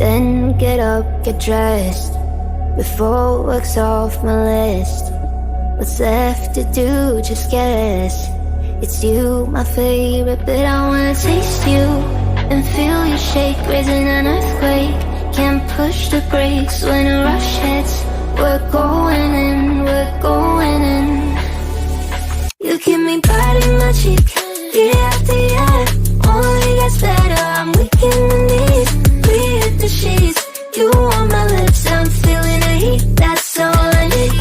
Then get up, get dressed, before work's off my list. What's left to do, just guess. It's you, my favorite, but I wanna taste you and feel you shake, raising an earthquake. Can't push the brakes when a rush hits. We're going in, we're going in. You keep me biting my cheek, year after year. Only gets better, I'm weak in the knees. We hit the sheets, you on my lips, I'm feeling the heat. That's all I need.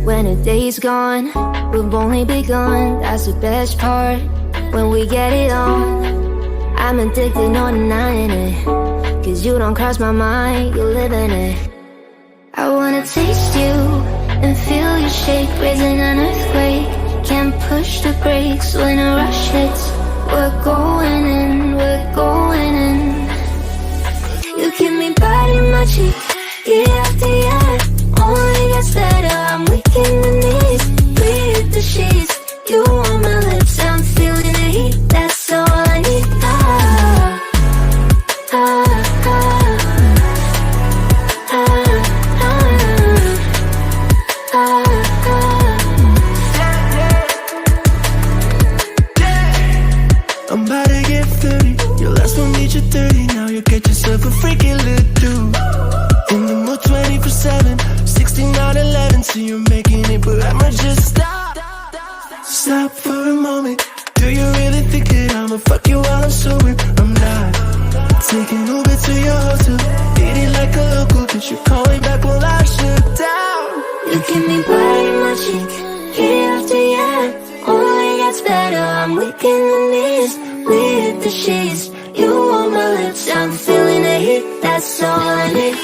When a day's gone, we've only begun. That's the best part, when we get it on. I'm addicted, no denying it, cause you don't cross my mind, you live in it. I wanna taste you and feel you shake, raising an earthquake. Can't push the brakes when a rush hits. We're going in, we're going in. You keep me biting my cheek, year after year. Only gets better, I'm weak in the knees. We hit the sheets, you on my lips, I'm feeling the heat. That's all I need. I'm about to get 30. Your last one made you 30. Now you get yourself a freaking little dude. In the mood 24/7, 6911. So you're making it, but I'ma just stop. Stop for a moment. Do you really think that I'ma fuck you while I'm sober? I'm not. Taking Uber to your hotel, eating like a local, but you call me back while I shut down. You keep me biting my cheek, year after year. Only gets better, I'm weak in the knees. We hit the sheets, you on my lips, I'm feeling the heat. That's all I need.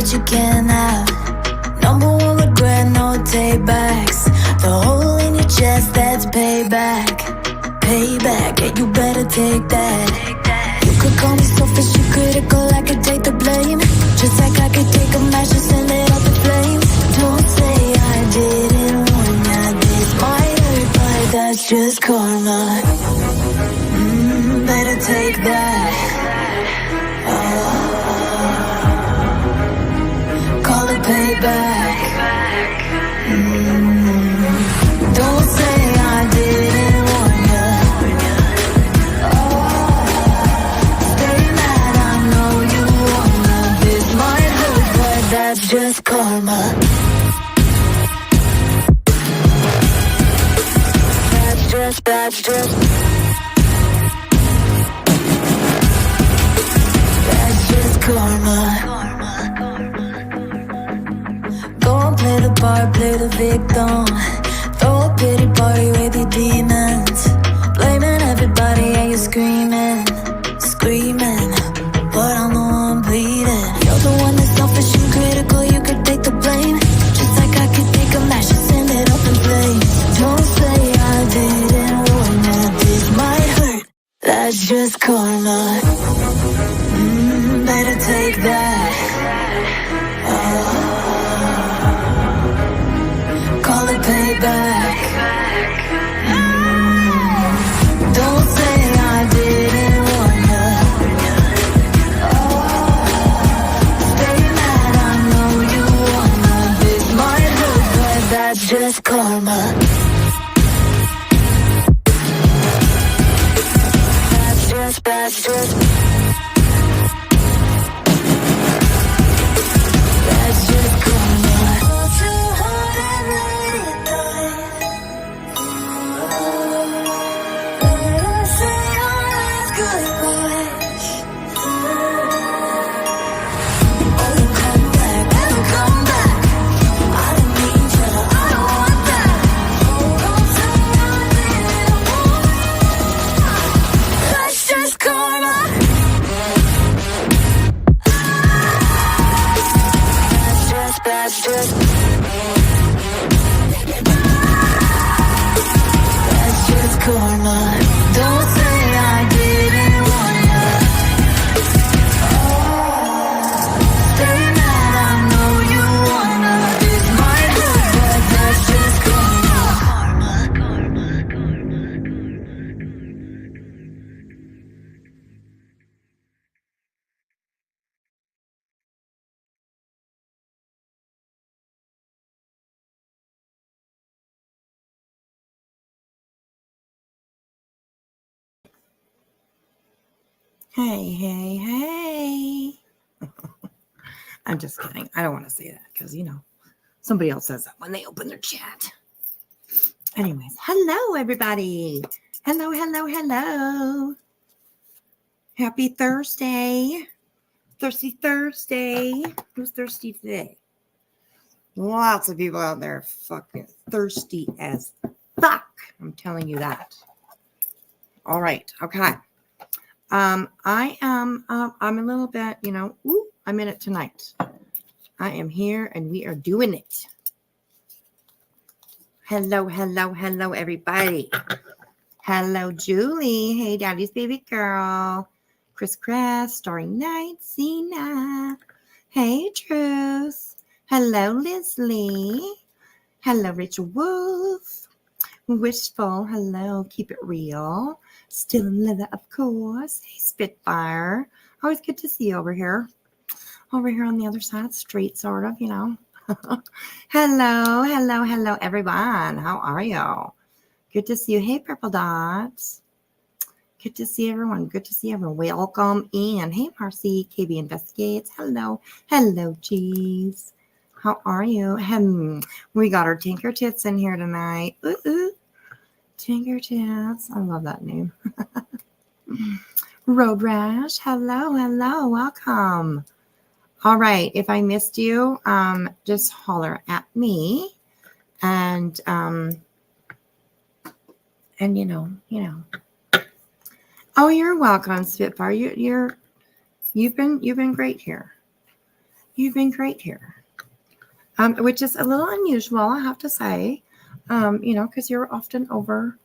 that you can't have. Number one regret, no take backs. The hole in your chest, that's payback. Payback, yeah, you better take that. You could call me selfish, you critical, I could take the blame. Just like I could take a match and send it up in flames. Don't say I didn't warn ya, this might hurt, but that's just karma. Better take that. Call it payback. Don't say I didn't warn ya. Stay mad, I know you wanna. This might hurt, but that's just karma. That's just karma. Go and play the part, play the victim. Throw a pity party with your demons. Blaming everybody and you're screaming. But I'm the one bleeding. You're the one that's selfish and critical, you could take the blame. Just like I could take a match and send it up in flames. Don't say I didn't warn you, this might hurt. That's just karma. Better take that. Call it payback. Don't say I didn't warn ya. Stay mad, I know you wanna. This might hurt, but that's just karma. That's just karma. Too hard and let it die. Better say our last goodbyes. Oh, you come back, never come back. I don't need you, I don't want that. Don't say I didn't want. That's just karma. That's just karma. Don't say I didn't want ya. Stay mad, I know you wanna. This might hurt, but that's just karma. Hey. I'm just kidding. I don't want to say that because, somebody else says that when they open their chat. Anyways, hello, everybody. Hello. Happy Thursday. Thirsty Thursday. Who's thirsty today? Lots of people out there fucking thirsty as fuck. I'm telling you that. All right. Okay. I'm a little bit, I'm in it tonight. I am here and we are doing it. Hello, everybody. Hello, Julie. Hey, Daddy's baby girl. Chris Crest, Starry Night, Cena. Hey, Truth. Hello, Leslie. Hello, Rachel Wolf. Wishful. Hello, Keep It Real. Still in leather, of course. Hey, Spitfire. Always good to see you over here. Over here on the other side of the street, sort of, Hello, everyone. How are you? Good to see you. Hey, Purple Dots. Good to see everyone. Welcome in. Hey, Marcy. KB Investigates. Hello, Cheese. How are you? We got our Tinker Tits in here tonight. Ooh. Tinker Tits. I love that name. Road Rash. Hello. Welcome. All right. If I missed you, just holler at me. And you know. Oh, you're welcome, Spitfire. You've been great here. You've been great here. Which is a little unusual, I have to say, because you're often over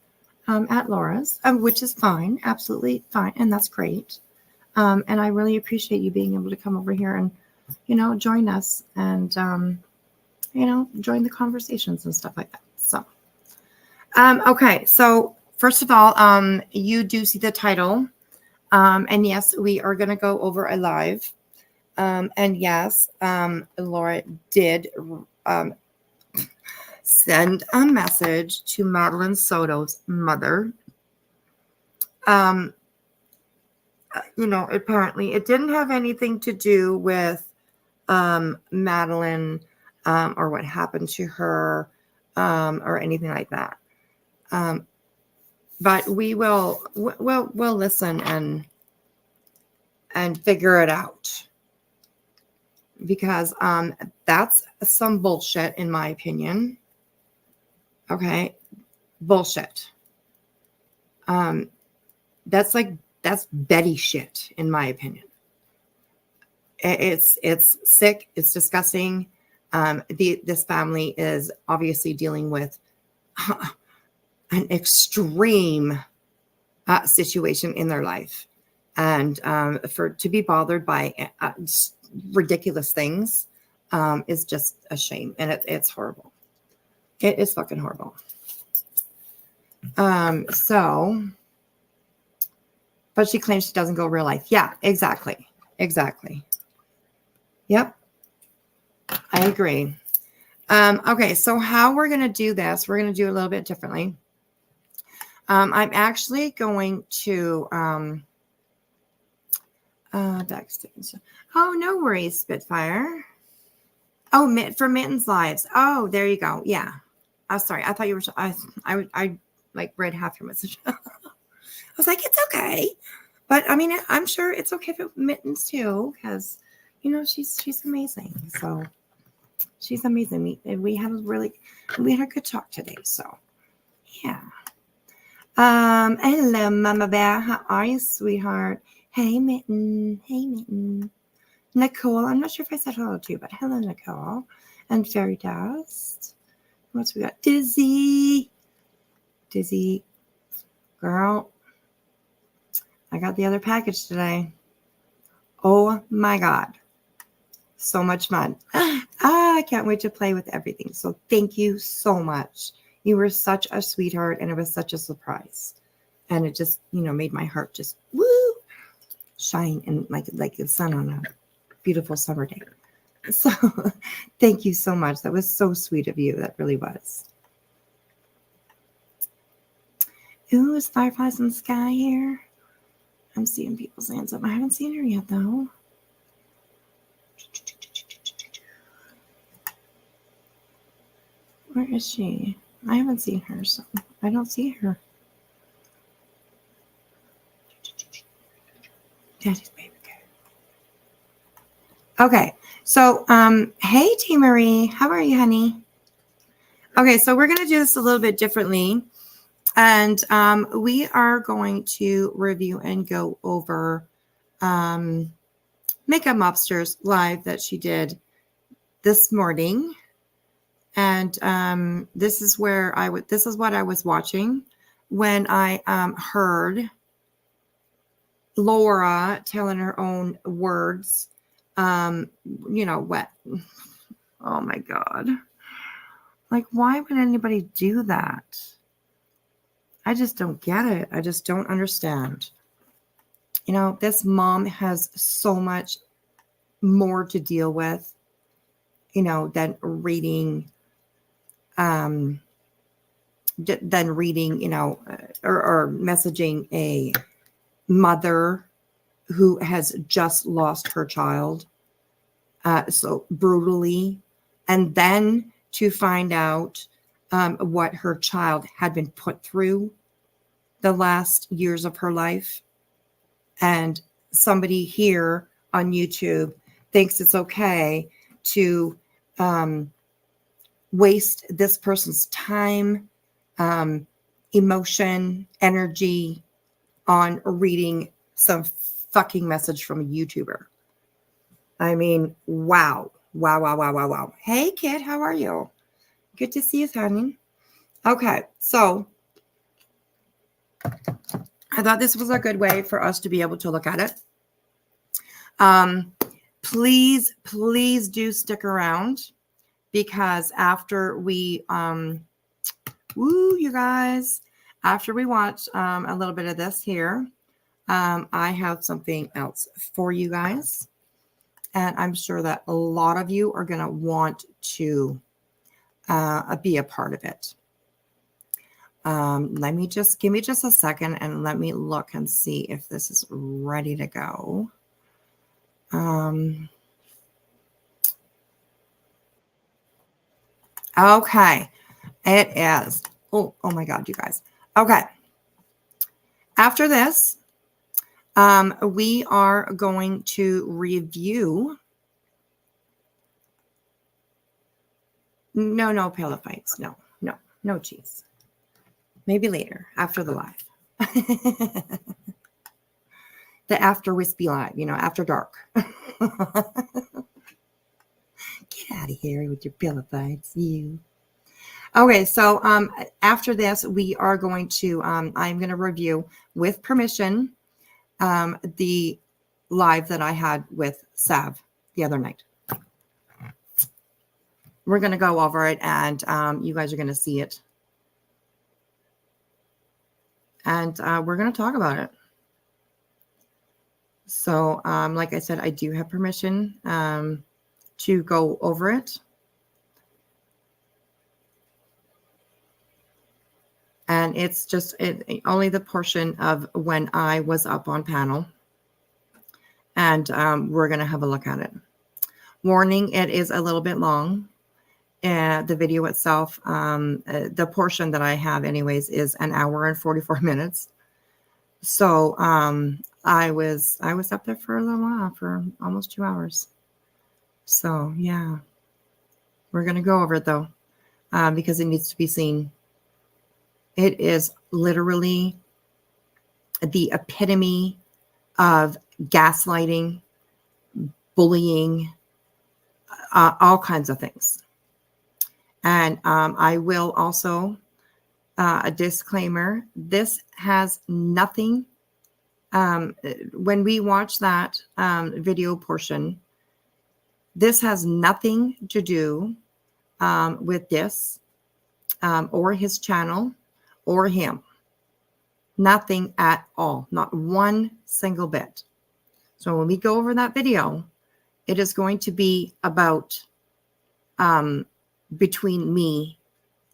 at Laura's, which is fine, absolutely fine, and that's great. And I really appreciate you being able to come over here and, join us and, join the conversations and stuff like that. So, okay. So first of all, you do see the title. And yes, we are going to go over a live. And yes, Laura did send a message to Madeline Soto's mother. Apparently it didn't have anything to do with Madeline or what happened to her or anything like that. But we'll listen and figure it out. Because that's some bullshit, in my opinion. Okay, bullshit. That's Betty shit, in my opinion. It's sick. It's disgusting. This family is obviously dealing with an extreme situation in their life, and to be bothered by ridiculous things is just a shame, and it's horrible. It is fucking horrible. But she claims she doesn't go real life. Yeah, exactly. Yep, I agree. Okay, so how we're gonna do this? We're gonna do it a little bit differently. I'm actually going to oh, no worries, Spitfire. Oh, for Mittens Lives. Oh, there you go. Yeah. Oh, sorry. I thought you were. I read half your message. I was like, it's okay, but I mean, I'm sure it's okay for Mittens too, because she's amazing. So she's amazing. We had a good talk today. So yeah. Hello, Mama Bear. How are you, sweetheart? Hey, Mitten. Nicole. I'm not sure if I said hello to you, but hello, Nicole. And Fairy Dust. What's we got? Dizzy. Girl. I got the other package today. Oh my God. So much fun. I can't wait to play with everything. So thank you so much. You were such a sweetheart, and it was such a surprise. And it just, made my heart just shine and like the sun on a beautiful summer day. So thank you so much. That was so sweet of you. That really was. Ooh, is Fireflies in the Sky here? I'm seeing people's hands up. I haven't seen her yet, though. Where is she? I haven't seen her, so I don't see her. Daddy's baby girl. Okay, so hey T Marie, how are you, honey? Okay, so we're gonna do this a little bit differently, and we are going to review and go over Makeup Mobster's live that she did this morning. And this is where this is what I was watching when I heard Laura telling her own words. What? Oh my God. Like, why would anybody do that? I just don't get it. I just don't understand. This mom has so much more to deal with, than reading or messaging a mother who has just lost her child so brutally, and then to find out what her child had been put through the last years of her life. And somebody here on YouTube thinks it's okay to waste this person's time, emotion, energy on reading some fucking message from a YouTuber. I mean, wow. Wow, wow, wow, wow, wow. Hey, kid, how are you? Good to see you, honey. Okay, so I thought this was a good way for us to be able to look at it. Please, please do stick around, because after we, you guys, after we watch a little bit of this here, I have something else for you guys. And I'm sure that a lot of you are going to want to be a part of it. Let me just give me just a second and let me look and see if this is ready to go. Okay, it is. Oh my God, you guys. Okay. After this, we are going to review. No pillow fights. No cheese. Maybe later after the live. The after wispy live, after dark. Get out of here with your pillow fights, you. Okay, so after this, we are going to, I'm going to review, with permission, the live that I had with Savv the other night. We're going to go over it, and you guys are going to see it. And we're going to talk about it. So, like I said, I do have permission to go over it. And it's just only the portion of when I was up on panel. And we're going to have a look at it. Warning, it is a little bit long. The video itself, the portion that I have anyways, is an hour and 44 minutes. So I was up there for a little while, for almost 2 hours. So yeah, we're going to go over it though, because it needs to be seen. It is literally the epitome of gaslighting, bullying, all kinds of things. And I will also, a disclaimer, this has nothing, when we watch that video portion, this has nothing to do with this or his channel or him. Nothing at all. Not one single bit. So when we go over that video, it is going to be about between me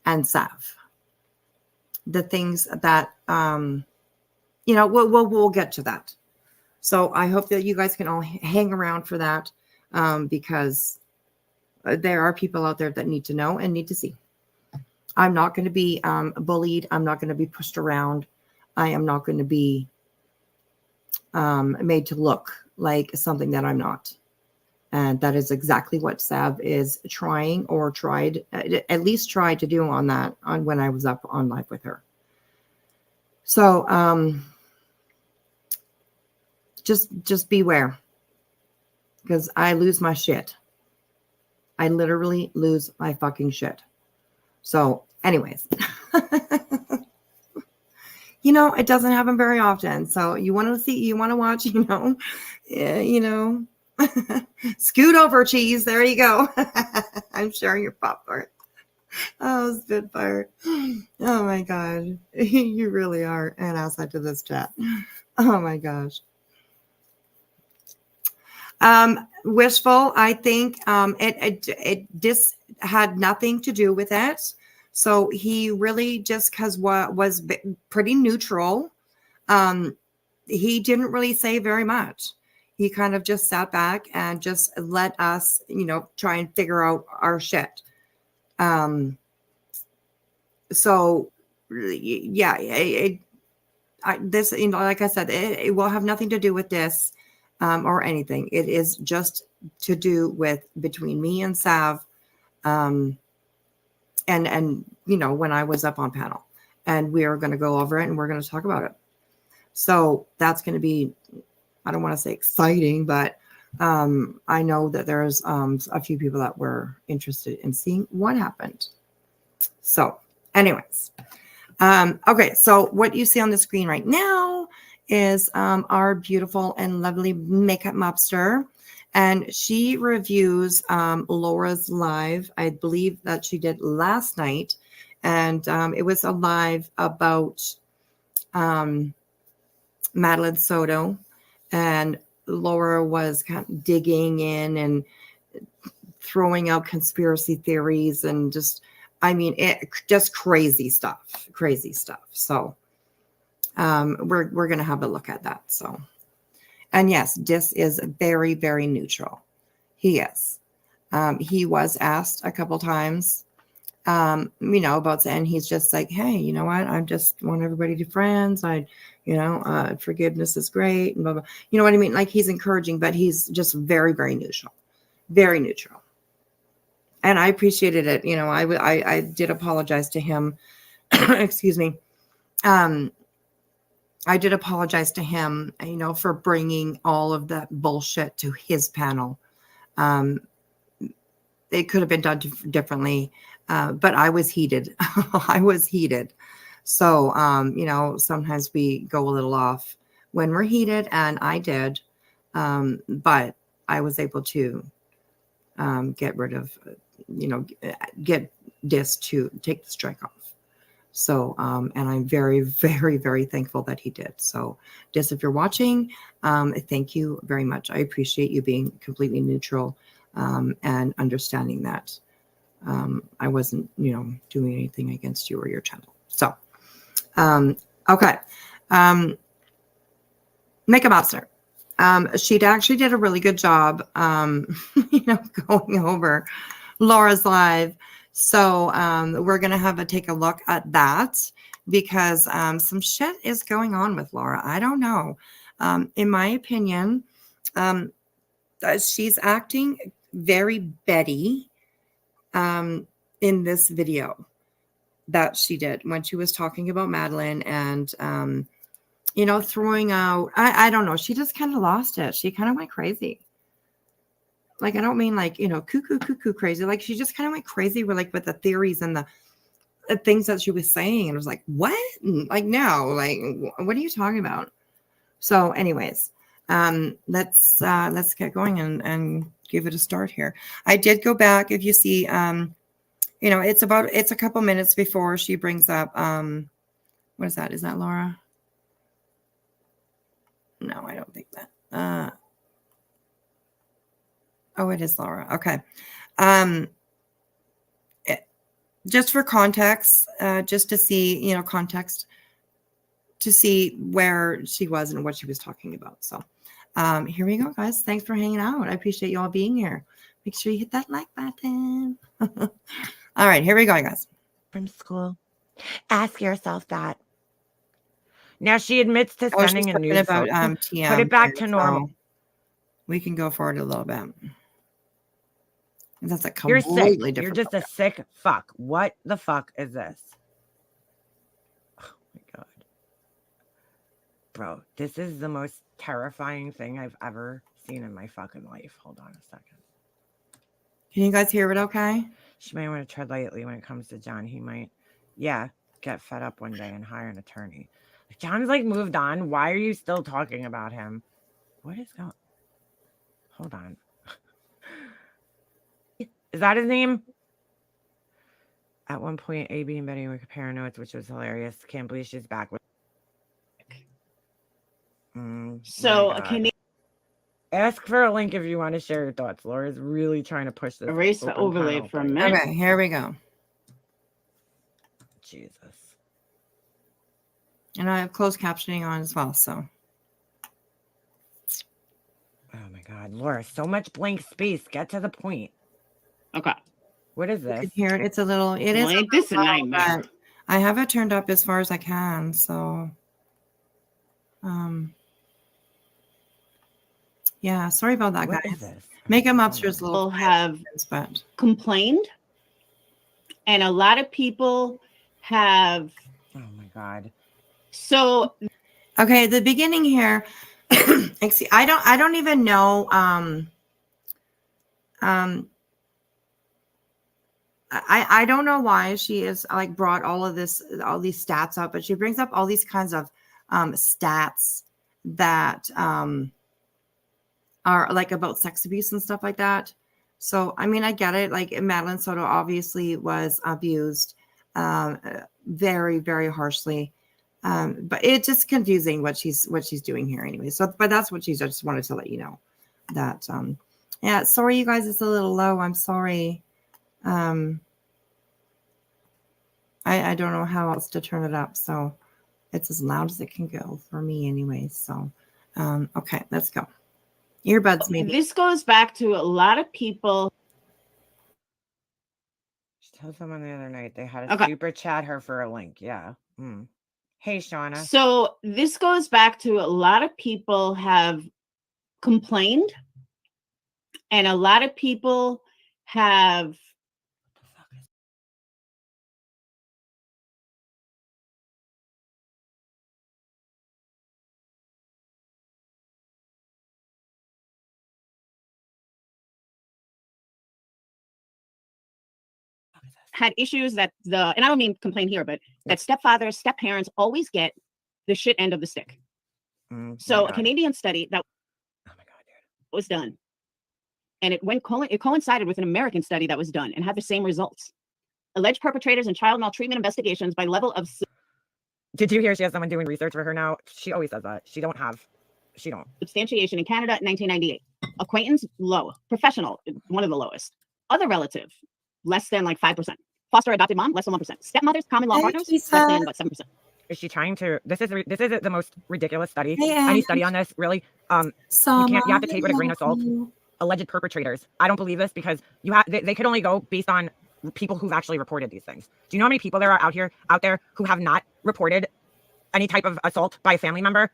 and Savv. The things that, we'll get to that. So I hope that you guys can all hang around for that, because there are people out there that need to know and need to see. I'm not going to be bullied. I'm not going to be pushed around. I am not going to be made to look like something that I'm not. And that is exactly what Savv is trying, or at least tried to do on when I was up on live with her. So just beware, because I lose my shit. I literally lose my fucking shit. So anyways, it doesn't happen very often. So you want to watch, scoot over, cheese. There you go. I'm sharing your popcorn. Oh, Spitfire. Oh my God. You really are an asset to this chat. Oh my gosh. Wishful, I think this had nothing to do with it. So he really just was pretty neutral. He didn't really say very much. He kind of just sat back and just let us, try and figure out our shit. So yeah, this, like I said, it will have nothing to do with this, or anything. It is just to do with between me and Savv, and when I was up on panel, and we are going to go over it and we're going to talk about it. So that's going to be, I don't want to say exciting, but I know that there's a few people that were interested in seeing what happened. So, anyways, okay. So what you see on the screen right now is our beautiful and lovely makeup mobster, and she reviews Laura's live. I believe that she did last night, and it was a live about Madeline Soto, and Laura was kind of digging in and throwing out conspiracy theories and just, I mean, just crazy stuff. So we're gonna have a look at that. So, and yes, Dis is very, very neutral. He is. He was asked a couple times, about, and he's just like, hey, you know what? I just want everybody to be friends. Forgiveness is great, and blah, blah. You know what I mean? Like, he's encouraging, but he's just very, very neutral, very neutral. And I appreciated it. I did apologize to him. Excuse me. I did apologize to him, for bringing all of that bullshit to his panel. It could have been done differently, but I was heated. I was heated. So, sometimes we go a little off when we're heated, and I did. But I was able to get rid of, get Dis to take the strike off. So, and I'm very, very, very thankful that he did. So, Dis, if you're watching, thank you very much. I appreciate you being completely neutral and understanding that I wasn't, doing anything against you or your channel. So, okay. Makeup Officer. She actually did a really good job, going over Laura's live. So we're going to take a look at that because some shit is going on with Laura. I don't know. In my opinion, she's acting very Betty in this video that she did when she was talking about Madeline and, throwing out, I don't know. She just kind of lost it. She kind of went crazy. Like, I don't mean like, cuckoo crazy. Like, she just kind of went crazy with the theories and the things that she was saying. And it was like, what? Like, no, like, what are you talking about? So anyways, let's get going and give it a start here. I did go back. If you see, it's a couple minutes before she brings up, what is that? Is that Laura? No, I don't think that. Oh, it is Laura. Okay. Just for context, just to see, context to see where she was and what she was talking about. So here we go, guys. Thanks for hanging out. I appreciate you all being here. Make sure you hit that like button. All right, here we go, guys. From school. Ask yourself that. Now she admits to sending a nude about photo. TM. Put it back to normal. So we can go forward a little bit. That's a You're completely sick. different. You're just a sick fuck. What the fuck is this? Oh my god. Bro, this is the most terrifying thing I've ever seen in my fucking life. Hold on a second. Can you guys hear it okay? She might want to tread lightly when it comes to John. He might, get fed up one day and hire an attorney. John's like moved on. Why are you still talking about him? What is going? Hold on. Is that his name? At one point, AB and Betty were comparing notes, which was hilarious. Can't believe she's back with. Can you ask for a link if you want to share your thoughts? Laura's really trying to push this. erase the overlay for a minute? Okay, here we go. Jesus. And I have closed captioning on as well, so. Oh my god, Laura, so much blank space. Get to the point. Okay. What is You this? can hear it. It's a little, it is. Ain't this a nightmare? I have it turned up as far as I can, so. Yeah, sorry about that, What guys. is this? Makeup Mobster's a little People have but complained, and a lot of people have. Oh my god. So okay, the beginning here, Excuse, I don't even know. I don't know why she is like brought all these stats up, but she brings up all these kinds of stats that are like about sex abuse and stuff like that. So I mean, I get it. Like Madeline Soto obviously was abused very, very harshly. But it's just confusing what she's doing here anyway. So, but that's what she's. I just wanted to let you know that. Yeah, sorry, you guys. It's a little low. I'm sorry. I don't know how else to turn it up. So it's as loud as it can go for me anyway. So, okay, let's go. Earbuds, maybe. This goes back to a lot of people. She told someone the other night they had a super chat her for a link. Yeah. Hey, Shauna. So this goes back to a lot of people have complained, and a lot of people have had issues that and I don't mean complain here, but that stepfathers, step-parents always get the shit end of the stick. So a Canadian study that was done, and it coincided with an American study that was done and had the same results. Alleged perpetrators and child maltreatment investigations by level of. Did you hear she has someone doing research for her now? She always says that. She don't. Substantiation in Canada, 1998. Acquaintance, low. Professional, one of the lowest. Other relative, less than like 5%. Foster adopted mom, less than 1%. Stepmothers, common law partners, less than about 7%. Is she trying to? This is the most ridiculous study. Any study on this, really? You have to take it with a grain of salt. Alleged perpetrators. I don't believe this because they could only go based on people who've actually reported these things. Do you know how many people there are out there who have not reported any type of assault by a family member?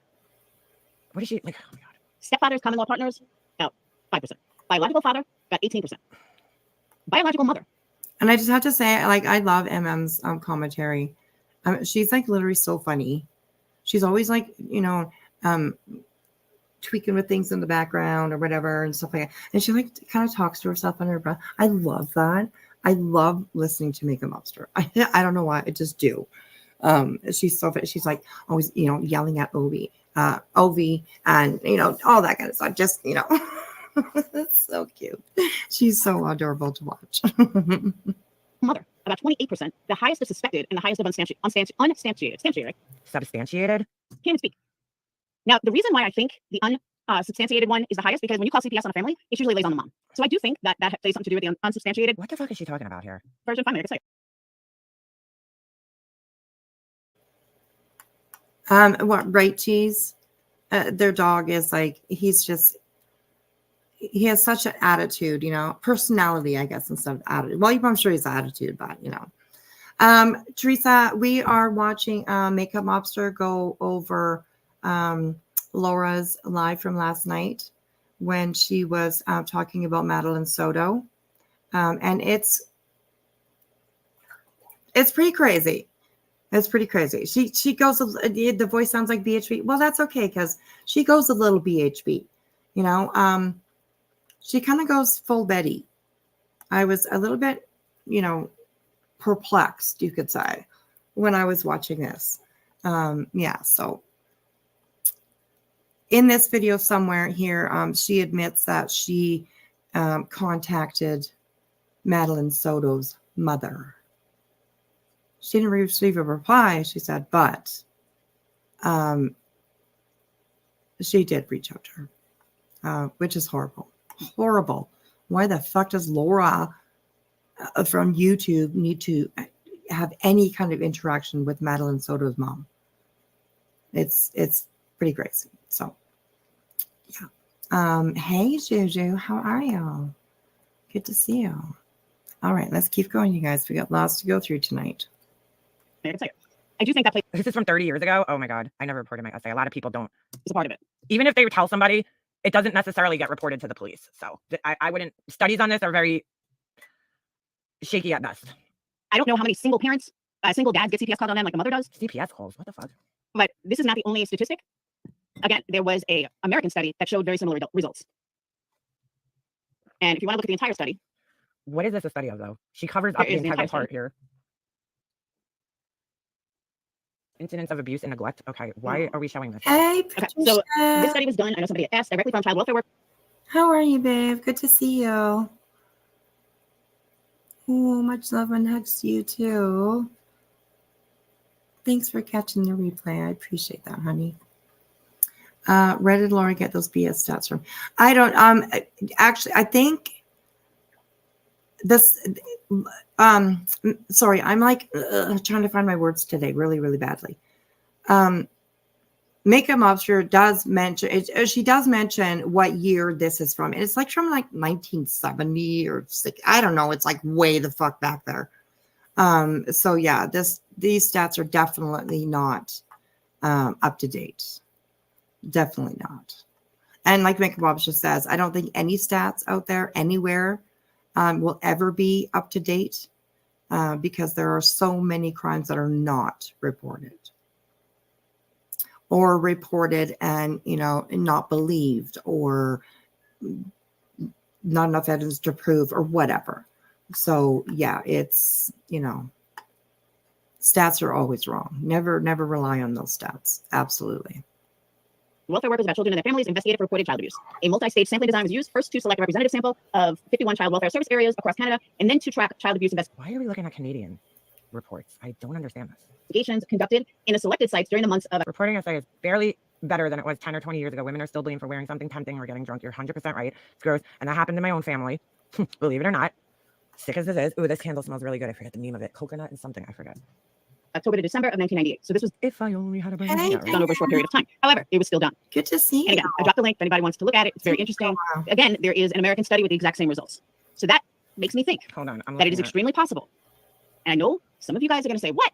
What is she like? Oh my God. Stepfathers, common law partners, about 5%. Biological father, about 18%. Biological mother. And I just have to say, like, I love MM's commentary. She's like literally so funny. She's always like, tweaking with things in the background or whatever and stuff like that. And she like kind of talks to herself under her breath. I love that. I love listening to Make a Mobster. I don't know why, I just do. She's so funny. She's like always, yelling at Ovi, and all that kind of stuff. Just it's so cute. She's so adorable to watch. Mother, about 28%, the highest of suspected and the highest of unsubstantiated. Substantiated? Can't even speak. Now, the reason why I think the unsubstantiated one is the highest, because when you call CPS on a family, it usually lays on the mom. So I do think that plays something to do with the unsubstantiated. What the fuck is she talking about here? Version family, like I say. What, right, Cheese? Their dog is like, he has such an attitude, personality, I guess, instead of attitude. Well, I'm sure he's attitude, but, Teresa, we are watching Makeup Mobster go over Laura's live from last night when she was talking about Madeline Soto. And it's pretty crazy. It's pretty crazy. She goes, the voice sounds like BHB. Well, that's okay, because she goes a little BHB, she kind of goes full Betty. I was a little bit, perplexed, you could say, when I was watching this. So in this video somewhere here, she admits that she contacted Madeline Soto's mother. She didn't receive a reply, she said, but she did reach out to her, which is horrible. Horrible. Why the fuck does Laura from YouTube need to have any kind of interaction with Madeline Soto's mom? It's pretty crazy. So yeah. Hey Juju, how are you? Good to see you. All right, let's keep going, you guys. We got lots to go through tonight. I do think that plays. This is from 30 years ago. Oh my God. I never reported my essay. A lot of people don't. It's a part of it. Even if they tell somebody, it doesn't necessarily get reported to the police. So I wouldn't. Studies on this are very shaky at best. I don't know how many single parents, single dads get CPS called on them like a mother does. CPS calls? What the fuck? But this is not the only statistic. again, there was a American study that showed very similar results. And if you want to look at the entire study, what is this a study of though? She covers up the entire part here. Incidents of abuse and neglect. Okay, why are we showing this? Hey, okay, so this study was done. I know somebody asked directly from child welfare work. How are you, babe? Good to see you. Oh, much love and hugs to you too. Thanks for catching the replay. I appreciate that, honey. Where did Laura get those BS stats from? I don't. Actually, I think this. Sorry, I'm like trying to find my words today, really, really badly. Makeup Mobster does mention she does mention what year this is from. And it's like from like 1970 or I don't know. It's like way the fuck back there. So yeah, these stats are definitely not up to date. Definitely not. And like Makeup Mobster says, I don't think any stats out there anywhere will ever be up to date because there are so many crimes that are not reported. Or reported and, not believed or not enough evidence to prove or whatever. So, yeah, it's, stats are always wrong. Never rely on those stats. Absolutely. Welfare workers about children and their families investigated for reported child abuse. A multi-stage sampling design was used first to select a representative sample of 51 child welfare service areas across Canada and then to track child abuse investigations. Why are we looking at Canadian reports? I don't understand this. Investigations conducted in a selected sites during the months of reporting essay is barely better than it was 10 or 20 years ago. Women are still blamed for wearing something tempting or getting drunk. You're 100% right. It's gross. And that happened in my own family. Believe it or not. Sick as this is. Ooh, this candle smells really good. I forget the name of it. Coconut and something. I forget. October to December of 1998. So this was if I only had a brain done over a short period of time. However, it was still done. Good to see you. And again, I dropped the link if anybody wants to look at it. It's very interesting. Again, there is an American study with the exact same results. So that makes me think that it is extremely possible. And I know some of you guys are going to say, what?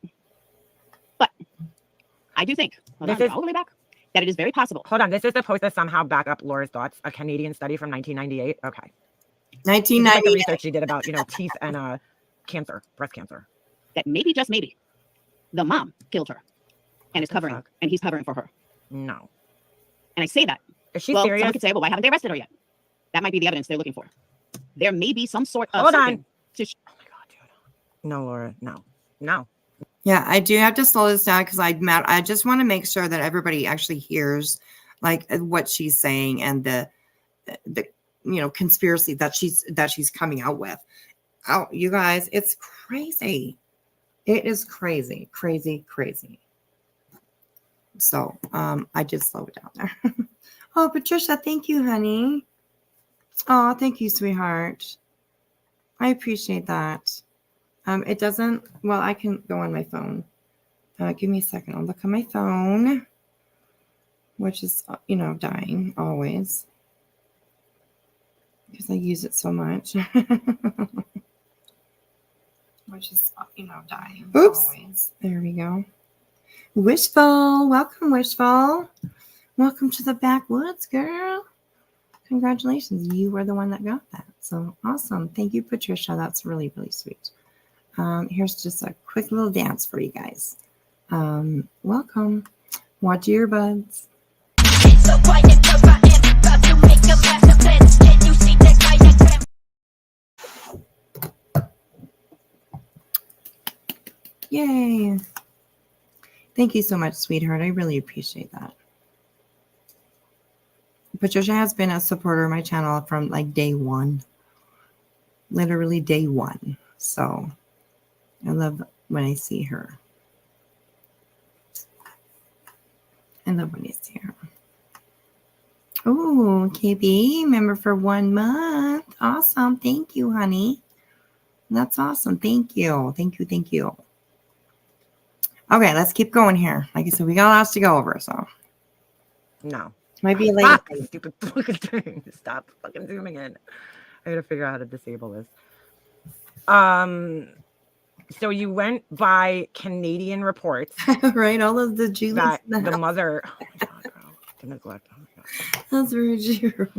But I do think, all the way back, that it is very possible. Hold on, this is supposed to somehow back up Laura's thoughts. A Canadian study from 1998. Okay. 1998. The research she did about, teeth and cancer, breast cancer. That maybe, just maybe, the mom killed her and is covering, and he's covering for her. No. And I say that. Is she serious? Someone could say, well, why haven't they arrested her yet? That might be the evidence they're looking for. There may be some sort of. Hold on. Oh my God, dude. No, Laura, no. Yeah, I do have to slow this down because I just want to make sure that everybody actually hears like what she's saying and the conspiracy that she's coming out with. Oh, you guys, it's crazy. It is crazy. So I did slow it down there. Oh, Patricia, thank you, honey. Oh, thank you, sweetheart. I appreciate that. It doesn't, well, I can go on my phone. Give me a second. I'll look on my phone, which is, dying always because I use it so much. Which is, dying. Oops. Always. There we go. Wishful. Welcome, Wishful. Welcome to the backwoods, girl. Congratulations. You were the one that got that. So awesome. Thank you, Patricia. That's really, really sweet. Here's just a quick little dance for you guys. Welcome. Watch your earbuds. Yay. Thank you so much, sweetheart. I really appreciate that. Patricia has been a supporter of my channel from like day one. Literally day one. So I love when I see her. I love when I see her. Oh, KB, member for 1 month. Awesome. Thank you, honey. That's awesome. Thank you. Thank you. Okay, let's keep going here. Like I said, we got lots to go over, so. No. Might be late. Stupid fucking thing. Stop fucking zooming in. I gotta figure out how to disable this. So you went by Canadian reports. Right, all of the Julie. That the mother. Oh my God, girl. The neglect. Oh my God. That's very true.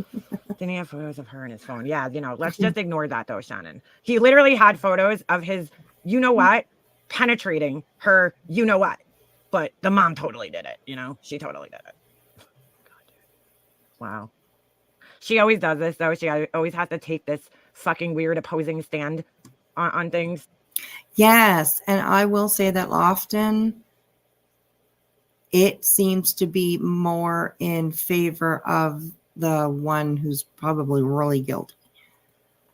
Didn't he have photos of her on his phone? Yeah, let's just ignore that though, Shannon. He literally had photos of his, what, penetrating her, what. But the mom totally did it, she totally did it. Wow. She always does this, though. She always has to take this fucking weird opposing stand on things. Yes, and I will say that often it seems to be more in favor of the one who's probably really guilty.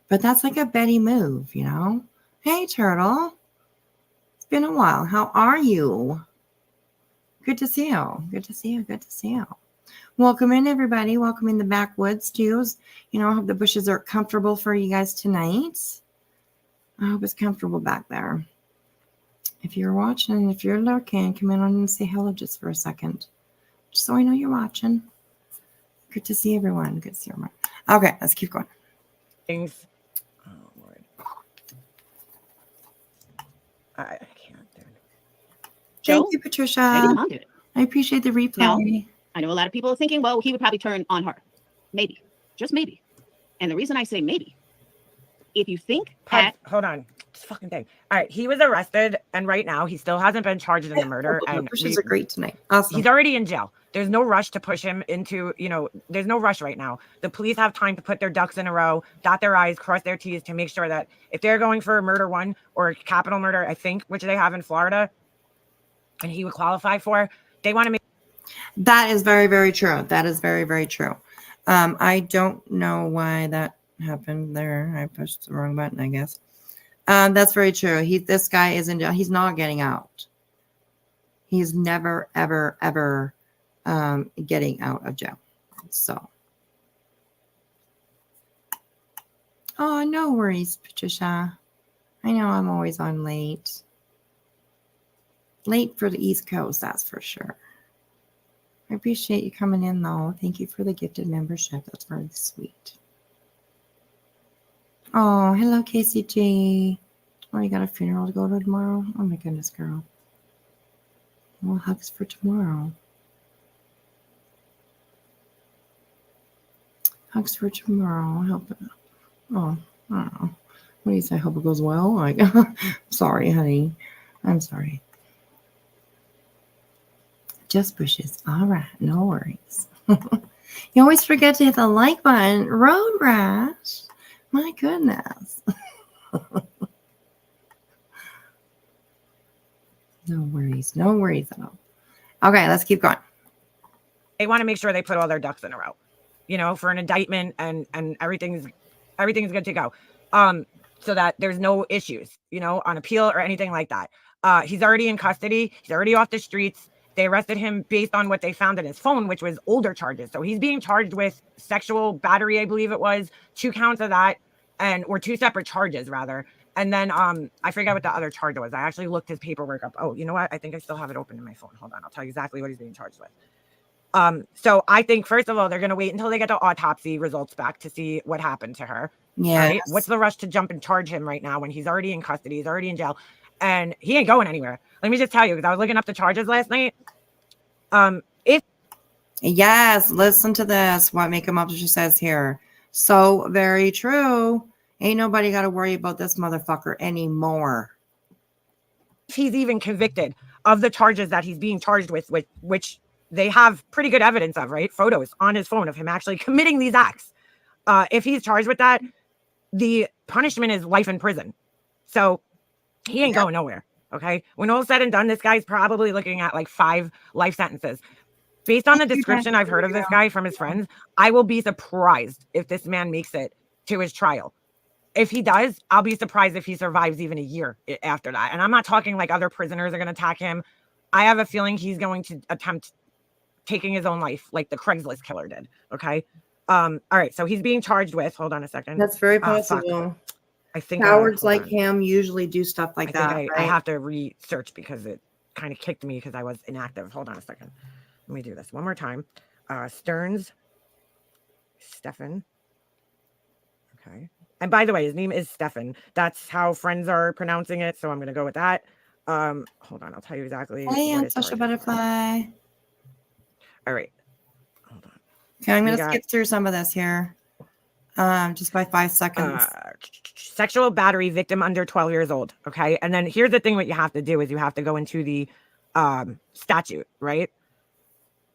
But that's like a Betty move, you know? Hey, Turtle. It's been a while. How are you? Good to see you. Good to see you. Good to see you. Welcome in, everybody. Welcome in the backwoods, too. You know, I hope the bushes are comfortable for you guys tonight. I hope it's comfortable back there. If you're watching, if you're lurking, come in and say hello just for a second. Just so I know you're watching. Good to see everyone. Good to see everyone. Okay, let's keep going. Things. Oh, Lord. I can't. Thank you, Patricia. I appreciate the replay. Now, I know a lot of people are thinking, well, he would probably turn on her. Maybe. Just maybe. And the reason I say maybe, if you think hold on. This fucking thing. All right. He was arrested, and right now he still hasn't been charged in the murder. And pushes are great tonight. Awesome. He's already in jail. There's no rush to push him into, there's no rush right now. The police have time to put their ducks in a row, dot their I's, cross their T's to make sure that if they're going for a murder one or capital murder, I think, which they have in Florida, and he would qualify for, they want to make. That is very, very true. That is very, very true. I don't know why that happened there. I pushed the wrong button, I guess. That's very true. This guy is in jail. He's not getting out. He's never, ever, ever getting out of jail. So. Oh, no worries, Patricia. I know I'm always on late. Late for the East Coast, that's for sure. I appreciate you coming in, though. Thank you for the gifted membership. That's very sweet. Oh, hello, KCG. Oh, you got a funeral to go to tomorrow? Oh, my goodness, girl. Well, hugs for tomorrow. Hugs for tomorrow. Help it. Oh, I don't know. What do you say? I hope it goes well. Like, sorry, honey. I'm sorry. Just bushes. All right. No worries. You always forget to hit the like button. Road rash. My goodness. No worries. No worries at all. Okay, let's keep going. They want to make sure they put all their ducks in a row, for an indictment and everything's good to go. So that there's no issues, on appeal or anything like that. He's already in custody. He's already off the streets. They arrested him based on what they found in his phone, which was older charges. So he's being charged with sexual battery, I believe it was, 2 counts of that, or 2 separate charges, rather. And then I forget what the other charge was. I actually looked his paperwork up. Oh, you know what? I think I still have it open in my phone. Hold on. I'll tell you exactly what he's being charged with. So I think, first of all, they're going to wait until they get the autopsy results back to see what happened to her. Yeah. Right? What's the rush to jump and charge him right now when he's already in custody? He's already in jail. And he ain't going anywhere. Let me just tell you, because I was looking up the charges last night. Yes, listen to this. What Make 'em Up just says here. So very true. Ain't nobody got to worry about this motherfucker anymore. If he's even convicted of the charges that he's being charged with, which they have pretty good evidence of, right? Photos on his phone of him actually committing these acts. If he's charged with that, the punishment is life in prison. So he ain't going nowhere. Okay. When all's said and done, this guy's probably looking at like 5 life sentences. Based on the description I've heard of this guy from his friends, I will be surprised if this man makes it to his trial. If he does, I'll be surprised if he survives even a year after that. And I'm not talking like other prisoners are going to attack him. I have a feeling he's going to attempt taking his own life like the Craigslist killer did. Okay. All right. So he's being charged with, hold on a second. That's very possible. I think cowards like him usually do stuff like that. I have to research because it kind of kicked me because I was inactive. Hold on a second. Let me do this one more time. Stearns. Stefan. Okay. And by the way, his name is Stefan. That's how friends are pronouncing it. So I'm going to go with that. Hold on. I'll tell you exactly. Hey, I'm Sasha Butterfly. All right. Hold on. Okay, I'm going to skip through some of this here. Just by 5 seconds. Sexual battery victim under 12 years old. Okay. And then here's the thing. What you have to do is you have to go into the statute, right?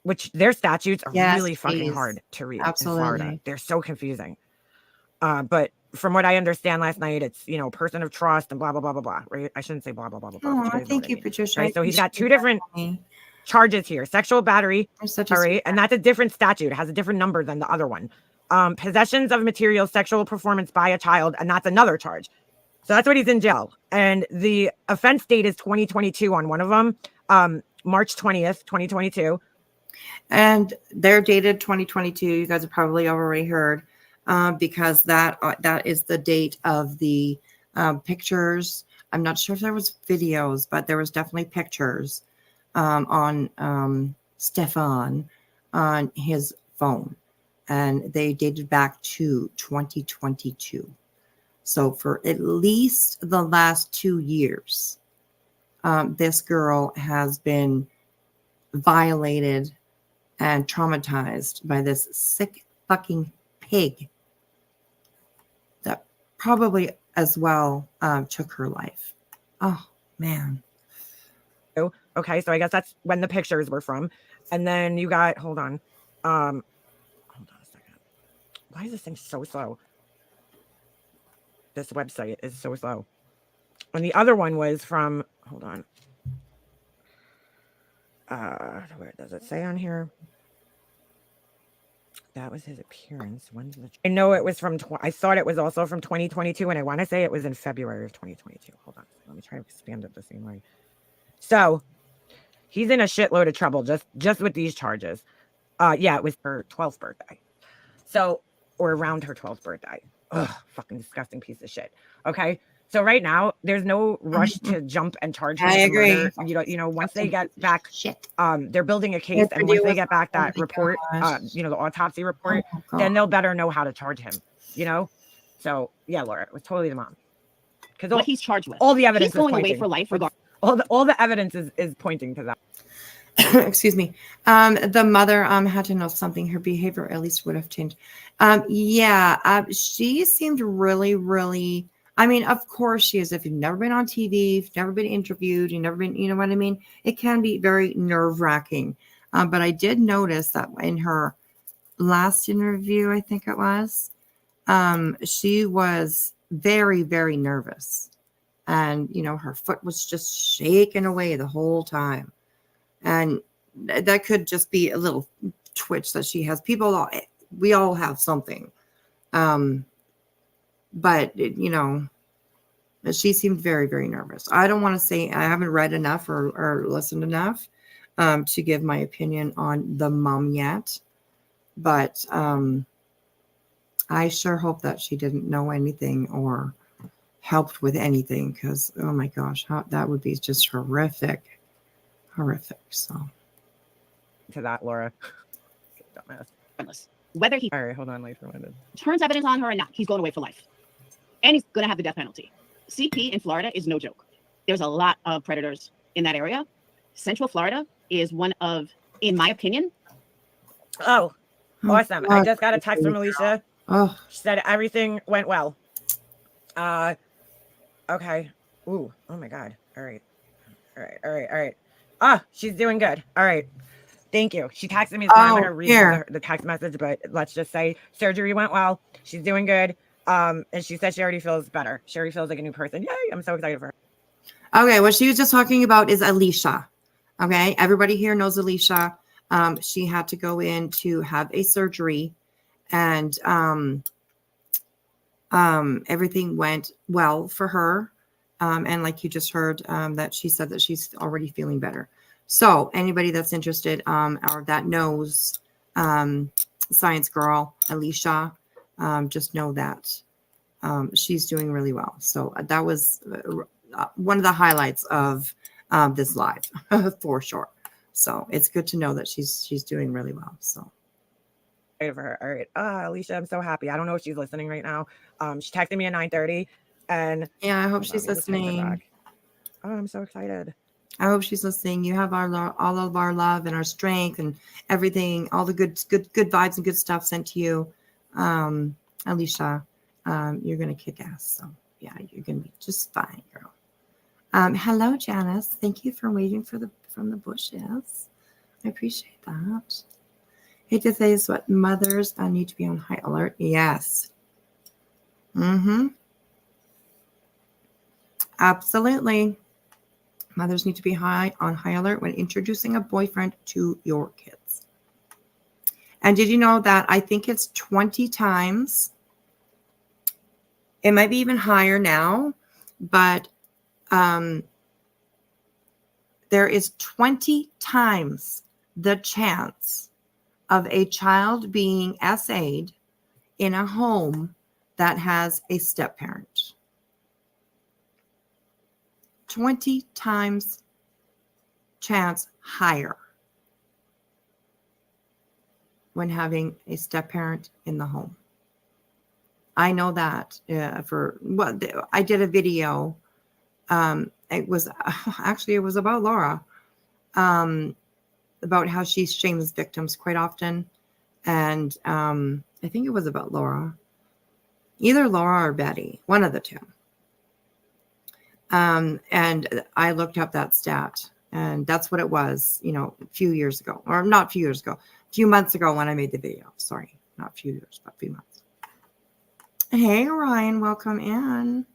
which their statutes are Yes, really fucking please. hard to read in Florida. Absolutely. They're so confusing. But from what I understand last night, it's, you know, person of trust and blah, blah, blah, blah, blah, right? I shouldn't say blah, blah, blah, blah, blah, but you Oh, guys know what thank I you, mean. Patricia. I Right? So he's got appreciate two that, different honey. charges here. Sexual battery, You're such a all right? sweetheart. And that's a different statute. It has a different number than the other one. Possessions of material sexual performance by a child, and that's another charge. So that's what he's in jail. And the offense date is 2022 on one of them, March 20th, 2022. And they're dated 2022. You guys have probably already heard, because that is the date of the pictures. I'm not sure if there was videos, but there was definitely pictures on Stefan on his phone, and they dated back to 2022. So for at least the last 2 years, this girl has been violated and traumatized by this sick fucking pig that probably as well took her life. Oh, man. Okay, so I guess that's when the pictures were from. And then you got, hold on a second. Why is this thing so slow? This website is so slow. And the other one was from, hold on. Where does it say on here? That was his appearance. When's the? I know it was from. I thought it was also from 2022, and I want to say it was in February of 2022. Hold on, let me try to expand it the same way. So he's in a shitload of trouble just with these charges. Yeah, it was her 12th birthday. So, or around her 12th birthday. Ugh, fucking disgusting piece of shit. Okay. So right now, there's no rush to jump and charge him I with agree. murder. You know, once they get back, Shit. they're building a case, Yes, and I once do they as get back well. that Oh my report, gosh. you know, the autopsy report, Oh, then God. they'll better know how to charge him. You know, so yeah, Laura, it was totally the mom. Because What he's charged with. all the evidence He's going is away pointing. for life regardless. All the evidence is pointing to that. Excuse me. The mother had to know something. Her behavior at least would have changed. She seemed really, really. I mean, of course she is. If you've never been on TV, if you've never been interviewed, you've never been, you know what I mean? It can be very nerve-wracking. But I did notice that in her last interview, I think it was, she was very, very nervous. And, you know, her foot was just shaking away the whole time. And that could just be a little twitch that she has. We all have something. But, you know, she seemed very, very nervous. I don't want to say I haven't read enough or listened enough to give my opinion on the mom yet. But I sure hope that she didn't know anything or helped with anything, because, oh my gosh, that would be just horrific. So To that, Laura. Dumbass. Whether he All right, hold on, wait for a minute. turns evidence on her or not, he's going away for life. And he's going to have the death penalty. CP in Florida is no joke. There's a lot of predators in that area. Central Florida is one of, in my opinion. Oh, awesome. God. I just got a text from Alicia. Oh, She said everything went well. Okay. Ooh, oh my God. All right. Ah, she's doing good. All right. Thank you. She texted me. I'm gonna read the text message, but let's just say surgery went well. She's doing good. And she said she already feels better. She already feels like a new person. Yay! I'm so excited for her. okay. What she was just talking about is Alicia. Okay, everybody here knows Alicia. She had to go in to have a surgery, and everything went well for her. And like you just heard, that she said that she's already feeling better. So anybody that's interested or that knows Science Girl Alicia, just know that she's doing really well. So that was one of the highlights of this live for sure. So it's good to know that she's doing really well. So For her. All right. Alicia, I'm so happy. I don't know if she's listening right now. She texted me at 9:30, and yeah, I hope she's listening. Oh, I'm so excited. I hope she's listening. You have all of our love and our strength and everything, all the good vibes and good stuff sent to you. Alicia, you're going to kick ass. So yeah, you're going to be just fine, girl. Hello, Janice. Thank you for waiting from the bushes. I appreciate that. Hate to say this, what mothers need to be on high alert. Yes. Absolutely. Mothers need to be on high alert when introducing a boyfriend to your kids. And did you know that I think it's 20 times? It might be even higher now, but there is 20 times the chance of a child being SA'd in a home that has a step parent. 20 times chance higher when having a step parent in the home. I know that I did a video. It was about Laura, about how she shames victims quite often. And I think it was about Laura, either Laura or Betty, one of the two. And I looked up that stat, and that's what it was, a few years ago, or not a few years ago, a few months ago when I made the video. Sorry, not a few years, but a few months. Hey, Ryan, welcome in.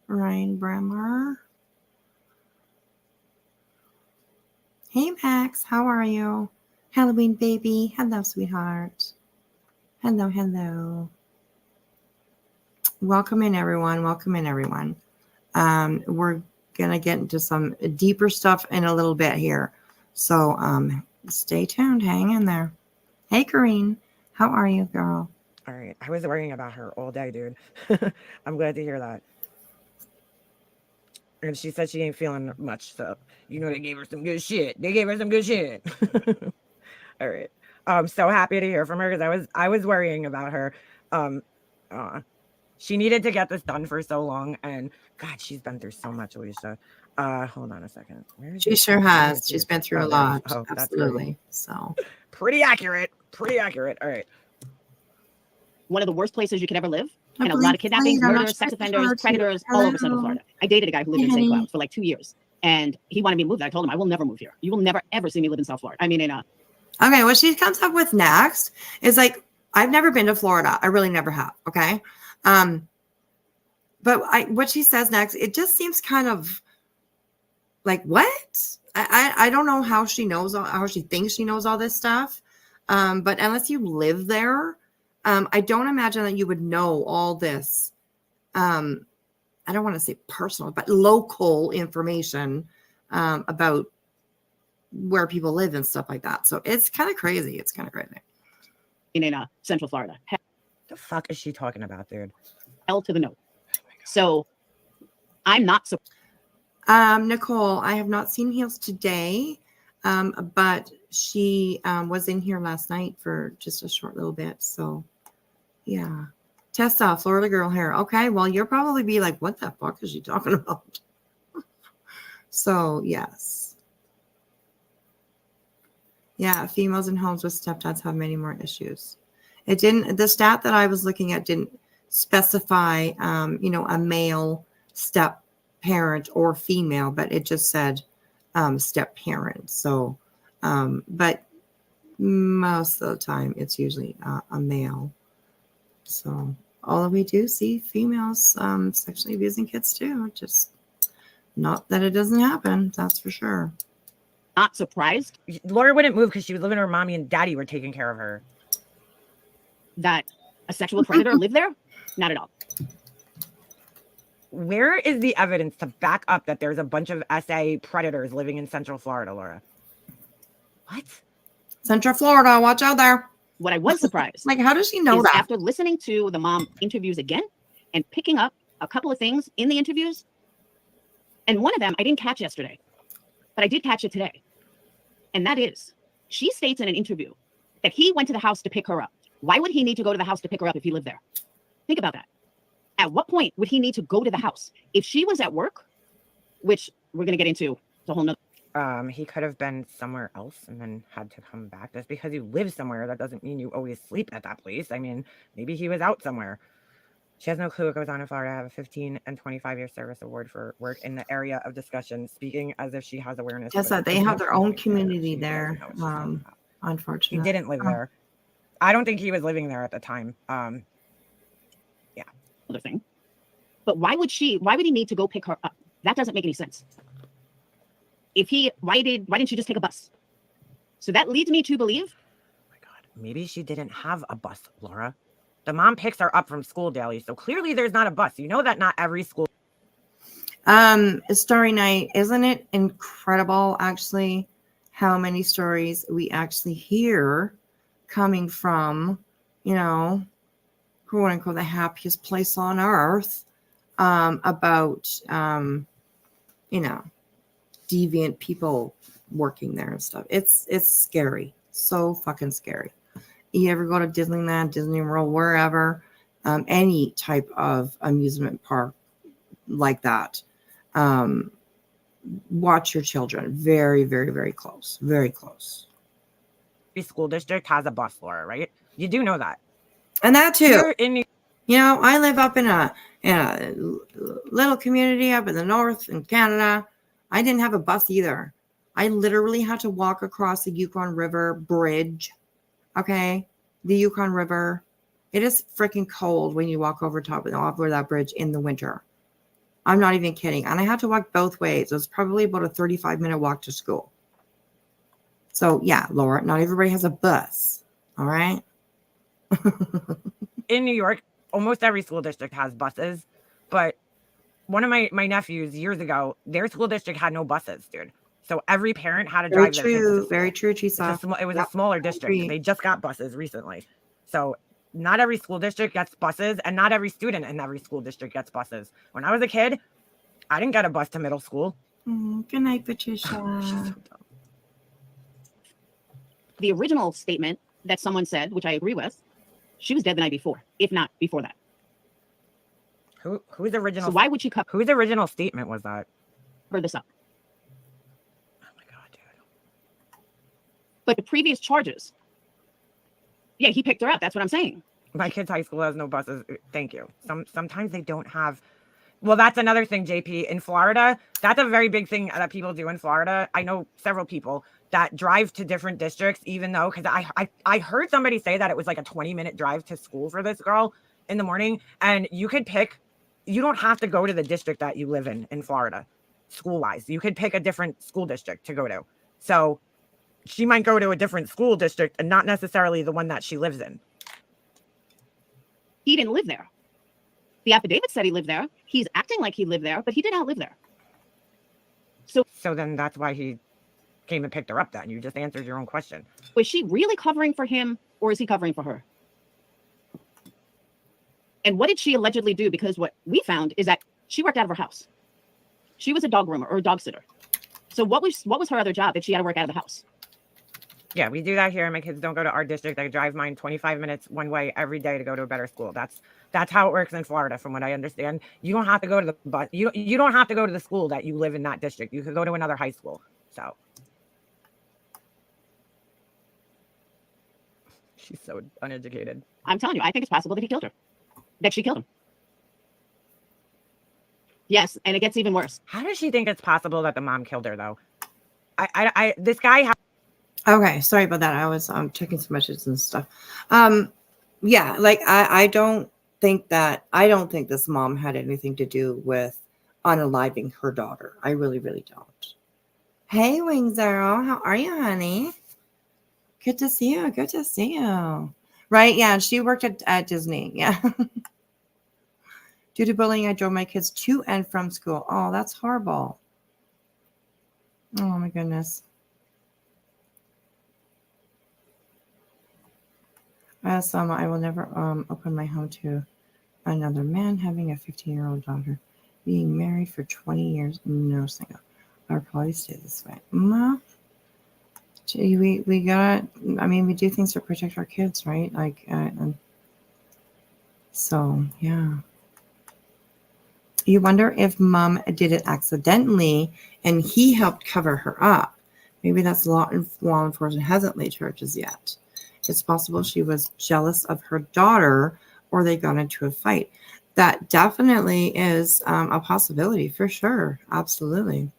Ryan Bremer. Hey, Max, how are you? Halloween baby. Hello, sweetheart. Hello. Welcome in, everyone. We're going to get into some deeper stuff in a little bit here. So stay tuned. Hang in there. Hey, Corrine. How are you, girl? All right. I was worrying about her all day, dude. I'm glad to hear that. And she said she ain't feeling much, so they gave her some good shit. All right. I'm so happy to hear from her because I was worrying about her. She needed to get this done for so long, and God, she's been through so much, Alicia. Hold on a second. She sure has. She's been through a lot. Absolutely. So pretty accurate. All right. One of the worst places you could ever live. And a lot of kidnappings, murders, sex offenders, predators, all over Central Florida. I dated a guy who lived in St. Cloud for like 2 years. And he wanted me to move there. I told him, I will never move here. You will never, ever see me live in South Florida. Okay, what she comes up with next is like, I've never been to Florida. I really never have. Okay. But what she says next, it just seems kind of like, what? I don't know how she thinks she knows all this stuff. But unless you live there, I don't imagine that you would know all this. I don't want to say personal, but local information about where people live and stuff like that. So it's kind of crazy. In Central Florida. The fuck is she talking about, dude? L to the no. So I'm not so. Nicole, I have not seen Heels today, but she was in here last night for just a short little bit. So yeah. Tessa, Florida girl hair. Okay, well, you'll probably be like, what the fuck is she talking about? So yes. Yeah, females in homes with stepdads have many more issues. The stat that I was looking at didn't specify, a male step parent or female, but it just said step parent. So, but most of the time it's usually a male. So, although we do see females sexually abusing kids too, just not that it doesn't happen. That's for sure. Not surprised. Laura wouldn't move because she was living with her mommy and daddy were taking care of her. That a sexual predator lived there? Not at all. Where is the evidence to back up that there's a bunch of SA predators living in Central Florida, Laura? What? Central Florida, watch out there. What I was surprised. Like, how does she know that? After listening to the mom interviews again and picking up a couple of things in the interviews, and one of them I didn't catch yesterday, but I did catch it today. And that is, she states in an interview that he went to the house to pick her up. Why would he need to go to the house to pick her up if he lived there? Think about that. At what point would he need to go to the house? If she was at work, which we're going to get into the whole nother. He could have been somewhere else and then had to come back. Just because you live somewhere, that doesn't mean you always sleep at that place. I mean, maybe he was out somewhere. She has no clue what goes on in Florida. I have a 15 and 25-year service award for work in the area of discussion, speaking as if she has awareness. Yes, but they there's have no their own community community there. She there. doesn't know what she's talking about. He Unfortunately, didn't live there. I don't think he was living there at the time. Yeah. Other thing. But why would he need to go pick her up? That doesn't make any sense. Why didn't she just take a bus? So that leads me to believe. Oh my God. Maybe she didn't have a bus, Laura. The mom picks her up from school daily. So clearly there's not a bus. You know that not every school. Starry Night, isn't it incredible actually how many stories we actually hear coming from, quote unquote, the happiest place on earth, about, deviant people working there and stuff. It's scary. So fucking scary. You ever go to Disneyland, Disney World, wherever, any type of amusement park like that, watch your children very, very, very close. Very close. Every school district has a bus, Laura, right? You do know that. And that too. Here in I live up in a little community up in the north in Canada. I didn't have a bus either. I literally had to walk across the Yukon River Bridge. Okay, the Yukon River. It is freaking cold when you walk over that bridge in the winter. I'm not even kidding. And I had to walk both ways. It was probably about a 35-minute walk to school. So yeah, Laura, not everybody has a bus. All right. In New York, almost every school district has buses, but one of my nephews years ago, their school district had no buses, dude. So every parent had to drive their kids to school. Very true, Chisa. It was a smaller district. They just got buses recently. So not every school district gets buses, and not every student in every school district gets buses. When I was a kid, I didn't get a bus to middle school. Good night, Patricia. The original statement that someone said, which I agree with, she was dead the night before, if not before that. Whose original? So why would she cover? Whose original statement was that? Her this up. Oh my God, dude. But the previous charges. Yeah, he picked her up. That's what I'm saying. My kid's high school has no buses. Thank you. Sometimes they don't have. Well, that's another thing, JP. In Florida, that's a very big thing that people do in Florida. I know several people that drive to different districts, even though, because I heard somebody say that it was like a 20-minute drive to school for this girl in the morning. And you could pick, you don't have to go to the district that you live in Florida, school-wise. You could pick a different school district to go to. So she might go to a different school district and not necessarily the one that she lives in. He didn't live there. The affidavit said he lived there. He's acting like he lived there, but he did not live there. So then that's why he came and picked her up then. You just answered your own question. Was she really covering for him, or is he covering for her? And what did she allegedly do? Because what we found is that she worked out of her house. She was a dog groomer or a dog sitter. So what was her other job that she had to work out of the house? Yeah, we do that here. My kids don't go to our district. I drive mine 25 minutes one way every day to go to a better school. That's how it works in Florida, from what I understand. You don't have to go to the bus. You don't have to go to the school that you live in that district. You could go to another high school. So she's so uneducated. I'm telling you, I think it's possible that he killed her. That she killed him. Yes, and it gets even worse. How does she think it's possible that the mom killed her, though? This guy. Okay, sorry about that. I was checking some messages and stuff. Yeah, like I don't think this mom had anything to do with unaliving her daughter. I really, really don't. Hey, Wing Zero, how are you, honey? Good to see you. Good to see you. Right? Yeah, she worked at Disney. Yeah. Due to bullying, I drove my kids to and from school. Oh, that's horrible. Oh my goodness. Selma, I will never open my home to another man having a 15-year-old daughter. Being married for 20 years, no single. I'll probably stay this way. Ma, we gotta, I mean, we do things to protect our kids, right? Like, so, yeah. You wonder if mom did it accidentally and he helped cover her up. Maybe that's law enforcement hasn't laid charges yet. It's possible she was jealous of her daughter or they got into a fight. that definitely is a possibility for sure. Absolutely.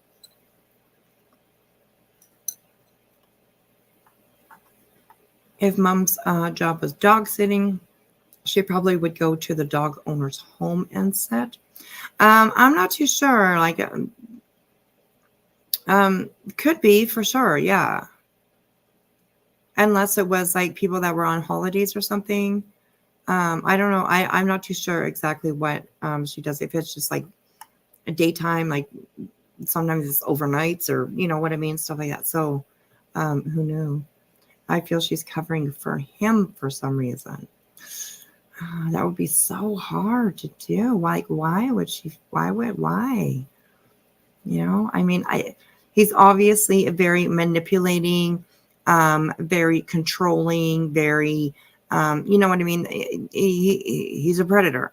If mom's job was dog sitting, she probably would go to the dog owner's home and sit. I'm not too sure. Like, could be for sure. Yeah. Unless it was like people that were on holidays or something. I don't know. I'm not too sure exactly what she does. If it's just like a daytime, like sometimes it's overnights or you know what I mean, stuff like that. So who knew? I feel she's covering for him for some reason. That would be so hard to do. Like, why would she? Why? You know, I mean, he's obviously a very manipulating, very controlling, very, you know what I mean? He's a predator.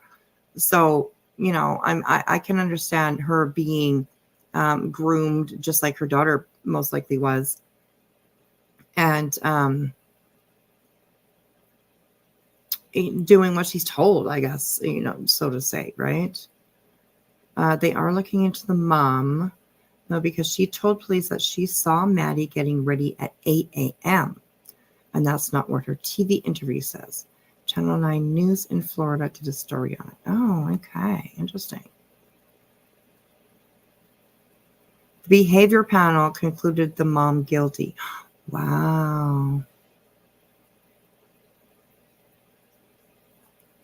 So, you know, I can understand her being groomed just like her daughter most likely was. And doing what she's told, I guess, you know, so to say, right? They are looking into the mom, though, because she told police that she saw Maddie getting ready at 8 a.m. And that's not what her TV interview says. Channel 9 News in Florida did a story on it. Oh, okay. Interesting. The behavior panel concluded the mom guilty. Wow.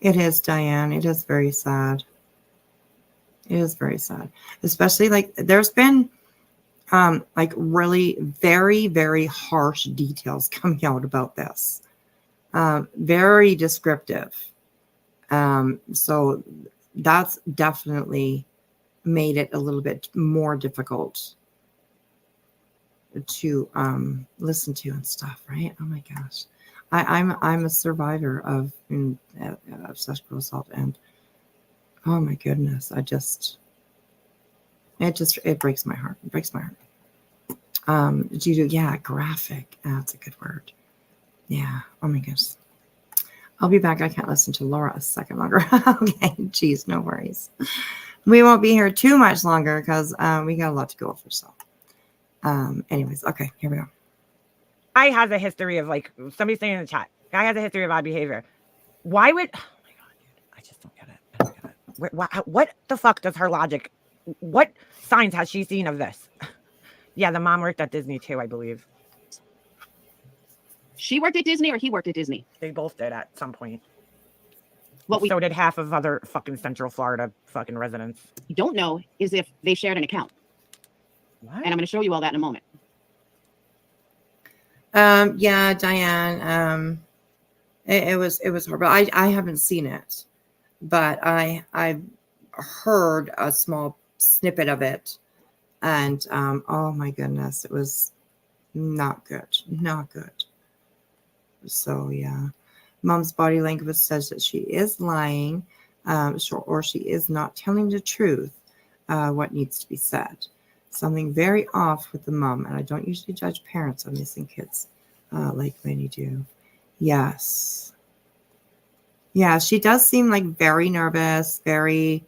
It is, Diane. It is very sad. It is very sad. Especially like there's been like really very, very harsh details coming out about this. Very descriptive. So that's definitely made it a little bit more difficult to listen to and stuff, right? Oh my gosh. I'm a survivor of sexual assault, and oh my goodness, it breaks my heart. It breaks my heart. Did you do? Yeah, graphic. That's a good word. Yeah. Oh my goodness. I'll be back. I can't listen to Laura a second longer. Okay. Geez, no worries. We won't be here too much longer because we got a lot to go over. So, anyways, okay, here we go. Guy has a history of like somebody's saying in the chat. Guy has a history of odd behavior. Why would? Oh my god, dude! I just don't get it. I don't get it. What the fuck does her logic? What signs has she seen of this? Yeah, the mom worked at Disney too, I believe. She worked at Disney, or he worked at Disney? They both did at some point. So did half of other fucking Central Florida fucking residents. You don't know is if they shared an account. What? And I'm going to show you all that in a moment. Yeah, Diane. It was horrible. I haven't seen it, but I've heard a small snippet of it, and oh my goodness, it was not good. Not good. So yeah, mom's body language says that she is lying, or she is not telling the truth. What needs to be said? Something very off with the mom, and I don't usually judge parents on missing kids like many do. Yes. Yeah, she does seem like very nervous, very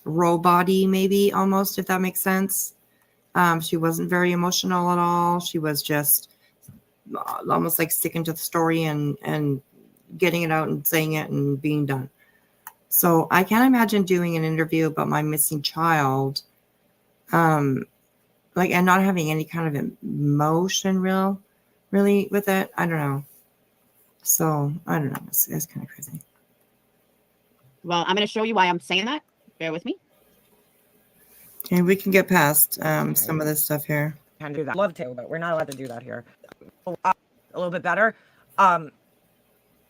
robot-y maybe almost, if that makes sense. She wasn't very emotional at all. She was just almost like sticking to the story and getting it out and saying it and being done. So I can't imagine doing an interview about my missing child, and not having any kind of emotion really with it. I don't know. So I don't know. It's kind of crazy. Well, I'm going to show you why I'm saying that. Bear with me. And we can get past some of this stuff here. Can do that. Love to, but we're not allowed to do that here. A little bit better.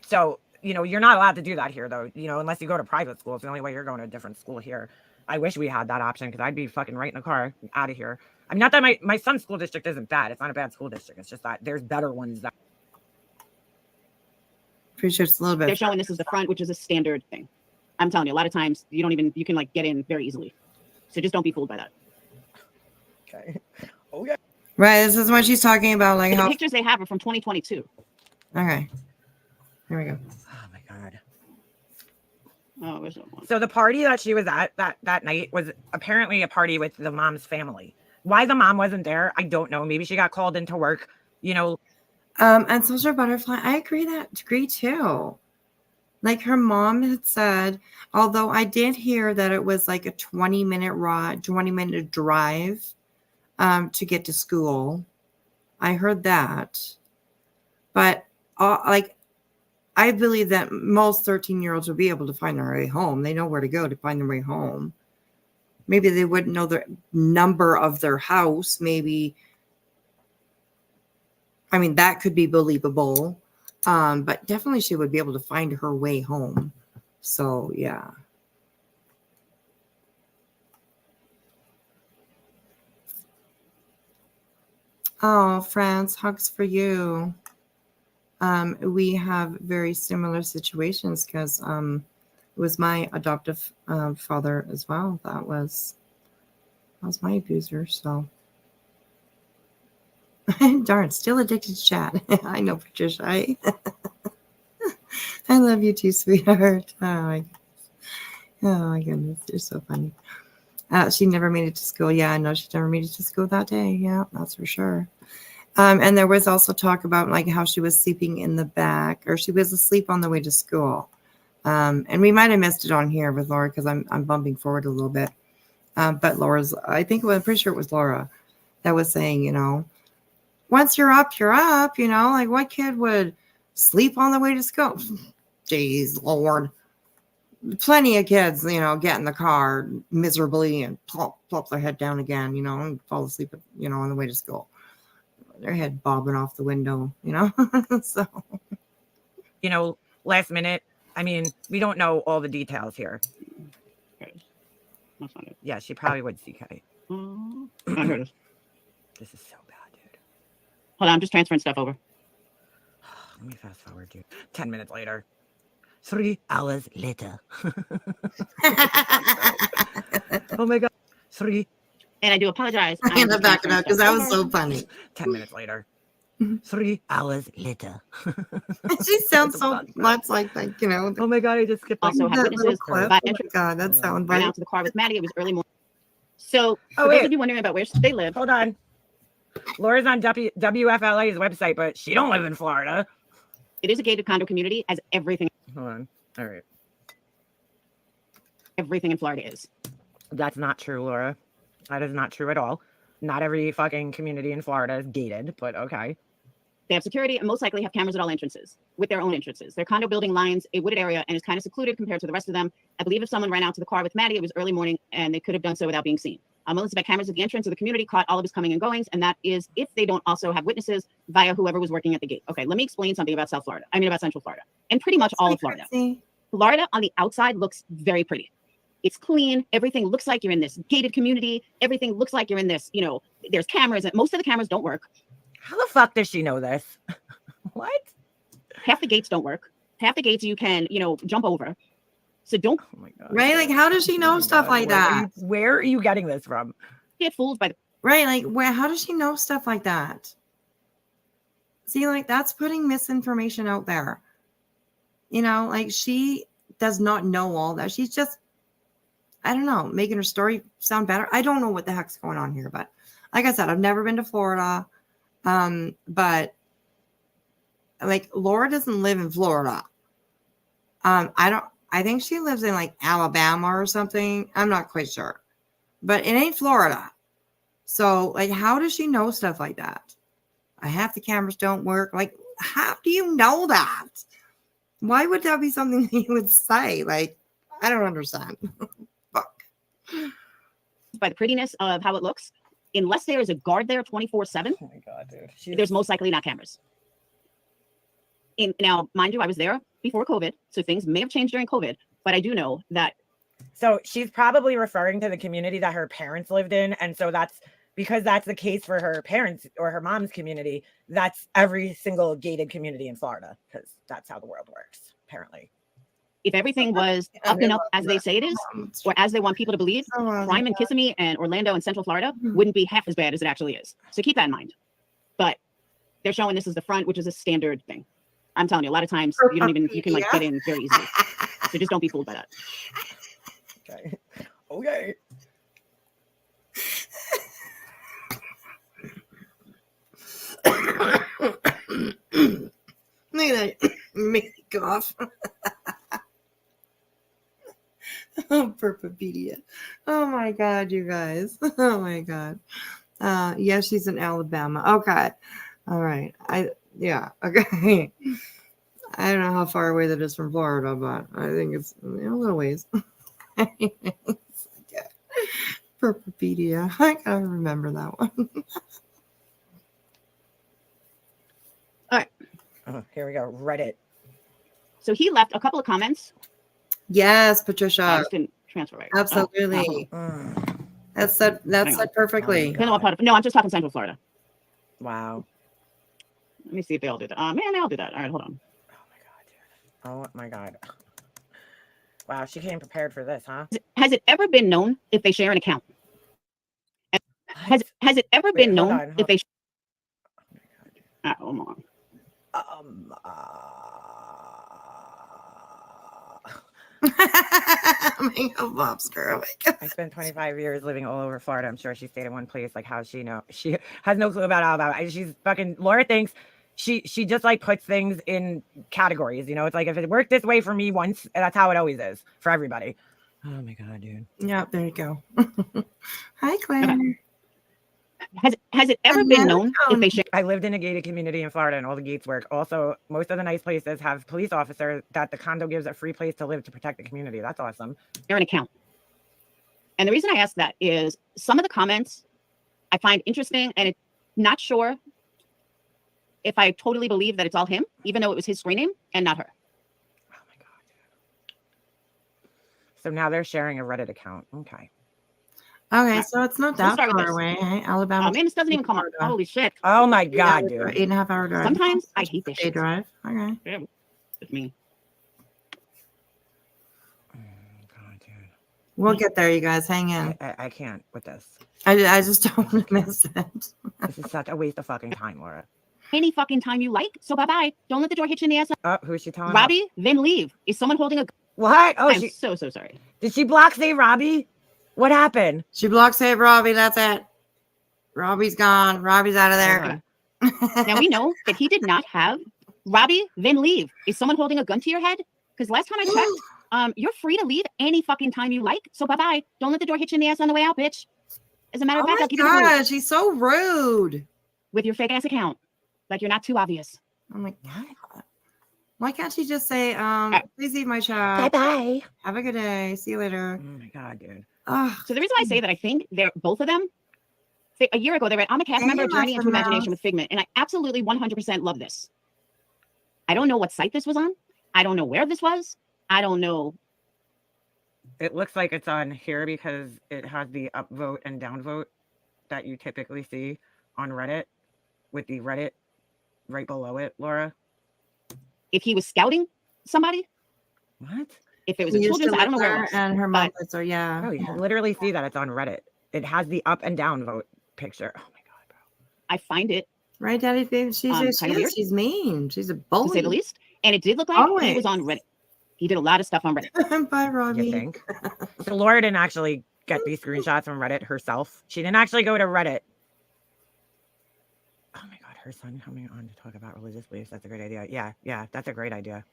So, you're not allowed to do that here, though, unless you go to private school. It's the only way you're going to a different school here. I wish we had that option because I'd be fucking right in the car out of here. I mean, not that my son's school district isn't bad. It's not a bad school district. It's just that there's better ones that. Pretty sure it's a little bit. They're showing this is the front, which is a standard thing. I'm telling you, a lot of times you can get in very easily. So just don't be fooled by that. Okay. Okay. Right. This is what she's talking about. Like the pictures they have are from 2022. Okay. Here we go. Oh my God. Oh, where's that one? So the party that she was at that night was apparently a party with the mom's family. Why the mom wasn't there, I don't know. Maybe she got called into work, you know. And Social Butterfly, I agree too. Like her mom had said, although I did hear that it was like a 20-minute drive to get to school. I heard that. But like, I believe that most 13-year-olds will be able to find their way home. They know where to go to find their way home. Maybe they wouldn't know the number of their house. Maybe, I mean, that could be believable. But definitely she would be able to find her way home. So, yeah. Oh, France, hugs for you. We have very similar situations because it was my adoptive father as well. That was my abuser. So, darn, still addicted to chat. I know, Patricia. I love you too, sweetheart. Oh my goodness, you're so funny. She never made it to school. Yeah, I know she never made it to school that day. Yeah, that's for sure. And there was also talk about like how she was sleeping in the back, or she was asleep on the way to school. And we might have missed it on here with Laura because I'm bumping forward a little bit. But Laura's, I'm pretty sure it was Laura that was saying, you know, once you're up, you know, like what kid would sleep on the way to school? Jeez, Lord. Plenty of kids, you know, get in the car miserably and plop their head down again, you know, and fall asleep, you know, on the way to school. Their head bobbing off the window, you know. So, you know, last minute. I mean, we don't know all the details here. Okay. That's not it. Yeah, she probably would see Kate. Oh, here it is. This is so bad, dude. Hold on, I'm just transferring stuff over. Let me fast forward, dude. 10 minutes later. 3 hours later. Oh my God. 3. And I do apologize. I had to back it up because that was so funny. 10 minutes later. 3 hours later. She sounds so much like, you know. Oh my God, I just skipped also have witnesses. Oh my God, that sounds right out to the car with Maddie. It was early morning. So for those of you wondering about where they live. Hold on. Laura's on WFLA's website, but she don't live in Florida. It is a gated condo community, as everything. Hold on. All right. Everything in Florida is. That's not true, Laura. That is not true at all. Not every fucking community in Florida is gated, but okay. They have security and most likely have cameras at all entrances with their own entrances. Their condo building lines a wooded area and is kind of secluded compared to the rest of them. I believe if someone ran out to the car with Maddie, it was early morning and they could have done so without being seen. Elizabeth cameras at the entrance of the community caught all of his coming and goings, and that is if they don't also have witnesses via whoever was working at the gate. Okay, let me explain something about about Central Florida, and pretty much all of Florida. Florida on the outside looks very pretty. It's clean. Everything looks like you're in this gated community. Everything looks like you're in this, you know, there's cameras, and most of the cameras don't work. How the fuck does she know this? What? Half the gates don't work. Half the gates you can, you know, jump over. So don't. Oh my God. Right? Like, how does she know stuff like that? Where are you getting this from? Get fooled by the. Right? Like, how does she know stuff like that? See, like, that's putting misinformation out there. You know, like, she does not know all that. She's just, I don't know, making her story sound better. I don't know what the heck's going on here, but like I said, I've never been to Florida. But like, Laura doesn't live in Florida. I think she lives in like Alabama or something. I'm not quite sure, but it ain't Florida. So like, how does she know stuff like that? Half the cameras don't work. Like, how do you know that? Why would that be something that you would say? Like, I don't understand. Fuck. By the prettiness of how it looks, unless there is a guard there 24/7. Oh my God, dude. There's most likely not cameras. Now, mind you, I was there before COVID, so things may have changed during COVID, but I do know that. So she's probably referring to the community that her parents lived in. And so that's because that's the case for her parents or her mom's community. That's every single gated community in Florida, because that's how the world works, apparently. If everything was up and up as they say it is, or as they want people to believe, crime in Kissimmee and Orlando and Central Florida wouldn't be half as bad as it actually is. So keep that in mind. But they're showing this as the front, which is a standard thing. I'm telling you, a lot of times you can like get in very easily. So just don't be fooled by that. Okay. Okay. Look at that. Make me cough. Oh, Perpepedia. Oh my God, you guys. Oh my God. Yeah, she's in Alabama. Okay. All right. Yeah. Okay. I don't know how far away that is from Florida, but I think it's a little ways. Perpepedia. I gotta remember that one. All right. Oh, here we go. Reddit. So he left a couple of comments. Yes, I Patricia. just didn't transfer right. Absolutely. Mm. That's said perfectly. Depending on what part of, no, I'm just talking Central Florida. Wow. Let me see if they all do that. Man, they all do that. All right, hold on. Oh my God. Wow, she came prepared for this, huh? Has it ever been known if they share an account? Has it ever Wait, been hold known on, if they? Oh my God. Hold on. Bob's girl. Oh my God. I spent 25 years living all over Florida. I'm sure she stayed in one place. Like, how she know? She has no clue about Alabama. She's fucking Laura thinks she just like puts things in categories. You know, it's like if it worked this way for me once, that's how it always is for everybody. Oh my God, dude. Yeah, there you go. Hi, Claire. Okay. Has it ever been known if they share? I lived in a gated community in Florida, and all the gates work. Also, most of the nice places have police officers that the condo gives a free place to live to protect the community. That's awesome. An account. And the reason I ask that is some of the comments I find interesting, and it's not sure if I totally believe that it's all him, even though it was his screen name and not her. Oh my God. So now they're sharing a Reddit account. Okay. Okay, so it's not that start with far this. away. Hey, Alabama. Man, this doesn't even come up. Holy shit. Oh my God, dude. 8.5 hour drive. Sometimes I hate this Day shit. drive. Okay. Yeah, it's me. God, dude. We'll get there, you guys. Hang in. I can't with this. I just don't want to miss it. This is such a waste of fucking time, Laura. Any fucking time you like. So bye-bye. Don't let the door hit you in the ass. Oh, who is she telling? Robbie, then leave. Is someone holding a... What? Oh, I'm so sorry. Did she block say Robbie? What happened? She blocked save Robbie. That's it. Robbie's gone. Robbie's out of there. Now we know that he did not have... Robbie, then leave. Is someone holding a gun to your head? Because last time I checked, you're free to leave any fucking time you like. So bye-bye. Don't let the door hit you in the ass on the way out, bitch. As a matter of fact, I'll keep it God, she's so rude. with your fake ass account. Like you're not too obvious. I'm like, what? Why can't she just say, please leave my chat. Bye-bye. Have a good day. See you later. Oh my God, dude. Oh, So the reason I say that I think they're both of them, a year ago, they read, I'm a cast member of Journey into Imagination with Figment. And I absolutely 100% love this. I don't know what site this was on. I don't know where this was. I don't know. It looks like it's on here because it has the upvote and downvote that you typically see on Reddit with the Reddit right below it, Laura. If he was scouting somebody, What? if it was a children's, I don't know where it was. And her mom puts her, yeah. Oh, you can literally see that it's on Reddit. It has the up and down vote picture. Oh my God, bro. I find it, Right, Daddy? She's kind of weird. she's mean. She's a bully. to say the least. And it did look like he was on Reddit. He did a lot of stuff on Reddit. Bye, Robbie. You think? So Laura didn't actually get these screenshots from Reddit herself. She didn't actually go to Reddit. Oh my God, her son coming on to talk about religious beliefs. That's a great idea. Yeah, that's a great idea.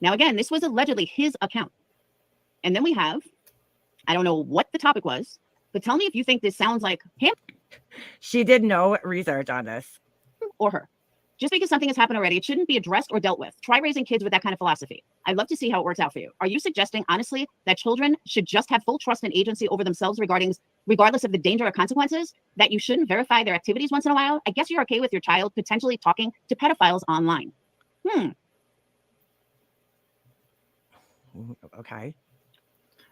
Now, again, this was allegedly his account. And then we have, I don't know what the topic was, but tell me if you think this sounds like him She did no research on this. or her. Just because something has happened already, it shouldn't be addressed or dealt with. Try raising kids with that kind of philosophy. I'd love to see how it works out for you. Are you suggesting, honestly, that children should just have full trust and agency over themselves regardless of the danger or consequences? That you shouldn't verify their activities once in a while? I guess you're okay with your child potentially talking to pedophiles online. Okay.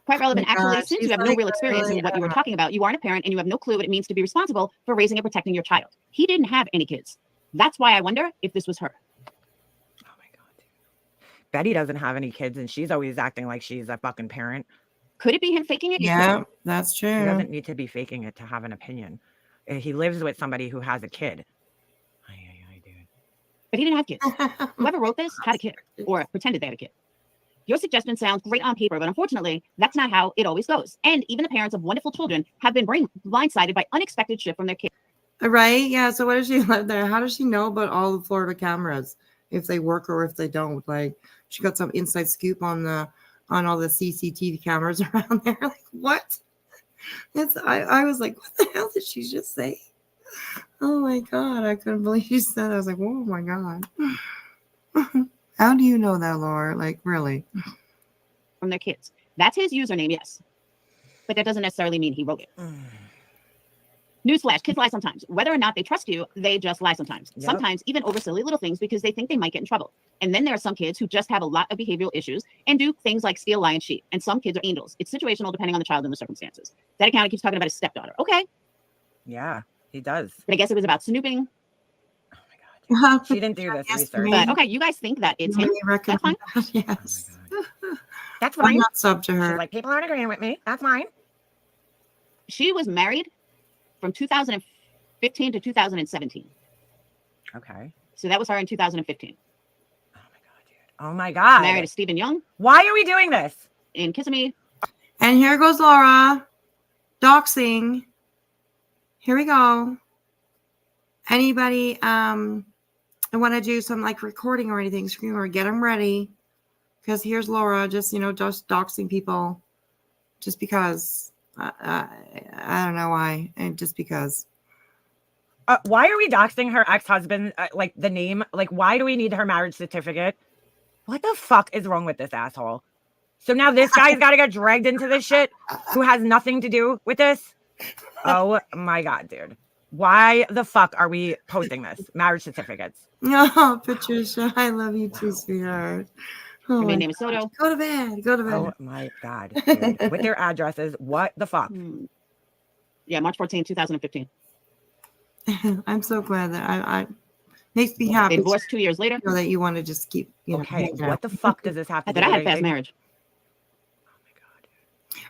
Quite relevant, Oh my actually, God, since she's you have no like real experience really in what you were talking about. You aren't a parent and you have no clue what it means to be responsible for raising and protecting your child. He didn't have any kids. That's why I wonder if this was her. Oh my God. Betty doesn't have any kids and she's always acting like she's a fucking parent. Could it be him faking it? Yeah, that's He true. doesn't need to be faking it to have an opinion. He lives with somebody who has a kid. Dude. But he didn't have kids. Whoever wrote this had a kid or pretended they had a kid. Your suggestion sounds great on paper, but unfortunately, that's not how it always goes. And even the parents of wonderful children have been blindsided by unexpected shit from their kids. Right? Yeah. So what does she live there? How does she know about all the Florida cameras? If they work or if they don't? Like, she got some inside scoop on all the CCTV cameras around there. Like, what? I was like, what the hell did she just say? Oh my God. I couldn't believe she said that. I was like, oh my God. How do you know that, Laura? Like, really? From their kids. That's his username, yes. But that doesn't necessarily mean he wrote it. Newsflash, kids lie sometimes. Whether or not they trust you, they just lie sometimes. Yep. Sometimes even over silly little things because they think they might get in trouble. And then there are some kids who just have a lot of behavioral issues and do things like steal, lie, and cheat. And some kids are angels. It's situational depending on the child and the circumstances. That account keeps talking about his stepdaughter. Okay. Yeah, he does. But I guess it was about snooping. Oh my God. She didn't do this research. But okay, you guys think that it's him. That's fine. Yes. Oh my God. That's Why fine. not sub to her? She's like, people aren't agreeing with me. That's fine. She was married from 2015 to 2017. Okay. So that was her in 2015. Oh my God, dude. Oh my God. Married to Stephen Young Why are we doing this? in Kissimmee. And here goes Laura. Doxing. Here we go. Anybody want to do some like recording or anything, screen or get them ready. Because here's Laura just, just doxing people just because. I don't know why. And just because. Why are we doxing her ex-husband? Like the name? Like, why do we need her marriage certificate? What the fuck is wrong with this asshole? So now this guy's got to get dragged into this shit who has nothing to do with this? Oh my God, dude. Why the fuck are we posting this? Marriage certificates. No, Patricia, I love you too, sweetheart. Oh Her my name is Soto. Go to bed. Go to bed. Oh my God, dude. With their addresses. What the fuck? Yeah, March 14, 2015. I'm so glad that I makes me happy. They divorced 2 years later. That you want to just keep, Okay, what the fuck does this have to I do thought I with had fast marriage. Oh my God.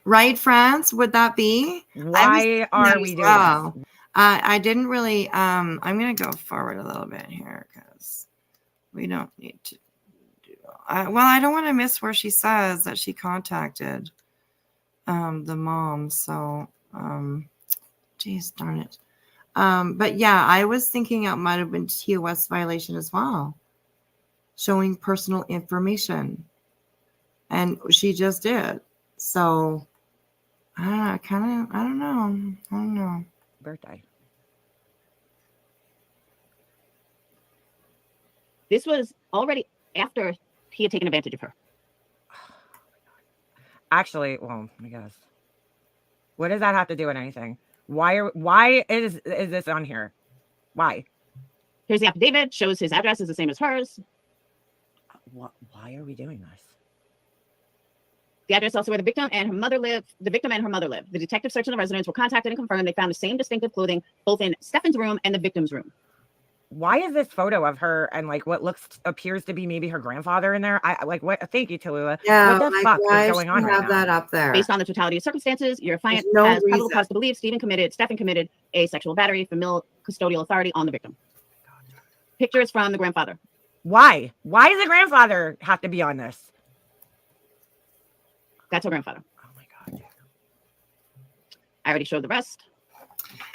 Right, France? Would that be? Why are we doing this? I didn't really. I'm gonna go forward a little bit here because we don't need to do. Well, I don't want to miss where she says that she contacted the mom. So, geez, darn it. But yeah, I was thinking it might have been TOS violation as well, showing personal information, and she just did. So, I don't know. Birthday. This was already after he had taken advantage of her. Actually, well, I guess. What does that have to do with anything? Why is this on here? Why? Here's the affidavit. Shows his address is the same as hers. Why are we doing this? The address also where the victim and her mother live. The victim and her mother live. The detective search of the residence were contacted and confirmed they found the same distinctive clothing both in Stefan's room and the victim's room. Why is this photo of her and like what appears to be maybe her grandfather in there? I like what? Thank you, Tallulah. Yeah, what the fuck is going on right have now? that up there? Based on the totality of circumstances, your client no has probable reason. cause to believe Stefan committed a sexual battery, familial custodial authority on the victim. Pictures from the grandfather. Why? Why does the grandfather have to be on this? That's her grandfather. Oh my God. I already showed the rest.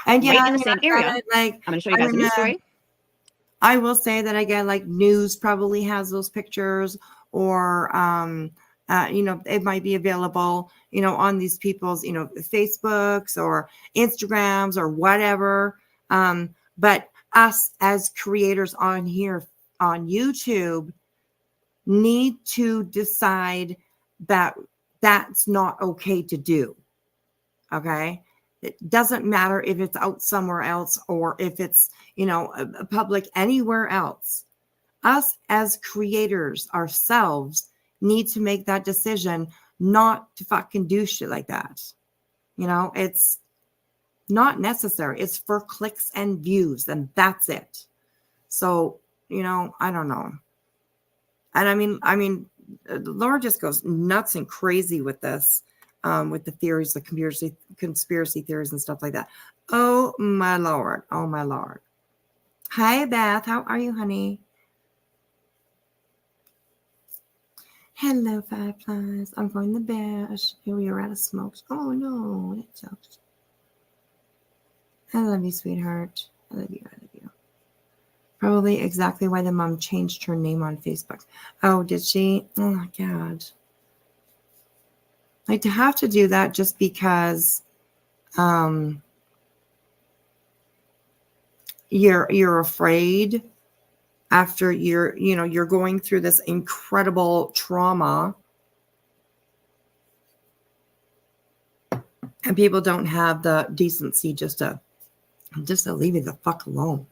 And yeah, Right in the same area. Like, I'm going to show you guys a news story. I will say that again, like news probably has those pictures, or it might be available, on these people's, Facebooks or Instagrams or whatever. But us as creators on here on YouTube need to decide that that's not okay to do. Okay. It doesn't matter if it's out somewhere else or if it's, a public anywhere else. Us as creators ourselves need to make that decision not to fucking do shit like that. It's not necessary. It's for clicks and views, and that's it. So, I don't know. And I mean, Laura just goes nuts and crazy with this. With the theories, the conspiracy theories and stuff like that. Oh my Lord. Oh my Lord. Hi, Beth. How are you, honey? Hello, fireflies. I'm going to bed. We are out of smoke. Oh no, that sucks. I love you, sweetheart. I love you. I love you. Probably exactly why the mom changed her name on Facebook. Oh, did she? Oh my god. Like to have to do that just because you're afraid after you're going through this incredible trauma and people don't have the decency just to leave you the fuck alone,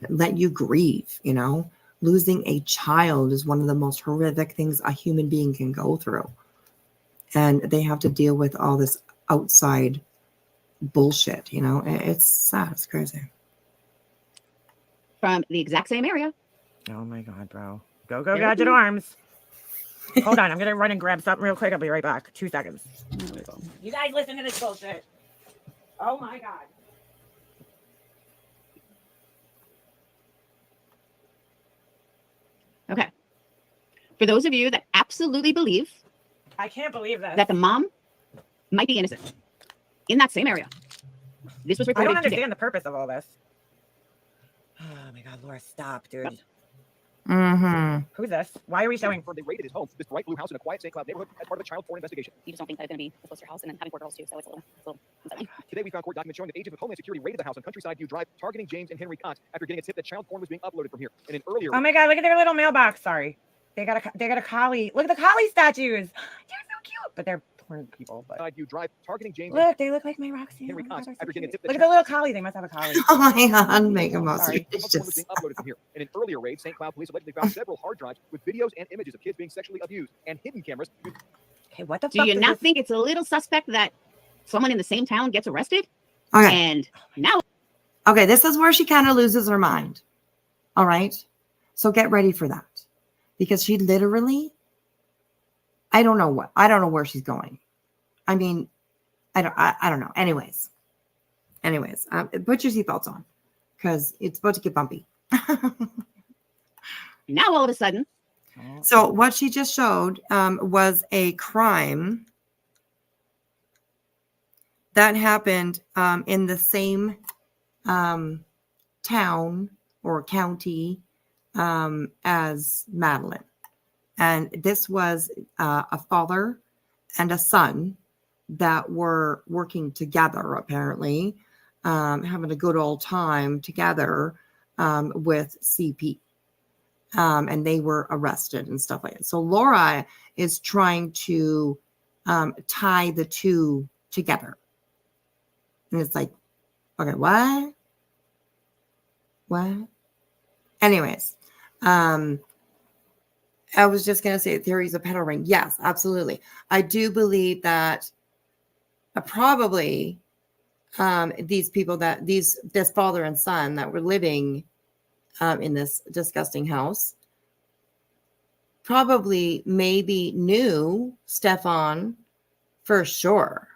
let you grieve. Losing a child is one of the most horrific things a human being can go through, and they have to deal with all this outside bullshit. It's sad. It's crazy. From the exact same area. Oh my god, bro. Go Gadget Arms. Hold on, I'm gonna run and grab something real quick. I'll be right back. 2 seconds. You guys listen to this bullshit. Oh my god. Okay. For those of you that absolutely believe I can't believe this. that the mom might be innocent in that same area, this was I reported don't today. understand the purpose of all this. Oh my god, Laura, stop, dude. Mm-hmm. Who's this? Why are we showing? They raided his home, this bright blue house in a quiet St. Cloud neighborhood, as part of a child porn investigation. You just don't think that it's going to be a closer house and then having 4 girls too, so it's a little unsettling. Today, we found court documents showing that agents of Homeland Security raided the house on Countryside View Drive, targeting James and Henry Cott after getting a tip that child porn was being uploaded from here. In an earlier, Oh my god, look at their little mailbox. Sorry. They got a collie. Look at the collie statues. They're so cute. But they're porn people. But View Drive, targeting James. look, they look like my Roxy. Henry Cott after getting a tip that look at the little collie. They must have a collie. Oh my god, make them all Sorry. child porn was being uploaded from here. In an earlier raid, St. Cloud police allegedly found several hard drives with videos and images of kids being sexually abused and hidden cameras. Okay, what the Do fuck? you does not this- think it's a little suspect that someone in the same town gets arrested? Okay. And now Okay, this is where she kind of loses her mind. All right. So get ready for that. Because she literally, I don't know where she's going. I mean, I don't know. Anyways, put your seatbelts on because it's about to get bumpy. now all of a sudden, So what she just showed was a crime that happened in the same town or county as Madeline. And this was a father and a son that were working together, apparently, having a good old time together with CP. And they were arrested and stuff like that. So Laura is trying to tie the two together. And it's like, okay, what? Anyways, I was just going to say theories of pedo ring. Yes, absolutely. I do believe that probably these people this father and son that were living in this disgusting house probably maybe knew Stefan for sure.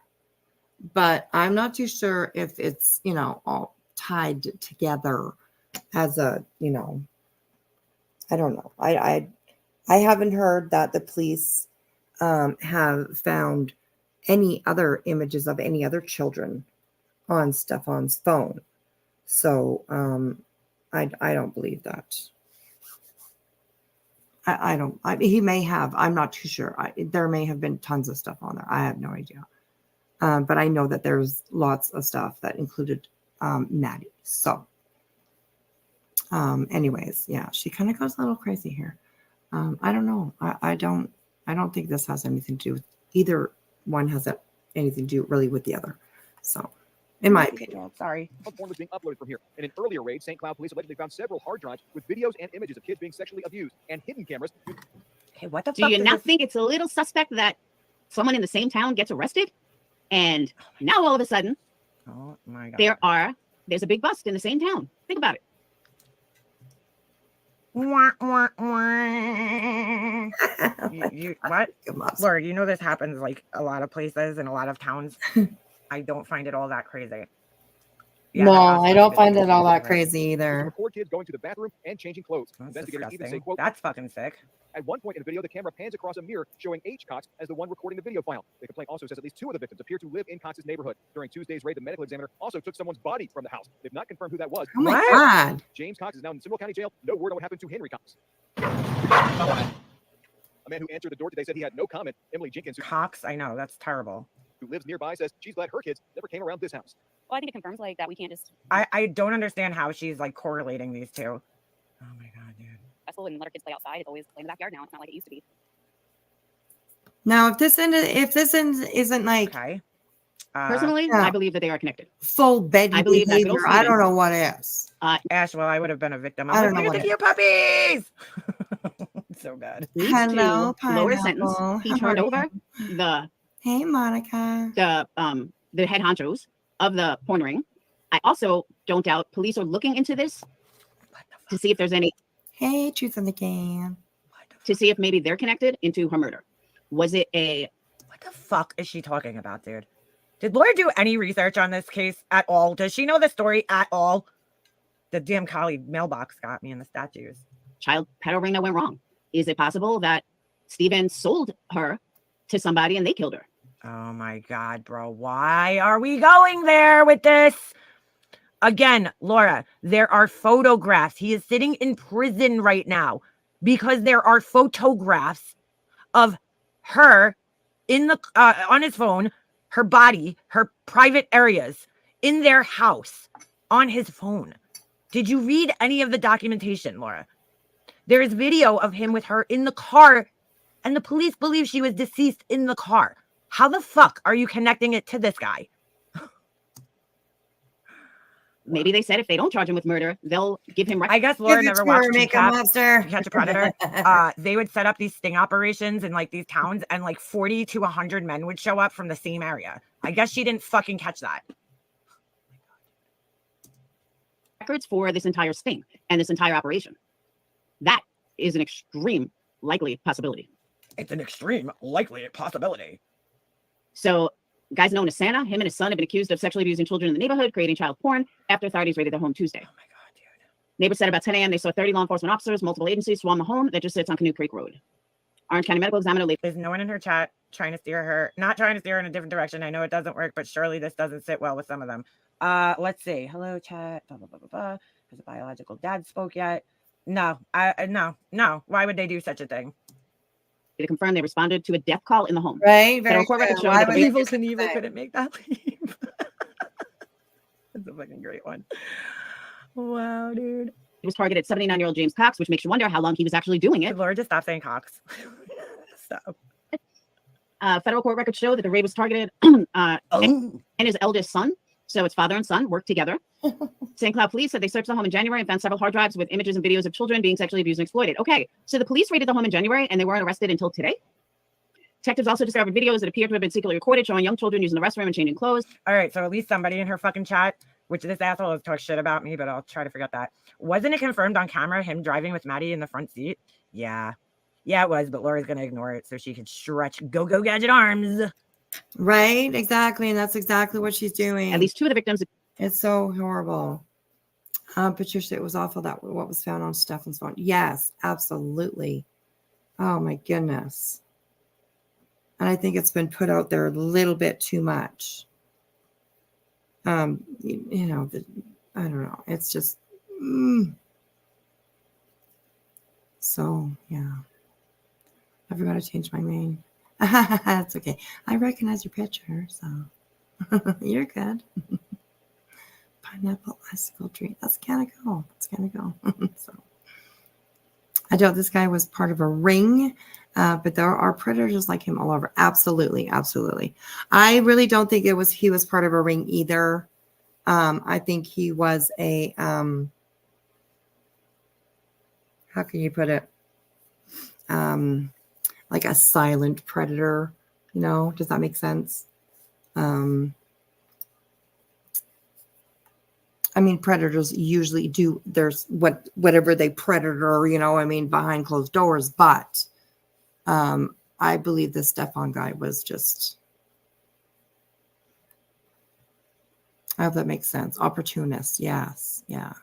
But I'm not too sure if it's, all tied together as a, I don't know. I haven't heard that the police have found any other images of any other children on Stefan's phone. So I don't believe that. He may have. I'm not too sure. There may have been tons of stuff on there. I have no idea. But I know that there's lots of stuff that included Maddie. So anyways, yeah, she kind of goes a little crazy here. I don't know. I don't think this has anything to do with either one has anything to do really with the other. So in my opinion. Sorry. Child porn was being uploaded from here. In an earlier raid, St. Cloud police allegedly found several hard drives with videos and images of kids being sexually abused and hidden cameras. Okay, what the do fuck? you does not this- think it's a little suspect that someone in the same town gets arrested? And now all of a sudden, Oh my god. there's a big bust in the same town. Think about it. Wah, wah, wah. What? Laura, you know this happens like a lot of places in a lot of towns. I don't find it all that crazy. Yeah, No, that I also don't is find it all that right. crazy There either. were 4 kids going to the bathroom and changing clothes. That's Investigators even say, disgusting. quote, That's fucking sick. At one point in the video, the camera pans across a mirror showing H. Cox as the one recording the video file. The complaint also says at least 2 of the victims appear to live in Cox's neighborhood. During Tuesday's raid, the medical examiner also took someone's body from the house. They've not confirmed who that was. Oh my What? God. James Cox is now in Seminole County Jail. No word on what happened to Henry Cox. A man who answered the door today said he had no comment. Emily Jenkins, Cox, I know, that's terrible. who lives nearby, says she's glad her kids never came around this house. Well, I think it confirms like that we can't just I don't understand how she's like correlating these two. Oh my God, dude. wrestle and let our kids play outside. It's always play in the backyard now. It's not like it used to be. Now, if this isn't like Okay. Personally, yeah. I believe that they are connected. full Betty I believe that behavior, little I don't Steven- know what is. Ash, well, I would have been a victim. I I'm don't like, know look at the cute puppies. So bad. Leads Hello, to lower sentence. Pineapple. He How turned are over you? the Hey, Monica. the head honchos of the porn ring. I also don't doubt police are looking into this to see if there's any Hey, Truth in the Game. to see if maybe they're connected into her murder. Was it a What the fuck is she talking about, dude? Did Laura do any research on this case at all? Does she know the story at all? The damn collie mailbox got me in the statues. child pedo ring that went wrong? Is it possible that Steven sold her to somebody and they killed her? Oh my God, bro. Why are we going there with this? Again, Laura, there are photographs. He is sitting in prison right now because there are photographs of her in the on his phone, her body, her private areas in their house on his phone. Did you read any of the documentation, Laura? There is video of him with her in the car, and the police believe she was deceased in the car. How the fuck are you connecting it to this guy? Maybe they said if they don't charge him with murder, they'll give him. I guess Laura never watched Make a Catch monster. a Predator. They would set up these sting operations in like these towns, and like 40 to 100 men would show up from the same area. I guess she didn't fucking catch that. Records for this entire sting and this entire operation. That is an extreme likely possibility. It's an extreme likely possibility. So, guys known as Santa, him and his son have been accused of sexually abusing children in the neighborhood, creating child porn after authorities raided their home Tuesday. Oh my God, dude. Neighbors said about 10 a.m. they saw 30 law enforcement officers, multiple agencies swarm the home that just sits on Canoe Creek Road. Orange County Medical Examiner later. Is no one in her chat trying to steer her? Not trying to steer her in a different direction. I know it doesn't work, but surely this doesn't sit well with some of them. Let's see. Hello, chat. Blah, blah, blah, blah, blah. Has the biological dad spoke yet? No. No. Why would they do such a thing? To confirm they responded to a death call in the home. Right? Very Federal court records true. show Why that would the they Evil do Knievel that? couldn't make that leap. That's a fucking great one. Wow, dude. He was targeted 79-year-old James Cox, which makes you wonder how long he was actually doing it. Could Laura just stop saying Cox? Stop. Federal court records show that the raid was targeted Oh. and his eldest son. So its father and son worked together. St. Cloud police said they searched the home in January and found several hard drives with images and videos of children being sexually abused and exploited. Okay, so the police raided the home in January and they weren't arrested until today. Detectives also discovered videos that appeared to have been secretly recorded showing young children using the restroom and changing clothes. All right, so at least somebody in her fucking chat, which this asshole has talked shit about me, but I'll try to forget that. Wasn't it confirmed on camera him driving with Maddie in the front seat? Yeah. Yeah, it was, but Laura's going to ignore it so she can stretch go-go gadget arms. Right? Exactly. And that's exactly what she's doing. At least 2 of the victims. It's so horrible. Patricia, it was awful that what was found on Stefan's phone. Yes, absolutely. Oh my goodness. And I think it's been put out there a little bit too much. I don't know. It's just so yeah. I forgot to change my name. That's okay. I recognize your picture, so you're good. Pineapple icicle tree. That's kind of cool. So I doubt this guy was part of a ring, but there are predators like him all over. Absolutely. I really don't think he was part of a ring either. I think he was a how can you put it? Like a silent predator, does that make sense? Predators usually do, there's whatever they predator, behind closed doors, but I believe the Stefan guy was just, I hope that makes sense. Opportunist, yes, yeah.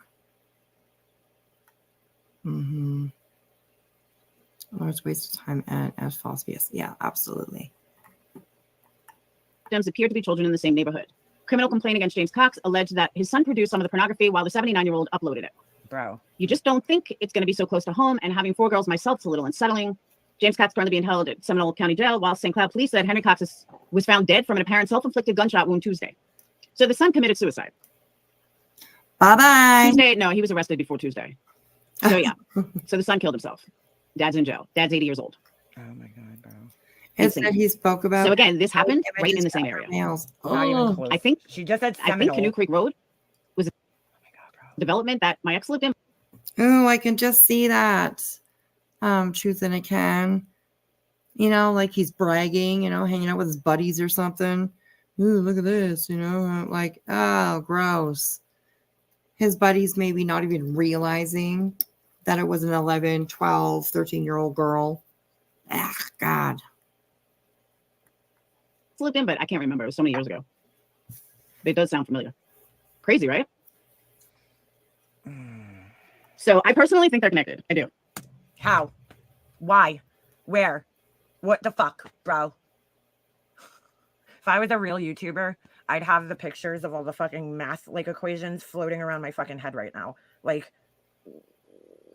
Large waste of time and as false BS. Yeah, absolutely. Victims appeared to be children in the same neighborhood. Criminal complaint against James Cox alleged that his son produced some of the pornography while the 79-year-old uploaded it. Bro. You just don't think it's going to be so close to home, and having 4 girls myself is a little unsettling. James Cox currently being held at Seminole County Jail, while St. Cloud police said Henry Cox was found dead from an apparent self-inflicted gunshot wound Tuesday. So the son committed suicide. Bye-bye. Tuesday, no, he was arrested before Tuesday. So yeah, so the son killed himself. Dad's in jail. Dad's 80 years old. Oh my God, bro. It's that he spoke about. So again, this happened right in the same area. Not even close. I think she just said I think Canoe Creek Road was a development that my ex lived in. Oh, I can just see that. Truth in a can. You know, like he's bragging, you know, hanging out with his buddies or something. Ooh, look at this, you know, like, oh, gross. His buddies maybe not even realizing that it was an 11, 12, 13-year-old girl. Ah, God. Lived in, but I can't remember. It was so many years ago. It does sound familiar. Crazy, right? So I personally think they're connected. I do. How? Why? Where? What the fuck, bro? If I was a real YouTuber, I'd have the pictures of all the fucking math like equations floating around my fucking head right now. Like,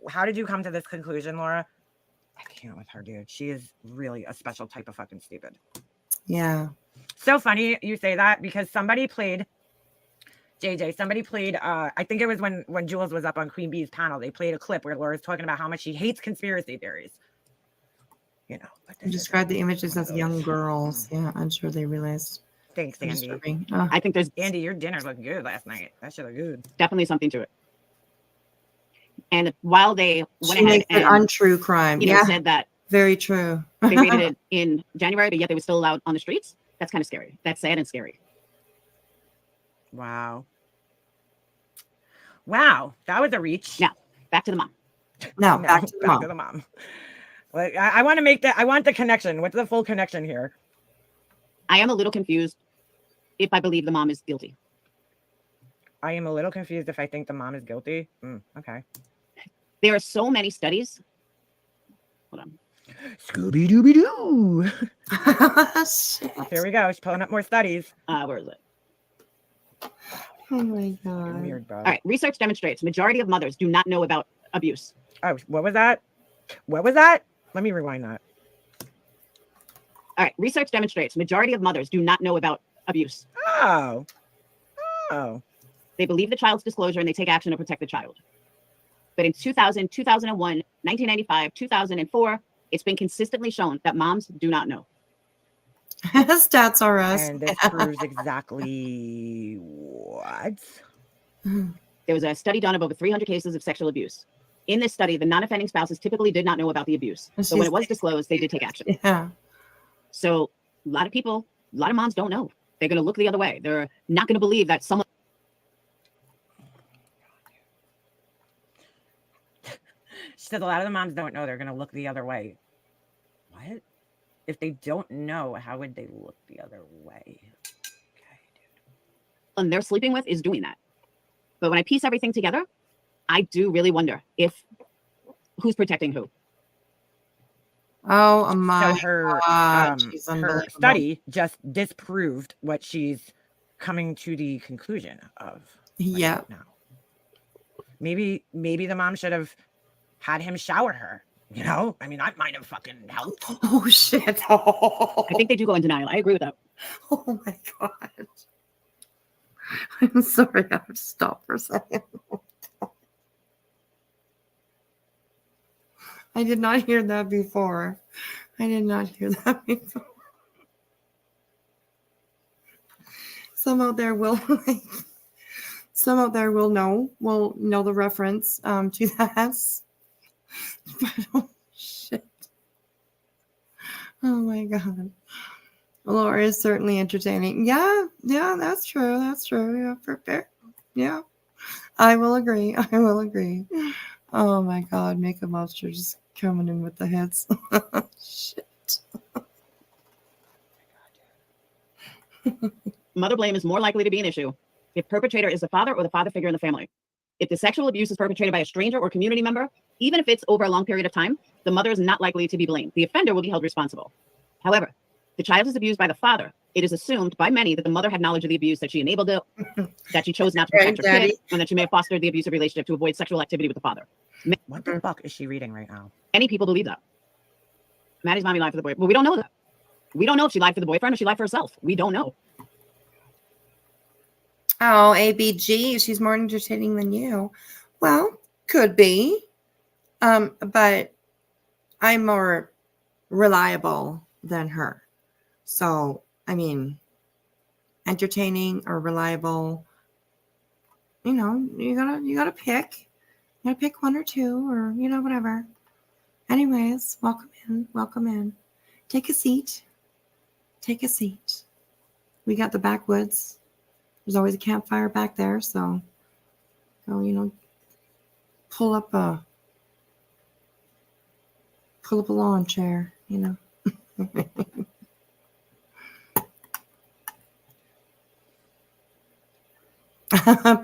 how did you come to this conclusion, Laura? I can't with her, dude. She is really a special type of fucking stupid. Yeah. So funny you say that because somebody played I think it was when Jules was up on Queen Bee's panel, they played a clip where Laura's talking about how much she hates conspiracy theories. You know, but You described the images as young girls. Yeah, I'm sure they realized. Thanks, Andy. I think there's Andy, your dinner looked good last night. That shit looked good. Definitely something to it. And while they went She ahead makes an and untrue crime. you know, Yeah, said that very true. they raided it in January, but yet they were still allowed on the streets, that's kind of scary. That's sad and scary. Wow. Wow, that was a reach. Now, back to the mom. No, back to the mom. Like, I want to make that. I want the connection. What's the full connection here? I am a little confused if I believe the mom is guilty. I am a little confused if I think the mom is guilty. Okay. There are so many studies. Hold on. Scooby-Dooby-Doo. Here we go. She's pulling up more studies. Where is it? Oh my God. Weird, bro. All right. Research demonstrates majority of mothers do not know about abuse. Oh, what was that? What was that? Let me rewind that. All right. Research demonstrates majority of mothers do not know about abuse. Oh. They believe the child's disclosure and they take action to protect the child. But in 2000, 2001, 1995, 2004, it's been consistently shown that moms do not know. Stats are us. And this proves exactly what? There was a study done of over 300 cases of sexual abuse. In this study, the non-offending spouses typically did not know about the abuse. So when it was disclosed, they did take action. Yeah. So a lot of people, a lot of moms don't know. They're going to look the other way. They're not going to believe that someone. She said a lot of the moms don't know. They're going to look the other way. What? If they don't know, how would they look the other way? Okay, dude. And they're sleeping with is doing that. But when I piece everything together, I do really wonder if who's protecting who. Oh my So her, God. her study just disproved what she's coming to the conclusion of. Yeah. Now. Maybe the mom should have had him shower her. You know, I mean, that might have fucking helped. Oh shit! Oh. I think they do go in denial. I agree with that. Oh my God! I'm sorry. I have to stop for a second. I did not hear that before. Some out there will know the reference to that. But, oh shit. Oh my God. Laura is certainly entertaining. Yeah, that's true. Yeah, for fair. Yeah. I will agree. Oh my God, Makeup Monster just coming in with the hits. Shit. Mother blame is more likely to be an issue if perpetrator is the father or the father figure in the family. If the sexual abuse is perpetrated by a stranger or community member, even if it's over a long period of time, the mother is not likely to be blamed. The offender will be held responsible. However, the child is abused by the father. It is assumed by many that the mother had knowledge of the abuse, that she enabled it, that she chose not to protect her kid, and that she may have fostered the abusive relationship to avoid sexual activity with the father. What the fuck is she reading right now? Many people believe that. Maddie's mommy lied for the boyfriend. But we don't know that. We don't know if she lied for the boyfriend or she lied for herself. We don't know. Oh, ABG, she's more entertaining than you. Well, could be. But I'm more reliable than her. So, I mean, entertaining or reliable, you know, you gotta pick. You gotta pick one or two, or whatever. Anyways, welcome in. Take a seat. We got the backwoods. There's always a campfire back there, so go, pull up a lawn chair,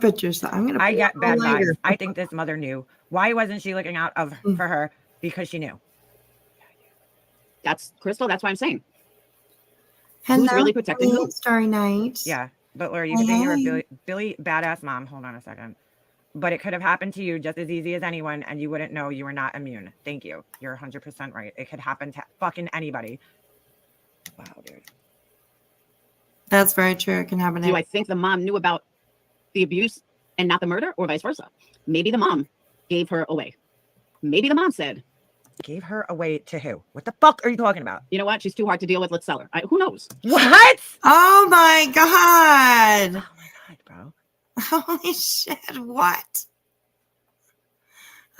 Pictures. I get bad vibes. I think this mother knew. Why wasn't she looking out for her? Because she knew. That's Crystal. That's why I'm saying. Hello, who's really protecting who? Starry Night. Yeah, but Laura, you can say you're a Billy badass mom. Hold on a second. But it could have happened to you just as easy as anyone, and you wouldn't know. You were not immune. Thank you. You're 100% right. It could happen to fucking anybody. Wow, dude. That's very true. It can happen. Do I think the mom knew about the abuse and not the murder, or vice versa? Maybe the mom gave her away. Maybe the mom said, gave her away to who? What the fuck are you talking about? You know what? She's too hard to deal with. Let's sell her. Who knows? What? Oh my God. Oh my God, bro. Holy shit. What?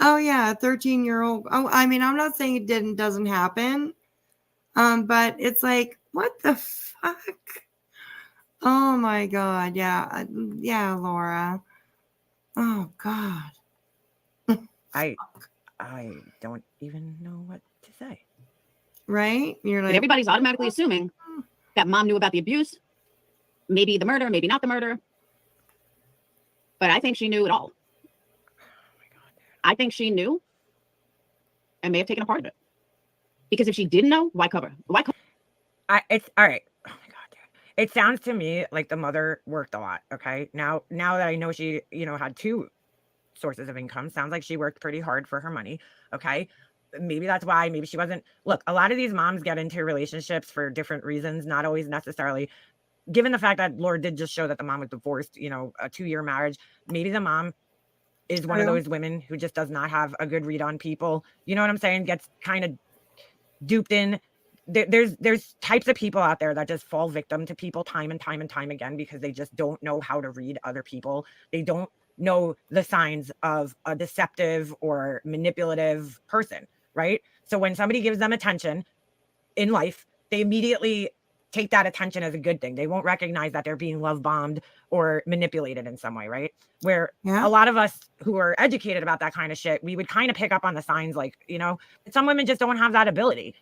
Oh yeah. A 13-year-old. Oh, I mean, I'm not saying it doesn't happen. But it's like, what the fuck? Oh my God. Yeah. Yeah, Laura. Oh God. I don't even know what to say. Right? You're like, and everybody's automatically assuming that mom knew about the abuse, maybe the murder, maybe not the murder. But I think she knew it all. Oh my God, dude. I think she knew and may have taken a part of it. Because if she didn't know, why cover? Why cover? It's all right. Oh my God, dude. It sounds to me like the mother worked a lot. Okay. Now that I know she, had two sources of income, sounds like she worked pretty hard for her money. Okay. Maybe that's why. Maybe she wasn't. Look, a lot of these moms get into relationships for different reasons, not always necessarily. Given the fact that Laura did just show that the mom was divorced, a 2-year marriage, maybe the mom is one of those women who just does not have a good read on people. You know what I'm saying? Gets kind of duped in. There's types of people out there that just fall victim to people time and time again because they just don't know how to read other people. They don't know the signs of a deceptive or manipulative person, right? So when somebody gives them attention in life, they immediately take that attention as a good thing. They won't recognize that they're being love bombed or manipulated in some way, right? Where a lot of us who are educated about that kind of shit, we would kind of pick up on the signs, like, but some women just don't have that ability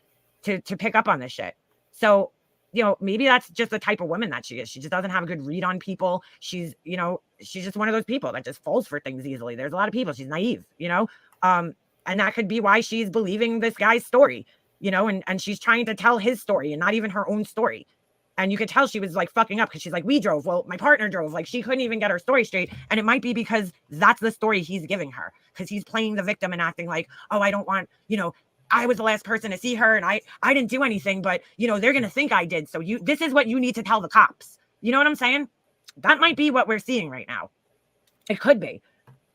to pick up on this shit. So, maybe that's just the type of woman that she is. She just doesn't have a good read on people. She's, she's just one of those people that just falls for things easily. There's a lot of people. She's naive, and that could be why she's believing this guy's story, and she's trying to tell his story and not even her own story. And you could tell she was like fucking up because she's like, we drove. Well, my partner drove. Like, she couldn't even get her story straight. And it might be because that's the story he's giving her, because he's playing the victim and acting like, oh, I don't want, I was the last person to see her and I didn't do anything, but they're going to think I did. So this is what you need to tell the cops. You know what I'm saying? That might be what we're seeing right now. It could be.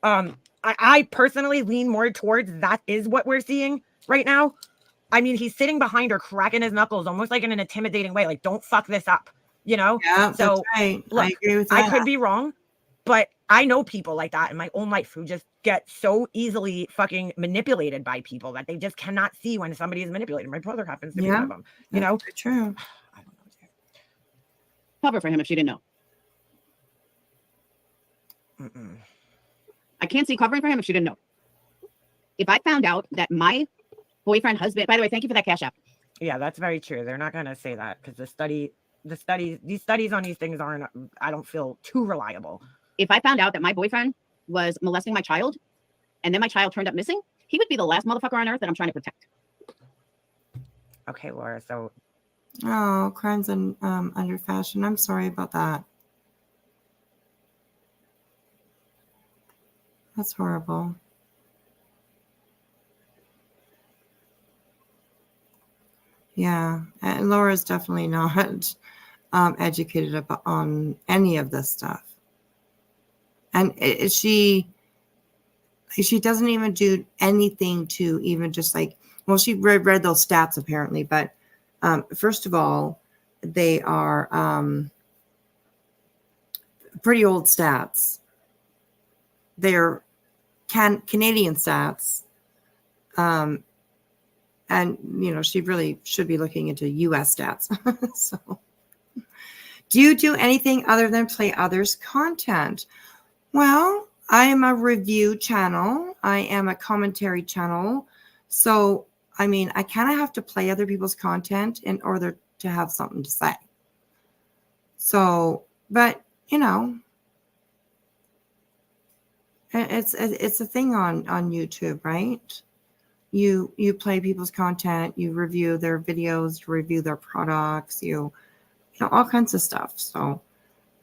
I personally lean more towards that is what we're seeing right now. I mean, he's sitting behind her, cracking his knuckles, almost like in an intimidating way. Like, don't fuck this up, Yeah, so that's right. Look, I agree with that. I could be wrong, but I know people like that in my own life who just get so easily fucking manipulated by people that they just cannot see when somebody is manipulated. My brother happens to be one of them. That's true. I don't know. Cover for him if she didn't know. Mm-mm. I can't see covering for him if she didn't know. If I found out that my boyfriend, husband, by the way, thank you for that Cash App. Yeah, that's very true. They're not going to say that because these studies on these things aren't, I don't feel too reliable. If I found out that my boyfriend was molesting my child, and then my child turned up missing, he would be the last motherfucker on earth that I'm trying to protect. Okay, Laura. So, Oh, crimes under fashion. I'm sorry about that. That's horrible. Yeah, and Laura's definitely not educated about, on any of this stuff, and she doesn't even do anything to even just like, well, she read those stats apparently, but first of all, they are pretty old stats. They're Canadian stats. And, she really should be looking into U.S. stats. So, do you do anything other than play others' content? Well, I am a review channel. I am a commentary channel. So, I mean, I kind of have to play other people's content in order to have something to say. So, but, it's a thing on YouTube, right? You play people's content, you review their videos, you review their products, you know, all kinds of stuff. So,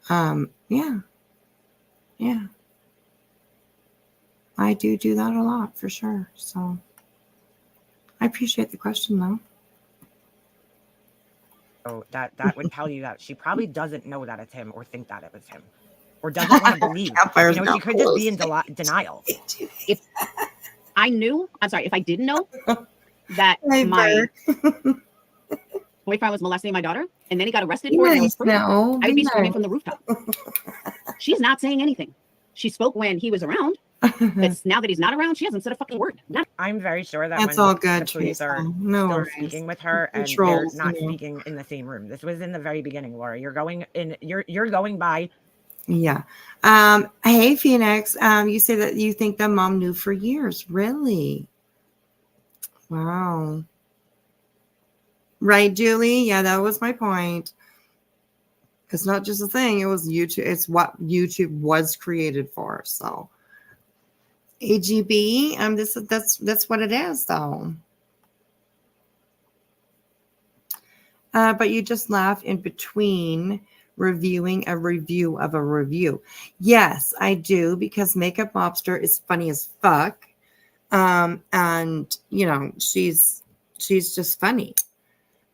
yeah. I do that a lot for sure. So I appreciate the question though. So that would tell you that she probably doesn't know that it's him or think that it was him or doesn't want to believe. She could just be in denial. If I didn't know that my boyfriend was molesting my daughter and then he got arrested for it and it was free, I would be screaming from the rooftop. She's not saying anything. She spoke when he was around, but now that he's not around, she hasn't said a fucking word. I'm very sure that That's when all good, the police are still speaking with her and they're not speaking in the same room. This was in the very beginning, Laura. You're going by. Yeah. Hey, Phoenix. You say that you think the mom knew for years. Really? Wow. Right, Julie? Yeah, that was my point. It's not just a thing. It was YouTube. It's what YouTube was created for. So, AGB. That's what it is, though. But you just laugh in between reviewing a review of a review. Yes, I do, because Makeup Mobster is funny as fuck. And she's just funny.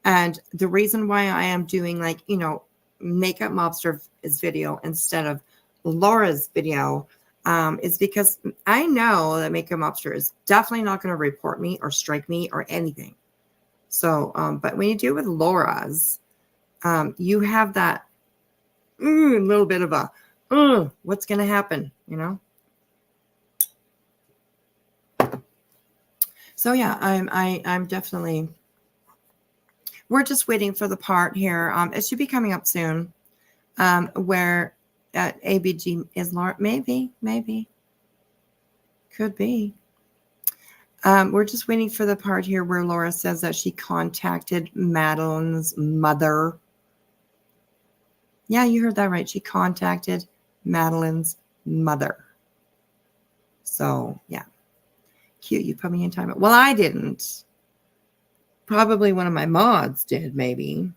And the reason why I am doing Makeup Mobster's video instead of Laura's video is because I know that Makeup Mobster is definitely not going to report me or strike me or anything. So, but when you do it with Laura's, you have that little bit of a, what's going to happen, So yeah, I'm definitely, we're just waiting for the part here. It should be coming up soon, where ABG is Laura. Maybe, could be. We're just waiting for the part here where Laura says that she contacted Madeline's mother. Yeah, you heard that right. She contacted Madeline's mother. So, yeah. Cute. You put me in time. Well, I didn't. Probably one of my mods did, maybe.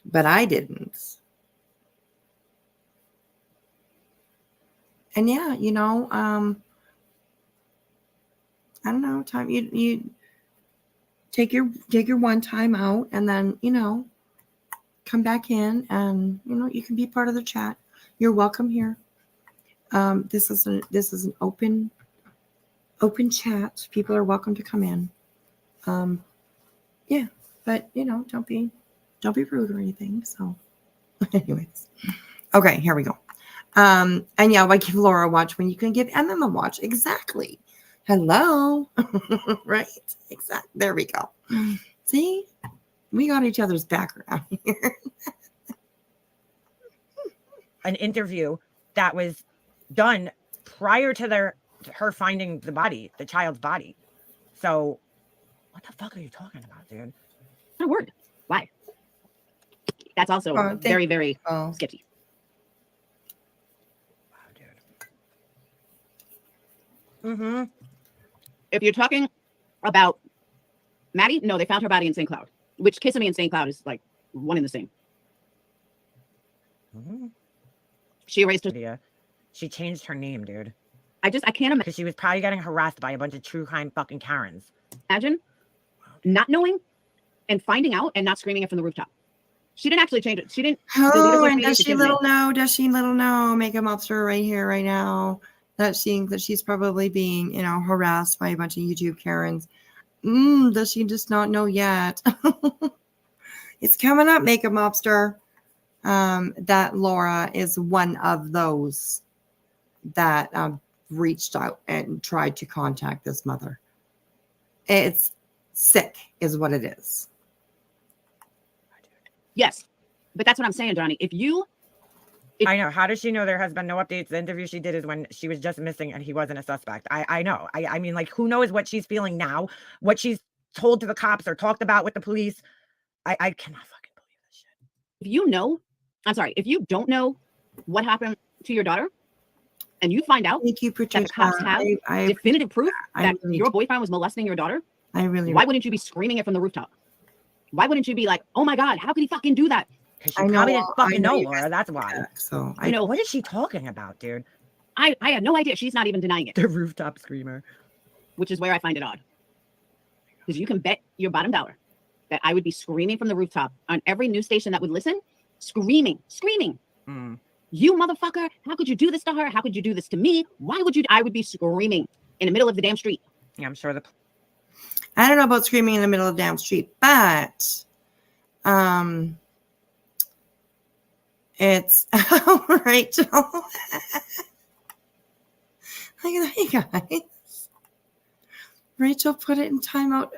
But I didn't. And yeah, I don't know, time you take your one time out and then, come back in and, you can be part of the chat. You're welcome here. This is an open chat. People are welcome to come in. Yeah, but don't be rude or anything. So anyways. Okay, here we go. And yeah, why give Laura a watch when you can give Emma a watch? Exactly. Hello. Right? Exactly. There we go. See? We got each other's back around here. An interview that was done prior to her finding the child's body. So what the fuck are you talking about, dude? Not a word. Why? That's also very, very sketchy. Mm-hmm. If you're talking about Maddie, no, they found her body in St. Cloud, which Kissimmee and St. Cloud is like one and the same. Mm-hmm. She erased her. She changed her name, dude. I can't imagine. Because she was probably getting harassed by a bunch of true crime fucking Karens. Imagine not knowing and finding out and not screaming it from the rooftop. She didn't actually change it. She didn't. Oh, and does she little know? Does she little know? Makeup Mobster right here, right now, that she's probably being, harassed by a bunch of YouTube Karens. Does she just not know yet? It's coming up, Makeup Mobster. That Laura is one of those that reached out and tried to contact this mother. It's sick, is what it is. Yes, but that's what I'm saying, Johnny. I know. How does she know there has been no updates? The interview she did is when she was just missing and he wasn't a suspect. I know. I mean, like, who knows what she's feeling now, what she's told to the cops or talked about with the police. I cannot fucking believe this shit. If you don't know what happened to your daughter and you find out Thank you, that the cops have definitive proof that your boyfriend was molesting your daughter, why wouldn't you be screaming it from the rooftop? Why wouldn't you be like, oh my God, how could he fucking do that? Because she probably didn't fucking know, Laura. That's why. So what is she talking about, dude? I had no idea. She's not even denying it. The rooftop screamer. Which is where I find it odd. Because you can bet your bottom dollar that I would be screaming from the rooftop on every news station that would listen, screaming. You motherfucker, how could you do this to her? How could you do this to me? Why would you? I would be screaming in the middle of the damn street. Yeah, I'm sure I don't know about screaming in the middle of the damn street, but it's Rachel. Look at that, you guys. Rachel put it in timeout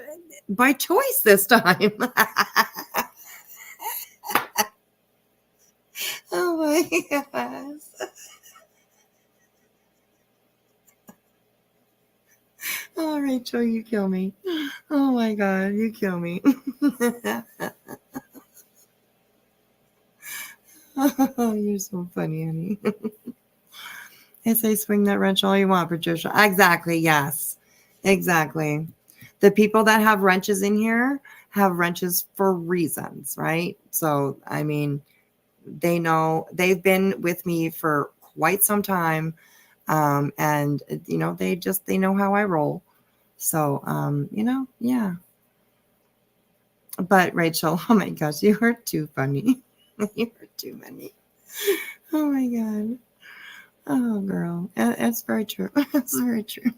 by choice this time. Oh my gosh. Oh, Rachel, you kill me. Oh my God, you kill me. Oh, you're so funny, honey. I say swing that wrench all you want, Patricia. Exactly, yes. Exactly. The people that have wrenches in here have wrenches for reasons, right? So, I mean, they know, they've been with me for quite some time. And they know how I roll. So, yeah. But Rachel, oh my gosh, you are too funny. You are too funny. Oh my God. Oh girl. That's very true. That's very true.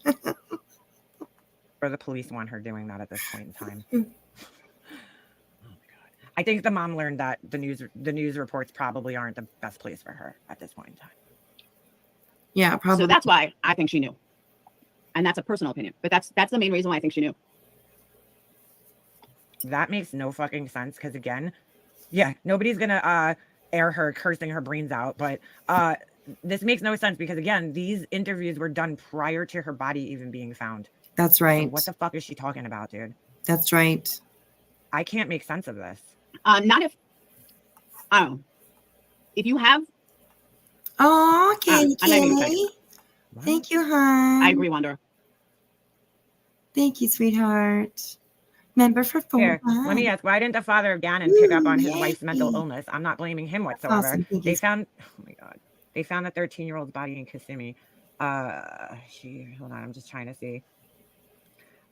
Or the police want her doing that at this point in time. Oh my God. I think the mom learned that the news reports probably aren't the best place for her at this point in time. Yeah, probably. So that's why I think she knew. And that's a personal opinion. But that's the main reason why I think she knew. That makes no fucking sense. Because again, yeah, nobody's gonna air her cursing her brains out. But this makes no sense because again, these interviews were done prior to her body even being found. That's right. So what the fuck is she talking about, dude? That's right. I can't make sense of this. Not if you have. Oh, Katie. Thank you, hon. I agree, Wonder. Thank you, sweetheart. Member for 4 Here, let me ask, why didn't the father of Gannon pick up on his wife's mental illness? I'm not blaming him whatsoever. Awesome. They found, oh my God, they found a 13-year-old's body in Kissimmee. Hold on, I'm just trying to see.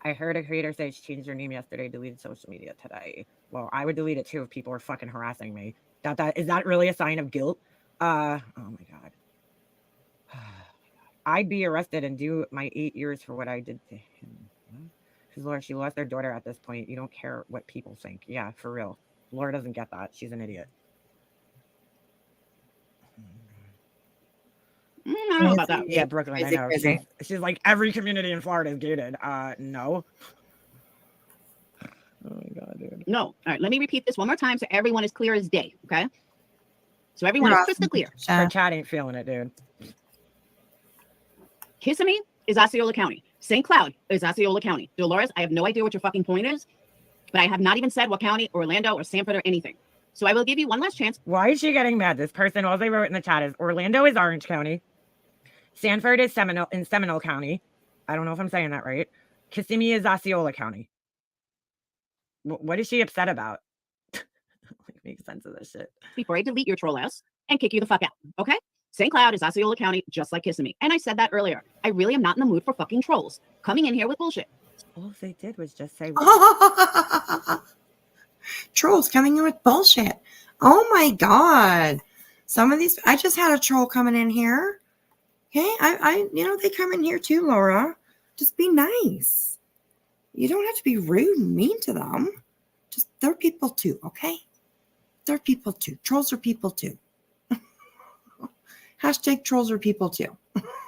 I heard a creator say she changed her name yesterday, deleted social media today. Well, I would delete it too if people were fucking harassing me. Is that really a sign of guilt? Oh my God. I'd be arrested and do my 8 years for what I did to him. Because Laura, she lost their daughter at this point. You don't care what people think. Yeah, for real. Laura doesn't get that. She's an idiot. I don't know about that. Yeah, Brooklyn, I know. She's like, every community in Florida is gated. No. Oh my God, dude. No. All right, let me repeat this one more time so everyone is clear as day, okay? So everyone is crystal clear. Her chat ain't feeling it, dude. Kissimmee is Osceola County. St. Cloud is Osceola County. Dolores, I have no idea what your fucking point is, but I have not even said what county, or Orlando, or Sanford, or anything. So I will give you one last chance. Why is she getting mad? This person, all they wrote in the chat is Orlando is Orange County. Sanford is Seminole County. I don't know if I'm saying that right. Kissimmee is Osceola County. What is she upset about? Make sense of this shit. Before I delete your troll ass and kick you the fuck out, okay? St. Cloud is Osceola County, just like Kissimmee. And I said that earlier. I really am not in the mood for fucking trolls coming in here with bullshit. All they did was just say... Trolls coming in with bullshit. Oh my God. Some of these, I just had a troll coming in here. Okay, they come in here too, Laura. Just be nice. You don't have to be rude and mean to them. Just, they're people too, okay? They're people too. Trolls are people too. Hashtag trolls are people too.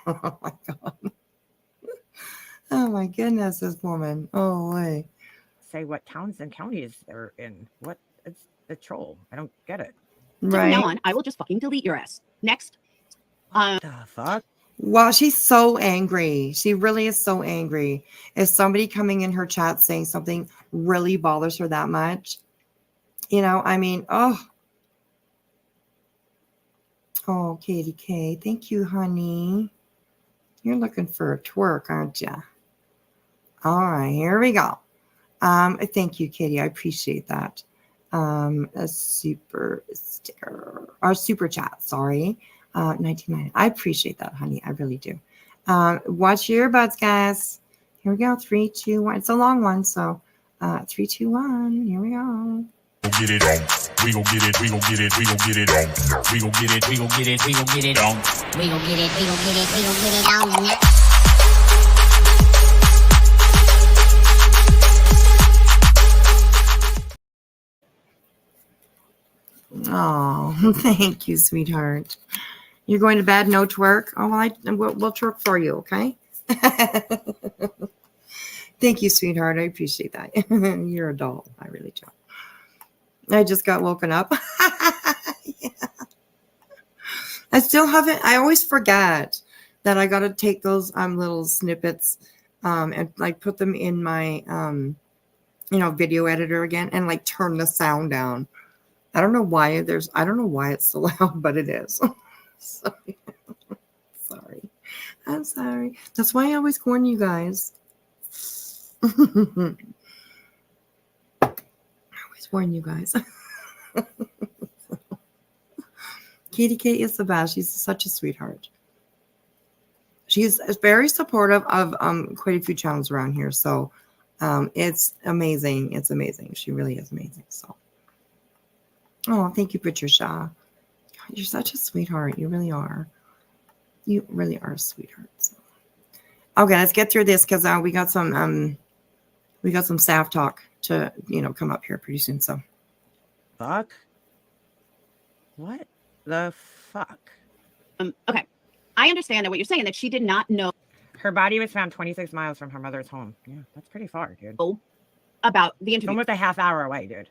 Oh my God. Oh my goodness, this woman. Oh, wait. Say what towns and counties they're in. What? It's a troll. I don't get it. So from now on, I will just fucking delete your ass. Next. What the fuck? Wow, she's so angry. She really is so angry. Is somebody coming in her chat saying something really bothers her that much? You know, I mean, oh, Katie K. Thank you, honey. You're looking for a twerk, aren't you? All right, here we go. Thank you, Katie. I appreciate that. A super chat. Sorry. 1990. I appreciate that, honey. I really do. Watch your earbuds, guys. Here we go. 3, 2, 1. It's a long one, so 3, 2, 1. Here we go. Get it on. We gon' get it. We gon' get it. We gon' get it on. We gon' get it. We gon' get it. We gon' get it on. We gon' get it. We gon' get it. We gon' get it on. Oh, thank you, sweetheart. You're going to bed, no twerk? Oh, well, we'll twerk for you, okay? Thank you, sweetheart. I appreciate that. You're a doll. I really do. I just got woken up. Yeah. I still haven't. I always forget that I got to take those little snippets and like put them in my video editor again and like turn the sound down. I don't know why it's so loud, but it is. Sorry. I'm sorry. That's why I always warn you guys. I always warn you guys. Katie K is the best. She's such a sweetheart. She's very supportive of quite a few channels around here. So it's amazing. It's amazing. She really is amazing. So. Oh, thank you, Patricia. God, you're such a sweetheart. You really are. You really are a sweetheart. So. Okay, let's get through this because we got some Savv talk to come up here pretty soon. So. Fuck. What the fuck? Okay, I understand that what you're saying that she did not know. Her body was found 26 miles from her mother's home. Yeah, that's pretty far, dude. About the interview. Almost a half hour away, dude.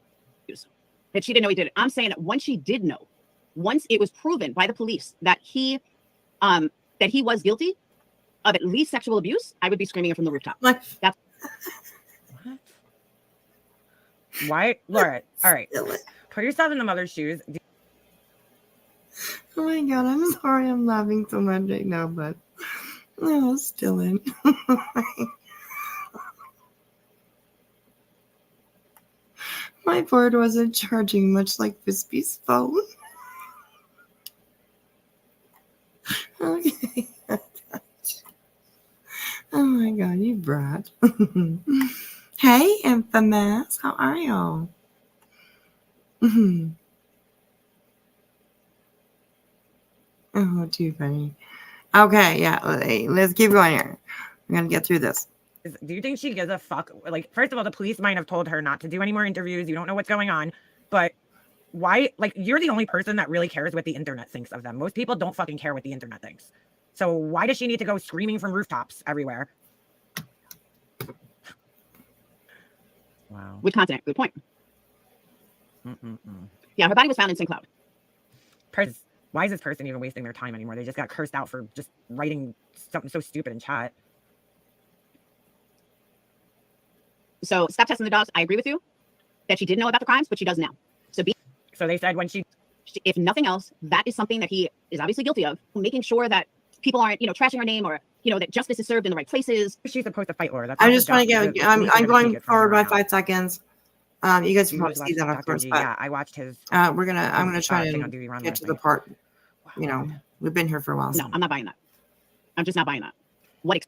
That she didn't know he did it. I'm saying that once she did know, once it was proven by the police that he was guilty of at least sexual abuse, I would be screaming it from the rooftop. That's what? Why, Laura? All right, put yourself in the mother's shoes. Oh my God, I'm sorry. I'm laughing so much right now, but still in. My board wasn't charging, much like Wispy's phone. Okay. Oh my God, you brat. Hey, infamous. How are you? Oh, too funny. Okay, yeah. Let's keep going here. We're going to get through this. Do you think she gives a fuck? Like, first of all, the police might have told her not to do any more interviews. You don't know what's going on. But why? Like, you're the only person that really cares what the internet thinks of them. Most people don't fucking care what the internet thinks. So why does she need to go screaming from rooftops everywhere? Wow. With content. Good point. Yeah, her body was found in St. Cloud. Why is this person even wasting their time anymore? They just got cursed out for just writing something so stupid in chat. So stop testing the dogs. I agree with you that she didn't know about the crimes, but she does now. So they said when she, if nothing else, that is something that he is obviously guilty of. Making sure that people aren't, trashing her name, or, that justice is served in the right places. She's supposed to fight Laura. That's I'm not just her trying to job. get. I'm going forward by now. 5 seconds. You guys can You probably watched see that, of Dr. course. G. But Yeah, I watched his. I'm gonna try thing and on Duty Run get last to the night. part. Wow. We've been here for a while. No, I'm not buying that. I'm just not buying that. What?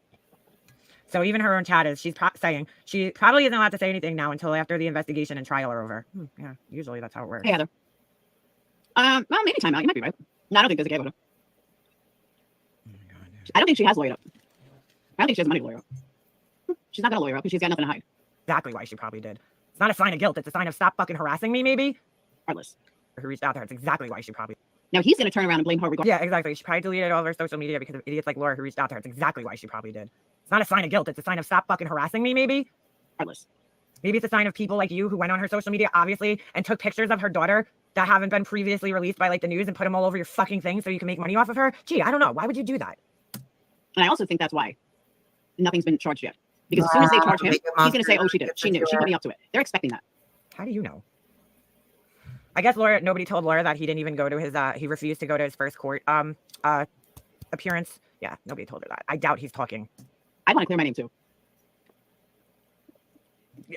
So even her own chat is, she's saying she probably isn't allowed to say anything now until after the investigation and trial are over. Yeah, usually that's how it works. Hey, Heather. Well, maybe time out. You might be right. No, I don't think there's a gay with her. Oh my God, dude. I don't think she has lawyered up. I don't think she has money to lawyer up. She's not gonna lawyer up because she's got nothing to hide. Exactly why she probably did. It's not a sign of guilt. It's a sign of stop fucking harassing me, maybe. Regardless. Who reached out to her. It's exactly why she probably. Now he's gonna turn around and blame her regardless. Yeah, exactly. She probably deleted all of her social media because of idiots like Laura who reached out to her. It's exactly why she probably did. It's not a sign of guilt. It's a sign of stop fucking harassing me, maybe. Regardless. Maybe it's a sign of people like you who went on her social media, obviously, and took pictures of her daughter that haven't been previously released by like the news and put them all over your fucking thing so you can make money off of her. Gee, I don't know. Why would you do that? And I also think that's why nothing's been charged yet. Because as soon as they charge him, he's gonna say, "Oh, she did. She knew. She put me up to it." They're expecting that. How do you know? I guess nobody told Laura that he didn't even go to his, he refused to go to his first court appearance. Yeah, nobody told her that. I doubt he's talking. I want to clear my name too.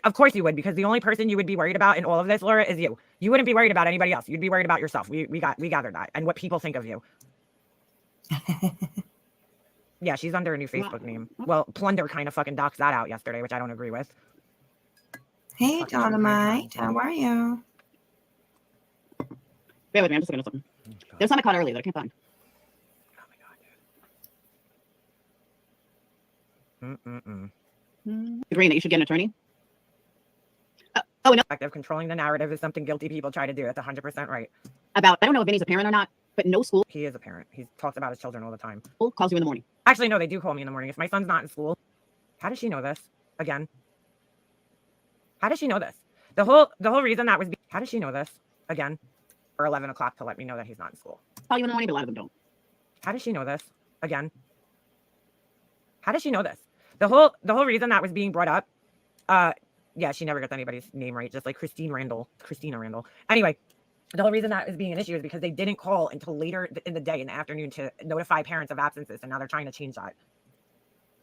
Of course you would, because the only person you would be worried about in all of this, Laura, is you. You wouldn't be worried about anybody else. You'd be worried about yourself. We gathered that, and what people think of you. Yeah, she's under a new Facebook name. Well, Plunder kind of fucking doxed that out yesterday, which I don't agree with. Hey, Dynamite, how are you? Bear with me, I'm just looking at something. There's something I caught earlier that I can't find. Oh my God, dude. Agreeing that you should get an attorney. Oh, no. Of controlling the narrative is something guilty people try to do. That's 100% right. I don't know if Vinny's a parent or not, but no school He is a parent. He talks about his children all the time. calls you in the morning. Actually, no, they do call me in the morning. If my son's not in school, how does she know this? Again, how does she know this? The whole reason that was, how does she know this? Again, or 11 o'clock to let me know that he's not in school. Call you in the morning, but a lot of them don't. How does she know this? Again, how does she know this? The whole reason that was being brought up, yeah, she never gets anybody's name right, just like Christina Randall. Anyway, the whole reason that is being an issue is because they didn't call until later in the day, in the afternoon, to notify parents of absences, and now they're trying to change that.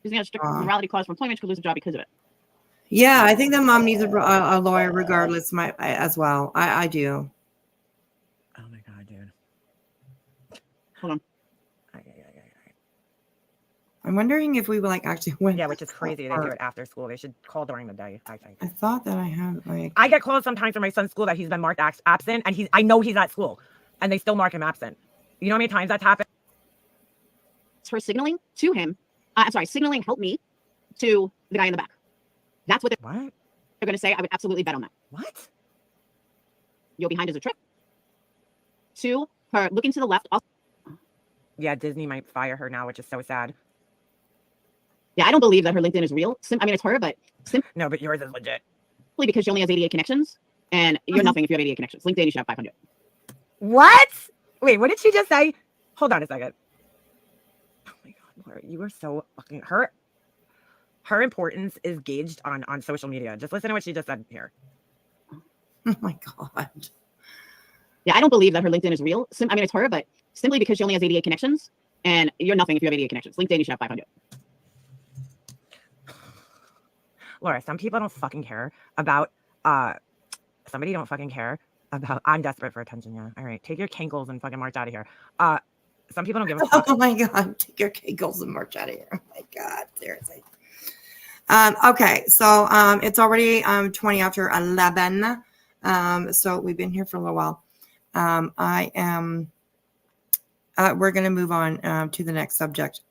He's going to strict morality clause for employment. She could lose a job because of it. Yeah, I think that mom needs a lawyer regardless. As well. I do. Oh my God, dude. Hold on. I'm wondering if we like actually went. Yeah, which is crazy. They do it after school. They should call during the day, I think. I thought that I had I get calls sometimes from my son's school that he's been marked absent, and I know he's at school, and they still mark him absent. You know how many times that's happened? It's her signaling to him. I'm sorry, signaling help me to the guy in the back. That's what they're going to say. I would absolutely bet on that. What? You're behind is a trick. To her looking to the left. Yeah, Disney might fire her now, which is so sad. Yeah, I don't believe that her LinkedIn is real. I mean, it's her, but simply No, but yours is legit. because she only has 88 connections, and you're nothing if you have 88 connections. LinkedIn, you should have 500. What? Wait, what did she just say? Hold on a second. Oh my God, Laura, you are so fucking her importance is gauged on social media. Just listen to what she just said here. Oh my God. Yeah, I don't believe that her LinkedIn is real. I mean, it's her, but simply because she only has 88 connections, and you're nothing if you have 88 connections. LinkedIn, you should have 500. Laura, some people don't fucking care about somebody don't fucking care about I'm desperate for attention. Yeah. All right. Take your cankles and fucking march out of here. Some people don't give a fuck. Oh my God. Take your cankles and march out of here. Oh my God. Seriously. Okay. So it's already 20 after 11. So we've been here for a little while. We're going to move on to the next subject.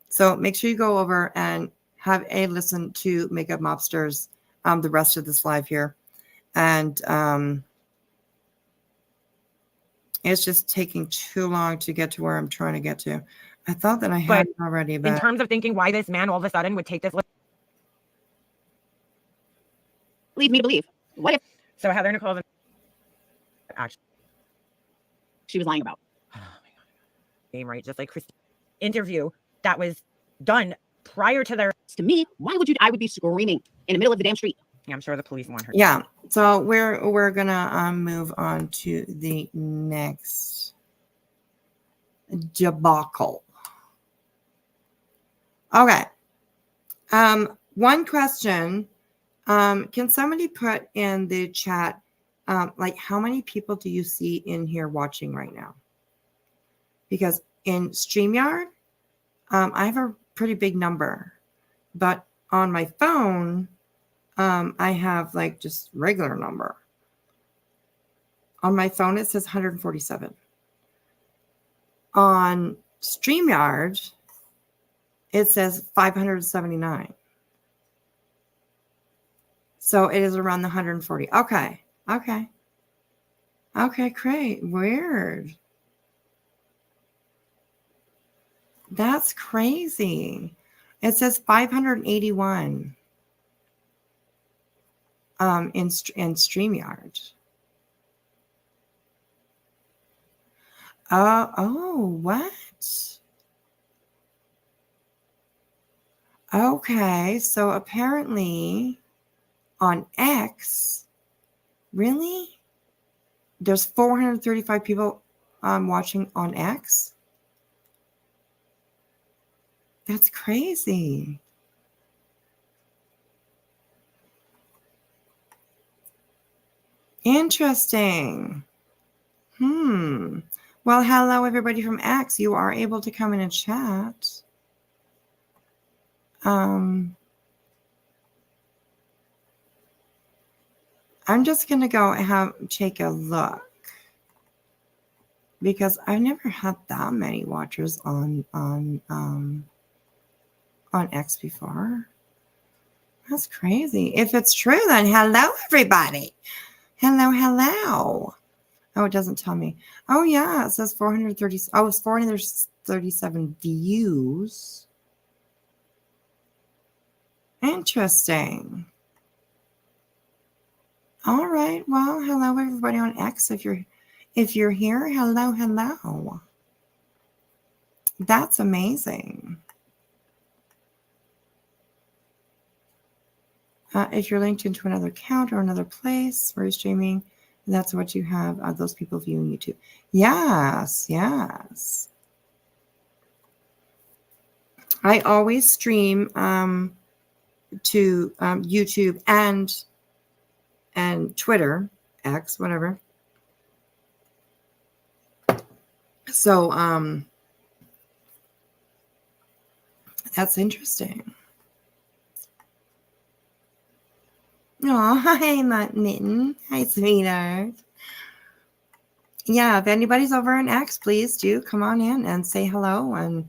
So make sure you go over and have a listen to Makeup Mobsters the rest of this live here. And it's just taking too long to get to where I'm trying to get to. I thought that I had it already. But in terms of thinking why this man all of a sudden would take this. Lead me to believe. What if So Heather Nicole actually she was lying about? Oh my God. Name right, just like Christine interview that was done prior to their. To me, why would you? I would be screaming in the middle of the damn street. Yeah, I'm sure the police want her. Yeah. So we're gonna move on to the next debacle. Okay. One question. Can somebody put in the chat, like, how many people do you see in here watching right now? Because in StreamYard, I have a pretty big number, but on my phone, I have like just regular number. On my phone, it says 147. On StreamYard, it says 579. So it is around the 140. Okay. Okay. Okay, great. Weird. That's crazy. It says 581 in StreamYard. What? Okay, so apparently on X, really? There's 435 people watching on X? That's crazy. Interesting. Well, hello, everybody from X. You are able to come in and chat. I'm just going to go and take a look because I've never had that many watchers on X before. That's crazy. If it's true, then hello, everybody. Hello. Oh, it doesn't tell me. Oh, yeah, it says 430. Oh, it's 437 views. Interesting. All right. Well, hello, everybody on X. If you're here, hello. That's amazing. If you're linked into another account or another place where you're streaming, that's what you have, those people viewing YouTube. Yes. I always stream to YouTube and Twitter, X, whatever. So that's interesting. Oh, hi, Mitten. Hi, sweetheart. Yeah, if anybody's over on X, please do come on in and say hello and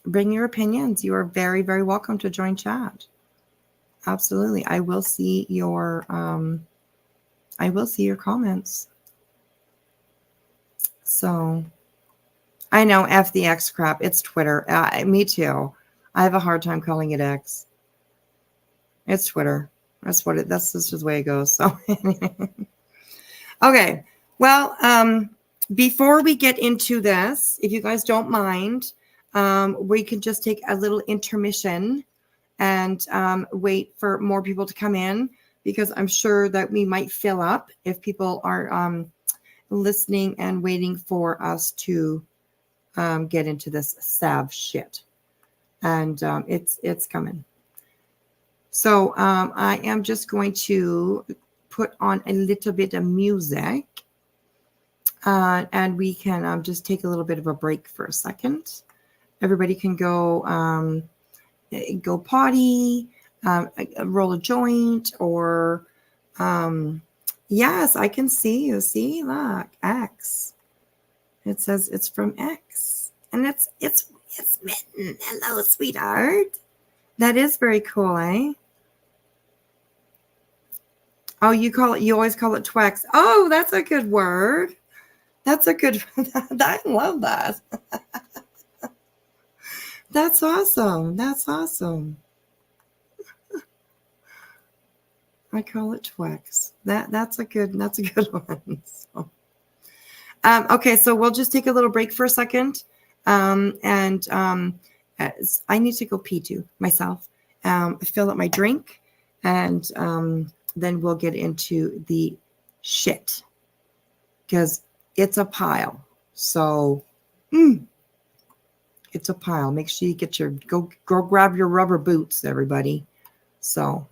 bring your opinions. You are very, very welcome to join chat. Absolutely. I will see your comments. So I know F the X crap. It's Twitter. Me too. I have a hard time calling it X. It's Twitter. That's just the way it goes. So okay. Well, before we get into this, if you guys don't mind, we can just take a little intermission and wait for more people to come in, because I'm sure that we might fill up if people are listening and waiting for us to get into this Savv shit. And it's coming. So I am just going to put on a little bit of music, and we can just take a little bit of a break for a second. Everybody can go potty, roll a joint, or yes, I can see you. See, look, X. It says it's from X, and it's Mitten. Hello, sweetheart. That is very cool, eh? Oh, you always call it Twex. Oh, that's a good word. That's a good, I love that. That's awesome. I call it Twex. That's a good one. So, okay, so we'll just take a little break for a second. And I need to go pee too myself. Fill up my drink, and then we'll get into the shit, because it's a pile. So It's a pile. Make sure you get go grab your rubber boots, everybody. So,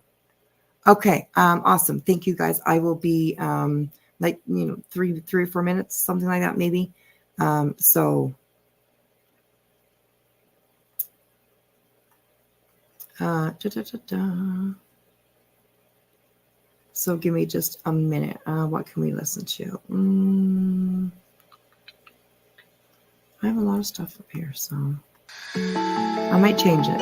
okay. Awesome. Thank you guys. I will be, like, 3 or 4 minutes, something like that, maybe. So, so give me just a minute. What can we listen to? I have a lot of stuff up here, so I might change it.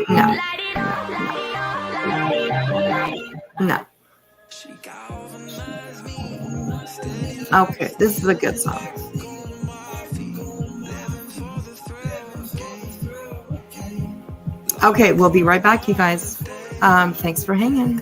No. Okay, this is a good song. Okay, we'll be right back, you guys. Thanks for hanging.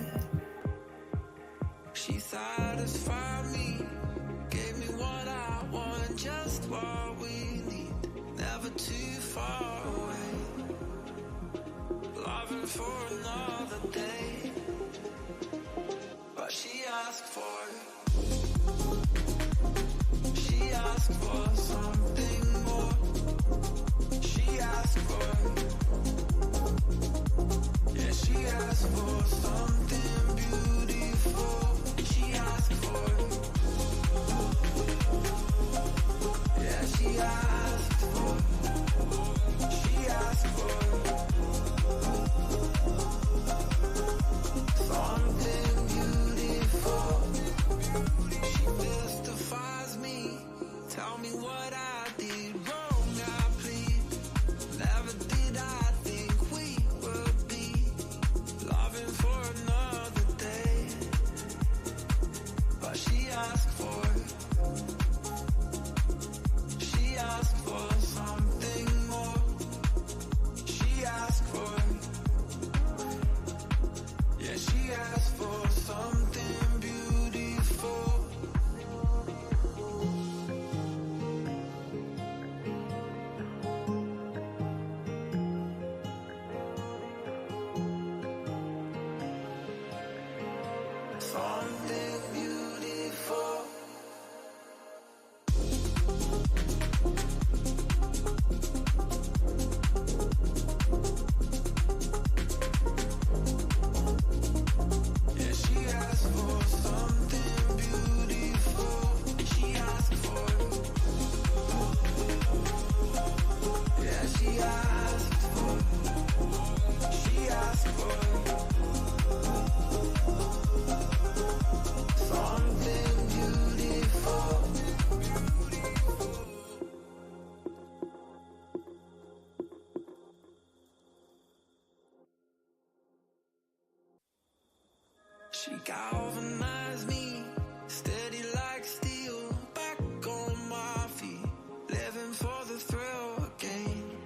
She galvanized me, steady like steel, back on my feet, living for the thrill again,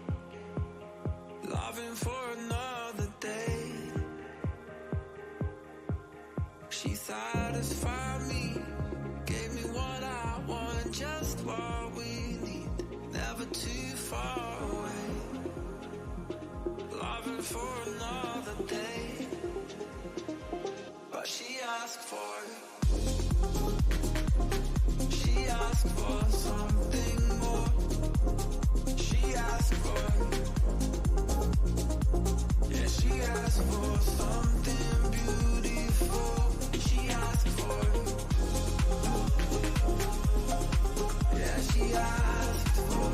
loving for another day. She satisfied me, gave me what I want, just what we need, never too far away, loving for another day. But she asked for something more. She asked for, yeah, she asked for something beautiful. She asked for, yeah, she asked for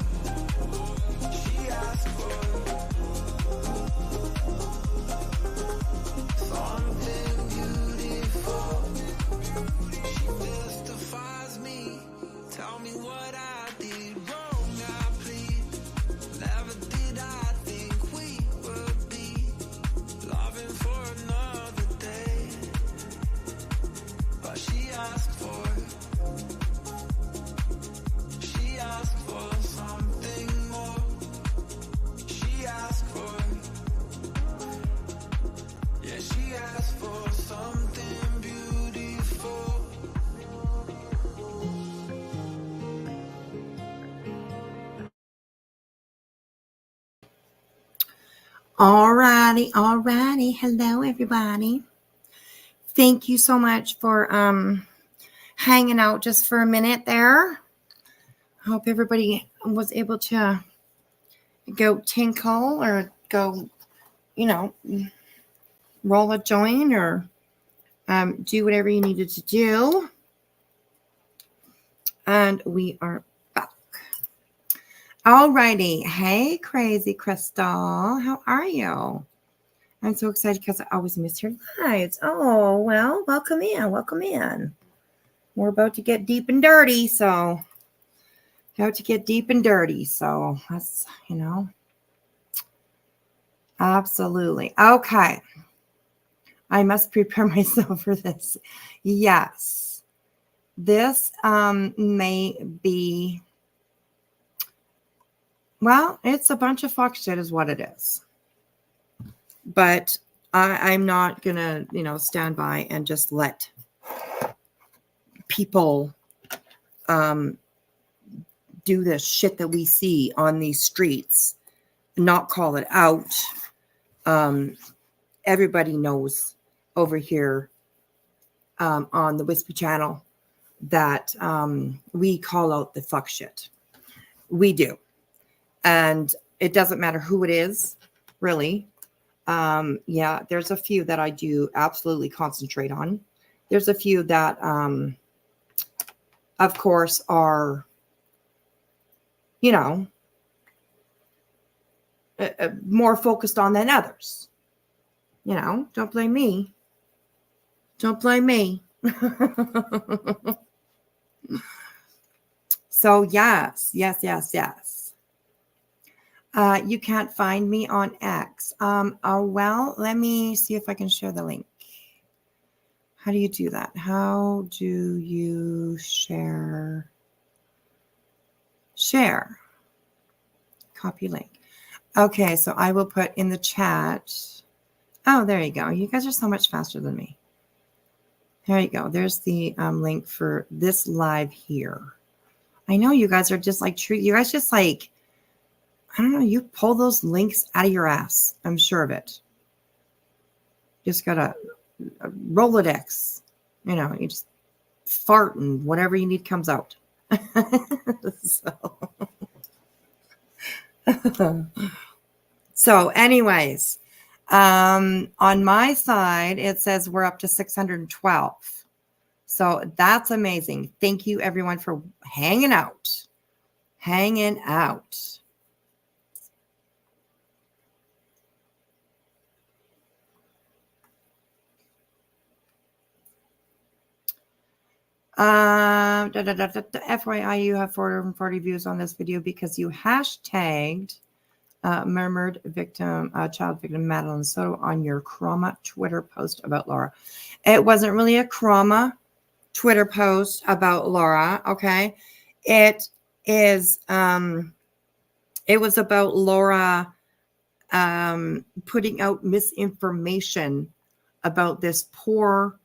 something beautiful. She mystifies me, tell me what I did wrong, I plead. Never did I think we would be loving for another day. But she asked for something more. She asked for, yeah, she asked for something beautiful. Alrighty. Hello, everybody. Thank you so much for hanging out just for a minute there. I hope everybody was able to go tinkle or go, roll a joint or do whatever you needed to do. And we are back. Alrighty. Hey, Crazy Crystal. How are you? I'm so excited because I always miss your lives. Oh, well, welcome in. Welcome in. We're about to get deep and dirty. So, that's, absolutely. Okay. I must prepare myself for this. Yes. This may be, well, it's a bunch of fuck shit is what it is. But I'm not going to, stand by and just let people do this shit that we see on these streets, not call it out. Everybody knows over here on the Wispy channel that we call out the fuck shit. We do. And it doesn't matter who it is, really. Yeah, there's a few that I do absolutely concentrate on. There's a few that, of course, are, more focused on than others. Don't blame me. Don't blame me. So, yes. You can't find me on X. Well, let me see if I can share the link. How do you do that? How do you share? Share. Copy link. Okay, so I will put in the chat. Oh, there you go. You guys are so much faster than me. There you go. There's the link for this live here. I know you guys are just like true. You guys just like, I don't know, you pull those links out of your ass. I'm sure of it. Just got a Rolodex. You just fart and whatever you need comes out. So anyways, on my side, it says we're up to 612. So that's amazing. Thank you everyone for hanging out. FYI, you have 440 views on this video because you hashtagged murmured victim, child victim Madeline Soto on your Chroma Twitter post about Laura. It wasn't really a Chroma Twitter post about Laura. Okay. It is, it was about Laura putting out misinformation about this poor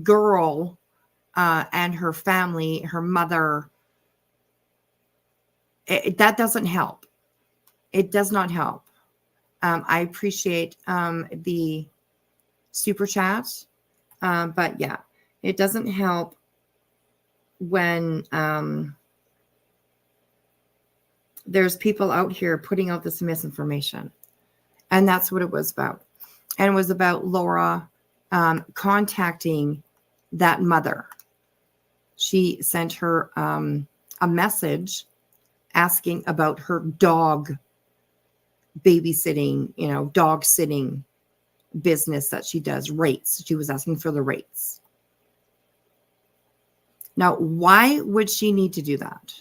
girl and her family, her mother. That doesn't help. It does not help. I appreciate the super chat, but yeah, it doesn't help when there's people out here putting out this misinformation. And that's what it was about. And it was about Laura contacting that mother. She sent her a message asking about her dog babysitting, dog sitting business that she does, rates. She was asking for the rates. Now, why would she need to do that?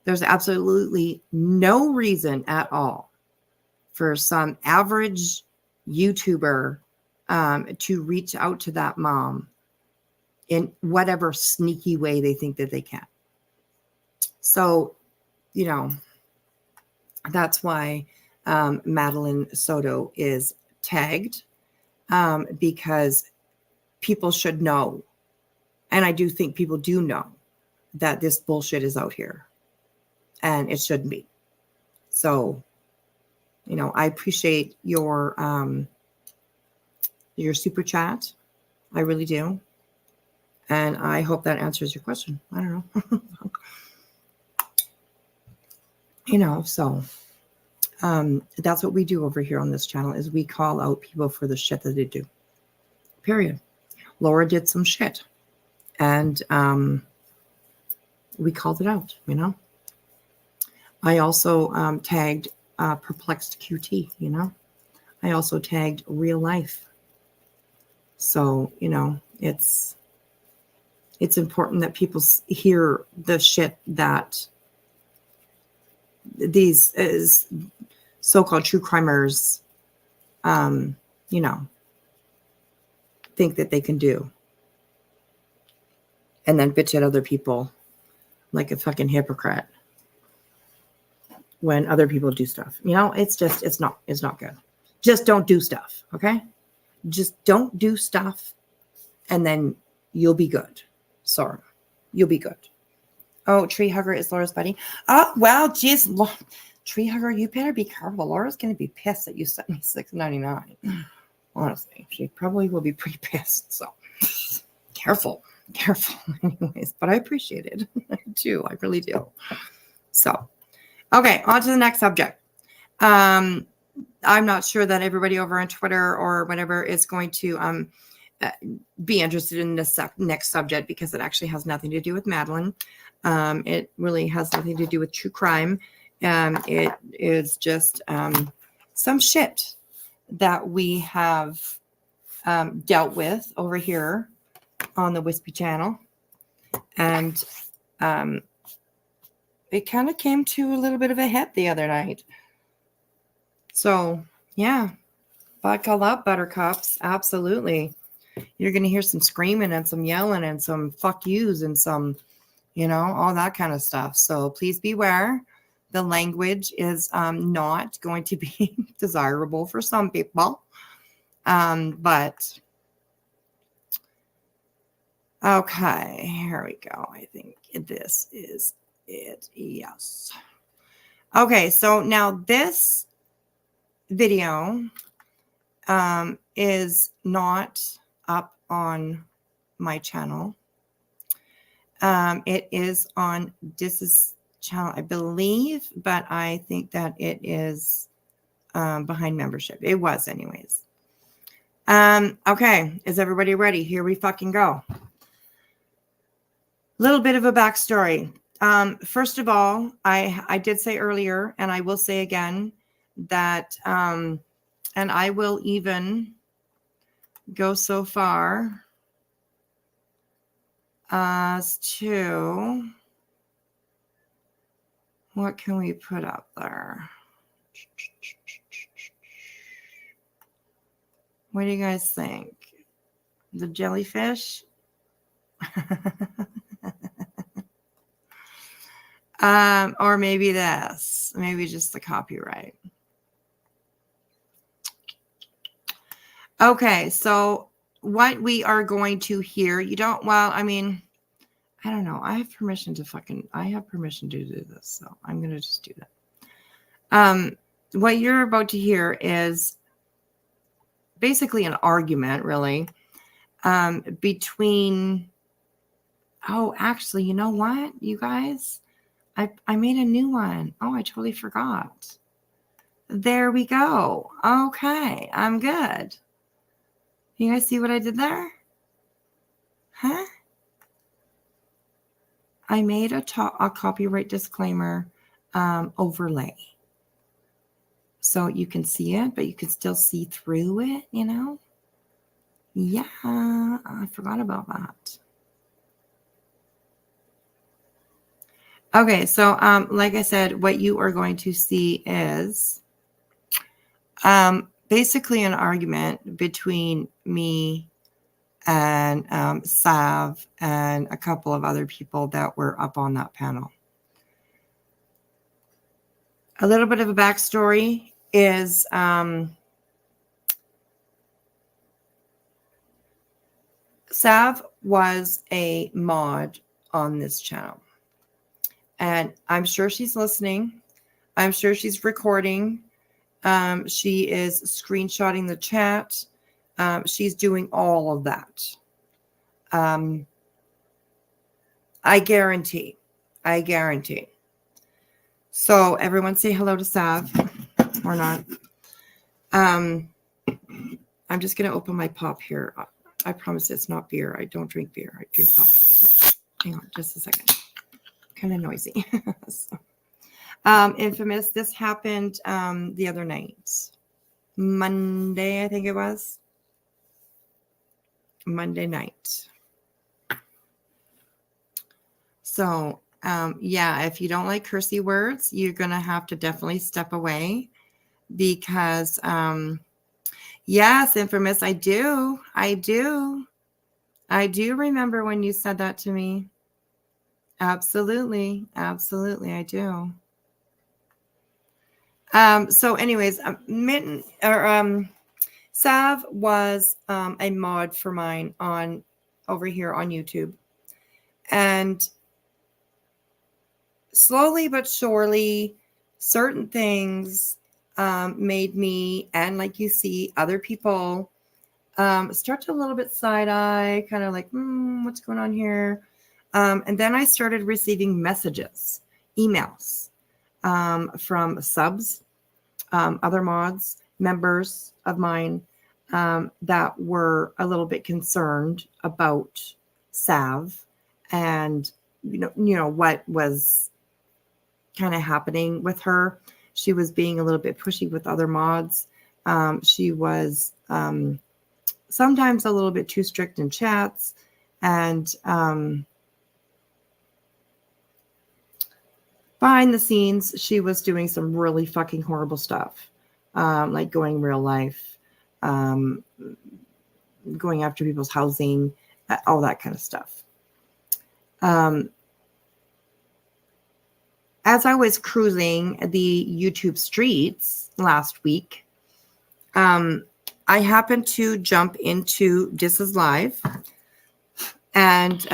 There's absolutely no reason at all for some average YouTuber to reach out to that mom in whatever sneaky way they think that they can. So, that's why Madeline Soto is tagged, because people should know. And I do think people do know that this bullshit is out here and it shouldn't be. So, I appreciate your super chat. I really do. And I hope that answers your question. I don't know. So that's what we do over here on this channel is we call out people for the shit that they do. Period. Laura did some shit. And we called it out, I also tagged Perplexed QT, I also tagged Real Life. So, it's important that people hear the shit that these so-called true crimers, think that they can do. And then bitch at other people like a fucking hypocrite when other people do stuff. It's not good. Just don't do stuff, okay? Just don't do stuff and then you'll be good. Sorry. You'll be good. Oh, Tree Hugger is Laura's buddy. Oh, well, geez. Tree Hugger, you better be careful. Laura's going to be pissed that you sent me $6.99. Honestly, she probably will be pretty pissed. So careful. Anyways, but I appreciate it. I do. I really do. So, okay, on to the next subject. I'm not sure that everybody over on Twitter or whatever is going to be interested in this next subject because it actually has nothing to do with Madeline. It really has nothing to do with true crime. It is just some shit that we have dealt with over here on the Wispy channel. And it kind of came to a little bit of a head the other night. So, yeah, buckle up, buttercups. Absolutely. You're going to hear some screaming and some yelling and some fuck yous and some, all that kind of stuff. So please beware. The language is not going to be desirable for some people. But okay, here we go. I think this is it. Yes. Okay, so now this video is not up on my channel. It is on Dis's channel, I believe, but I think that it is behind membership. It was anyways. Okay, is everybody ready? Here we fucking go. Little bit of a backstory. First of all, I did say earlier, and I will say again, that, and I will even go so far as to, what can we put up there? What do you guys think? The jellyfish? Or maybe this, maybe just the copyright. Okay, so what we are going to hear, I don't know. I have permission to do this, so I'm going to just do that. What you're about to hear is basically an argument, really, between, actually, you know what, you guys? I made a new one. Oh, I totally forgot. There we go. Okay, I'm good. You guys see what I did there? Huh? I made a copyright disclaimer overlay. So you can see it, but you can still see through it, Yeah, I forgot about that. Okay, so like I said, what you are going to see is basically an argument between me and Savv and a couple of other people that were up on that panel. A little bit of a backstory is Savv was a mod on this channel. And I'm sure she's listening. I'm sure she's recording. She is screenshotting the chat. She's doing all of that. I guarantee. I guarantee. So everyone say hello to Savv or not. I'm just going to open my pop here. I promise it's not beer. I don't drink beer. I drink pop. So hang on just a second. Kind of noisy. So, Infamous, this happened the other night. Monday, I think it was. Monday night. So, yeah, if you don't like cursey words, you're going to have to definitely step away because, yes, Infamous, I do remember when you said that to me. Absolutely. Absolutely, I do. So anyways, Savv was a mod for mine on over here on YouTube. And slowly but surely, certain things made me, and like you see, other people start to a little bit side-eye, kind of like, what's going on here? And then I started receiving messages, emails from subs, other mods, members of mine that were a little bit concerned about Savv and you know what was kind of happening with her. She was being a little bit pushy with other mods. She was sometimes a little bit too strict in chats, and behind the scenes, she was doing some really fucking horrible stuff, like going real life, going after people's housing, all that kind of stuff. As I was cruising the YouTube streets last week, I happened to jump into This Is Live, and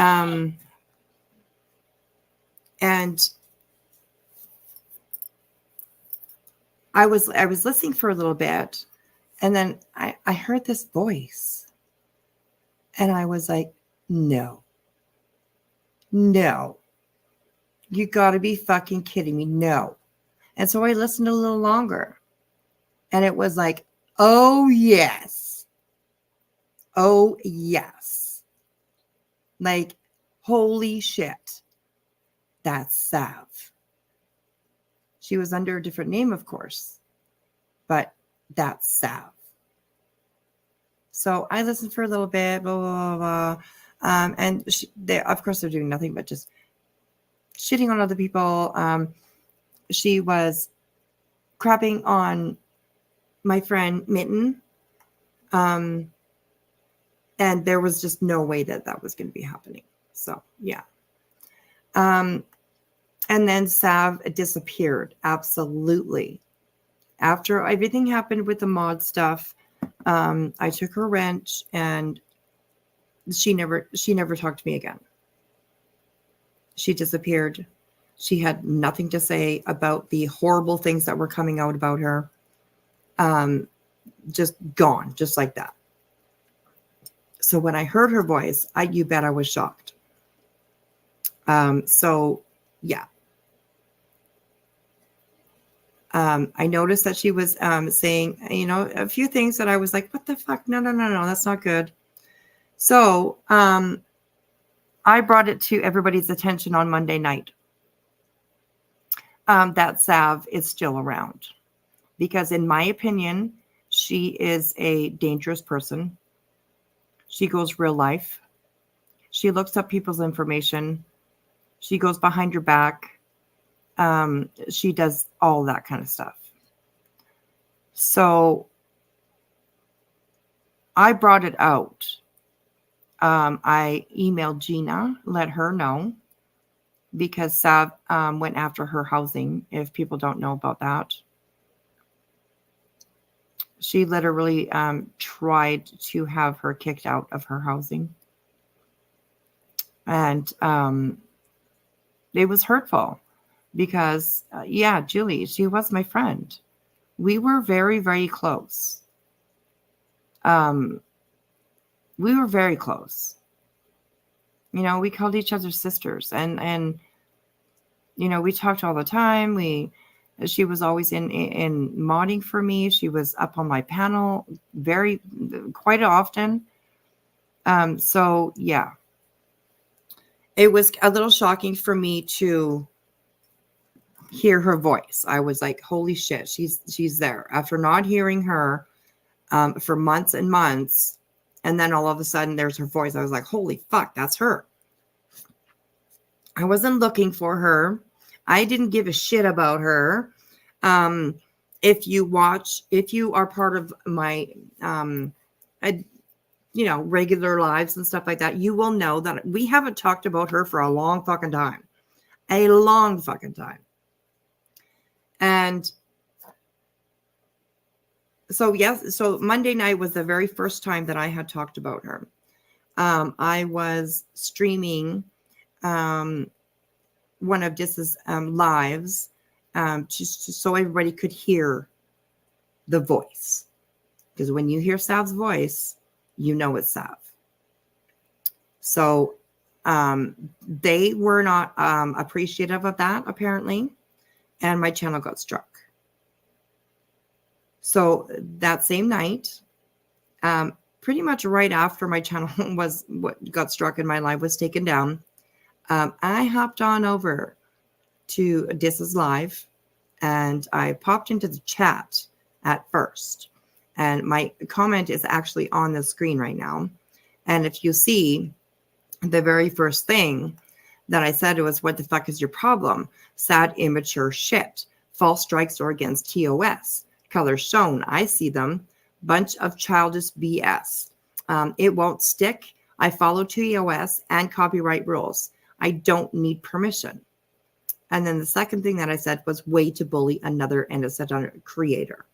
I was listening for a little bit, and then I heard this voice, and I was like, no, you got to be fucking kidding me, no. And so I listened a little longer, and it was like, oh yes, like holy shit, that's Savv. She was under a different name, of course, but that's Savv. So I listened for a little bit, blah, blah, blah, blah. And they, of course, they're doing nothing but just shitting on other people. She was crapping on my friend Mitten. And there was just no way that was going to be happening. So, yeah. And then Savv disappeared. Absolutely. After everything happened with the mod stuff, I took her wrench, and she never talked to me again. She disappeared. She had nothing to say about the horrible things that were coming out about her. Just gone, just like that. So when I heard her voice, you bet I was shocked. So yeah. I noticed that she was saying, a few things that I was like, what the fuck? No, that's not good. So I brought it to everybody's attention on Monday night that Savv is still around. Because in my opinion, she is a dangerous person. She goes real life. She looks up people's information. She goes behind your back. She does all that kind of stuff. So I brought it out. I emailed Gina, let her know, because Savv went after her housing, if people don't know about that. She literally tried to have her kicked out of her housing. And it was hurtful. Because, Julie, she was my friend. We were very, very close. We were very close. You know, we called each other sisters, and you know, we talked all the time. She was always in modding for me. She was up on my panel quite often. So yeah, it was a little shocking for me to hear her voice. I was like, holy shit, she's there. After not hearing her for months and months, and then all of a sudden there's her voice. I was like, holy fuck, that's her. I wasn't looking for her. I didn't give a shit about her. If you are part of my regular lives and stuff like that, you will know that we haven't talked about her for a long fucking time. A long fucking time. And so, yes, so Monday night was the very first time that I had talked about her. I was streaming one of Dis's lives just so everybody could hear the voice. Because when you hear Savv's voice, you know it's Savv. So they were not appreciative of that, apparently. And my channel got struck. So that same night, pretty much right after my channel got struck and my live was taken down, I hopped on over to Dis's live and I popped into the chat at first. And my comment is actually on the screen right now. And if you see, the very first thing that I said was, what the fuck is your problem? Sad, immature shit. False strikes or against TOS. Colors shown. I see them. Bunch of childish BS. It won't stick. I follow TOS and copyright rules. I don't need permission. And then the second thing that I said was way to bully another innocent creator.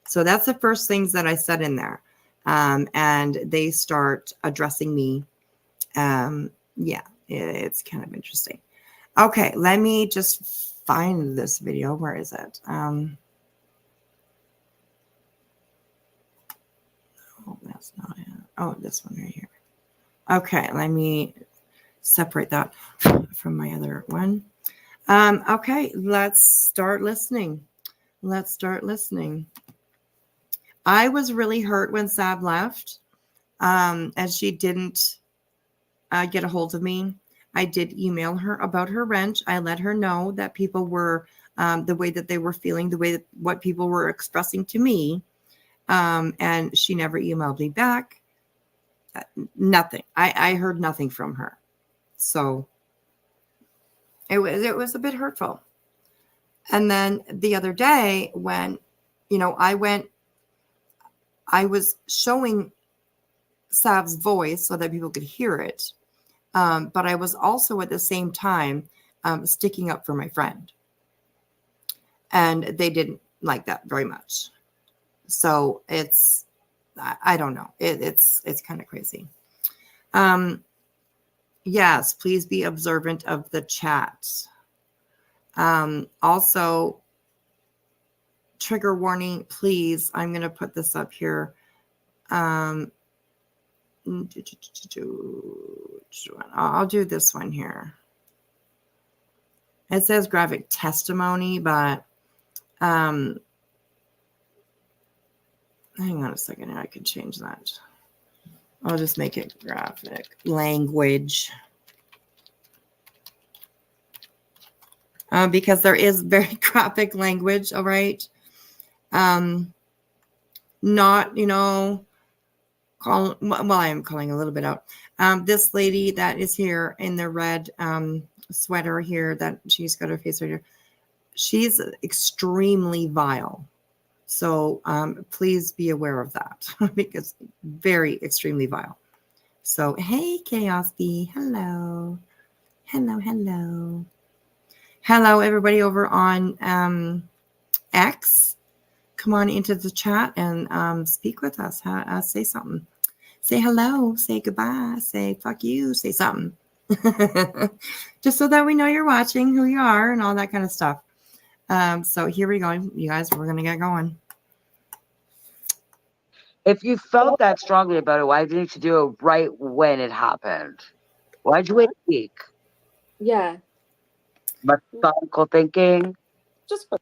So that's the first things that I said in there. And they start addressing me. Yeah, it's kind of interesting. Okay, let me just find this video. Where is it? Oh, that's not it. Oh, this one right here. Okay, let me separate that from my other one. Okay, let's start listening. Let's start listening. I was really hurt when Savv left, and she didn't get a hold of me. I did email her about her rent. I let her know that people were the way that they were feeling, the way that what people were expressing to me, and she never emailed me back. Nothing. I heard nothing from her, so it was a bit hurtful. And then the other day, when I was showing Savv's voice so that people could hear it. But I was also at the same time sticking up for my friend. And they didn't like that very much. So I don't know. It's kind of crazy. Yes, please be observant of the chat. Also, trigger warning, please. I'm going to put this up here. I'll do this one here. It says graphic testimony, but hang on a second. I can change that. I'll just make it graphic language. Because there is very graphic language, all right? Not, I am calling a little bit out. This lady that is here in the red sweater here, that she's got her face right here, she's extremely vile. So please be aware of that because very extremely vile. So, hey, Chaos B, hello. Hello, hello. Hello, everybody over on X. Come on into the chat and speak with us. Say something. Say hello. Say goodbye. Say fuck you. Say something. Just so that we know you're watching, who you are, and all that kind of stuff. So here we go. You guys, we're going to get going. If you felt that strongly about it, why didn't you do it right when it happened? Why'd you wait a week? Yeah. But logical thinking. Just for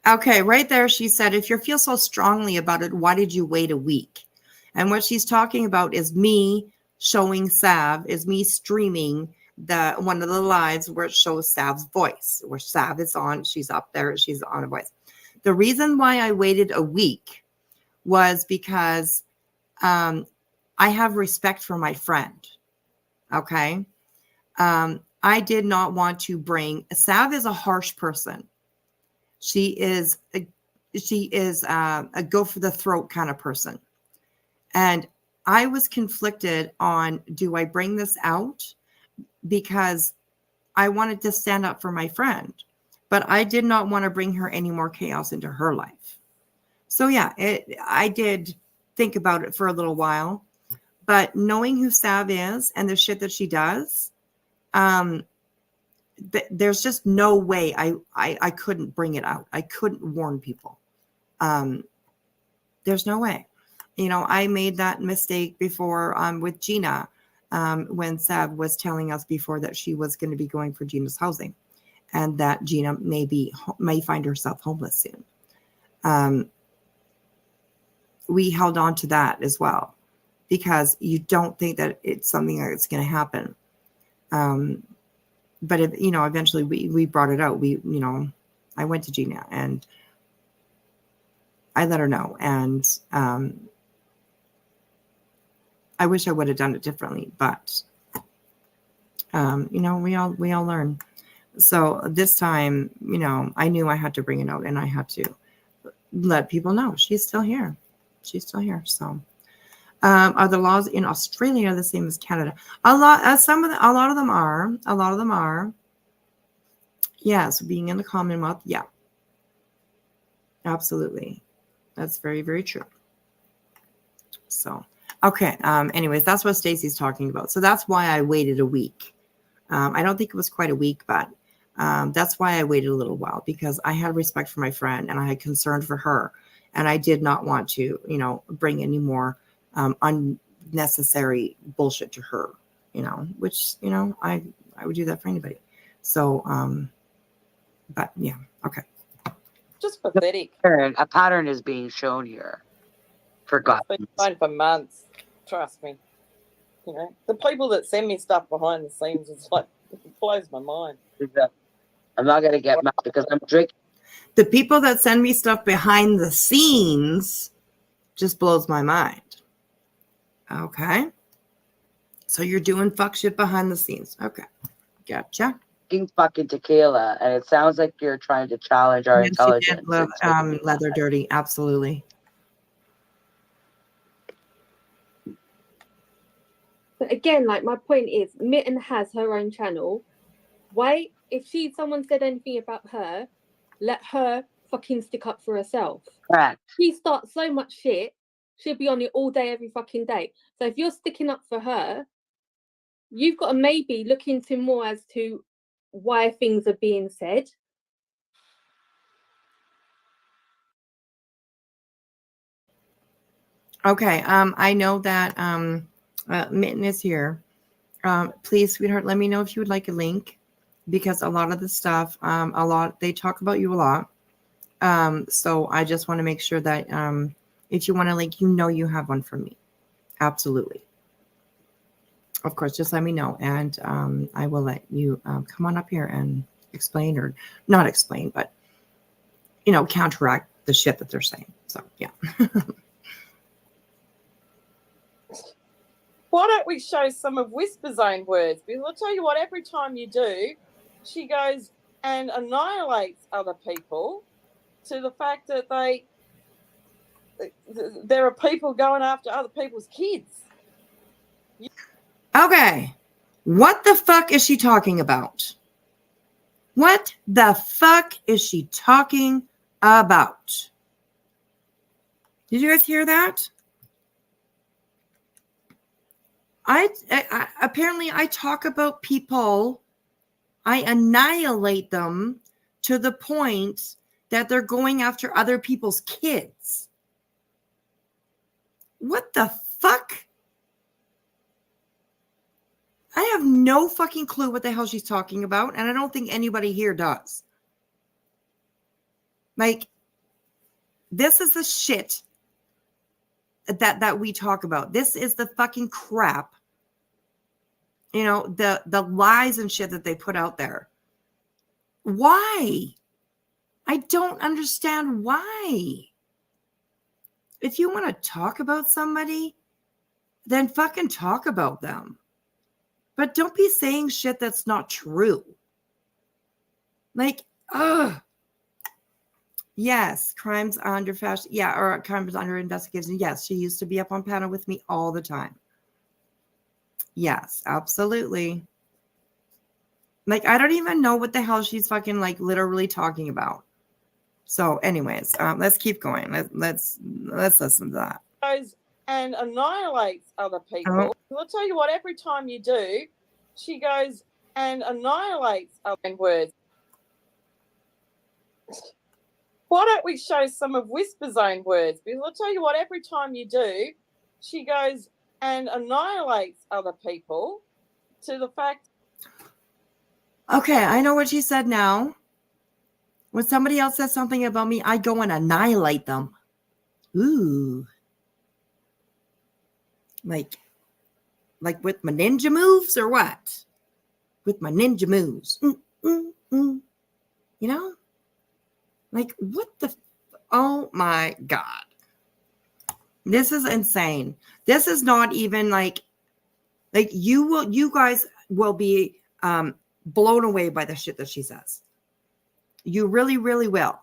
Okay, right there, she said, if you feel so strongly about it, why did you wait a week? And what she's talking about is me showing Savv, is me streaming one of the lives where it shows Savv's voice, where Savv is on, she's up there, she's on a voice. The reason why I waited a week was because I have respect for my friend. Okay. I did not want to bring, Savv is a harsh person. She is a go for the throat kind of person. And I was conflicted on, do I bring this out? Because I wanted to stand up for my friend, but I did not want to bring her any more chaos into her life. So yeah, I did think about it for a little while, but knowing who Savv is and the shit that she does, there's just no way I couldn't bring it out. I couldn't warn people. There's no way. You know, I made that mistake before with Gina when Savv was telling us before that she was going to be going for Gina's housing and that Gina may find herself homeless soon. We held on to that as well because you don't think that it's something that's going to happen. But if, you know, eventually we brought it out. I went to Gina and I let her know. And I wish I would have done it differently, but you know, we all learn. So this time, you know, I knew I had to bring it out and I had to let people know she's still here. She's still here. So are the laws in Australia the same as Canada? A lot of them are. Yes, being in the Commonwealth. Yeah, absolutely. That's very, very true. So, okay. Anyways, that's what Stacey's talking about. So that's why I waited a week. I don't think it was quite a week, but that's why I waited a little while because I had respect for my friend and I had concern for her. And I did not want to, you know, bring any more unnecessary bullshit to her, you know, which, you know, I would do that for anybody. So, but yeah, okay. just pathetic. A pattern is being shown here. Forgotten. It's been fine for months. Trust me. You know, the people that send me stuff behind the scenes, it's like, it blows my mind. I'm not going to get mad because I'm drinking. The people that send me stuff behind the scenes just blows my mind. Okay. So you're doing fuck shit behind the scenes. Okay. Gotcha. Fucking tequila, and it sounds like you're trying to challenge our intelligence. Leather dirty. Absolutely. But again, like my point is, Mitten has her own channel. Why, if someone said anything about her, let her fucking stick up for herself. Correct. She starts so much shit, she'll be on it all day, every fucking day. So if you're sticking up for her, you've got to maybe look into more as to why things are being said. Okay. I know that Mitten is here. Please, sweetheart, let me know if you would like a link because a lot of the stuff, they talk about you a lot. So I just want to make sure that if you want a link, you know you have one from me. Absolutely. Of course, just let me know and I will let you come on up here and explain or not explain, but, you know, counteract the shit that they're saying. So, yeah. Why don't we show some of Whisper's own words? Because I'll tell you what, every time you do, she goes and annihilates other people to the fact that there are people going after other people's kids. Okay. What the fuck is she talking about? What the fuck is she talking about? Did you guys hear that? I apparently I talk about people, I annihilate them to the point that they're going after other people's kids. What the fuck? I have no fucking clue what the hell she's talking about, and I don't think anybody here does. Like, this is the shit that we talk about. This is the fucking crap. You know, the lies and shit that they put out there. Why? I don't understand why. If you want to talk about somebody, then fucking talk about them. But don't be saying shit that's not true. Like, ugh. Yes, crimes under fashion. Yeah, or crimes under investigation. Yes, she used to be up on panel with me all the time. Yes, absolutely. Like, I don't even know what the hell she's fucking like literally talking about. So, anyways, let's keep going. Let's listen to that. Goes and annihilates other people. I'll tell you what. Every time you do, she goes and annihilates other words. Why don't we show some of Whisper's own words? Because I'll tell you what. Every time you do, she goes and annihilates other people to the fact. Okay, I know what she said now. When somebody else says something about me, I go and annihilate them. Ooh. Like with my ninja moves or what? With my ninja moves. You know? Like, what the? Oh my God. This is insane. This is not even like you guys will be blown away by the shit that she says. You really, really will.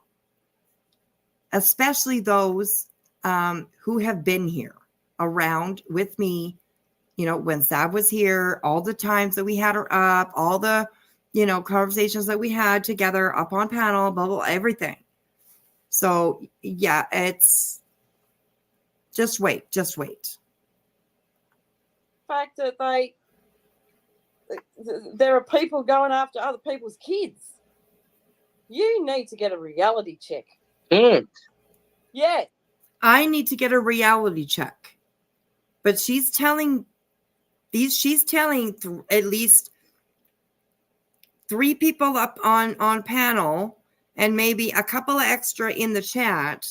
Especially those who have been here around with me, you know, when Savv was here, all the times that we had her up, all the, you know, conversations that we had together up on panel, blah, blah, everything. So, yeah, it's just wait. Fact that there are people going after other people's kids. You need to get a reality check. Kids? Yes. I need to get a reality check. But she's telling at least 3 people up on panel and maybe a couple of extra in the chat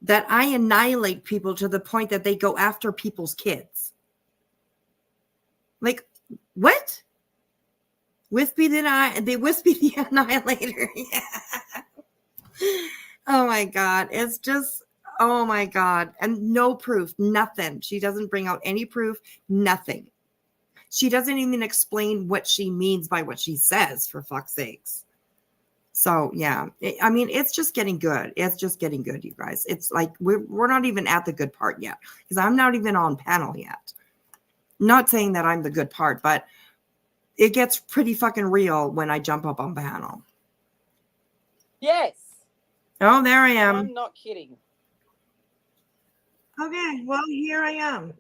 that I annihilate people to the point that they go after people's kids. Like, what? Wispy the annihilator. Yeah. Oh my God. It's just, oh my God. And no proof, nothing. She doesn't bring out any proof, nothing. She doesn't even explain what she means by what she says, for fuck's sakes. So, yeah. I mean, it's just getting good. It's just getting good, you guys. It's like we're not even at the good part yet because I'm not even on panel yet. Not saying that I'm the good part, but it gets pretty fucking real when I jump up on panel. Yes. Oh, there I am. I'm not kidding. Okay, well, here I am.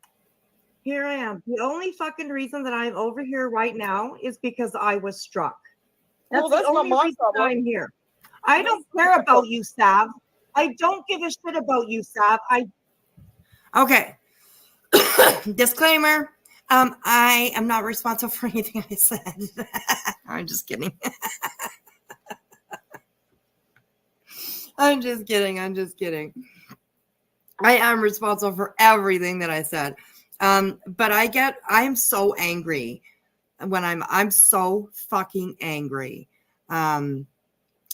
The only fucking reason that I'm over here right now is because I was struck. That's Well, that's the not only my reason problem. I'm here. I don't care about you, Savv. I don't give a shit about you, Savv. Okay. Disclaimer. I am not responsible for anything I said. I'm just kidding. I'm just kidding. I am responsible for everything that I said. But I'm so angry when I'm so fucking angry.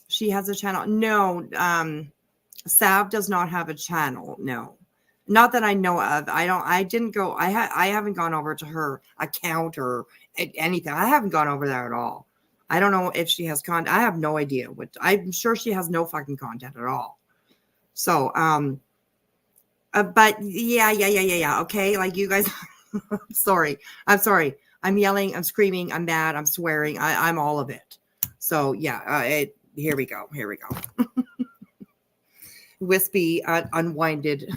She has a channel. No, Savv does not have a channel. No. Not that I know of. I haven't gone over to her account or anything. I haven't gone over there at all. I don't know if she has content. I have no idea I'm sure she has no fucking content at all. So, but yeah. Okay. Like you guys, I'm sorry. I'm yelling, I'm screaming, I'm mad, I'm swearing. I'm all of it. So yeah, here we go. Wispy unwinded.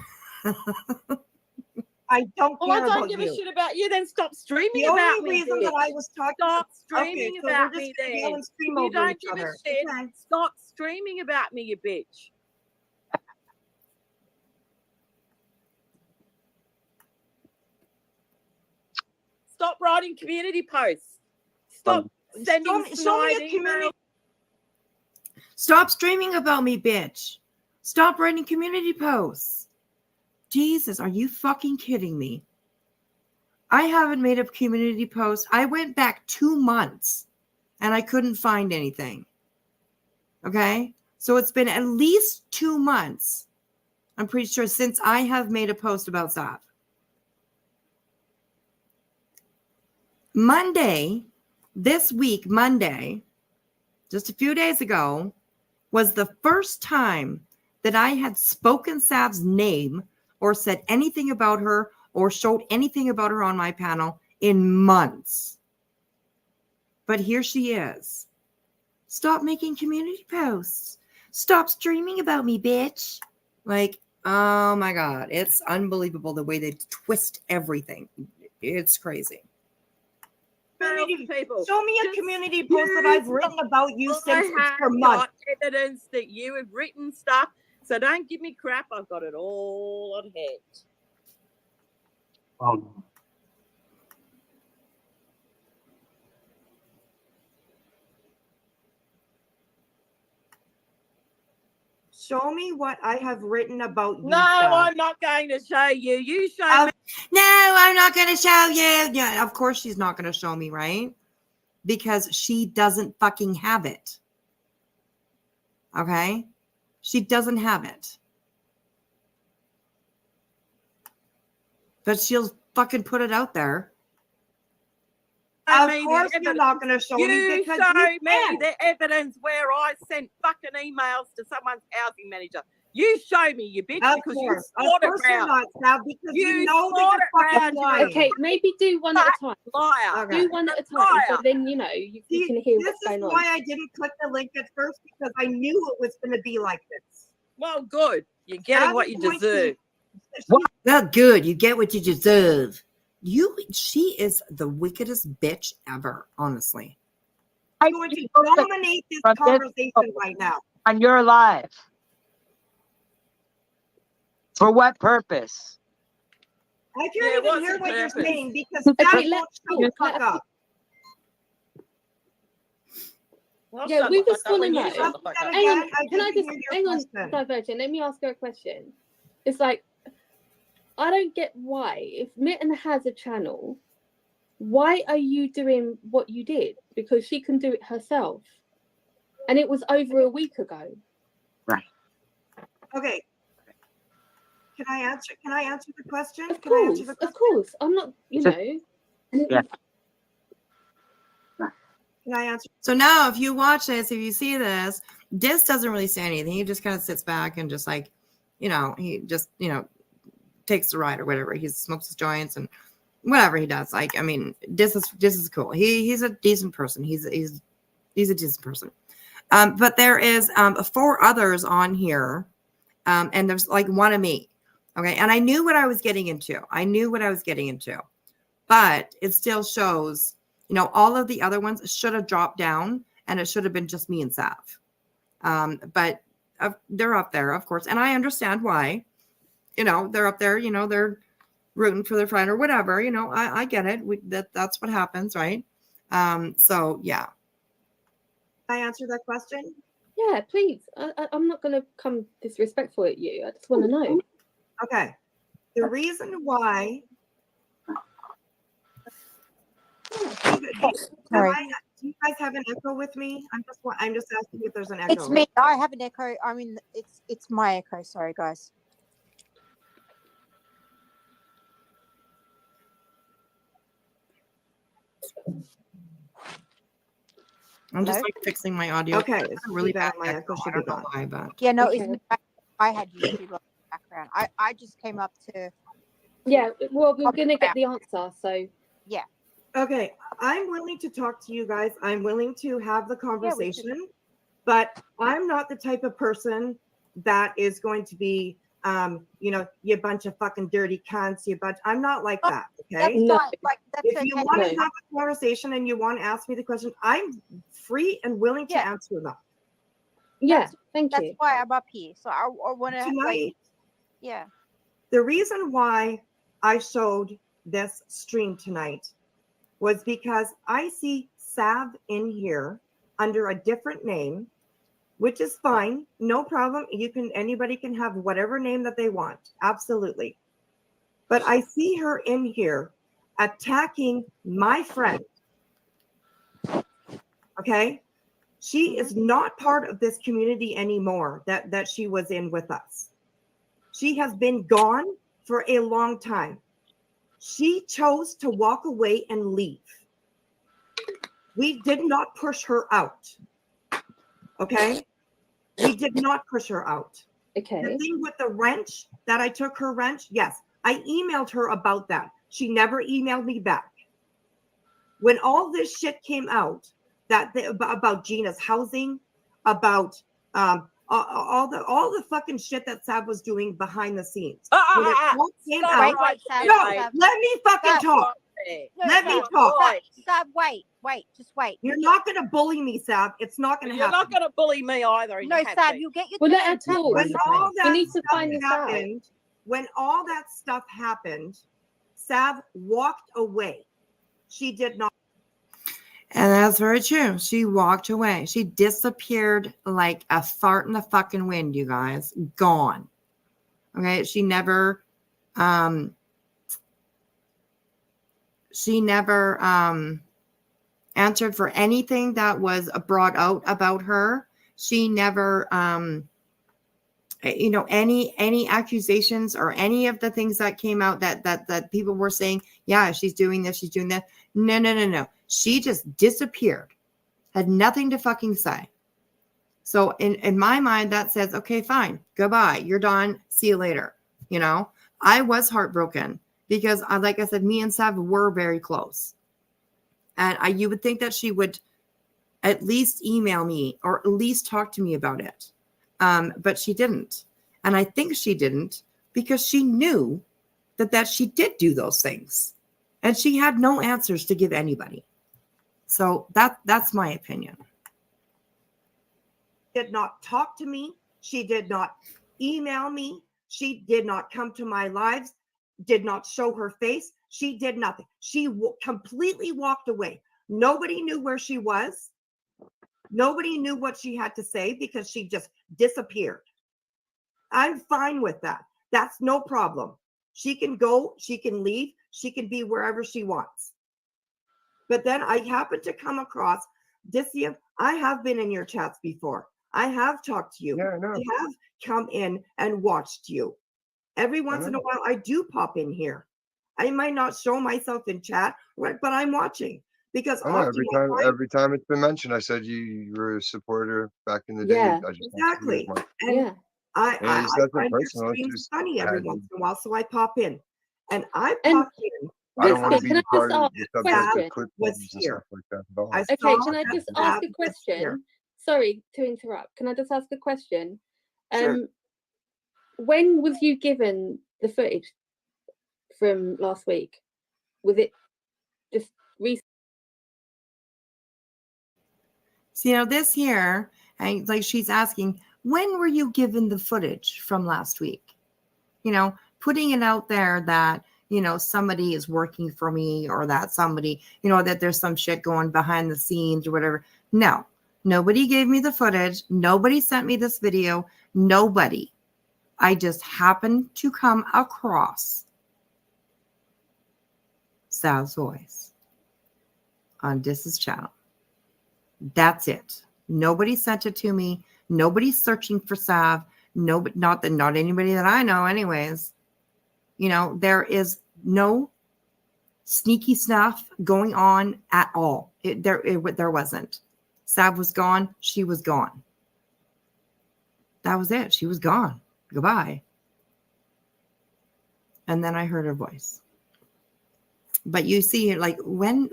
I don't care Well, I don't about give you. a shit about you. Then stop streaming The about only me. reason bitch. that I was talking. Stop streaming so about we're me. just gonna yell Then and scream you over don't each give other. a shit. Okay. Stop streaming about me, you bitch. stop writing community posts. Stop sending Show me a snide community. emails. Stop streaming about me, bitch. Stop writing community posts. Jesus, are you fucking kidding me? I haven't made a community post. I went back 2 months and I couldn't find anything. Okay? So it's been at least 2 months, I'm pretty sure, since I have made a post about Savv. Monday, this week, Monday, just a few days ago, was the first time that I had spoken Savv's name or said anything about her or showed anything about her on my panel in months. But here she is. Stop making community posts. Stop streaming about me, bitch. Like, oh my God. It's unbelievable the way they twist everything. It's crazy. People. Show me a community post that I've written about you since for months. Evidence that you have written stuff, so don't give me crap. I've got it all on hand. Show me what I have written about you. No, Savv. I'm not going to show you. You show me. No, I'm not going to show you. Yeah, of course she's not going to show me, right? Because she doesn't fucking have it. Okay? She doesn't have it. But she'll fucking put it out there. Of course you're not going to show me because show you me can't. the evidence where I sent fucking emails to someone's housing manager. You show me, you bitch, Of because course. you Of slaughter course you're crowd. not, Savv, because you know that slaughter you're fucking crowd, you lying. Okay, maybe do one at a time. Liar. Okay. Do one at a time, so then you know you can hear This what's is going on. why I didn't click the link at first, because I knew it was going to be like this. Well, good. You're getting what you deserve. Well, good. You get what you deserve. She is the wickedest bitch ever, honestly. I'm going to dominate this conversation right now. On your live. For what purpose? I Yeah, can't even what's hear the what you're purpose? saying because that Okay, won't shut the fuck up. Well, Yeah, shut we the just fuck up want to when you know. shut the fuck up. Hang on, Again, I can I didn't just hear your hang on, question. Divergent? Let me ask her a question. It's like, I don't get why, if Mitten has a channel, why are you doing what you did? Because she can do it herself, and it was over a week ago. Right. Okay. Can I answer the question? Of Can I answer course, the of question? course. I'm not, you know. Yeah. Can I answer? So now, if you watch this, if you see this, Dis doesn't really say anything. He just kind of sits back and just like, he just, takes the ride or whatever. He smokes his joints and whatever he does. Like, I mean, Dis is cool. He's a decent person. He's a decent person. But there is 4 others on here, and there's like one of me. Okay, and I knew what I was getting into. But it still shows, all of the other ones should have dropped down, and it should have been just me and Savv. But they're up there, of course, and I understand why. They're up there. They're rooting for their friend or whatever. I get it. That's what happens, right? So yeah. Can I answer that question? Yeah, please. I'm not going to come disrespectful at you. I just want to know. Okay. The reason why. Sorry. Do you guys have an echo with me? I'm just asking if there's an echo. It's me. I have an echo. I mean, it's my echo. Sorry, guys. I'm just like fixing my audio. Okay, it's really bad. My echo should be gone. Why, but Yeah, no, Okay. it's me. I had YouTube on the background. I just came up to. Yeah, well, we're going to get the answer. So Yeah. okay. I'm willing to talk to you guys. I'm willing to have the conversation, but I'm not the type of person that is going to be, you bunch of fucking dirty cunts. I'm not like that. Okay. No. If you want to have a conversation and you want to ask me the question, I'm free and willing to answer them. yeah, thank That's you. why I'm up here. So I want to Tonight, yeah. the reason why I showed this stream tonight was because I see Savv in here under a different name, which is fine. No problem. Anybody can have whatever name that they want. Absolutely. But I see her in here attacking my friend. Okay. She is not part of this community anymore that she was in with us. She has been gone for a long time. She chose to walk away and leave. We did not push her out. Okay? We did not push her out. Okay. The thing with the wrench, that I took her wrench, yes, I emailed her about that. She never emailed me back. When all this shit came out, about Gina's housing, about all the fucking shit that Savv was doing behind the scenes. When it all came out, let me fucking talk. Let me talk. Savv, wait, just wait. You're not going to bully me, Savv. It's not going to happen. You're not going to bully me either. No, Savv, you get your Well, let her turn. talk. When all We that need to stuff find this out. happened, when all that stuff happened, Savv walked away. She did not. And that's very true. She walked away. She disappeared like a fart in the fucking wind, you guys. Gone. Okay. She never answered for anything that was brought out about her. She never any accusations or any of the things that came out that people were saying, yeah, she's doing this, she's doing that. No. She just disappeared. Had nothing to fucking say. So in my mind, that says, okay, fine, goodbye. You're done. See you later. I was heartbroken because, like I said, me and Savv were very close. And you would think that she would at least email me or at least talk to me about it. But she didn't. And I think she didn't because she knew that she did do those things. And she had no answers to give anybody. So that's my opinion. Did not talk to me. She did not email me. She did not come to my lives, did not show her face. She did nothing. She completely walked away. Nobody knew where she was. Nobody knew what she had to say because she just disappeared. I'm fine with that. That's no problem. She can go, she can leave, she can be wherever she wants. But then I happened to come across Dissia. I have been in your chats before. I have talked to you. Yeah, I know. I have come in and watched you. Every once in a while, I do pop in here. I might not show myself in chat, but I'm watching. Because I know, every time it's been mentioned, I said you were a supporter back in the day. Yeah, exactly. And yeah. I find your personal. streams funny every once in a while, so I pop in. And I And popped in. I don't want to be Can I the part just of ask the a subject question? of clip Was bubbles and here. stuff like that at all. I Okay, saw can I that just Savv ask a was here. question? Sorry to interrupt. Can I just ask a question? Sure. When was you given the footage from last week? Was it just recent? So, this here, and like she's asking, when were you given the footage from last week? Putting it out there that, somebody is working for me or that somebody, that there's some shit going behind the scenes or whatever. No, nobody gave me the footage. Nobody sent me this video. Nobody. I just happened to come across Savv's voice on Dis's channel. That's it. Nobody sent it to me. Nobody's searching for Savv. Not anybody that I know anyways. There is no sneaky stuff going on at all. There wasn't. Savv was gone. She was gone. That was it. She was gone. Goodbye. And then I heard her voice. But you see, like, when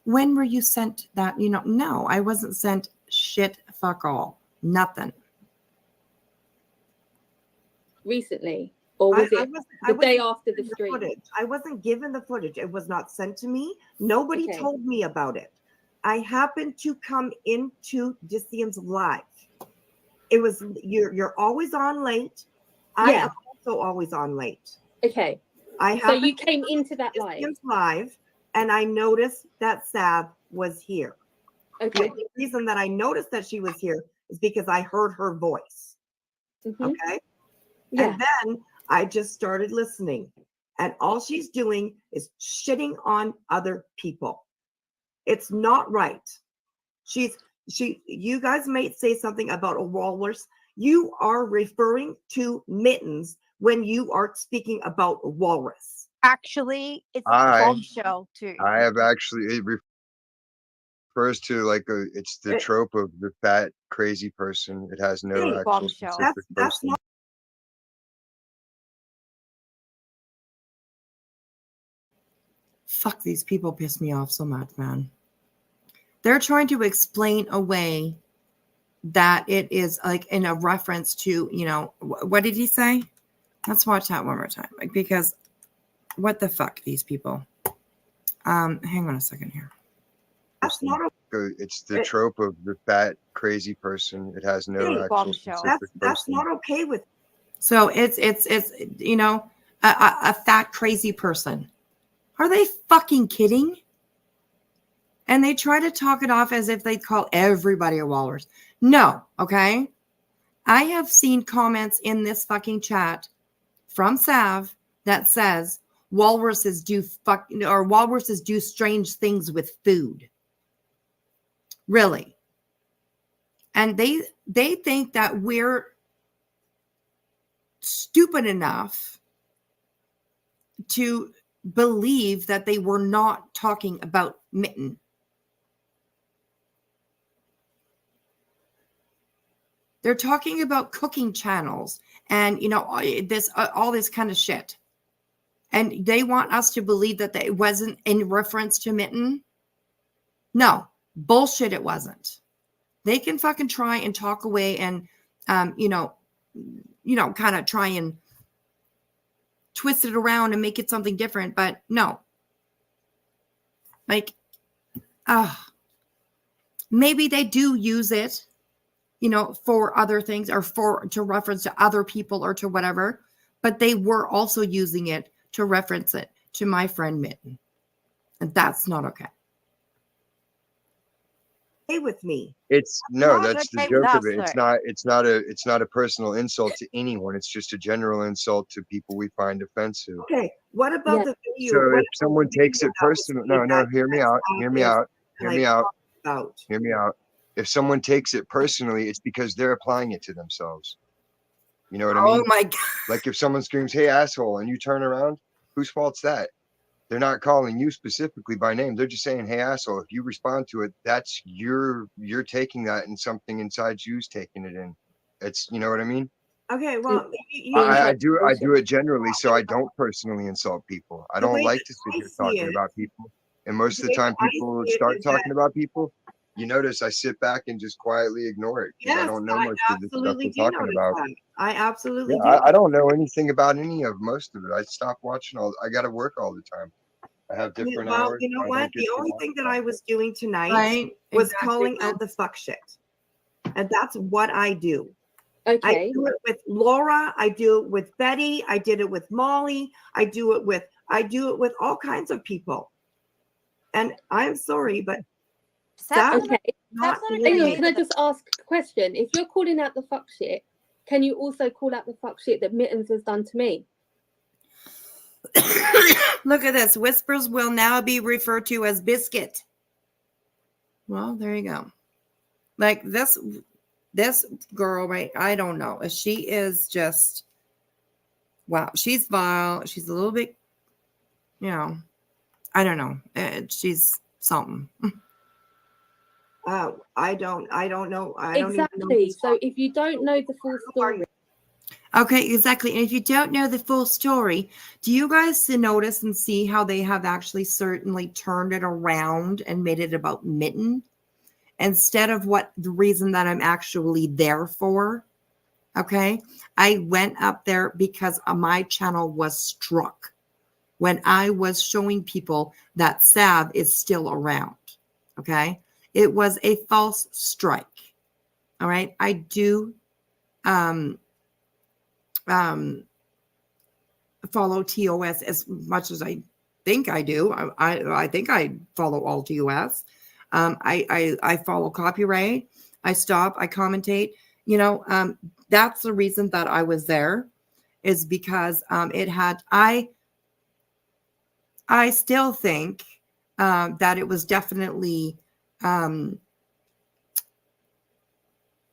were you sent that? No, I wasn't sent shit. Fuck all. Nothing. Recently, or was it the day after the stream? Footage. I wasn't given the footage. It was not sent to me. Nobody told me about it. I happened to come into Dissium's live. It was you're always on late. I am also always on late. Okay. So you came into that live. Live, and I noticed that Savv was here. Okay. The reason that I noticed that she was here is because I heard her voice. Okay. Yeah. And then I just started listening. And all she's doing is shitting on other people. It's not right. You guys might say something about a walrus. You are referring to Mittens when you are speaking about a walrus. Actually, it's I bombshell too. I have actually it refers to like it's the trope of the fat crazy person. It has no Hey, actual bombshell. specific That's person. not. Fuck, these people piss me off so much, man. They're trying to explain away that it is like in a reference to, you know, what did he say? Let's watch that one more time. Like, because what the fuck, these people. Hang on a second here. That's not a, It's the trope of the fat crazy person. It has no Hey, actual bombshell. specific that's person. not okay with. So it's you know, a fat crazy person. Are they fucking kidding? And they try to talk it off as if they call everybody a walrus. No, okay? I have seen comments in this fucking chat from Savv that says walruses do strange things with food. Really. And they think that we're stupid enough to believe that they were not talking about Mitten. They're talking about cooking channels and, you know, all this kind of shit. And they want us to believe that it wasn't in reference to Mitten. No, bullshit, it wasn't. They can fucking try and talk away and, you know, kind of try and twist it around and make it something different. But no. Like, maybe they do use it, you know, for other things or to reference to other people or to whatever, but they were also using it to reference it to my friend Mitten. And that's not okay. Stay with me. It's no, not that's the okay with joke of us, it. though. It's not a personal insult to anyone. It's just a general insult to people we find offensive. Okay. What about the video? So What if someone takes it personal, no, hear me out. If someone takes it personally, it's because they're applying it to themselves. You know what I mean? Oh my God. Like if someone screams, "Hey, asshole," and you turn around, whose fault's that? They're not calling you specifically by name. They're just saying, "Hey, asshole." If you respond to it, that's you're taking that, and something inside you's taking it in. It's, you know what I mean? Okay, well, I do it generally, so I don't personally insult people. I The don't way like that to sit I here see talking it- about people. And most the of the way time that I people see it start is talking that- about people, you notice I sit back and just quietly ignore it because I Yes, don't know I much of the stuff absolutely they're do talking notice about. that. I absolutely Yeah, do. I don't know anything about any of most of it. I stopped watching I got to work all the time. I have different Well, hours. you know I what? don't get The to only watch thing that all I of was doing tonight Right, was exactly. calling out the fuck shit. And that's what I do. Okay. I do it with Laura. I do it with Betty. I did it with Molly. I do it with all kinds of people. And I'm sorry, but that's Okay. not Hang okay. on, can I just ask a question? If you're calling out the fuck shit, can you also call out the fuck shit that Mittens has done to me? Look at this. Whispers will now be referred to as biscuit. Well, there you go. Like this girl, right? I don't know. She is just wow. She's vile. She's a little bit, you know, I don't know. She's something. I don't know. I don't even know. Exactly. So if you don't know the full story, Okay, exactly. And if you don't know the full story, do you guys notice and see how they have actually certainly turned it around and made it about Mitten instead of what the reason that I'm actually there for? Okay, I went up there because my channel was struck when I was showing people that Savv is still around. Okay, it was a false strike. All right, I do follow TOS as much as I think I do. I think I follow Alt US. I follow copyright. I stop. I commentate. You know, that's the reason that I was there, is because it had. I still think that it was definitely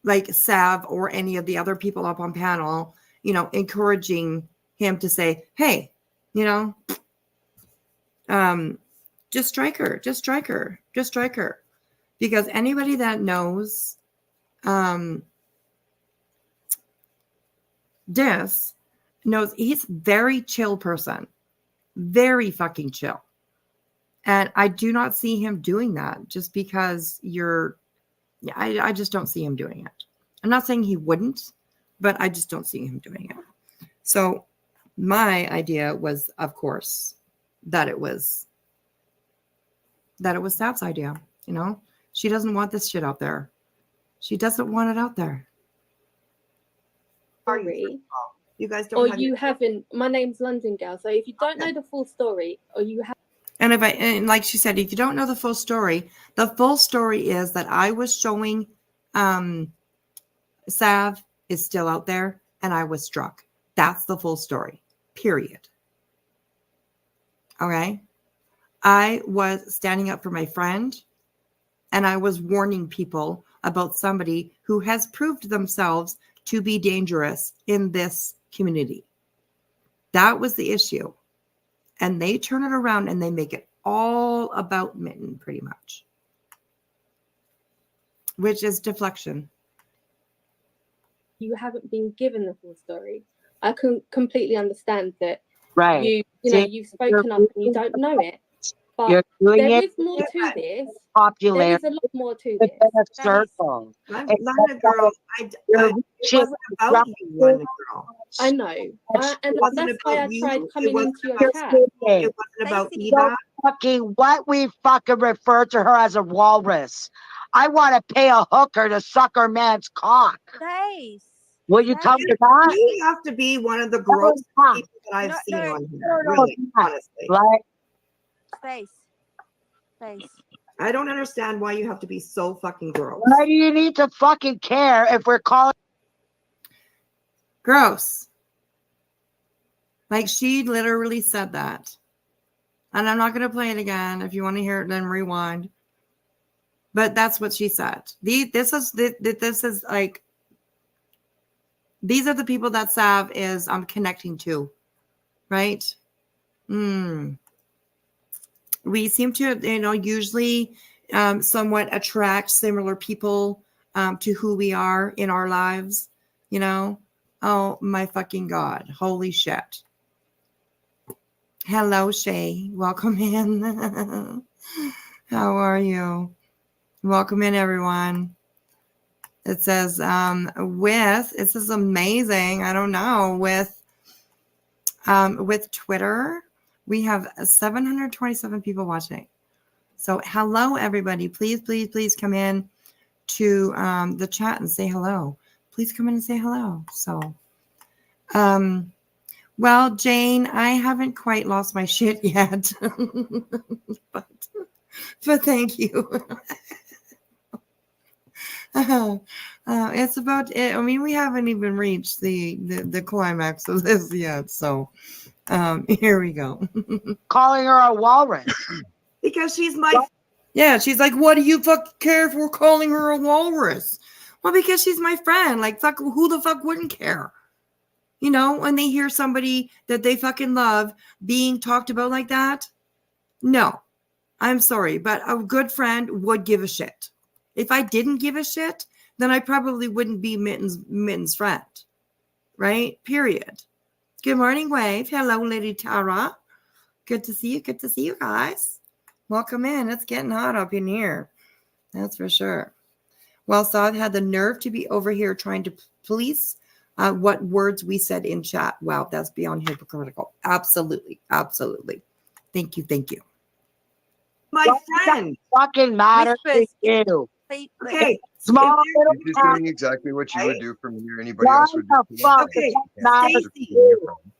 like Savv or any of the other people up on panel, you know, encouraging him to say, hey, you know, just strike her, just strike her, just strike her. Because anybody that knows this knows he's very chill person, very fucking chill. And I do not see him doing that just because I just don't see him doing it. I'm not saying he wouldn't, but I just don't see him doing it. So my idea was, of course, that it was Savv's idea. You know, she doesn't want this shit out there. She doesn't want it out there. Story, you guys don't. Or have you haven't. My name's London Girl. So if you don't know the full story, or you have. And like she said, if you don't know the full story is that I was showing Savv is still out there and I was struck. That's the full story, period. Okay. I was standing up for my friend and I was warning people about somebody who has proved themselves to be dangerous in this community. That was the issue. And they turn it around and they make it all about Mitten, pretty much, which is deflection. You haven't been given the full story. I can completely understand that. Right. You know, you've spoken up and you don't know it. But there is more to this. Popular. There is a lot more to It's this. in a circle. Lana girl, it wasn't about you, Lana girl. I know. And that's why I tried coming into your chat. It wasn't about Eva. What we fucking refer to her as a walrus. I want to pay a hooker to suck her man's cock. Stace. Will you tell me that? You have to be one of the gross people that I've seen on here. Really, honestly. Right? Stace. I don't understand why you have to be so fucking gross. Why do you need to fucking care if we're calling gross? Like she literally said that. And I'm not going to play it again. If you want to hear it, then rewind. But that's what she said. This is like, these are the people that Savv is connecting to, right? We seem to, usually somewhat attract similar people to who we are in our lives, Oh my fucking God. Holy shit. Hello, Shay. Welcome in. How are you? Welcome in, everyone. It says, this is amazing. I don't know. With Twitter, we have 727 people watching. So hello, everybody. Please come in to the chat and say hello. Please come in and say hello. So, well, Jane, I haven't quite lost my shit yet, but thank you. It's about it. I mean, we haven't even reached the climax of this yet. So here we go. Calling her a walrus. Because she's she's like, what do you fuck care if we're calling her a walrus? Well, because she's my friend. Like, fuck, who the fuck wouldn't care? When they hear somebody that they fucking love being talked about like that. No, I'm sorry, but a good friend would give a shit. If I didn't give a shit, then I probably wouldn't be Mitten's friend. Right? Period. Good morning, Wave. Hello, Lady Tara. Good to see you. Good to see you guys. Welcome in. It's getting hot up in here. That's for sure. Well, Savv had the nerve to be over here trying to police what words we said in chat. Wow, that's beyond hypocritical. Absolutely. Absolutely. Thank you. Thank you. My friend. Fucking matter to you. Okay. Small You're just doing exactly what you would do for me or anybody else would do. Okay,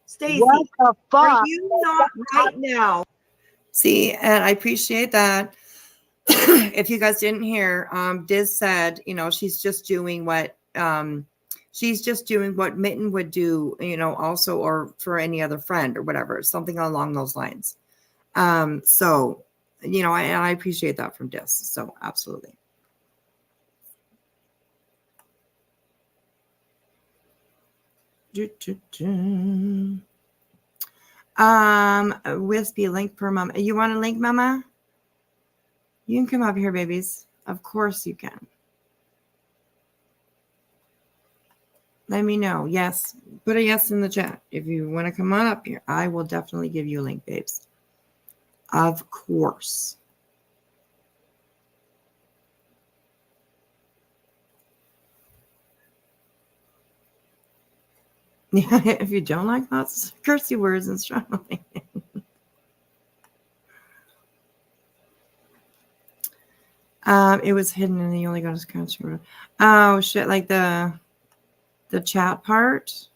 Stacey. What the fuck? Are you not right now? See, and I appreciate that. If you guys didn't hear, Diz said, she's just doing what Mitten would do, also, or for any other friend or whatever, something along those lines. So, I appreciate that from Diz. So absolutely. Wispy link per mama. You want a link, mama? You can come up here, babies. Of course you can. Let me know. Yes. Put a yes in the chat. If you want to come on up here, I will definitely give you a link, babes. Of course. Yeah, if you don't like lots of cursey words and strong language. It was hidden and he only got his country. Oh shit, like the chat part.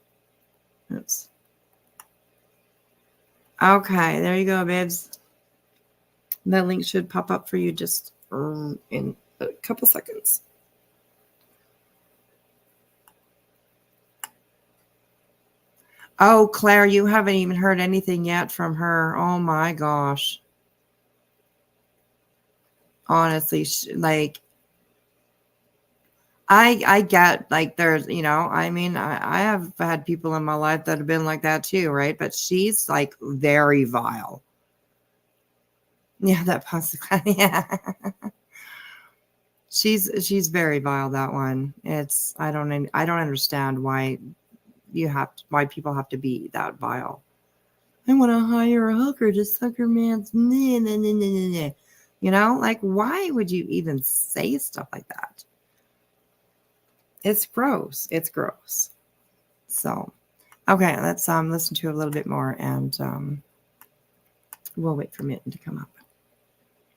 Oops. Okay, there you go, babes. That link should pop up for you just in a couple seconds. Oh, Claire, you haven't even heard anything yet from her. Oh my gosh. Honestly, like, I get, like, there's, I mean, I have had people in my life that have been like that too, right? But she's like very vile. Yeah, that possibly. Yeah. She's very vile, that one. I don't understand why people have to be that vile. I want to hire a hooker to suck her man's like, why would you even say stuff like that? It's gross. It's gross. So, okay, let's listen to a little bit more, and we'll wait for Mitten to come up.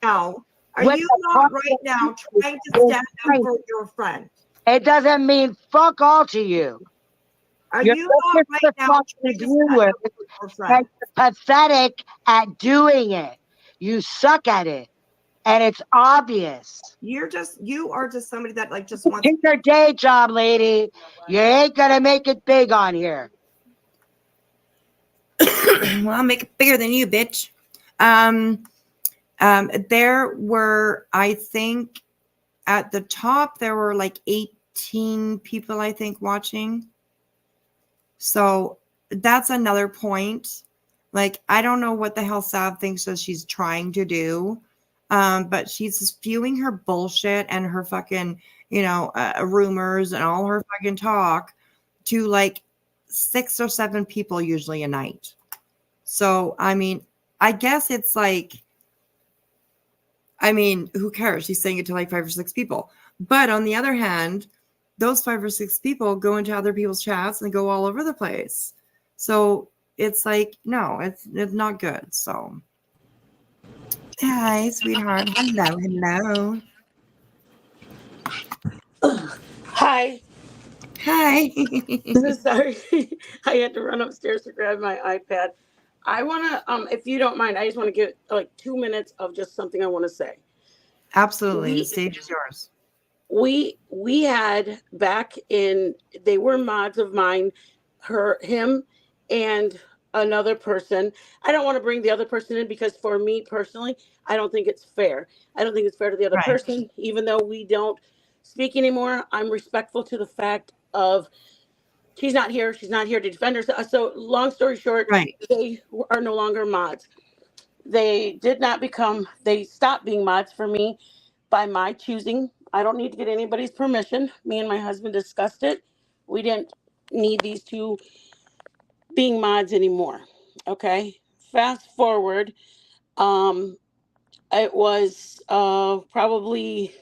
Now, are you not right now trying to stand up for your friend? It doesn't mean fuck all to you. Are you not right now trying to stand up for your friend? You're pathetic at doing it. You suck at it. And it's obvious. You are just somebody that like just wants your day job, lady. You ain't gonna make it big on here. Well, I'll make it bigger than you, bitch. There were, I think, at the top there were like 18 people, I think, watching. So that's another point. Like, I don't know what the hell Savv thinks that she's trying to do. But she's spewing her bullshit and her fucking, rumors and all her fucking talk to like 6 or 7 people usually a night. So, I mean, I guess it's like, who cares? She's saying it to like 5 or 6 people. But on the other hand, those 5 or 6 people go into other people's chats and go all over the place. So it's like, no, it's not good. So. Hi, sweetheart. Hello. Hi. Hi. Sorry. I had to run upstairs to grab my iPad. I want to, if you don't mind, I just want to give like 2 minutes of just something I want to say. Absolutely. The stage is yours. We had back in, they were mods of mine, him and another person. I don't want to bring the other person in because for me personally, I don't think it's fair. I don't think it's fair to the other person, even though we don't speak anymore. I'm respectful to the fact of she's not here. She's not here to defend herself. So long story short, they are no longer mods. They stopped being mods for me by my choosing. I don't need to get anybody's permission. Me and my husband discussed it. We didn't need these two being mods anymore. Okay. Fast forward. It was probably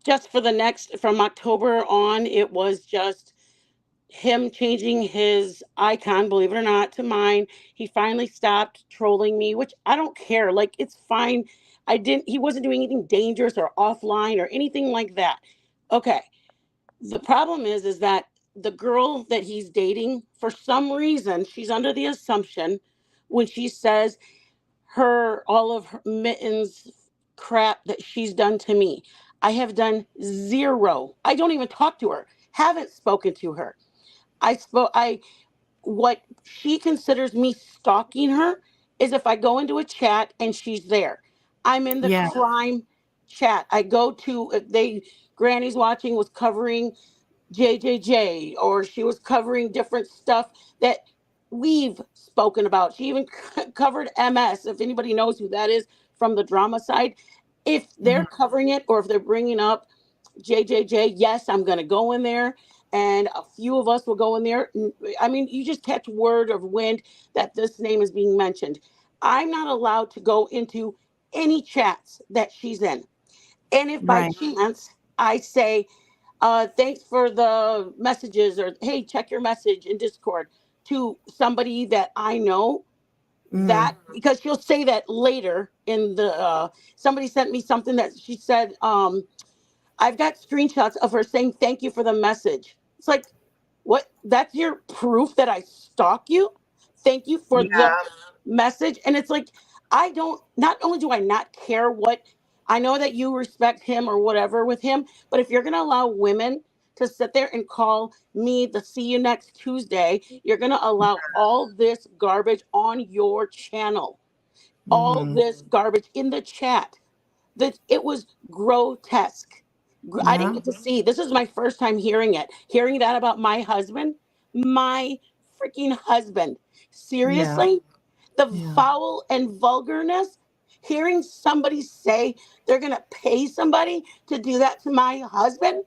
just for the next, from October on, it was just him changing his icon, believe it or not, to mine. He finally stopped trolling me, which I don't care. Like, it's fine. He wasn't doing anything dangerous or offline or anything like that. Okay. The problem is that the girl that he's dating, for some reason, she's under the assumption when she says, her all of her Mittens crap that she's done to me. I have done zero. I don't even talk to her. Haven't spoken to her. I what she considers me stalking her is if I go into a chat and she's there. I'm in the Yeah. crime chat. I go to if they Granny's watching was covering JJJ, or she was covering different stuff that we've spoken about. She even covered MS. If anybody knows who that is from the drama side, if they're covering it or if they're bringing up JJJ, yes, I'm going to go in there, and a few of us will go in there. I mean, you just catch word of wind that this name is being mentioned. I'm not allowed to go into any chats that she's in. And if by Right. chance I say, thanks for the messages, or hey, check your message in Discord to somebody that I know, that because she'll say that later in the somebody sent me something that she said, I've got screenshots of her saying thank you for the message. It's like, what? That's your proof that I stalk you? Thank you for the message. And it's like, I don't, not only do I not care what, I know that you respect him or whatever with him, but if you're going to allow women to sit there and call me the see you next Tuesday, you're going to allow all this garbage on your channel, all this garbage in the chat. That it was grotesque. I didn't Yeah. get to see. This is my first time hearing it. Hearing that about my husband, my freaking husband. Yeah. Seriously, the Yeah. foul and vulgarness. Hearing somebody say they're gonna pay somebody to do that to my husband.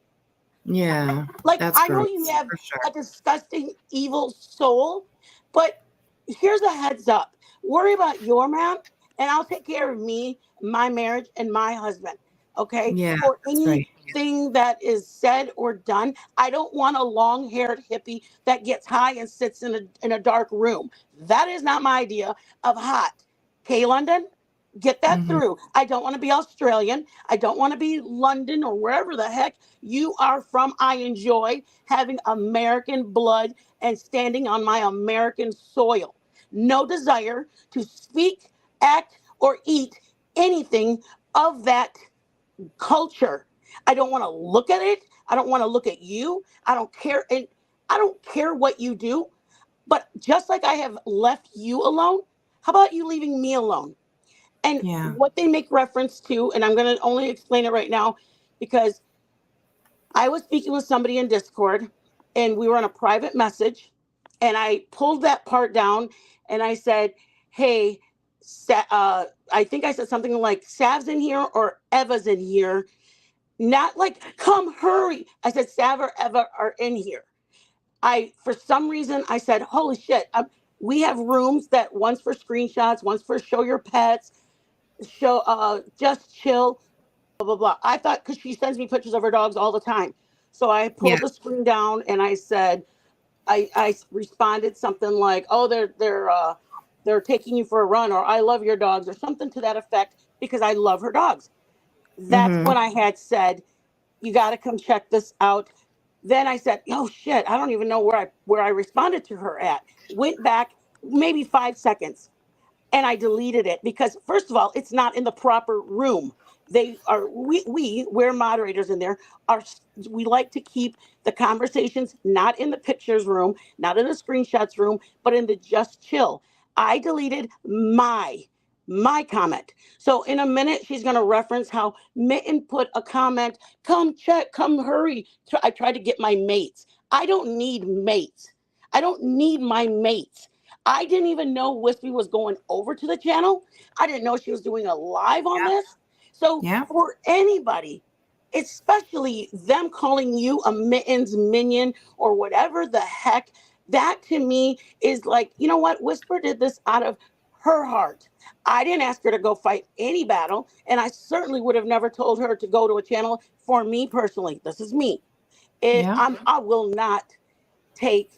Yeah. Like, That's I know gross you have for sure. a disgusting, evil soul, but here's a heads up. Worry about your man, and I'll take care of me, my marriage, and my husband. Okay? Yeah, For that's right. anything that is said or done, I don't want a long haired hippie that gets high and sits in a dark room. That is not my idea of hot. Okay, London? Get that through. I don't want to be Australian. I don't want to be London or wherever the heck you are from. I enjoy having American blood and standing on my American soil. No desire to speak, act, or eat anything of that culture. I don't want to look at it. I don't want to look at you. I don't care. And I don't care what you do. But just like I have left you alone, how about you leaving me alone? And Yeah. what they make reference to, and I'm going to only explain it right now because I was speaking with somebody in Discord and we were on a private message, and I pulled that part down and I said, hey, I think I said something like Sav's in here or Eva's in here. Not like, come hurry. I said Sav or Eva are in here. For some reason, I said, holy shit. We have rooms that one's for screenshots, one's for show your pets, show, just chill, blah, blah, blah. I thought, because she sends me pictures of her dogs all the time. So I Yeah. pulled the screen down and I said, I responded something like, oh, they're taking you for a run, or I love your dogs, or something to that effect, because I love her dogs. That's when I had said, you got to come check this out. Then I said, oh shit, I don't even know where I responded to her at. Went back maybe 5 seconds and I deleted it because, first of all, it's not in the proper room. We're moderators in there, are we like to keep the conversations not in the pictures room, not in the screenshots room, but in the just chill. I deleted my comment. So in a minute, she's going to reference how Mitten put a comment, come check, come hurry. I tried to get my mates. I don't need mates. I don't need my mates. I didn't even know Wispy was going over to the channel. I didn't know she was doing a live on this. So for anybody, especially them calling you a Mittens minion or whatever the heck, that to me is like, you know what? Whisper did this out of her heart. I didn't ask her to go fight any battle, and I certainly would have never told her to go to a channel. For me personally, this is me. I will not take.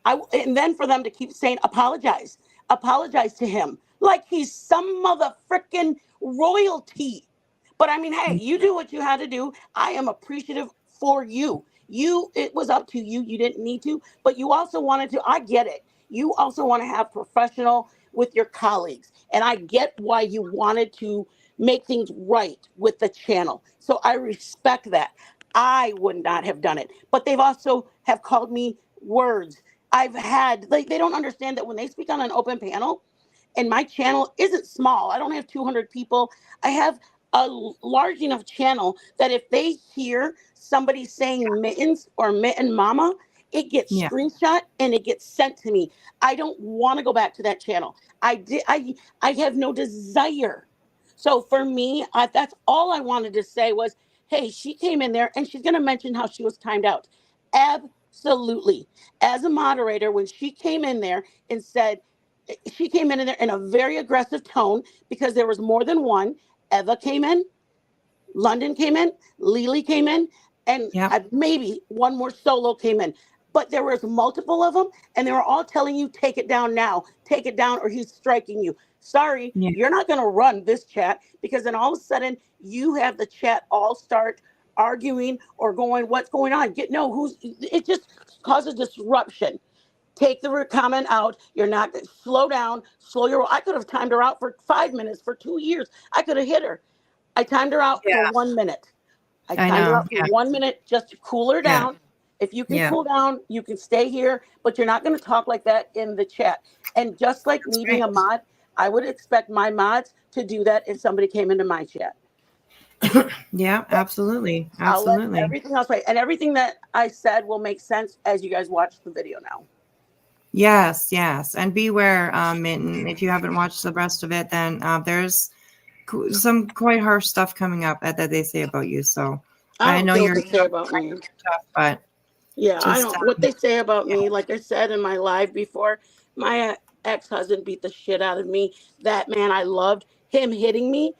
And then for them to keep saying apologize to him like he's some mother frickin' royalty. But I mean, hey, you do what you had to do. I am appreciative for you. It was up to you. You didn't need to, but you also wanted to. I get it. You also want to have professional with your colleagues. And I get why you wanted to make things right with the channel. So I respect that. I would not have done it. But they've also have called me words. I've had, like, they don't understand that when they speak on an open panel, and my channel isn't small. I don't have 200 people. I have a large enough channel that if they hear somebody saying mittens or mitten mama, it gets Yeah. screenshot and it gets sent to me. I don't want to go back to that channel. I have no desire. So for me, that's all I wanted to say was, hey, she came in there and she's going to mention how she was timed out. Absolutely. As a moderator, when she came in there and said, she came in there in a very aggressive tone because there was more than one. Eva came in, London came in, Lily came in, and maybe one more solo came in. But there was multiple of them, and they were all telling you, take it down now, take it down, or he's striking you. Sorry, you're not going to run this chat, because then all of a sudden you have the chat all start arguing or going, what's going on? It just causes disruption. Take the comment out. You're not, slow down, slow your, I could have timed her out for 5 minutes, for 2 years. I could have hit her. I timed her out for 1 minute. I timed her out for 1 minute just to cool her down. If you can cool down, you can stay here, but you're not going to talk like that in the chat. And just like me being a mod, I would expect my mods to do that if somebody came into my chat. Yeah, absolutely. I'll let Absolutely. everything else right. And everything that I said will make sense as you guys watch the video now. Yes, yes. And beware, Mitten, if you haven't watched the rest of it, then there's some quite harsh stuff coming up that they say about you. So I know you're what they say about me. tough, but yeah, I don't. What they say about me, like I said in my live before, my ex-husband beat the shit out of me. That man I loved, him hitting me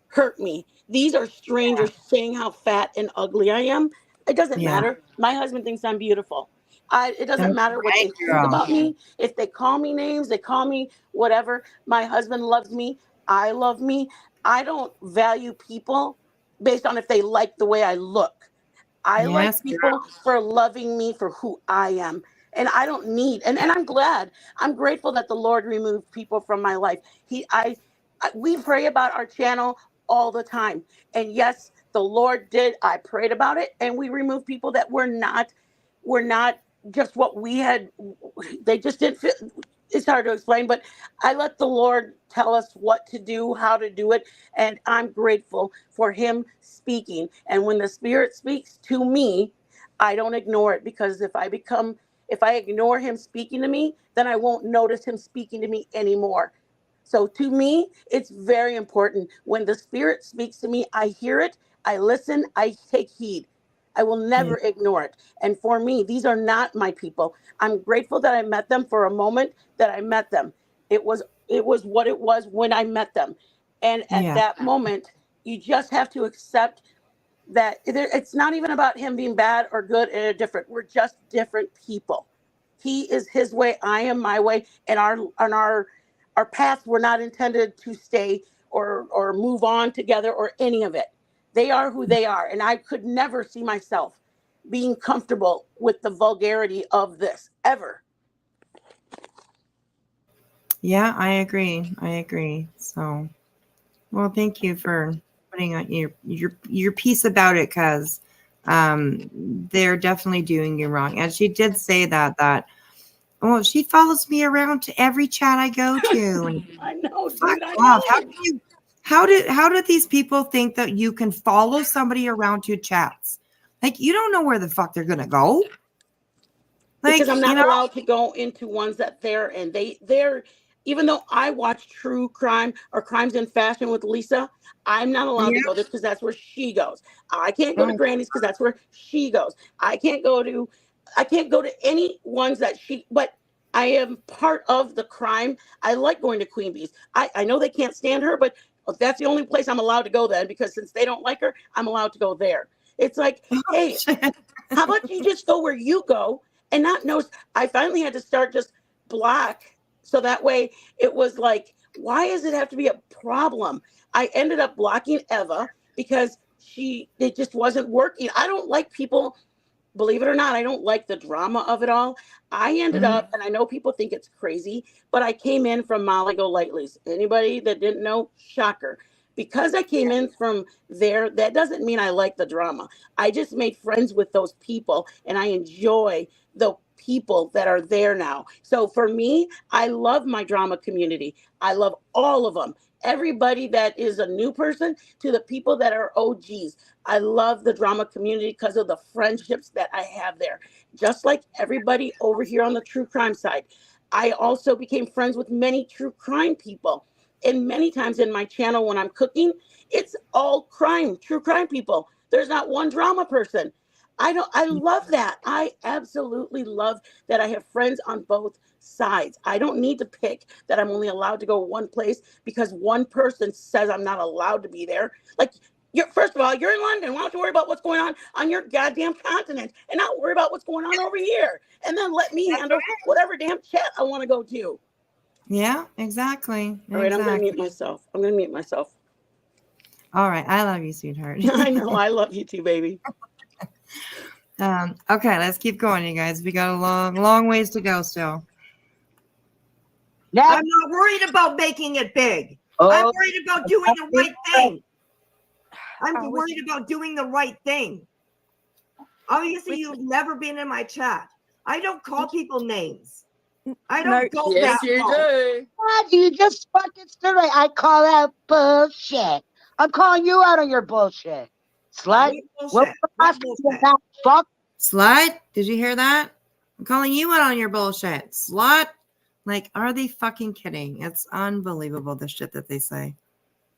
hurt me. These are strangers saying how fat and ugly I am. It doesn't matter. My husband thinks I'm beautiful. It doesn't matter what they think about me. If they call me names, they call me whatever. My husband loves me. I love me. I don't value people based on if they like the way I look. I like people for loving me for who I am. And I don't need, and I'm glad, I'm grateful that the Lord removed people from my life. We pray about our channel all the time. And yes, the Lord did. I prayed about it, and we removed people that were not just what we had. They just didn't fit. It's hard to explain, but I let the Lord tell us what to do, how to do it. And I'm grateful for him speaking. And when the Spirit speaks to me, I don't ignore it, because if I ignore him speaking to me, then I won't notice him speaking to me anymore. So to me, it's very important. When the Spirit speaks to me, I hear it, I listen, I take heed. I will never ignore it. And for me, these are not my people. I'm grateful that I met them for a moment, that I met them. It was what it was when I met them. And at that moment, you just have to accept that it's not even about him being bad or good and different. We're just different people. He is his way, I am my way, and our paths were not intended to stay or move on together or any of it. They are who they are, and I could never see myself being comfortable with the vulgarity of this ever. Yeah, I agree. So, well, thank you for putting on your piece about it, because they're definitely doing you wrong. And she did say that well, she follows me around to every chat I go to. And I know, fuck dude. I off. know. How did these people think that you can follow somebody around to chats? Like, you don't know where the fuck they're gonna go. Like, Because I'm not allowed to go into ones that they're even though I watch true crime or Crimes in Fashion with Lisa, I'm not allowed to go there because that's where she goes. I can't go to Granny's because that's where she goes. I can't go to any ones that but I am part of the crime. I like going to Queen Bee's. I know they can't stand her, but that's the only place I'm allowed to go then, because since they don't like her, I'm allowed to go there. It's like, hey, how about you just go where you go and not know? I finally had to start just block. So that way it was like, why does it have to be a problem? I ended up blocking Eva because it just wasn't working. I don't like people believe it or not, I don't like the drama of it all. I ended up, and I know people think it's crazy, but I came in from Molly Golightly's. Anybody that didn't know, shocker. Because I came in from there, that doesn't mean I like the drama. I just made friends with those people, and I enjoy the people that are there now. So for me, I love my drama community. I love all of them. Everybody that is a new person to the people that are OGs. I love the drama community because of the friendships that I have there. Just like everybody over here on the true crime side. I also became friends with many true crime people. And many times in my channel when I'm cooking, it's all crime, true crime people. There's not one drama person. I love that. I absolutely love that I have friends on both sides. I don't need to pick that I'm only allowed to go one place because one person says I'm not allowed to be there. Like, first of all, you're in London. Why don't you worry about what's going on your goddamn continent and not worry about what's going on over here? And then let me handle whatever damn chat I want to go to. Yeah, exactly. All right, I'm going to mute myself. All right, I love you, sweetheart. I know, I love you too, baby. Okay, let's keep going, you guys. We got a long ways to go still. Next. I'm not worried about making it big. Oh. I'm worried about doing the right thing. I'm worried about doing the right thing. Obviously, you've never been in my chat. I don't call people names. I don't go Yes, that you far. do. God, you just fucking stood right. I call out bullshit. I'm calling you out on your bullshit. Slut. What bullshit? Fuck. Slut? Did you hear that? I'm calling you out on your bullshit. Slut? Like, are they fucking kidding? It's unbelievable, the shit that they say.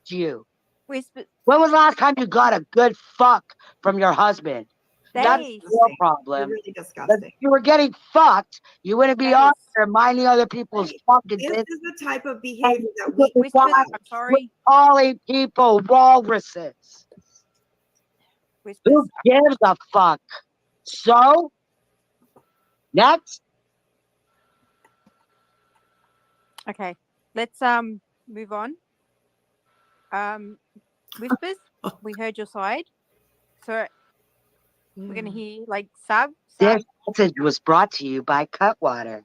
You. When was the last time you got a good fuck from your husband? That's the real problem. Really disgusting. If you were getting fucked, you wouldn't be on there minding other people's fucking business. This is the type of behavior that we We're calling people walruses. Who gives a fuck? So, next. Okay, let's move on. Whispers, we heard your side, so we're gonna hear like Savv. This message was brought to you by Cutwater.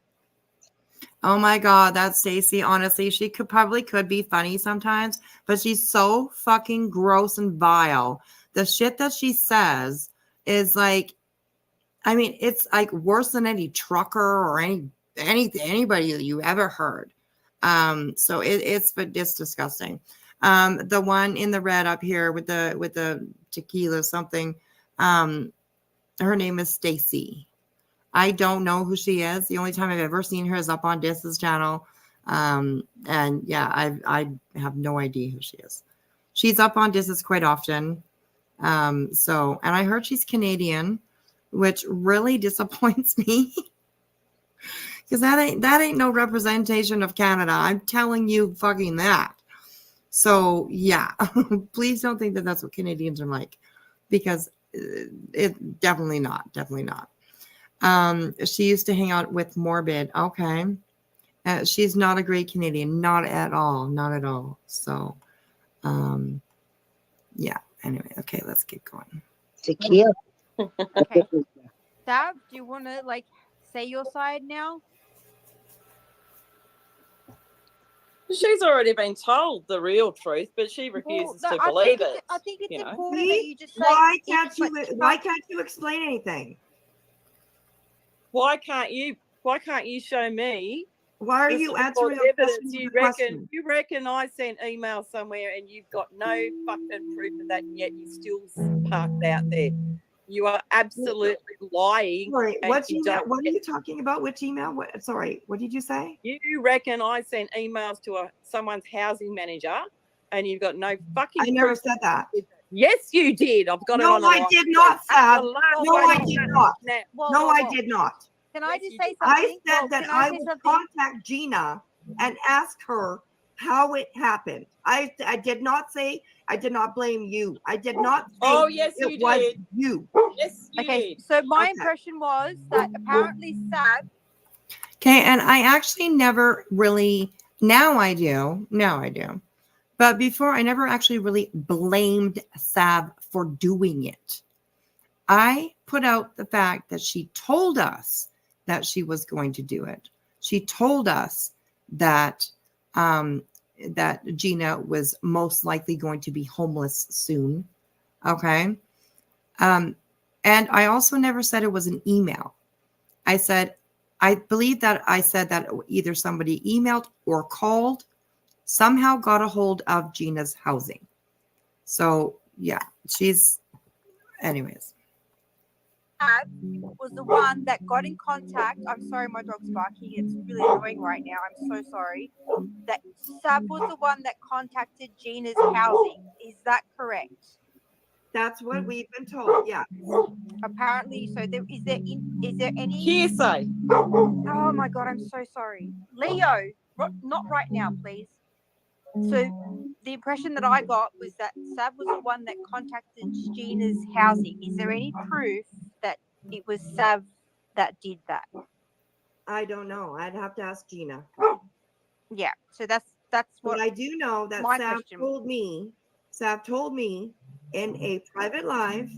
Oh my God, that's Stacey. Honestly, she could be funny sometimes, but she's so fucking gross and vile. The shit that she says is like, I mean, it's like worse than any trucker or anybody that you ever heard. So it's disgusting. The one in the red up here with the tequila something, her name is Stacey. I don't know who she is. The only time I've ever seen her is up on Dis's channel. And yeah, I have no idea who she is. She's up on Dis's quite often. So, and I heard she's Canadian, which really disappoints me. Because that ain't no representation of Canada. I'm telling you fucking that. So yeah, please don't think that that's what Canadians are like, because it definitely not. She used to hang out with Morbid. Okay. She's not a great Canadian. Not at all. So, yeah. Anyway, okay, let's keep going. Tequila. Okay. Savv, do you want to like say your side now? She's already been told the real truth, but she refuses to believe it. I think it's important See? that you just say. Why can't you explain anything? Why can't you show me? Why are you answering the evidence? question? You reckon I sent emails somewhere and you've got no fucking proof of that, and yet you still parked out there. You are absolutely lying. Sorry, what are you talking about? Which email? What did you say? You reckon I sent emails to someone's housing manager and you've got no fucking I never proof said that. Yes, you did. I've got it on. No, I did not, Savv. No, I did not. No, I did not. Can I just say something? I said that I would contact Gina and ask her how it happened. I did not say, I did not blame you. I did not say oh, yes, it you was did. you. Yes, you Okay, did. so my impression was that apparently Savv. Okay, and I actually never really, now I do. But before, I never actually really blamed Savv for doing it. I put out the fact that she told us that she was going to do it. She told us that that Gina was most likely going to be homeless soon. Okay. And I also never said it was an email. I said, I believe that I said that either somebody emailed or called, somehow got a hold of Gina's housing. So yeah, she's, anyways. Was the one that got in contact. I'm sorry, my dog's barking. It's really annoying right now. I'm so sorry. That Savv was the one that contacted Gina's housing. Is that correct? That's what we've been told. Yeah. Apparently, so is there any hearsay? Oh my god, I'm so sorry, Leo. Not right now, please. So the impression that I got was that Savv was the one that contacted Gina's housing. Is there any proof that it was Savv that did that? I don't know. I'd have to ask Gina. Yeah, so that's what But I do know that my Savv question told me in a private live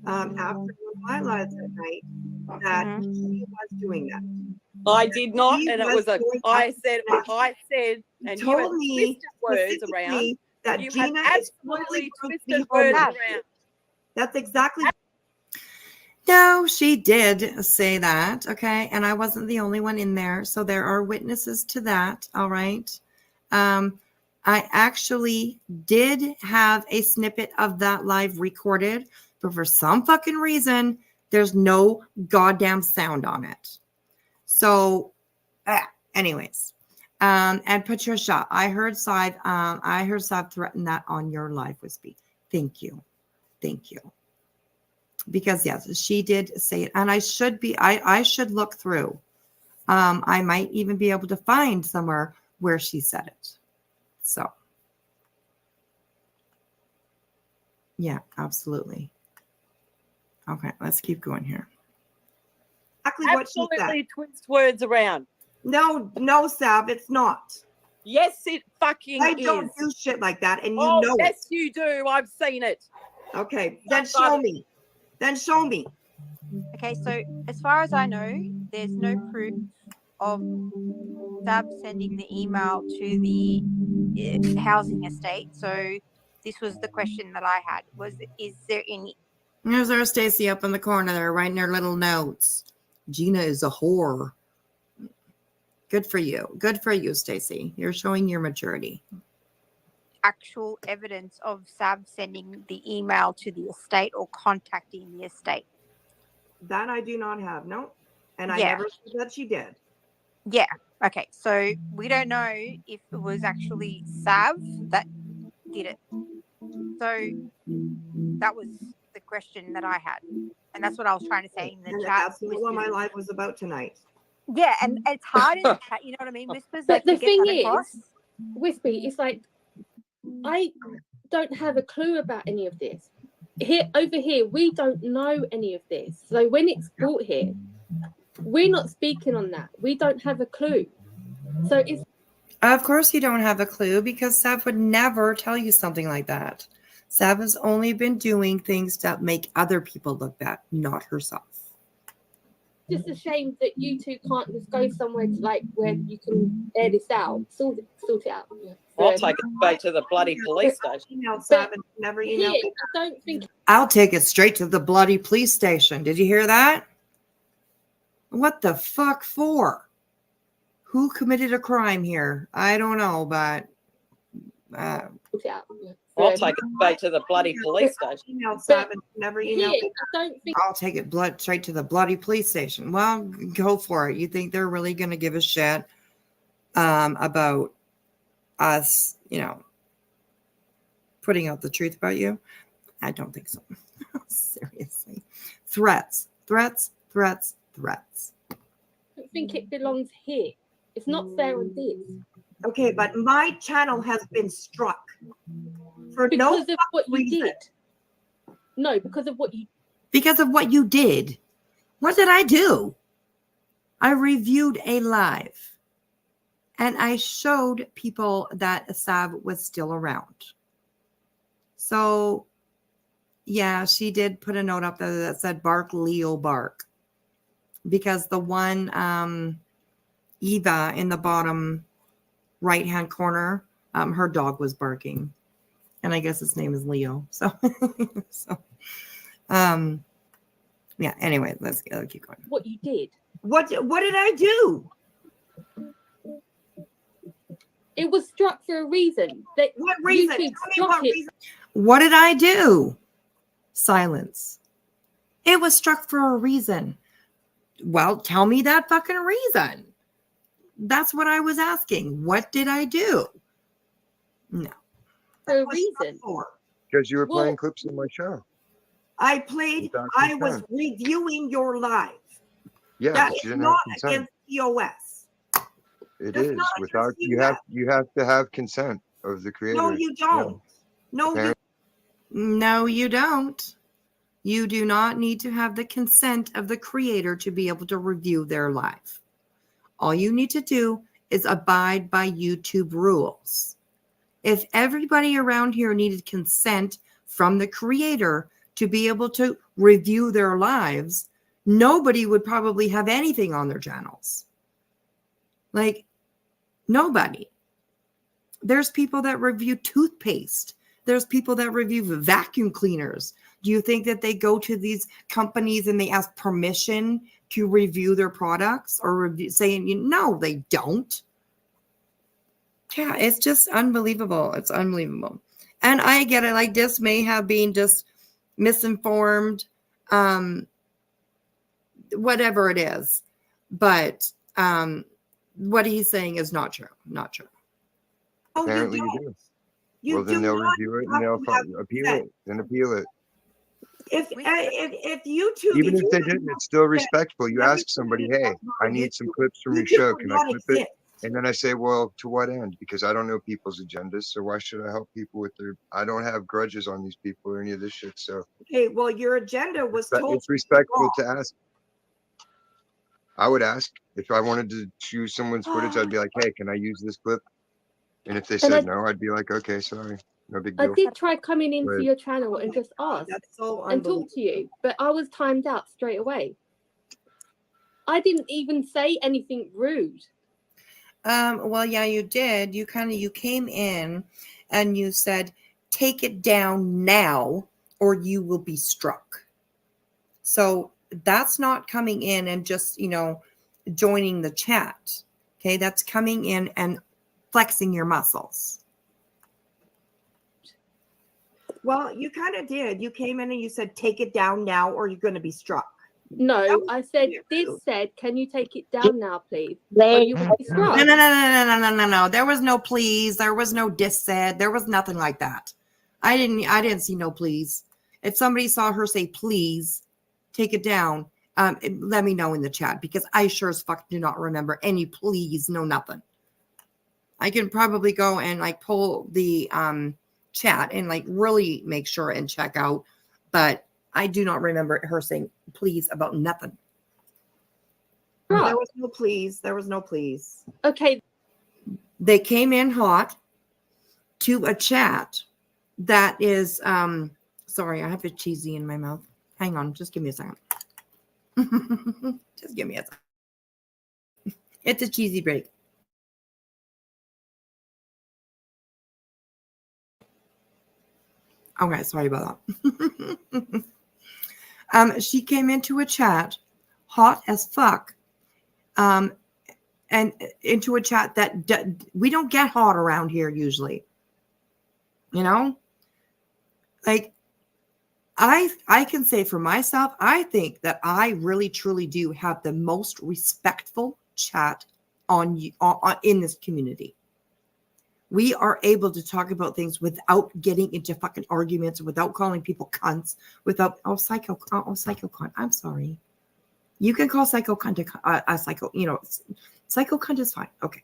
after one of my lives at night that she was doing that. I did not, He and it was was a. going I up said, He and you told had me twisted words specifically around. that You Gina had is totally absolutely going to be twisted words homeless. around. That's exactly. No, she did say that. Okay. And I wasn't the only one in there. So there are witnesses to that. All right. I actually did have a snippet of that live recorded, but for some fucking reason, there's no goddamn sound on it. So, anyways, and Patricia, I heard Savv threaten that on your live, Wispy. Thank you. Because yes, she did say it, and I should look through. I might even be able to find somewhere where she said it. So, yeah, absolutely. Okay, let's keep going here. Exactly what she said. Absolutely twist words around. No, Savv, it's not. Yes, it fucking is. I don't do shit like that, and you know yes, it. you do. I've seen it. Okay, then show me. Okay, so as far as I know, there's no proof of Savv sending the email to the housing estate. So this was the question that I had: is there any? There's our Stacy up in the corner there, writing her little notes. Gina is a whore. Good for you, Stacy. You're showing your maturity. Actual evidence of Savv sending the email to the estate or contacting the estate? That I do not have, no. And I Yeah. never said that she did. Yeah. Okay. So we don't know if it was actually Savv that did it. So that was the question that I had. And that's what I was trying to say in the And chat. that's what my life was about tonight. Yeah, and it's hard in the chat, you know what I mean? Whispers But like the to get thing that across. is, Wispy, it's like I don't have a clue about any of this. Over here, we don't know any of this. So when it's brought here, we're not speaking on that. We don't have a clue. So it's Of course you don't have a clue, because Savv would never tell you something like that. Savv has only been doing things that make other people look bad, not herself. just a shame that you two can't just go somewhere to like where you can air this out, sort it out. I'll take it back to the bloody police station. Never Here, I don't think I'll take it straight to the bloody police station. Did you hear that? What the fuck for? Who committed a crime here? I don't know, but I'll take it back to the bloody police station. I'll take it straight to the bloody police station. Well, go for it. You think they're really going to give a shit about us, putting out the truth about you? I don't think so. Seriously. Threats. I don't think it belongs here. It's not fair on this. Okay, but my channel has been struck for because of what you did. No, because of what you. Because of what you did. What did I do? I reviewed a live, and I showed people that Savv was still around. So, Yeah, she did put a note up there that said bark, Leo, bark. Because the one Eva in the bottom right-hand corner, her dog was barking. And I guess his name is Leo. So, yeah, anyway, let's keep going. What you did. What did I do? It was struck for a reason. What reason? YouTube Tell me struck what it. reason. What did I do? Silence. It was struck for a reason. Well, tell me that fucking reason. That's what I was asking. What did I do? No. For a reason. Because you were playing clips in my show. I played, Without I was consent. reviewing your live. Yeah, That but is you didn't have not consent. against POS. It That's is not without against you have to have consent of the creator. No, you don't. No, you No, you don't. You do not need to have the consent of the creator to be able to review their live. All you need to do is abide by YouTube rules. If everybody around here needed consent from the creator to be able to review their lives, nobody would probably have anything on their channels. Like, nobody. There's people that review toothpaste. There's people that review vacuum cleaners. Do you think that they go to these companies and they ask permission to review their products or saying, no, they don't? Yeah, it's just unbelievable. It's unbelievable. And I get it. Like, this may have been just misinformed, whatever it is. But what he's saying is not true. Not true. Oh, Apparently you do. Well, then they'll review it and they'll appeal it. Then appeal it. If YouTube, Even if they didn't, it's still respectful. You ask somebody, hey, I need some clips from your show. Can I clip it? And then I say, well, to what end? Because I don't know people's agendas. So why should I help people with their, I don't have grudges on these people or any of this shit. So okay, well, your agenda was told. it's respectful to ask. I would ask if I wanted to choose someone's footage. I'd be like, hey, can I use this clip? And if they said no, I'd be like, okay, sorry. No big deal. I did try coming into But your channel and just ask and talk to you, but I was timed out straight away. I didn't even say anything rude. Well, yeah, you did. You came in and you said, take it down now or you will be struck. So that's not coming in and just, joining the chat. Okay. That's coming in and flexing your muscles. Well, you kind of did. You came in and you said, take it down now or you're going to be struck. No, I said, this said, can you take it down now, please? Or you will be struck. No. There was no please. There was no dis said. There was nothing like that. I didn't see no please. If somebody saw her say, please take it down, let me know in the chat because I sure as fuck do not remember any please, no nothing. I can probably go and pull the chat and really make sure and check out, but I do not remember her saying please about nothing. There was no please. There was no please. Okay. They came in hot to a chat that is sorry, I have a cheesy in my mouth. Hang on, just give me a second. Just give me a second. It's a cheesy break. Okay, sorry about that. She came into a chat hot as fuck, and into a chat that we don't get hot around here usually. I can say for myself, I think that I really truly do have the most respectful chat on in this community. We are able to talk about things without getting into fucking arguments, without calling people cunts, without psycho cunt. I'm sorry. You can call psycho cunt a psycho, psycho cunt is fine. Okay.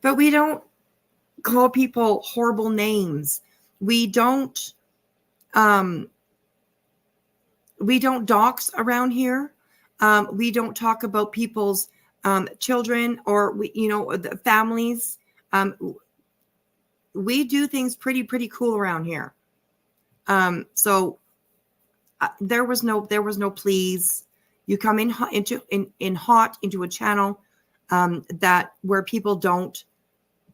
But we don't call people horrible names. We don't dox around here. We don't talk about people's children or the families. We do things pretty cool around here. So there was no please. You come in hot into a channel that where people don't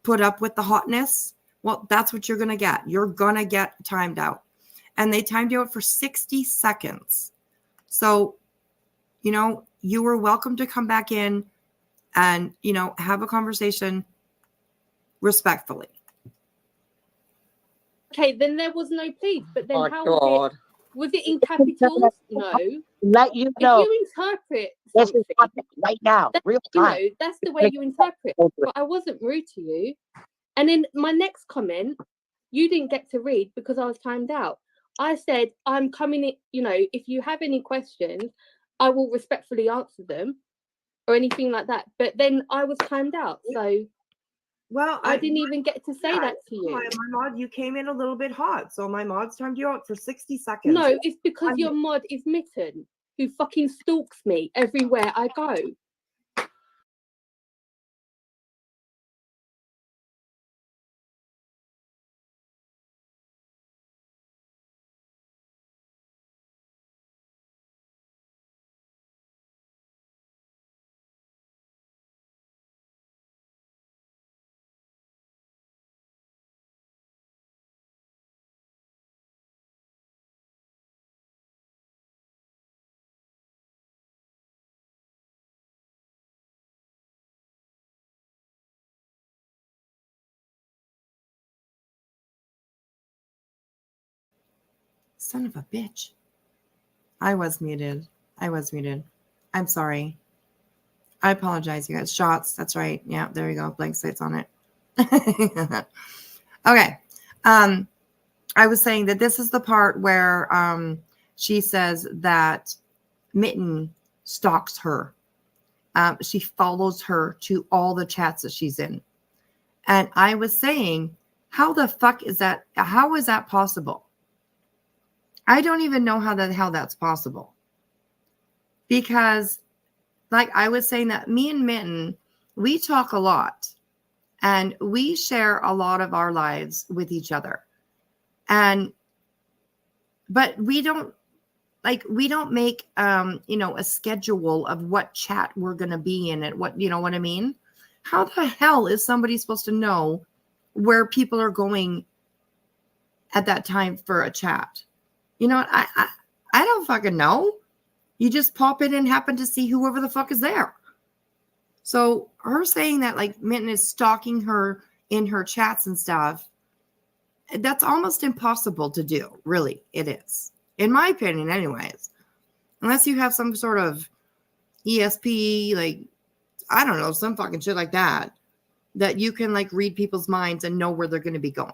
put up with the hotness. Well, that's what you're gonna get. You're gonna get timed out, and they timed you out for 60 seconds. So, you know, you were welcome to come back in and, you know, have a conversation respectfully. Okay, then there was no please. But then Oh, how God. was it in capitals? No. Let you know. If you interpret This something is happening right now, real you time. know, that's the way you interpret. But I wasn't rude to you. And then my next comment, you didn't get to read because I was timed out. I said, I'm coming in, you know, if you have any questions, I will respectfully answer them or anything like that. But then I was timed out. So well, I didn't even get to say that to you. My mod, you came in a little bit hot. So my mod's timed you out for 60 seconds. No, it's because your mod is Mitten, who fucking stalks me everywhere I go. Son of a bitch. I was muted. I'm sorry. I apologize, you guys. Shots. That's right. Yeah, there you go. Blank slates on it. Okay. I was saying that this is the part where she says that Mitten stalks her. She follows her to all the chats that she's in. And I was saying, how the fuck is that? How is that possible? I don't even know how that's possible. Because, like I was saying, that me and Mitten, we talk a lot. And we share a lot of our lives with each other. But we don't make a schedule of what chat we're going to be in and what, you know what I mean? How the hell is somebody supposed to know where people are going at that time for a chat? You know what? I don't fucking know. You just pop in and happen to see whoever the fuck is there. So her saying that like Mitten is stalking her in her chats and stuff, that's almost impossible to do. Really, it is. In my opinion, anyways. Unless you have some sort of ESP, like, I don't know, some fucking shit like that you can like read people's minds and know where they're going to be going.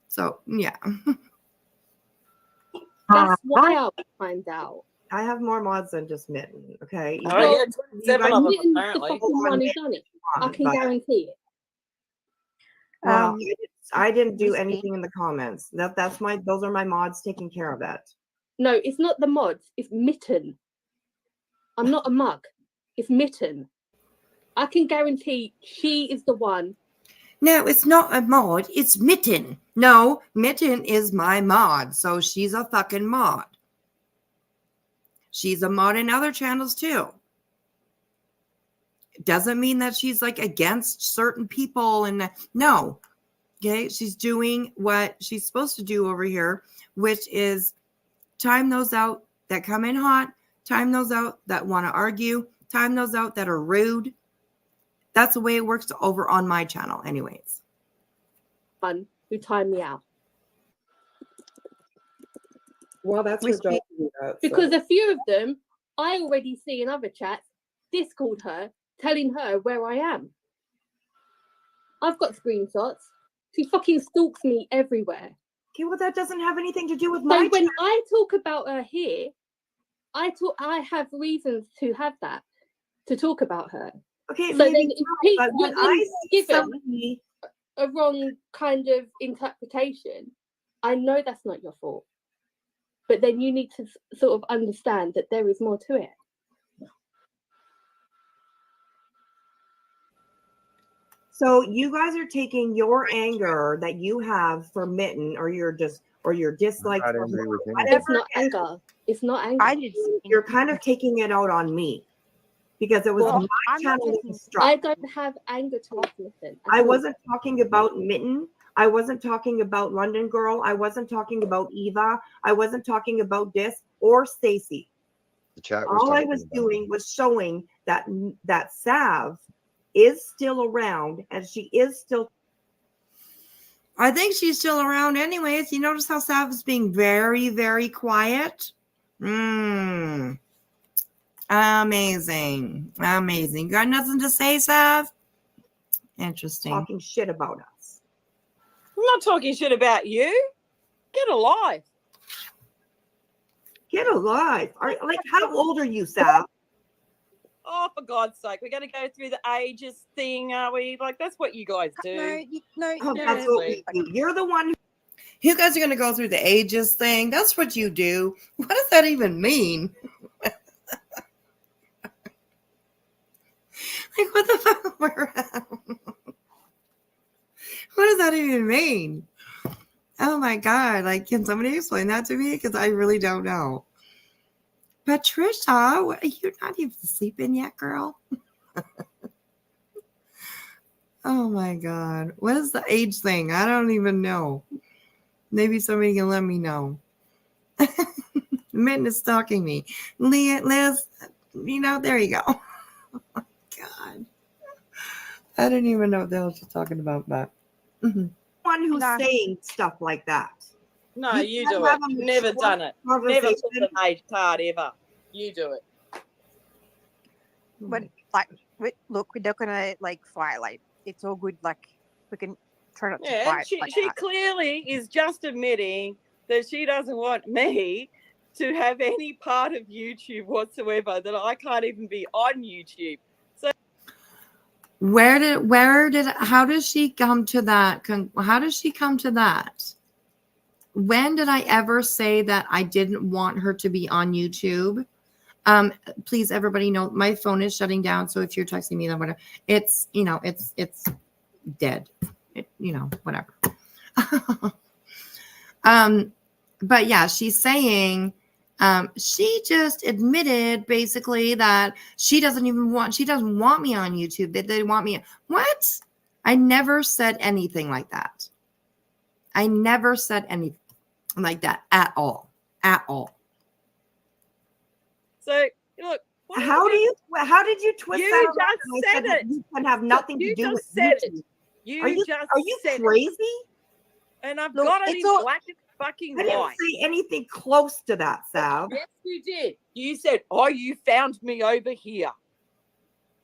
So, yeah. That's why I would find out. I have more mods than just Mitten, okay? Oh, yeah, 27 of them, Mitten's the apparently. fucking one who's done it. I can guarantee it. Well, I didn't do anything in the comments. Those are my mods taking care of that. No, it's not the mods. It's Mitten. I'm not a mug. It's Mitten. I can guarantee she is the one. No, it's not a mod. It's Mitten. No, Mitten is my mod. So she's a fucking mod. She's a mod in other channels too. It doesn't mean that she's like against certain people and no. Okay, she's doing what she's supposed to do over here, which is time those out that come in hot, time those out that want to argue, time those out that are rude. That's the way it works over on my channel anyways. One who timed me out. Well, that's her job to do that, so. Because a few of them, I already see in other chats, Discord her, telling her where I am. I've got screenshots. She fucking stalks me everywhere. Okay, well, that doesn't have anything to do with so my when I talk about her here, I have reasons to have that, to talk about her. Okay, so maybe then not, but when I see given somebody a wrong kind of interpretation, I know that's not your fault. But then you need to sort of understand that there is more to it. So you guys are taking your anger that you have for Mitten, or or your dislike not for angry her, with him. whatever It's not it is, anger. It's not anger. I did. you're kind of taking it out on me because it was Well, my I'm not channel that taking. was struck. I don't have anger towards Listen. I wasn't talking about Mitten. I wasn't talking about London Girl. I wasn't talking about Eva. I wasn't talking about this or Stacy. The chat was All I talking was about doing was showing that Savv is still around, and she is still. I think she's still around anyways. You notice how Savv is being very, very quiet? Amazing. Amazing. You got nothing to say, Savv? Interesting. Talking shit about us. I'm not talking shit about you. Get a life. Get alive. Like, how old are you, Savv? Oh, for God's sake, we're going to go through the ages thing, are we? Like, that's what you guys do. Oh, that's what we do. You're the one. You guys are going to go through the ages thing. That's what you do. What does that even mean? Like, what the fuck? What does that even mean? Oh my God. Like, can somebody explain that to me? Because I really don't know. Patricia, you're not even sleeping yet, girl. Oh my God. What is the age thing? I don't even know. Maybe somebody can let me know. Mitten is stalking me. Liz, there you go. Oh my God. I didn't even know what the hell she's talking about, but one who's saying stuff like that. No, you do it. Never done it. Never put an age card ever. You do it. But look, we're not gonna fight. Like, it's all good. Like, we can try not to fight. She clearly is just admitting that she doesn't want me to have any part of YouTube whatsoever. That I can't even be on YouTube. So how does she come to that? How does she come to that? When did I ever say that I didn't want her to be on YouTube? Please, everybody know my phone is shutting down. So if you're texting me, then whatever, it's dead. Whatever. But yeah, she's saying she just admitted basically that she doesn't want me on YouTube. That they want me. What? I never said anything like that. I never said anything like that at all. At all. So look, how did you twist you that? You just said it. You can have nothing to do with YouTube. Are you crazy? And I've got it in black and fucking white. I didn't say anything close to that, Savv. Yes, you did. You said, "Oh, you found me over here."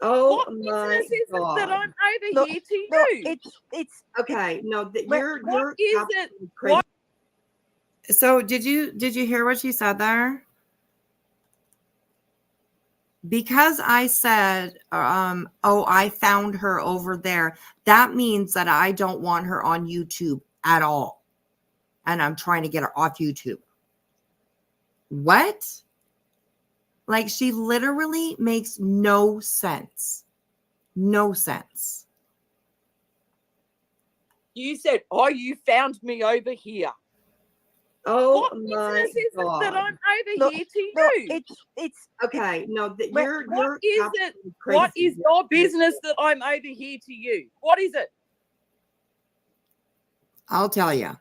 Oh what my business is God. it that I'm over here to you? It's okay. No, you're what is it? Crazy. So did you hear what she said there? Because I said, I found her over there. That means that I don't want her on YouTube at all. And I'm trying to get her off YouTube. What? Like, she literally makes no sense. No sense. You said, "Oh, you found me over here." Oh what my business is God. it that I'm over here to you? It's okay. No, what is it? What is your business that I'm over here to you? What is it? I'll tell you.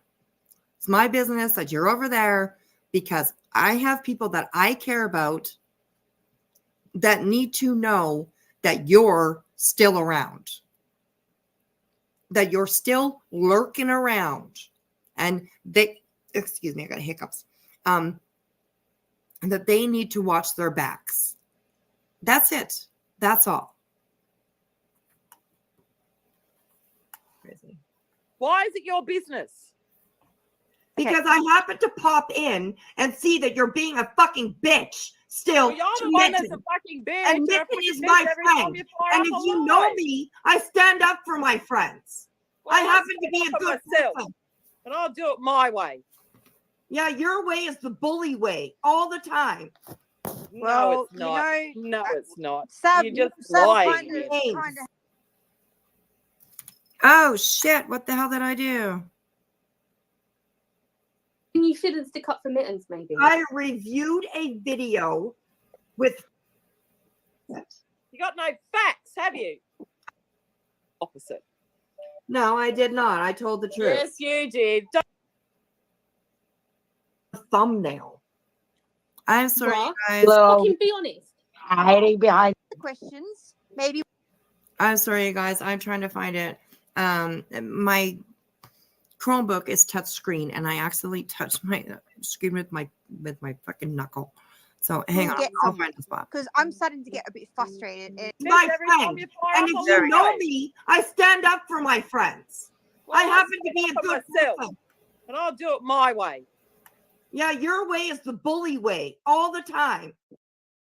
It's my business that you're over there because I have people that I care about that need to know that you're still around, that you're still lurking around, and excuse me, I got hiccups, that they need to watch their backs. That's it. That's all. Crazy. Why is it your business? Because I happen to pop in and see that you're being a fucking bitch still. Well, you're the one that's a fucking bitch. And Mitten is my friend. And if you know me, I stand up for my friends. Well, I happen to be a good person. And I'll do it my way. Yeah, your way is the bully way all the time. No, it's not. No, it's not. Savv, You're just lying. Oh, shit. What the hell did I do? he shouldn't stick up for Mittens, maybe. I reviewed a video with. You got no facts, have you? Opposite. No, I did not. I told the truth. Yes, you did. Thumbnail. I'm sorry, What? guys. Fucking be honest. Hiding behind the questions. Maybe. I'm sorry, guys. I'm trying to find it. My Chromebook is touch screen, and I accidentally touched my screen with my fucking knuckle. So hang on, I'll find the spot. Because I'm starting to get a bit frustrated. My friend, and if you know me, I stand up for my friends. Well, I happen to be a good person. And I'll do it my way. Yeah, your way is the bully way all the time.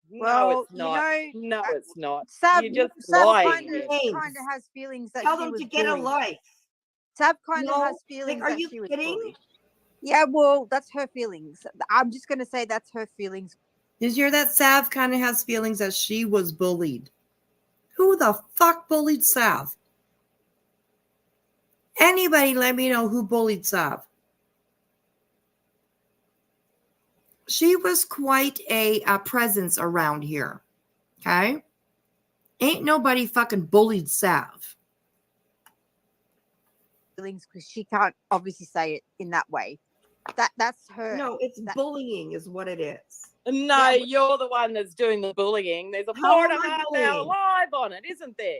No, it's not. No, it's not. Savv, You're just Savv lying. kind of has feelings that Tell she them was to get a bullied. life. Savv kind of No, has feelings like, are that you she was kidding? bullied. Yeah, well, that's her feelings. I'm just gonna say that's her feelings. Did you hear that? Savv kind of has feelings that she was bullied. Who the fuck bullied Savv? Anybody let me know who bullied Savv. She was quite a presence around here. Okay? Ain't nobody fucking bullied Savv. Feelings because she can't obviously say it in that way. That's her. No, it's bullying is what it is. No, you're the one that's doing the bullying. There's a How 4.5 am I hour bullying? live on it, isn't there?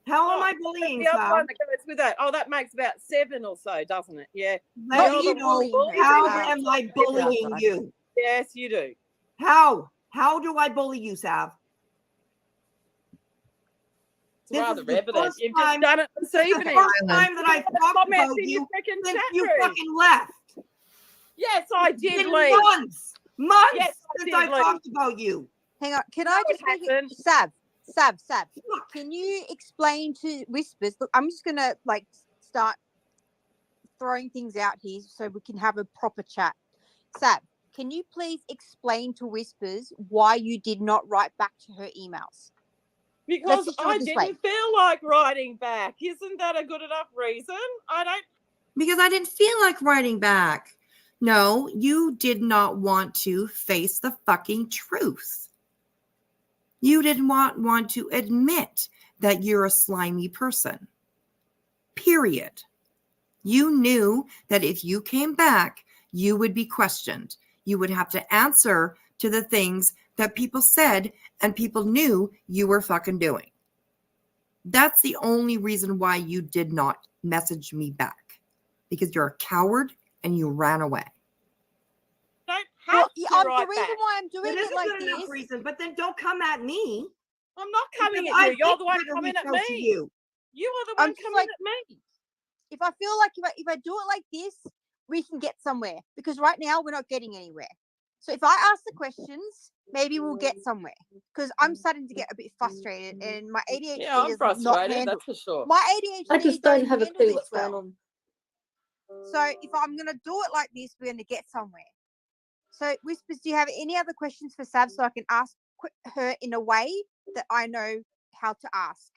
How am I bullying, The other Savv? one that goes with that. Oh, that makes about 7 or so, doesn't it? Yeah. Let You're me the know, one bullying how her. am I bullying you? Yes, you do. How? How do I bully you, Savv? It's rather is the evident. first You've time- just done it this This is evening. the first time that I've talked Comments about in your you freaking since chat you room. fucking left. Yes, I did It's been leave. months Yes, I since did I've leave. talked about you. Hang on, can No, I it just make hasn't. it, Savv, can you explain to Whispers? Look, I'm just gonna like start throwing things out here so we can have a proper chat. Savv, can you please explain to Whispers why you did not write back to her emails? Because just do it I this didn't way. feel like writing back. Isn't that a good enough reason? I don't. Because I didn't feel like writing back. No, you did not want to face the fucking truth. You didn't want to admit that you're a slimy person. Period. You knew that if you came back, you would be questioned. You would have to answer to the things that people said and people knew you were fucking doing. That's the only reason why you did not message me back. Because you're a coward and you ran away. Don't have to the write reason back. why I'm doing It it isn't like good enough this. reason, but then don't come at me. I'm not coming Because at I you. You're think the one better coming reach at out to me. you. You are the I'm one just coming like- at me. If I feel like if I do it like this, we can get somewhere. Because right now we're not getting anywhere. So if I ask the questions, maybe we'll get somewhere. Because I'm starting to get a bit frustrated, and my ADHD Yeah, I'm is not frustrated. handle. That's for sure. My ADHD I just don't doesn't have a handle clue this what's going well. on. So if I'm gonna do it like this, we're gonna get somewhere. So Whispers, do you have any other questions for Savv so I can ask her in a way that I know how to ask?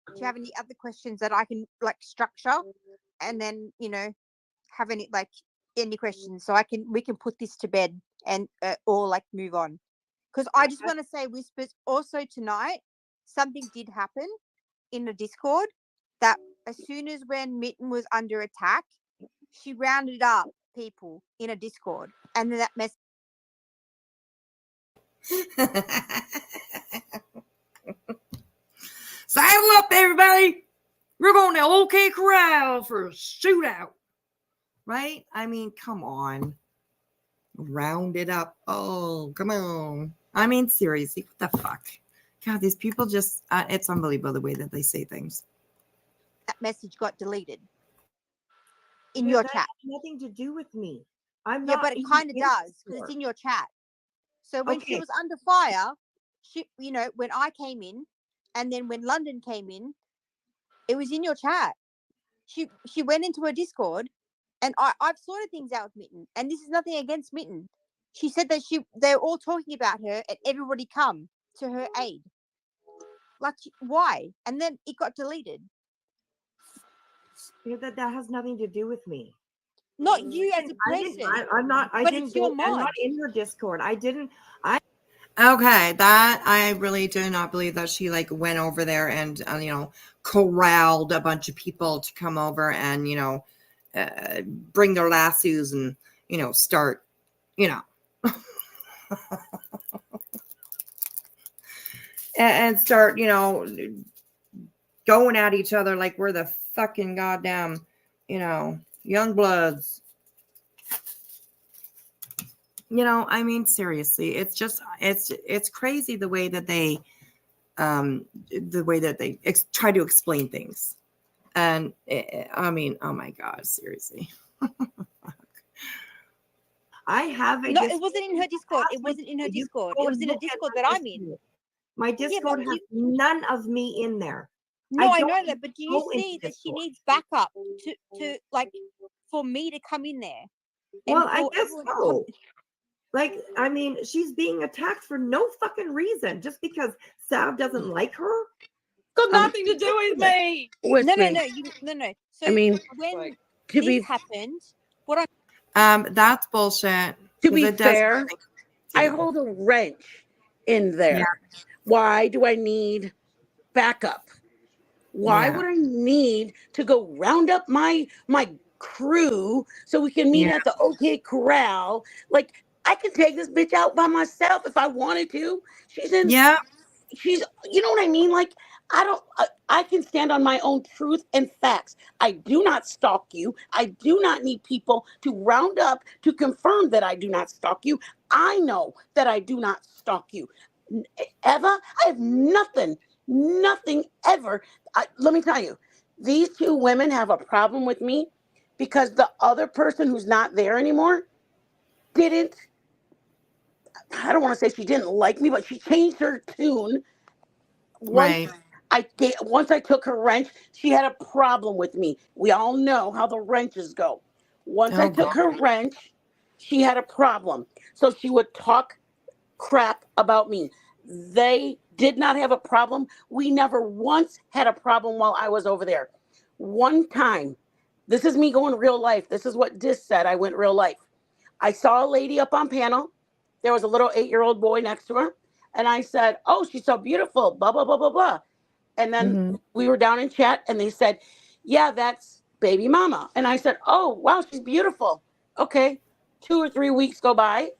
Do you have any other questions that I can like structure, and then have any questions so we can put this to bed and or like move on? Because I just want to say, Whispers, also tonight something did happen in the Discord that as soon as when Mitten was under attack, she rounded up people in a Discord, and then that mess. Saddle up, everybody. We're going to OK Corral for a shootout. Right? I mean, come on. Round it up. Oh, come on. I mean, seriously, what the fuck? God, these people just, it's unbelievable the way that they say things. That message got deleted in your that chat. has nothing to do with me. I'm Yeah, not but it even kind of in does because Discord. it's in your chat. So when she Okay. was under fire, when I came in, and then when London came in, it was in your chat. She went into her Discord, and I've sorted things out with Mitten, and this is nothing against Mitten. She said that they're all talking about her, and everybody come to her aid. Like, why? And then it got deleted. That has nothing to do with me. Not you as a person. I'm not. I but didn't it's your go. I'm mod. not in her Discord. I didn't. Okay, that I really do not believe that she like went over there and corralled a bunch of people to come over and bring their lassos and start and start going at each other like we're the fucking goddamn young bloods. I mean, seriously, it's just it's crazy the way that they try to explain things. And I mean, oh my god, seriously. I have a No, it wasn't in her Discord. It wasn't in her Discord. It was in a Discord that I'm in. My Discord has none of me in there. No, I know that, but do you see that she needs backup to like for me to come in there? Well, I guess so. Like, I mean, she's being attacked for no fucking reason just because Savv doesn't like her. Got nothing to do with me. No. So I mean, when to this be happened, what that's bullshit. To be fair, I hold a wrench in there. Yeah. Why do I need backup? Why would I need to go round up my crew so we can meet at the OK Corral? Like, I can take this bitch out by myself if I wanted to. She's in. Yeah. She's. You know what I mean? Like, I can stand on my own truth and facts. I do not stalk you. I do not need people to round up to confirm that I do not stalk you. I know that I do not stalk you. Eva, I have nothing ever. Let me tell you, these two women have a problem with me because the other person who's not there anymore didn't, I don't want to say she didn't like me, but she changed her tune. Once I took her wrench, she had a problem with me. We all know how the wrenches go. Once I took her wrench, she had a problem. So she would talk crap about me. They did not have a problem. We never once had a problem while I was over there. One time, this is me going real life. This is what Dis said. I went real life. I saw a lady up on panel. There was a little 8-year-old boy next to her. And I said, oh, she's so beautiful, blah, blah, blah, blah, blah. And then we were down in chat and they said, yeah, that's baby mama. And I said, oh, wow, she's beautiful. Okay. 2 or 3 weeks go by.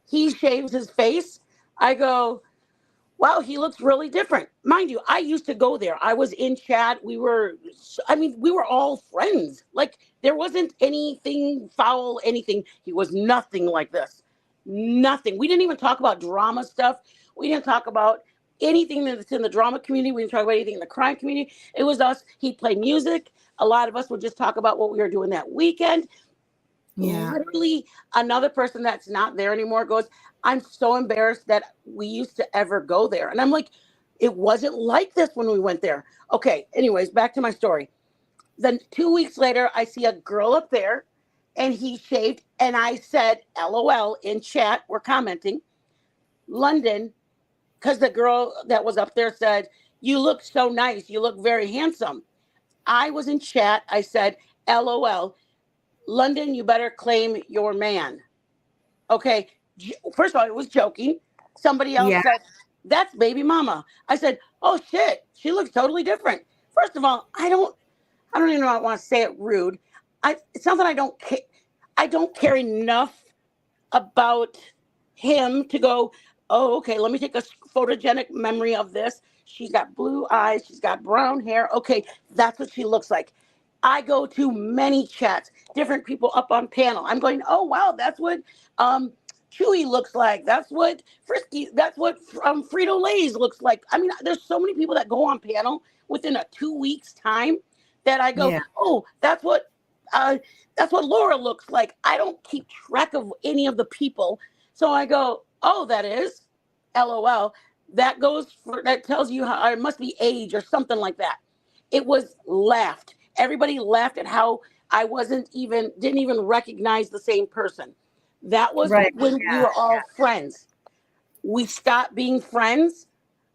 He shaves his face. I go, wow, he looks really different. Mind you, I used to go there. I was in chat. We were all friends. Like, there wasn't anything foul, anything. He was nothing like this. Nothing. We didn't even talk about drama stuff. We didn't talk about anything that's in the drama community. We didn't talk about anything in the crime community. It was us. He'd play music. A lot of us would just talk about what we were doing that weekend. Yeah. Literally, another person that's not there anymore goes, I'm so embarrassed that we used to ever go there. And I'm like, it wasn't like this when we went there. Okay, anyways, back to my story. Then 2 weeks later, I see a girl up there and he shaved. And I said, LOL, in chat, we're commenting, London, because the girl that was up there said, you look so nice. You look very handsome. I was in chat. I said, LOL, London, you better claim your man. Okay. First of all, it was joking. Somebody else said, that's baby mama. I said, oh shit, she looks totally different. First of all, I don't even know I want to say it rude. It's not that I don't care enough about him to go, oh, okay, let me take a photogenic memory of this. She's got blue eyes. She's got brown hair. Okay, that's what she looks like. I go to many chats, different people up on panel. I'm going, oh, wow, that's what Chewy looks like. That's what Frisky, that's what Frito-Lay's looks like. I mean, there's so many people that go on panel within a 2 weeks time that I go, oh, that's what Laura looks like. I don't keep track of any of the people. So I go, oh, that is, LOL. That tells you how it must be age or something like that. It was laughed. Everybody laughed at how I didn't even recognize the same person. That was when we were all friends. We stopped being friends.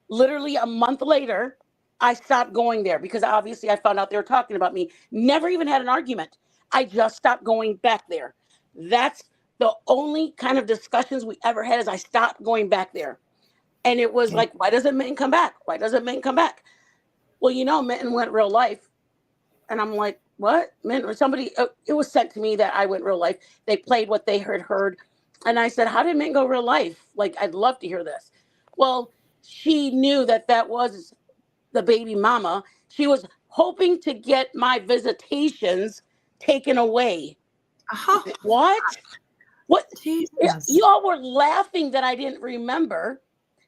Literally a month later, I stopped going there because obviously I found out they were talking about me. Never even had an argument. I just stopped going back there. That's the only kind of discussions we ever had, is I stopped going back there. And it was like, why doesn't Mitten come back? Why doesn't Mitten come back? Well, Mitten went real life. And I'm like, what? Mitten, or somebody, it was sent to me that I went real life. They played what they heard. And I said, how did Mitten go real life? Like, I'd love to hear this. Well, she knew that was the baby mama. She was hoping to get my visitations taken away. What? What? You all were laughing that I didn't remember.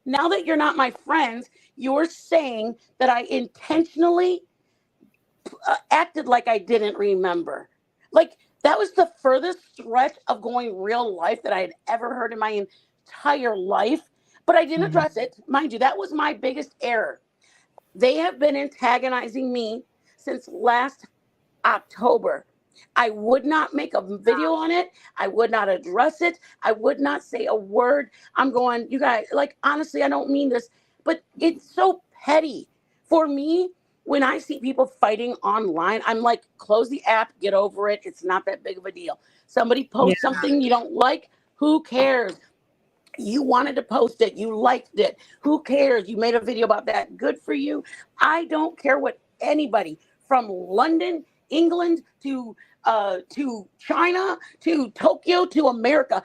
Now that you're not my friends, you're saying that I intentionally acted like I didn't remember. Like, that was the furthest stretch of going real life that I had ever heard in my entire life. But I didn't address it. Mind you, that was my biggest error. They have been antagonizing me since last October. I would not make a video on it. I would not address it. I would not say a word. I'm going, you guys, like, honestly, I don't mean this, but it's so petty. For me, when I see people fighting online, I'm like, close the app, get over it. It's not that big of a deal. Somebody posts something you don't like, who cares? You wanted to post it. You liked it. Who cares? You made a video about that. Good for you. I don't care what anybody from London, England, to China, to Tokyo, to America.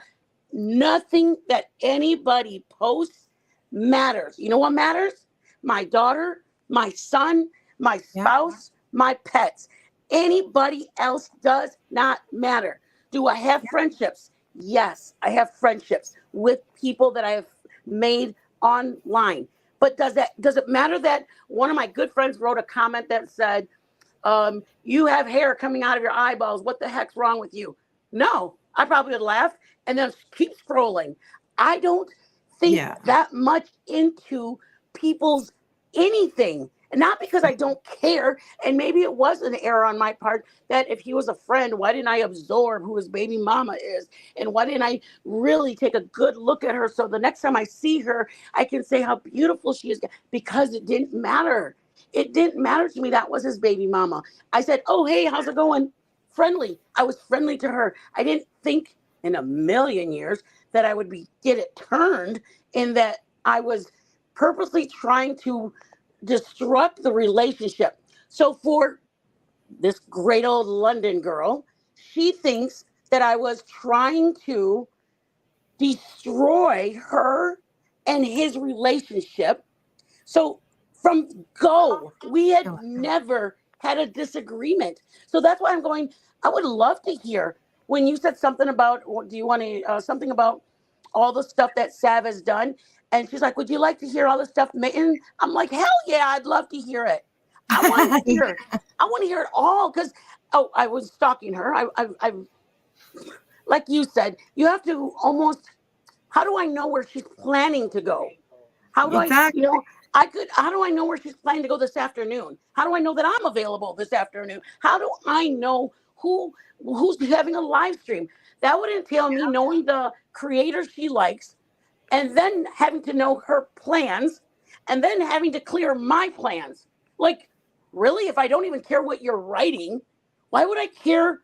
Nothing that anybody posts matters. You know what matters? My daughter, my son, my spouse, my pets. Anybody else does not matter. Do I have friendships? Yes, I have friendships with people that I have made online. But does it matter that one of my good friends wrote a comment that said, you have hair coming out of your eyeballs. What the heck's wrong with you? No, I probably would laugh and then keep scrolling. I don't think that much into people's anything. Not because I don't care. And maybe it was an error on my part that if he was a friend, why didn't I absorb who his baby mama is? And why didn't I really take a good look at her so the next time I see her, I can say how beautiful she is? Because it didn't matter. It didn't matter to me. That was his baby mama. I said, oh, hey, how's it going? Friendly. I was friendly to her. I didn't think in a million years that I would get it turned, in that I was purposely trying to disrupt the relationship. So for this great old London girl, she thinks that I was trying to destroy her and his relationship. So from go, we had never had a disagreement. So that's why I'm going, I would love to hear when you said something about, do you want to, something about all the stuff that Savv has done? And she's like, would you like to hear all the stuff Mitten? I'm like, hell yeah, I'd love to hear it. I want to hear it. I want to hear it all, because, I was stalking her. I like you said, you have to almost, how do I know where she's planning to go? How do how do I know where she's planning to go this afternoon? How do I know that I'm available this afternoon? How do I know who's having a live stream? That would entail me knowing the creator she likes, and then having to know her plans, and then having to clear my plans. Like, really? If I don't even care what you're writing, why would I care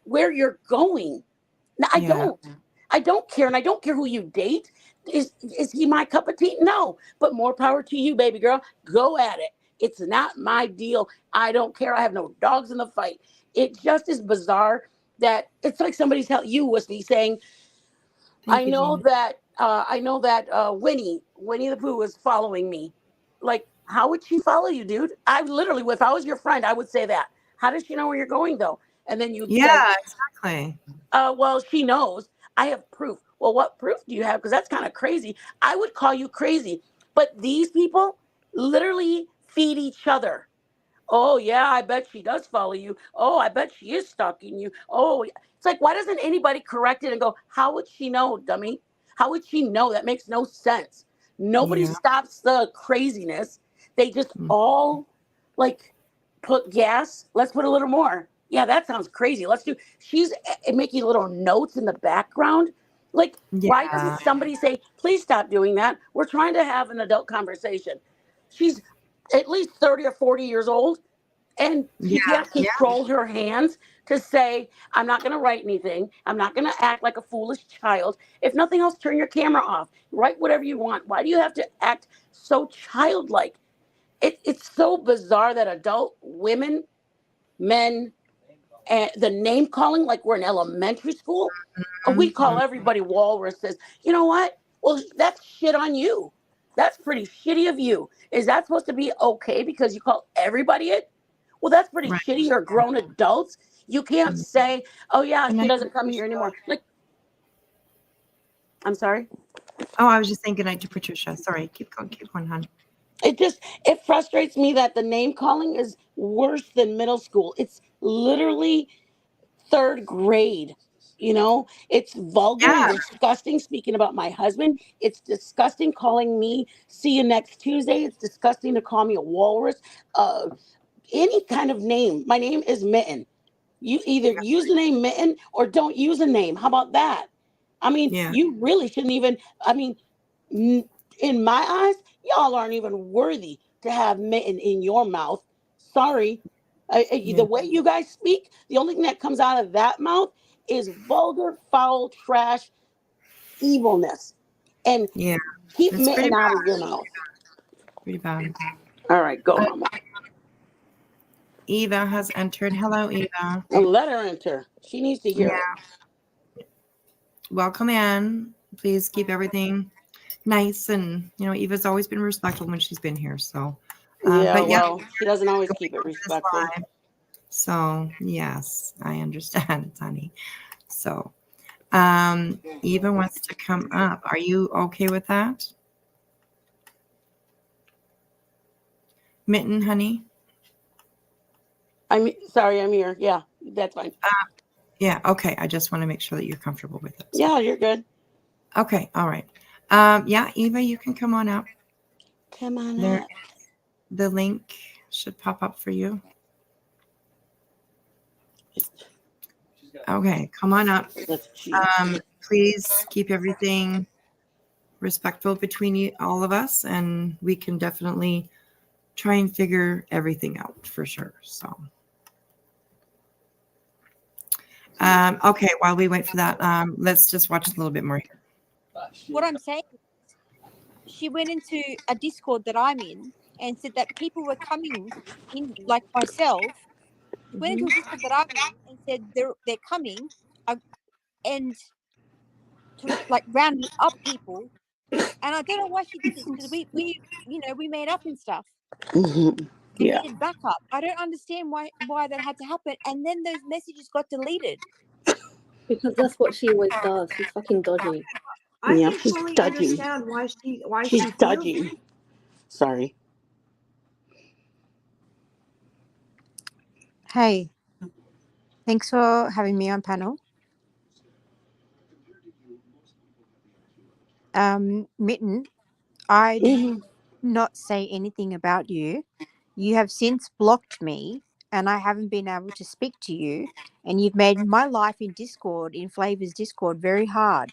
where you're going? No, I don't. I don't care, and I don't care who you date. Is he my cup of tea? No, but more power to you, baby girl. Go at it. It's not my deal. I don't care. I have no dogs in the fight. It just is bizarre that it's like somebody's you, Whiskey, saying, I know that Winnie the Pooh is following me. Like, how would she follow you, dude? I literally, if I was your friend, I would say that. How does she know where you're going, though? And then you say, exactly. Well, she knows. I have proof. Well, what proof do you have? Because that's kind of crazy. I would call you crazy. But these people literally feed each other. Oh, yeah, I bet she does follow you. Oh, I bet she is stalking you. Oh, it's like, why doesn't anybody correct it and go, how would she know, dummy? How would she know? That makes no sense. Nobody stops the craziness. They just all like put gas. Let's put a little more. Yeah, that sounds crazy. She's making little notes in the background. Like, why doesn't somebody say, please stop doing that? We're trying to have an adult conversation. She's at least 30 or 40 years old. And she can't control her hands to say, I'm not going to write anything. I'm not going to act like a foolish child. If nothing else, turn your camera off. Write whatever you want. Why do you have to act so childlike? It's so bizarre that adult women, men, and the name calling like we're in elementary school. We call everybody walruses. You know what? Well, that's shit on you. That's pretty shitty of you. Is that supposed to be okay because you call everybody it? Well, that's pretty shitty. You're grown adults. You can't say, oh, yeah, she doesn't come here anymore. Like, I'm sorry? Oh, I was just saying good night to Patricia. Sorry. Keep going, hon. It frustrates me that the name calling is worse than middle school. It's literally third grade. You know, it's vulgar and disgusting speaking about my husband. It's disgusting calling me, see you next Tuesday. It's disgusting to call me a walrus. Any kind of name. My name is Mitten. You either use the name Mitten or don't use a name. How about that? I mean, you really shouldn't even, I mean, in my eyes, y'all aren't even worthy to have Mitten in your mouth. Sorry. The way you guys speak, the only thing that comes out of that mouth is vulgar, foul, trash, evilness. And keep Mitten out of your mouth. Pretty bad. All right, go, Mama. Eva has entered. Hello, Eva. Let her enter. She needs to hear it. Welcome in. Please keep everything nice. And, Eva's always been respectful when she's been here. So, she doesn't always keep it respectful. So, yes, I understand, honey. So, Eva wants to come up. Are you okay with that? Mitten, honey? I'm sorry, I'm here. Yeah, that's fine. Yeah, okay. I just want to make sure that you're comfortable with it. So. Yeah, you're good. Okay, all right. Eva, you can come on up. Come on up. The link should pop up for you. Okay, come on up. Please keep everything respectful between all of us, and we can definitely try and figure everything out for sure. So, okay, while we wait for that, let's just watch a little bit more here. What I'm saying is she went into a Discord that I'm in and said that people were coming in, like myself, went into a Discord that I'm in and said they're coming and to like round up people. And I don't know why she did this because we made up and stuff. Mm-hmm. Yeah. Needed backup. I don't understand why that had to happen. And then those messages got deleted. Because that's what she always does. She's fucking dodgy. I Yeah, can she's fully dodgy. understand why She's dodgy. Sorry. Hey, thanks for having me on panel. Mitten, I did not say anything about you. You have since blocked me, and I haven't been able to speak to you. And you've made my life in Discord, in Flavor's Discord, very hard.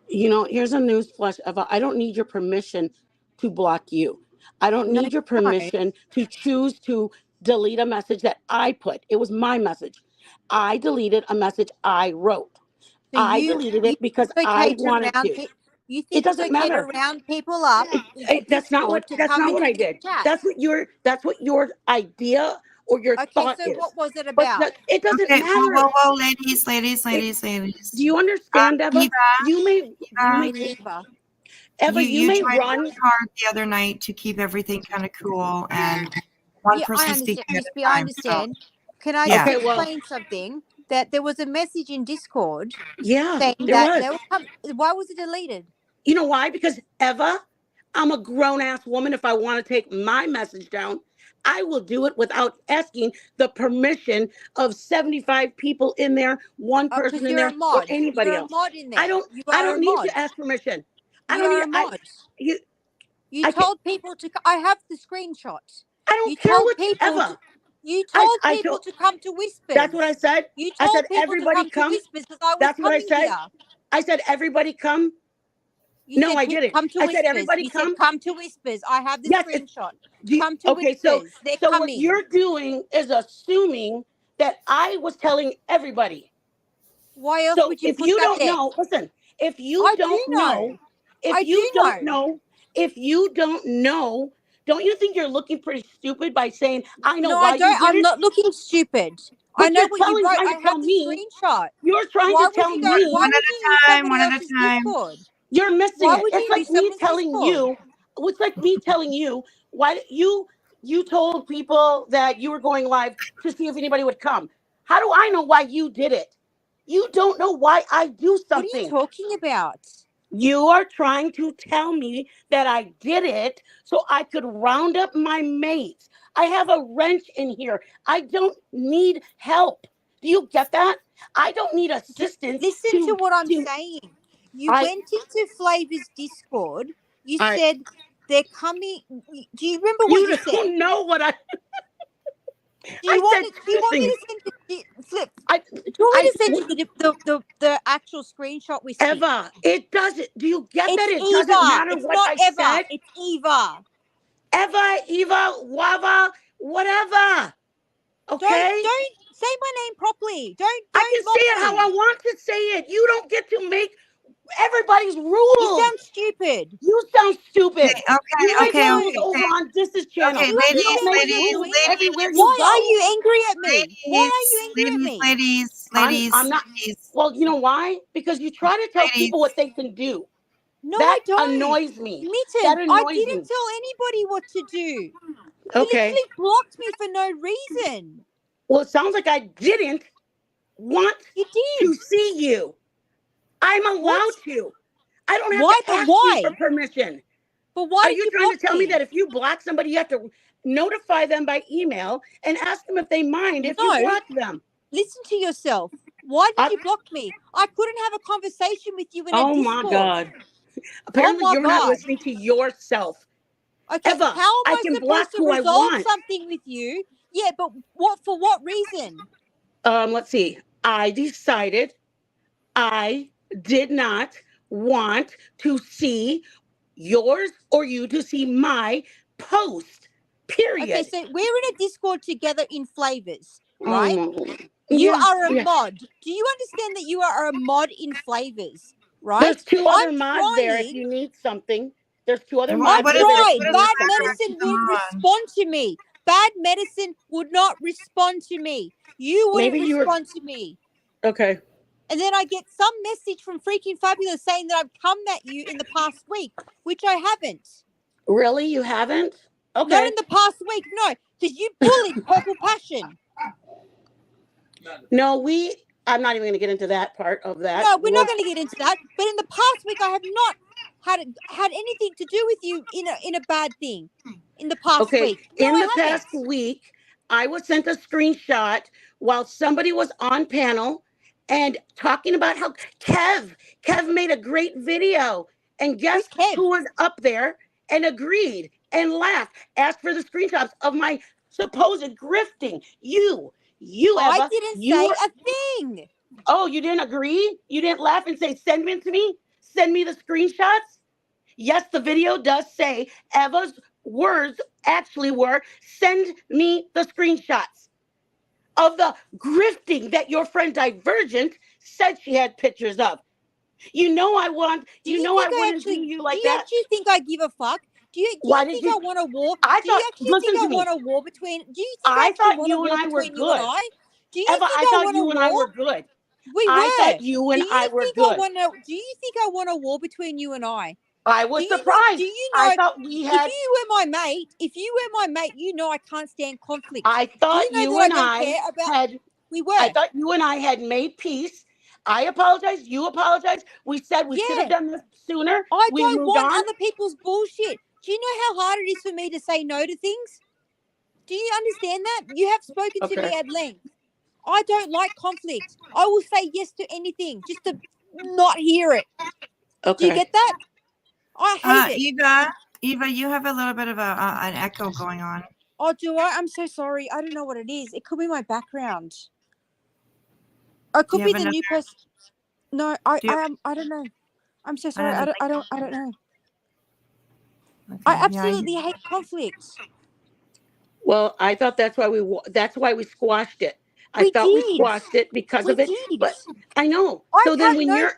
Here's a news flash, Eva. I don't need your permission to block you. I don't need your permission to choose to delete a message that I put. It was my message. I deleted a message I wrote. So I deleted it because I wanted to. You think it's okay to round people up? That's not what I did. Chat. That's what your idea or your thought is. Okay, so what was it about? But it doesn't matter. Whoa, ladies. Do you understand, Eva? Eva, you may Eva, you may tried run really hard the other night to keep everything kind of cool, and one person speaking at a time. I understand. Can I just explain something? That there was a message in Discord saying that they were coming. Why was it deleted? You know why? Because Eva, I'm a grown-ass woman. If I want to take my message down, I will do it without asking the permission of 75 people in there, one person in there, or anybody else. You're a mod in there. I don't need to ask permission. You're a mod. You told people to. I have the screenshot. I don't care what Eva. You told people to come to Whispers. That's what I said. You told I said people everybody to come to Whispers because I was That's what I coming said. here. I said everybody come. You No, said I didn't. come to I Whispers. said everybody You come. said come to Whispers. I have the Yes. screenshot. Okay, Come to Whispers. They're so what coming. you're doing is assuming that I was telling everybody. Why else So would you if put you that don't there? know, listen, if you I do don't know, if I you do don't know. know, if you don't know, don't you think you're looking pretty stupid by saying, I know No, why I you don't. did I'm it? not looking stupid. I But know you're what you wrote. trying I to tell have the me, screenshot. you're trying Why to would tell you go? me. Why would you use somebody one at a else's time. Discord? You're missing Why it. would It's you like use me someone's telling Discord? you. It's like me telling you why you told people that you were going live to see if anybody would come. How do I know why you did it? You don't know why I do something. What are you talking about? You are trying to tell me that I did it so I could round up my mates. I have a wrench in here. I don't need help. Do you get that? I don't need assistance. Listen to what I'm saying. You went into Flavor's Discord. You said they're coming. Do you remember what you said? You don't know what I. Do you want me to send you Flip? Do you want me to send you the actual screenshot we see? Eva, it doesn't. Do you get It's that? It Eva. doesn't matter It's what not I Eva. said. It's Eva. Eva, Wava, whatever. Okay. Don't say my name properly. Don't I can mock say it how me. I want to say it. You don't get to make everybody's rules. You sound stupid. You sound stupid. You make Okay. rules over on Dis's channel. Okay, you don't make rules everywhere you Why go. are you angry at me? Why are you angry at me? Ladies, I'm not. Well, you know why? Because you try to tell people what they can do. No, that I don't. annoys me. Mitten, That I annoys didn't me. tell anybody what to do. You Okay. literally blocked me for no reason. Well, it sounds like I didn't want to see you. I'm allowed to. I don't have to ask you for permission. But why are did you you trying to block tell me me? that if you block somebody, you have to notify them by email and ask them if they mind if you block them? Listen to yourself. Why did you block me? I couldn't have a conversation with you in a Discord. My God. Apparently, my you're not God. listening to yourself. Okay, Eva, how am I I can supposed block to who I resolve want. something with you? Yeah, but for what reason? Let's see. I decided I did not want to see yours or you to see my post. Period. Okay, so we're in a Discord together in Flavors, right? You You are a mod. Do you understand that you are a mod in Flavors, right? There's two other mods there if you need something. There's two other mods. I tried. Bad Medicine wouldn't respond to me. Bad Medicine would not respond to me. You wouldn't Maybe you were- respond to me. Okay. And then I get some message from Freaking Fabulous saying that I've come at you in the past week, which I haven't. Really? You haven't? Okay. Not in the past week, no. Because you bullied Purple Passion. No, I'm not even going to get into that part of that. No, we're not going to get into that. But in the past week, I have not had anything to do with you in a bad thing. In the past week, no, in I the past haven't. week, I was sent a screenshot while somebody was on panel and talking about how Kev made a great video, and guess who was up there and agreed and laughed, asked for the screenshots of my supposed grifting. You, I Eva, didn't you say were- a thing. Oh, you didn't agree? You didn't laugh and say, send them to me? Send me the screenshots? Yes, the video does say Eva's words actually were, send me the screenshots of the grifting that your friend Divergent said she had pictures of. You know I wouldn't do you actually think I give a fuck? Do you think I want a war? Do you actually think I want a war between? Do you think I actually want a war between you and I? Do you think I thought you and I were good. We were. I thought you and I were good. Do you think I want a war between you and I? I was surprised. Do you know? I thought we had. If you were my mate, you know I can't stand conflict. I thought you and I had. We were. I thought you and I had made peace. I apologize. You apologize. We said we should have done this sooner. I We don't moved want on. other people's bullshit. Do you know how hard it is for me to say no to things? Do you understand that? You have spoken to me at length. I don't like conflict. I will say yes to anything just to not hear it. Do you get that? I hate it. Eva, you have a little bit of an echo going on. Oh, do I? I'm so sorry. I don't know what it is. It could be my background. Or it could be the new person. No, I don't know. I'm so sorry. Um, I don't know. Okay, I yeah, absolutely hate conflict. Well, I thought that's why we squashed it. I We felt we did. squashed it because We of it. did. But I know. I've So then had when no.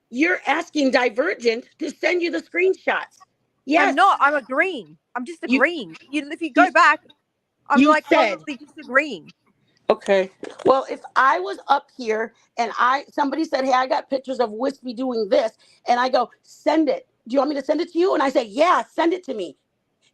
you're asking Divergent to send you the screenshots. I'm Yes. not. I'm agreeing. I'm just You agreeing. If you go back, I'm you like said honestly just agreeing. okay. Well, if I was up here and somebody said, "Hey, I got pictures of Wispy doing this," and I go, "Send it. Do you want me to send it to you?" And I say, "Yeah, send it to me."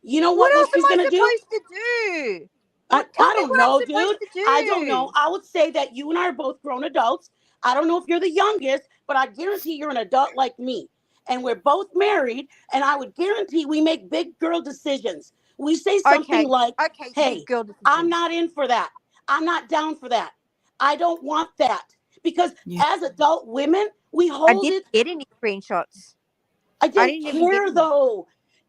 You know What what else am Wispy's I gonna do? supposed to do? I, Tell I me don't what I'm know, supposed dude. to I don't know. do. I would say that you and I are both grown adults. I don't know if you're the youngest, but I guarantee you're an adult like me. And we're both married, and I would guarantee we make big girl decisions. We say something Okay. like, Okay. Big "Hey, girl I'm decisions. not in for that. I'm not down for that. I don't want that." Because yeah. as adult women, we I hold didn't it. get any screenshots. I I didn't didn't even get care any. though.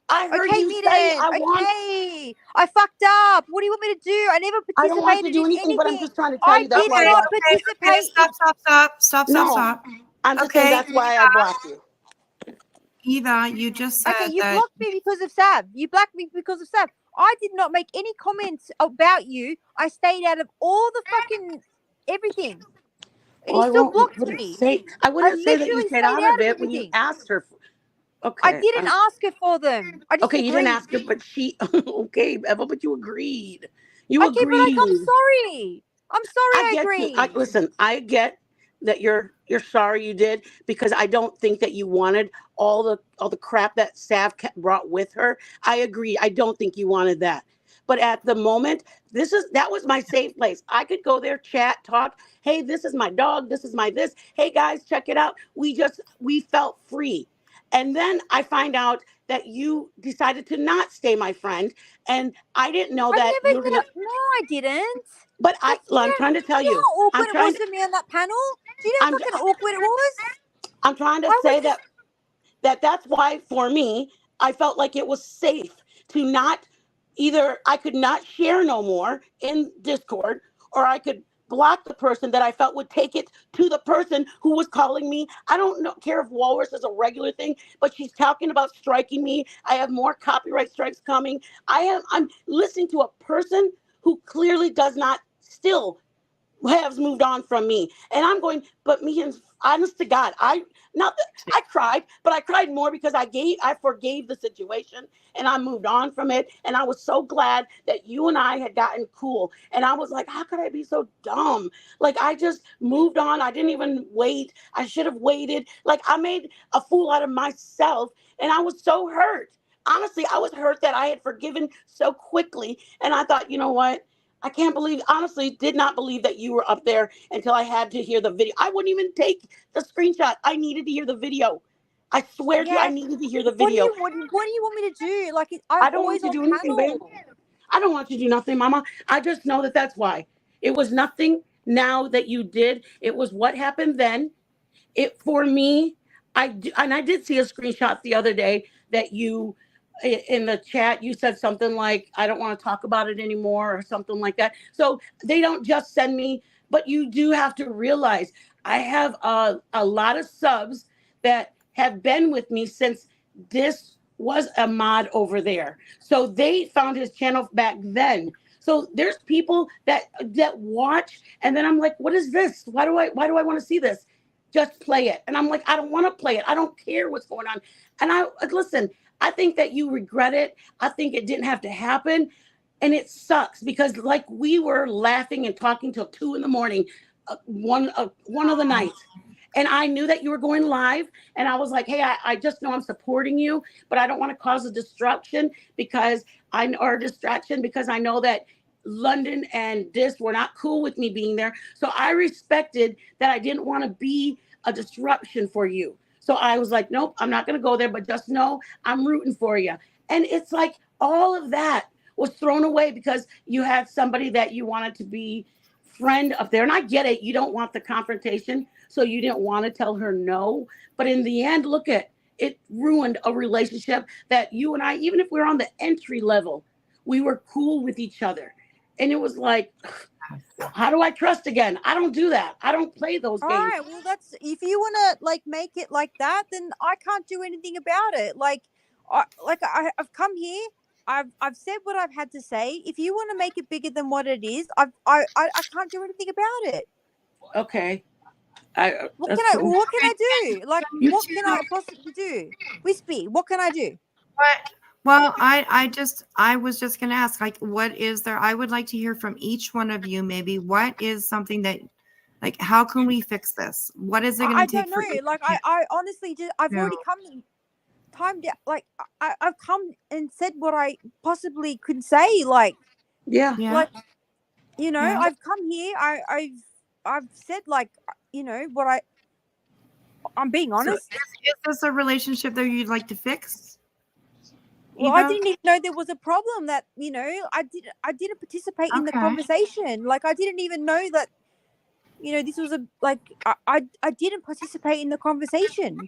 I heard Okay, you say, Midden. "I want." Okay. I fucked up. What do you want me to do? I never I don't want you to participated do in anything, but I'm anything. just trying to tell I you that's did why I Okay, not blocked you. okay, okay. participate in. No, Stop. I'm just saying Okay, that's why I blocked you. Eva, you just Okay, said you that. blocked me because of Savv. You blocked me because of Savv. I did not make any comments about you. I stayed out of all the fucking everything. And Well, he I still won't blocked wouldn't me. say I I wouldn't say that you literally stayed stayed out of out of it when you everything. asked her. I Okay, didn't ask her for them. I just okay, you didn't agreed. ask her, but she okay, Eva, but you agreed. You Okay, but I'm agreed. sorry. I'm sorry I I get you. agreed. Listen, I get that you're sorry you did because I don't think that you wanted all the crap that brought with her. I agree. I don't think you wanted that. But at the moment, that was my safe place. I could go there, chat, talk. Hey, this is my dog. This is my this. Hey guys, check it out. We felt free. And then I find out that you decided to not stay my friend, and I didn't know I that never you were said gonna. no, I didn't. But I'm trying to Do tell you know you. how I'm awkward it was trying. for me on that panel? Do you know I'm. how fucking awkward it was? I'm trying to I was say just that's why for me I felt like it was safe to not either I could not share no more in Discord or I could block the person that I felt would take it to the person who was calling me. I don't know, care if Walrus is a regular thing, but she's talking about striking me. I have more copyright strikes coming. I'm listening to a person who clearly does not still has moved on from me. And I'm going, but me and honest to God, not that I cried, but I cried more because I forgave the situation and I moved on from it. And I was so glad that you and I had gotten cool. And I was like, how could I be so dumb? Like I just moved on. I didn't even wait. I should have waited. Like I made a fool out of myself and I was so hurt. Honestly, I was hurt that I had forgiven so quickly. And I thought, you know what? I can't believe, honestly, did not believe that you were up there until I had to hear the video. I wouldn't even take the screenshot. I needed to hear the video. I swear to you, I yeah. needed to hear the What do video. you what do you want me to do? Like I'm I don't want always you on to do anything, babe. panel. I don't want you to do nothing, Mama. I just know that that's why. It was nothing now that you did. It was what happened then. It for me, and I did see a screenshot the other day that you in the chat you said something like I don't want to talk about it anymore or something like that. So they don't just send me, but you do have to realize I have a lot of subs that have been with me since this was a mod over there. So they found his channel back then. So there's people that watch and then I'm like, what is this? Why do I want to see this? Just play it. And I'm like, I don't want to play it. I don't care what's going on. And I listen, I think that you regret it. I think it didn't have to happen. And it sucks because like we were laughing and talking till 2 a.m, one of the nights. And I knew that you were going live. And I was like, hey, I just know I'm supporting you, but I don't want to cause a distraction or distraction because I know that London and this were not cool with me being there. So I respected that I didn't want to be a disruption for you. So I was like, nope, I'm not going to go there, but just know I'm rooting for you. And it's like all of that was thrown away because you had somebody that you wanted to be friend up there. And I get it. You don't want the confrontation. So you didn't want to tell her no. But in the end, look at it ruined a relationship that you and I, even if we're on the entry level, we were cool with each other. And it was like, How do I trust again? I don't do that. I don't play those All games. right, well, that's if you want to like make it like that, then I can't do anything about it. I've come here. I've said what I've had to say. If you want to make it bigger than what it is, I can't do anything about it. Okay. What can I do? Like, what can I possibly do? Wispy, what can I do? Well, I was just going to ask, like, what is there? I would like to hear from each one of you. Maybe what is something that, like, how can we fix this? What is it going to take? I don't know. Like, I honestly just, I've already come timed out. Like, I've come and said what I possibly could say. Like, like, you know, I've come here. I've said, like, you know, what I'm being honest. So is this a relationship that you'd like to fix? Well, I didn't even know there was a problem. That, you know, I didn't participate in the conversation. Like, I didn't even know that, you know, this was I didn't participate in the conversation.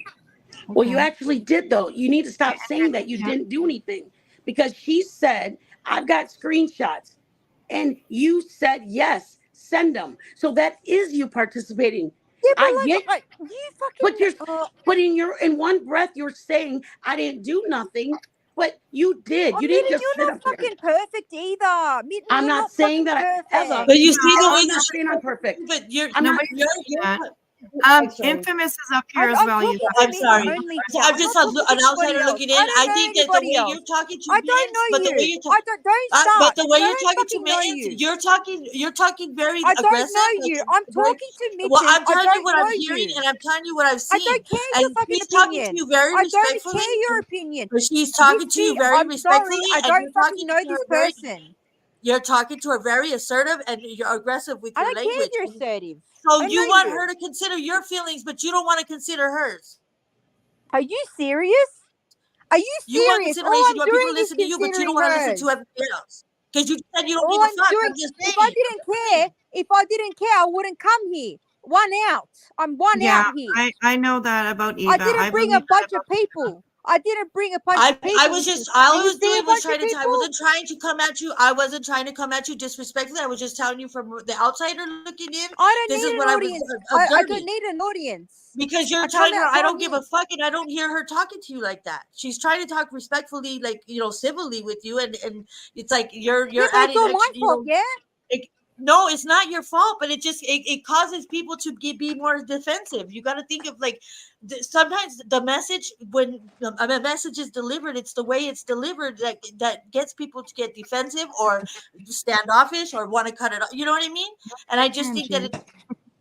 Well, you actually did, though. You need to stop saying that you didn't do anything, because she said, I've got screenshots, and you said, yes, send them. So that is you participating. Yeah, but you fucking. But in one breath, you're saying I didn't do nothing, but you did. You didn't just You're sit not up here. fucking perfect either. Mitten, I'm you're not saying that ever. But you see the way I'm that not saying I'm perfect. But you're I'm not. Infamous is up here as well. You I'm guys. sorry. I'm just an outsider looking in. I think that the way you're talking to but the way you're talking to Mittens, you're talking very aggressive. I don't know you. I'm talking to Mittens. Well, I'm telling you what I'm hearing, and I'm telling you what I've seen. I don't care your fucking she's talking to you very respectfully. I don't care your opinion. But she's talking to you very respectfully. I don't fucking know this person. You're talking to her very assertive, and you're aggressive with your language. I don't care if you're assertive. So you want her to consider your feelings, but you don't want to consider hers. Are you serious? Are you serious? You want consideration. You want people to listen to you, but you don't want to listen to everybody else. Because you said you don't give a fuck. I'm just saying. If I didn't care, I wouldn't come here. One out. I'm one out here. I know that about Eva. I didn't bring a bunch of people. I didn't bring a bunch of people. I was just, all I was doing was trying to, I wasn't trying to come at you. I wasn't trying to come at you disrespectfully. I was just telling you from the outsider looking in. I don't need an audience. I don't need an audience. Because you're telling her, I don't give a fuck, and I don't hear her talking to you like that. She's trying to talk respectfully, like, you know, civilly with you, and it's like you're adding. It's all my fault, yeah? No, it's not your fault, but it causes people to be more defensive. You got to think of, like, sometimes the message, when a message is delivered, it's the way it's delivered that gets people to get defensive or standoffish or want to cut it off. You know what I mean? And I just think that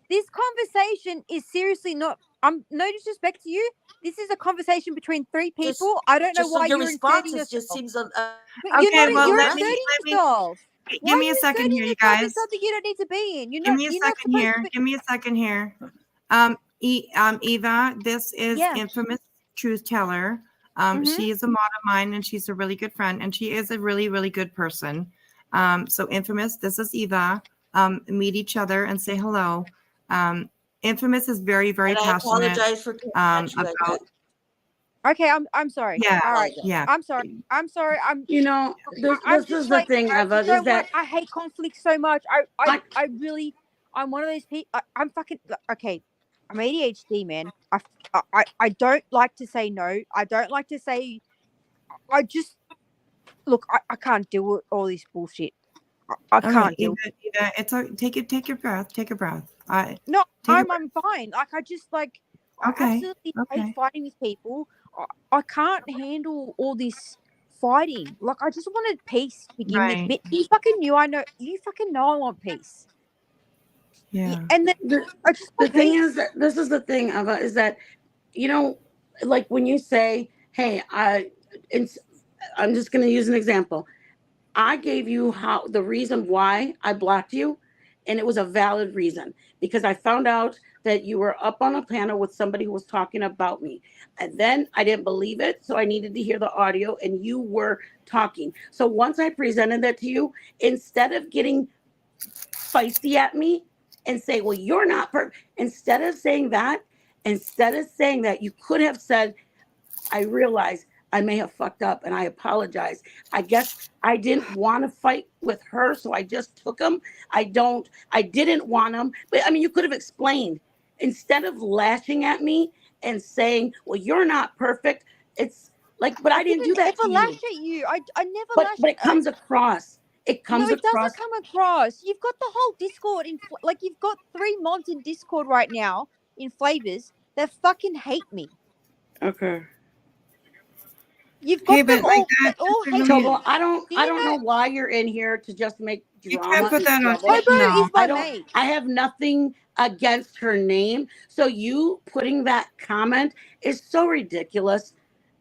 this conversation is seriously not. No disrespect to you. This is a conversation between three people. I don't know why your you're response inserting yourself. Just seems. Okay, well, let me. Give me a second here, you guys. It's something you don't need to be in. Give me a second here. Give me a second here. Eva, this is Infamous Truth Teller. She is a mod of mine, and she's a really good friend, and she is a really, really good person. So Infamous, this is Eva. Meet each other and say hello. Infamous is very, very passionate. I apologize for about. Okay, I'm sorry. Yeah. All right. Yeah. I'm sorry. You know, this is the thing, Eva, is that I hate conflict so much. I really, I'm one of those people. I'm fucking okay. I'm ADHD, man. I don't like to say no. I don't like to say. I just look. I can't deal with all this bullshit. I can't deal. Eva, it's take your breath. Take a breath. I'm fine. Like I just like. Okay. I absolutely hate fighting with people. I can't handle all this fighting. Like I just wanted peace to begin with. But you fucking knew I want peace. Yeah. And then the thing is that this is the thing, Eva, is that, you know, like when you say, hey, I'm just going to use an example. I gave you the reason why I blocked you, and it was a valid reason, because I found out that you were up on a panel with somebody who was talking about me. And then I didn't believe it, so I needed to hear the audio, and you were talking. So once I presented that to you, instead of getting feisty at me and say, well, you're not perfect, instead of saying that, you could have said, I realize I may have fucked up, and I apologize. I guess I didn't want to fight with her, so I just took him. I didn't want him. But I mean, you could have explained instead of lashing at me and saying, well, you're not perfect. It's like, but I didn't do that ever to lash you. at you. I never But lash. it comes across. It No, comes it across. doesn't come across. You've got the whole Discord like you've got 3 mods in Discord right now in flavors that fucking hate me. Okay. You've got them all. They all hate me. Tobo, I Do you don't know why you're in here to just make drama put and that on trouble. Tobo is my mate. I have nothing against her name. So you putting that comment is so ridiculous.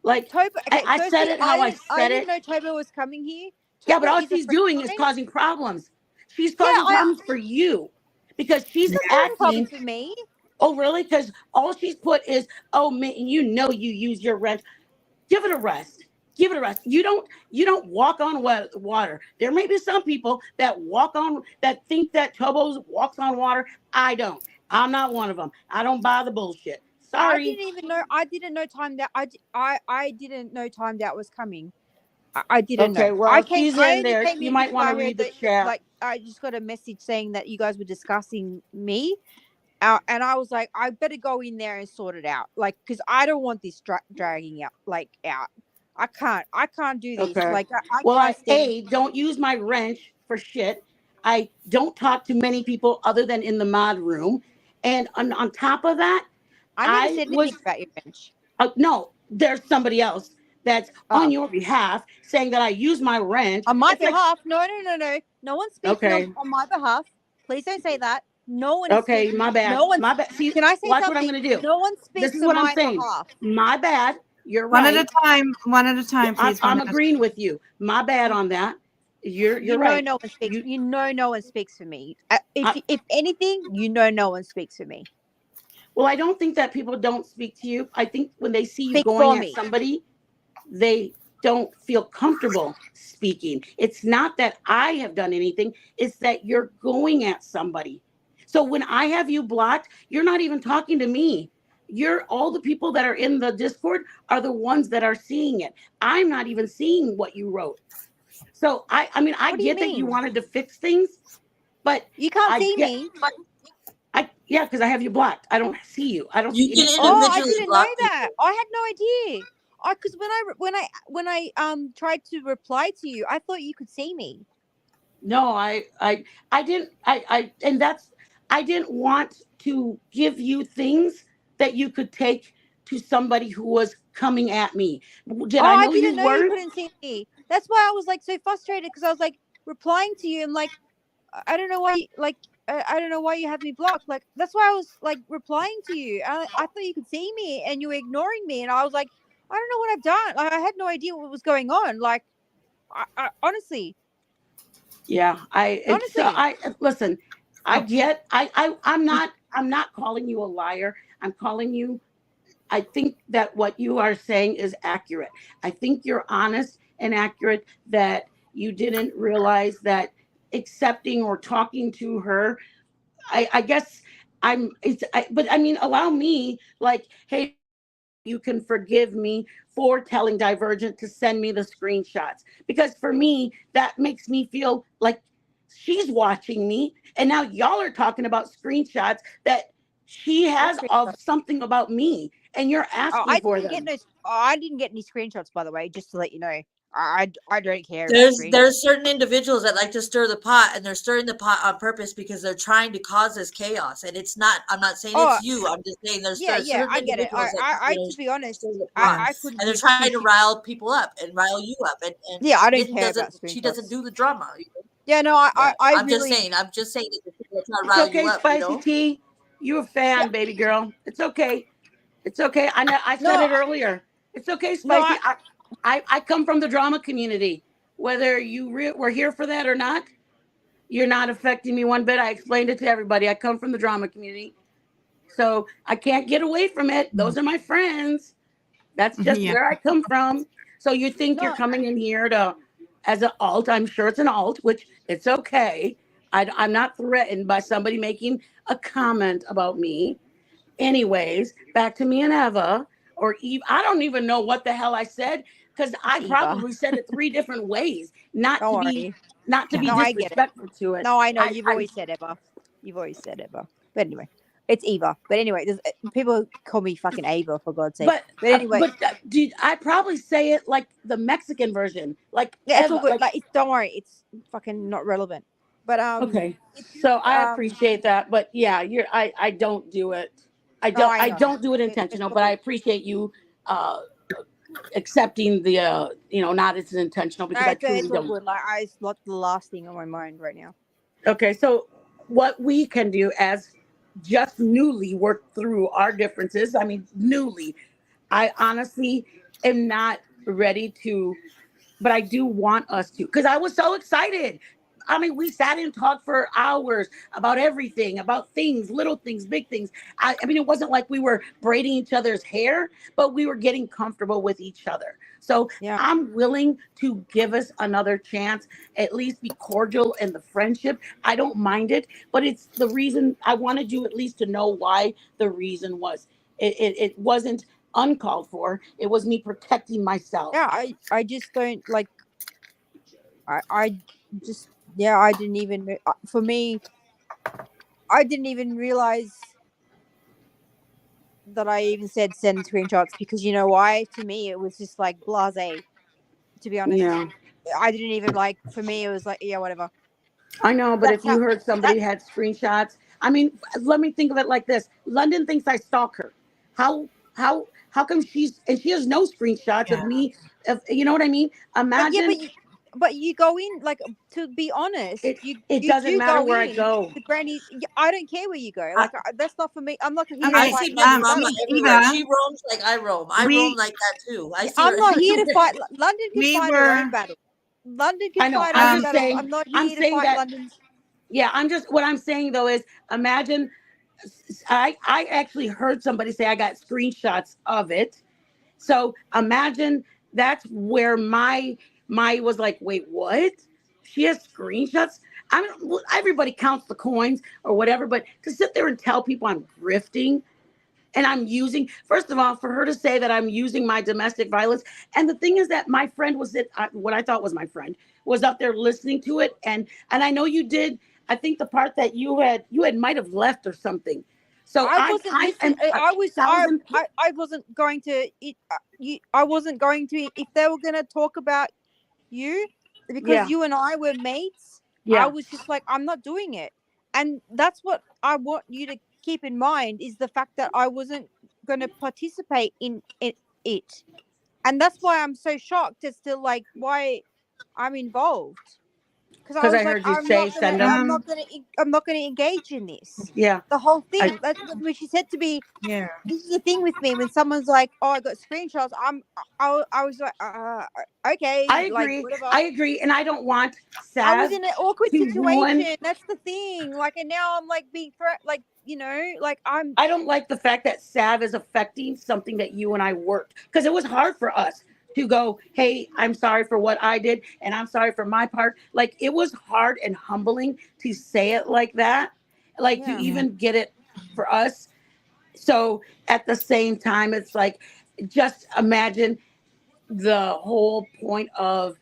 Like Tobo. Okay, I said firstly, it how I I said didn't it. know Tobo was coming here. Yeah, but Tobo all is a she's friend doing of is mine. causing problems. She's Yeah, causing problems for you because she's She's causing acting. problems for me. Oh, really? Because all she's put is, oh, man, you know you use your rent. Give it a rest. Give it a rest. You don't walk on water. There may be some people that think that Tobos walks on water. I don't. I'm not one of them. I don't buy the bullshit. Sorry. I didn't know time that I didn't know time that was coming. I didn't Okay, know. well, she's I in only there. came You here might because want I to heard read the that chat. like I just got a message saying that you guys were discussing me. And I was like, I better go in there and sort it out, like, because I don't want this dragging out, out. I can't do this. Okay. Like, I Well, can't stand. don't use my wrench for shit. I don't talk to many people other than in the mod room. And on top of that, I never said anything about your bench. no, there's somebody else that's on your behalf saying that I use my wrench. On my It's like, behalf? No. No one's speaking okay. on my behalf. Please don't say that. No one is Okay, speaking. my bad. No one. My bad. See, Can I say watch something? what I'm going to do. No one This speaks is on what I'm my saying. behalf. My bad. You're One right. at a time. One at a time, please. I'm agreeing with you. My bad on that. You're right. No one speaks. No one speaks for me. If anything, no one speaks for me. Well, I don't think that people don't speak to you. I think when they see you Speak going for at me. somebody, they don't feel comfortable speaking. It's not that I have done anything, it's that you're going at somebody. So when I have you blocked, you're not even talking to me. All the people that are in the Discord are the ones that are seeing it. I'm not even seeing what you wrote. So I mean, I get that you wanted to fix things, but you can't see me. Yeah, because I have you blocked. I don't see you. I don't. You can I didn't know that. I had no idea. Because when I tried to reply to you, I thought you could see me. No, I didn't. And that's. I didn't want to give you things that you could take to somebody who was coming at me. Did I know didn't you know you weren't? couldn't see me. That's why I was like so frustrated because I was like replying to you and like I don't know why I don't know why you have me blocked. Like that's why I was like replying to you. I thought you could see me and you were ignoring me, and I was like, I don't know what I've done. Like, I had no idea what was going on. Like, I honestly. Yeah, honestly. Listen. I get. I'm not calling you a liar. I'm calling you. I think that what you are saying is accurate. I think you're honest and accurate that you didn't realize that accepting or talking to her. I guess but I mean, allow me, like, hey, you can forgive me for telling Divergent to send me the screenshots. Because for me, that makes me feel like she's watching me. And now y'all are talking about screenshots that she has of something about me. And you're asking for them. I didn't get any screenshots, by the way, just to let you know. I don't care. There's certain individuals that like to stir the pot, and they're stirring the pot on purpose because they're trying to cause this chaos. And it's not. I'm not saying it's you. I'm just saying there's certain I get it. To be honest, I couldn't. And they're trying to rile people up and rile you up. And I don't care about screenshots. She doesn't do the drama. Yeah, no, I'm just saying that the people are trying to rile okay, you up. Spicy Tea. You're a fan, baby girl. It's okay. It's okay. I said it earlier. It's okay, Spicy. I come from the drama community. Whether you were here for that or not, you're not affecting me one bit. I explained it to everybody. I come from the drama community. So I can't get away from it. Those are my friends. That's just where I come from. So you think you're coming in here as an alt. I'm sure it's an alt, which it's okay. I'm not threatened by somebody making a comment about me. Anyways, back to me and Eva or Eve. I don't even know what the hell I said. because I Eva. probably said it 3 different ways, not Don't to be worry. not to be No, I get it. disrespectful to it. No, I know I, you've I always said Eva. You've always said Eva. But anyway, it's Eva. But anyway, people call me fucking Ava for God's sake. But anyway, dude, I probably say it like the Mexican version, like yeah, it's all Eva, good. Like, don't worry, it's fucking not relevant. But okay. So I appreciate that, but yeah, I don't do it. I No, I I know. don't do it It's intentional, all but I good. appreciate you accepting the not as intentional, No, because I truly it's all don't. good. Like, it's not the last thing on my mind right now. Okay, so what we can do as just newly work through our differences. I mean, newly, I honestly am not ready to, but I do want us to, because I was so excited. I mean, we sat and talked for hours about everything, about things, little things, big things. I mean, it wasn't like we were braiding each other's hair, but we were getting comfortable with each other. So Yeah. I'm willing to give us another chance, at least be cordial in the friendship. I don't mind it, but it's the reason I wanted you at least to know why the reason was. It wasn't uncalled for. It was me protecting myself. Yeah, I just don't like. I just I didn't even for me. I didn't even realize that I even said send screenshots, because you know why? To me, it was just like blasé. To be honest, Yeah. I didn't even like. For me, it was like, yeah, whatever. I know, but That's if you how heard somebody had screenshots, I mean, let me think of it like this: London thinks I stalk her. How come she has no screenshots of me? Of, you know what I mean? Imagine but you go in, like, to be honest, it you doesn't do matter go where I in go. to Brandy. I don't care where you go. Like, that's not for me. I'm not here I to fight see Miss London. Mama everywhere. She roams like I roam. I roam we like that too. I see I'm her. not here to fight. London can we fight her were own battle. London I can know. fight her I'm own just battles. saying. I'm not I'm here to saying fight that. London's. Yeah, what I'm saying though is, imagine. I actually heard somebody say I got screenshots of it. So imagine that's where my was like, wait, what? She has screenshots. I mean, everybody counts the coins or whatever, but to sit there and tell people I'm grifting and I'm using, first of all, for her to say that I'm using my domestic violence. And the thing is that my friend what I thought was my friend was up there listening to it. And I know you did. I think the part that you had might have left or something. So I wasn't listening. am a thousand. I wasn't going to. I wasn't going to. If they were going to talk about you, because Yeah. you and I were mates, I Yeah. was just like, I'm not doing it. And that's what I want you to keep in mind, is the fact that I wasn't going to participate in it. And that's why I'm so shocked as to, like, why I'm involved. Because I Because was I like, heard you say send them. I'm not gonna engage in this. Yeah. The whole thing. That's when she said to me, yeah. this is the thing with me, when someone's like, "Oh, I got screenshots," I was like, okay, I like, agree. whatever. I agree. And I don't want I was Savv in an awkward to ruin. situation. That's the thing. Like, and now I'm like being like, like I'm. I don't like the fact that Savv is affecting something that you and I worked, because it was hard for us to go, hey, I'm sorry for what I did and I'm sorry for my part. Like, it was hard and humbling to say it like that, like to Yeah. even get it for us. So at the same time, it's like, just imagine the whole point of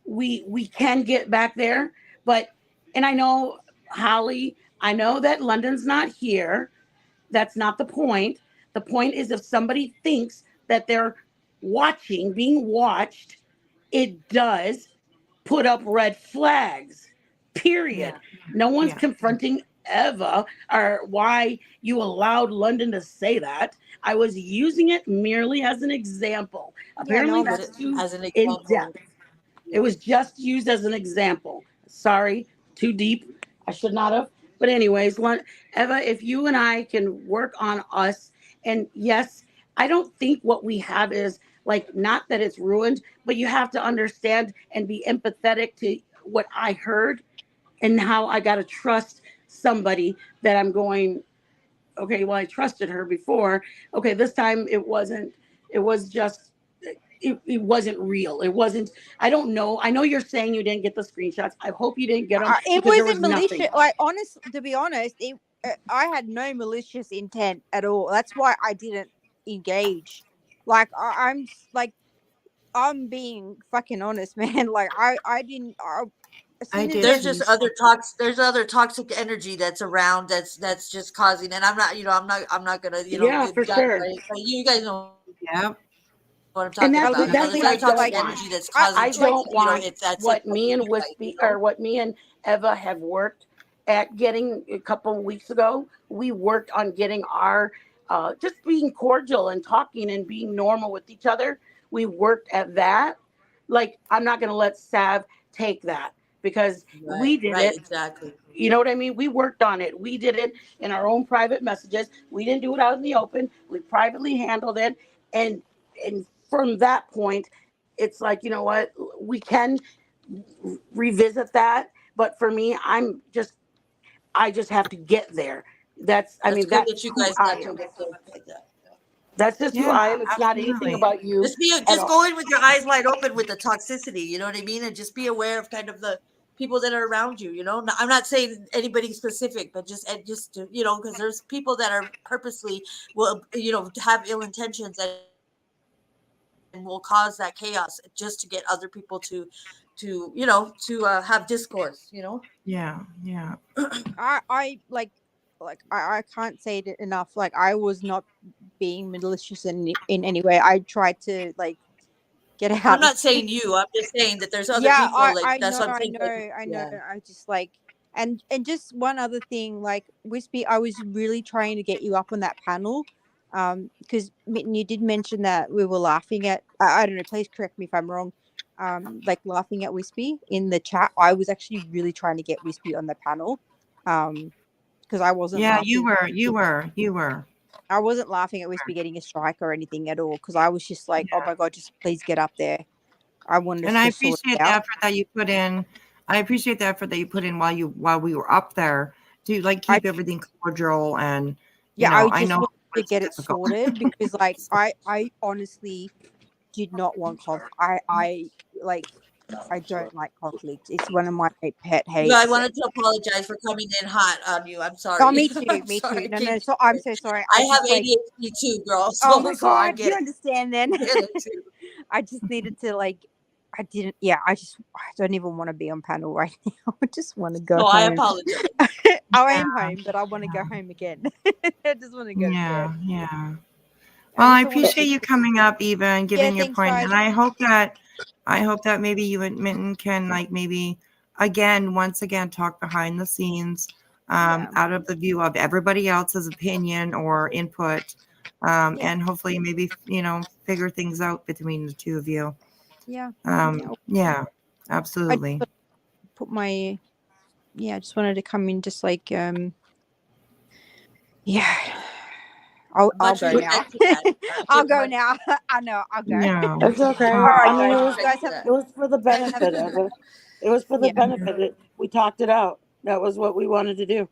we can get back there, but and I know, Holly, I know that London's not here. That's not the point. The point is, if somebody thinks that they're being watched, it does put up red flags. Period. No one's confronting Eva or why you allowed London to say that. I was using it merely as an example. Apparently, Use that's it too as an in example. depth. It was just used as an example. Sorry, too deep. I should not have. But anyways, Eva, if you and I can work on us, and yes, I don't think what we have is like, not that it's ruined, but you have to understand and be empathetic to what I heard and how I got to trust somebody that I'm going, okay, well, I trusted her before. Okay, this time it wasn't, it was just, it wasn't real. It wasn't, I don't know. I know you're saying you didn't get the screenshots. I hope you didn't get them, It because there wasn't was nothing. malicious. Like, to be honest, I had no malicious intent at all. That's why I didn't engage. Like, I'm like, I'm being fucking honest, man. Like I didn't. As soon as There's just other there's other toxic energy that's around that's just causing, and I'm not gonna Yeah, for judge, sure. right? But you guys know Yep. what I'm And talking that's about. that's There's what very I don't toxic want. energy that's I causing I don't want that's what it. me and Wispy or what me and Eva have worked at getting a couple of weeks ago. We worked on getting our just being cordial and talking and being normal with each other. We worked at that. Like I'm not gonna let Savv take that because we did Right, it. exactly. You know what I mean? We worked on it. We did it in our own private messages. We didn't do it out in the open. We privately handled it. And from that point, it's like, you know what? We can revisit that. But for me, I just have to get there. That's good That's that you who guys I got to am. get there like that. That's just who Yeah, I am. It's not anything absolutely. about you at Just all. go in with your eyes wide open with the toxicity, you know what I mean? And just be aware of kind of the people that are around you, I'm not saying anybody specific, but just because there's people that are purposely will, have ill intentions and will cause that chaos just to get other people to have discourse. Yeah, yeah. I I can't say it enough. Like I was not being malicious in any way. I tried to like get I'm out of not saying you. I'm just saying that there's other yeah people. Like I that's know what I'm saying. Like, I know yeah. I just like and just one other thing, like Wispy, I was really trying to get you up on that panel because Mitten, you did mention that we were laughing at I don't know, please correct me if I'm wrong, like laughing at Wispy in the chat. I was actually really trying to get Wispy on the panel because I wasn't Yeah, you laughing. were. You were. You were. I wasn't laughing at Wispy getting a strike or anything at all because I was just like, oh my god, just please get up there. I wanted And us I to sort appreciate it the out. effort that you put in. I appreciate the effort that you put in while we were up there to like keep everything cordial and Yeah, I I just know wanted to it's get it difficult. sorted because like I honestly did not want conflict. I like I don't like conflict. It's one of my pet Well, I hates. wanted to apologize for coming in hot on you. I'm Oh, sorry. me too, I'm me sorry. too. I No, came no. in So I'm quick. so sorry. I I have just like, ADHD too, girl. oh So my so I god, get you it. understand then? I get it too. I just needed to like, I didn't. Yeah, I don't even want to be on panel right now. I just want to go No, I home. apologize. I am home, but I want to go home again. I just want to go to bed. Yeah. I Well, I just don't want appreciate to. you coming up, Eva, and Yeah, giving your thanks, point. guys. And I hope that maybe you and Minton can like maybe once again talk behind the scenes, Yeah. out of the view of everybody else's opinion or input, Yeah. and hopefully maybe figure things out between the two of you. Yeah. Yeah, I absolutely. just put my I just wanted to come in just like yeah. I'll Much go now. respect to that. I'll go now. I know, I'll go. No. It's okay. All right, I mean, guys. it You was guys have it was for the have a benefit good of it. It was for the yeah. benefit. We talked it out. That was what we wanted to do.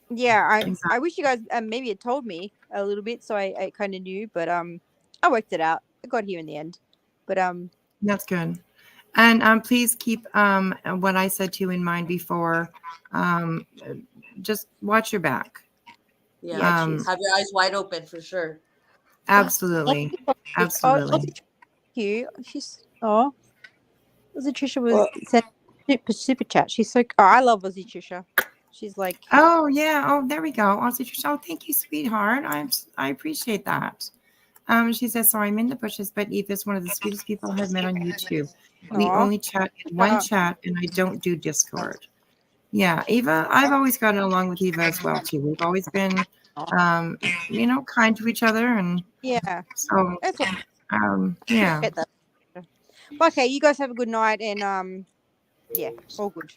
Yeah, I Exactly. wish you guys maybe had told me a little bit so I kind of knew, but I worked it out. I got here in the end. But That's good. And please keep what I said to you in mind before. Just watch your back. Yeah. cheers. Have your eyes wide open for sure. Absolutely. Absolutely. She's Aussie Trisha was Well, sent super chat. She's so I love Aussie Trisha. She's like Oh yeah. Oh, there we go. Oh, thank you, sweetheart. I appreciate that. She says, sorry, I'm in the bushes, but Eve is one of the sweetest people I've met on YouTube. We aw. only chat in one chat and I don't do Discord. Yeah, Eva, I've always gotten along with Eva as well too. We've always been kind to each other, and Yeah. so That's all. yeah. Get that. Okay, you guys have a good night and yeah, all good.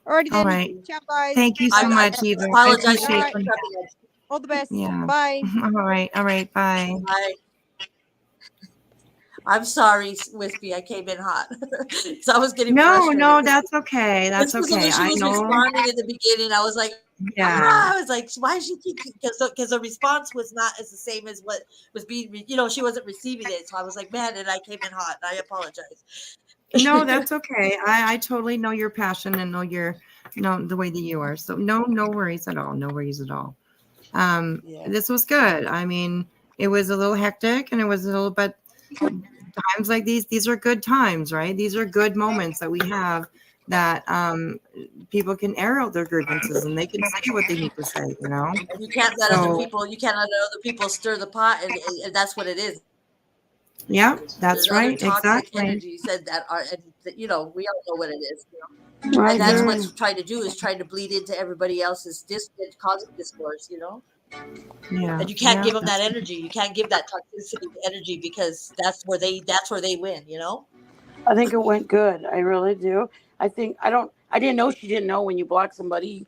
Alrighty All then. right. Ciao guys. Thank you so much, Eva. I apologize for appreciate Alright. you. coming in. All the best. Yeah. Bye. All right. All right. Bye. Bye. I'm sorry, Wispy. I came in hot. So I was getting No, frustrated. that's okay. That's It's because the okay. way she I was know. responding in the beginning, I was like, Yeah. I was like, why is she keep? Because the response was not as the same as what was being, she wasn't receiving it. So I was like, man, and I came in hot. And I apologize. No, that's okay. I totally know your passion and know the way that you are. So no worries at all. No worries at all. Yeah. This was good. I mean, it was a little hectic and it was a little bit times like these are good times, right? These are good moments that we have that people can air out their grievances and they can say what they need to say, you know. And you can't let other So people. You can't let other people stir the pot, and that's what it is. yeah, that's There's other right, toxic exactly. energies that are, and we all know what it is. I And that's agree. what's trying to do is trying to bleed into everybody else's causing discourse. Yeah, And you can't yeah, give them that that's energy. You can't give that toxicity energy because that's where they win. I think it went good. I really do. I didn't know she didn't know when you block somebody.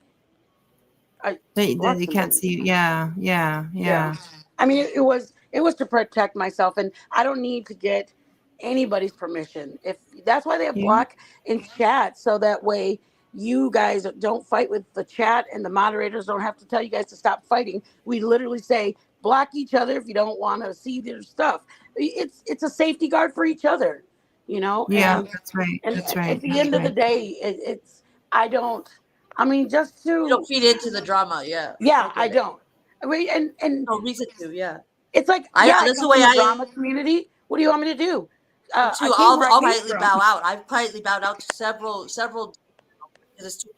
they Block can't somebody. see. Yeah, yeah, Yeah. yeah. I mean, it was to protect myself, and I don't need to get anybody's permission. If that's why they have Yeah. block in chat, so that way you guys don't fight with the chat, and the moderators don't have to tell you guys to stop fighting. We literally say block each other if you don't want to see their stuff. It's a safety guard for each other, Yeah, that's right. and That's at right. the That's end of the right. day, it's I don't. I mean, just You don't to feed into the drama. Yeah, yeah, I I get it. don't. I mean, and No reason to. Yeah, it's like, yeah, I that's the come way from the I drama community. What do you want me to do? am I too. came where I I'll came quietly from. bow out. I've quietly bowed out to several because it's too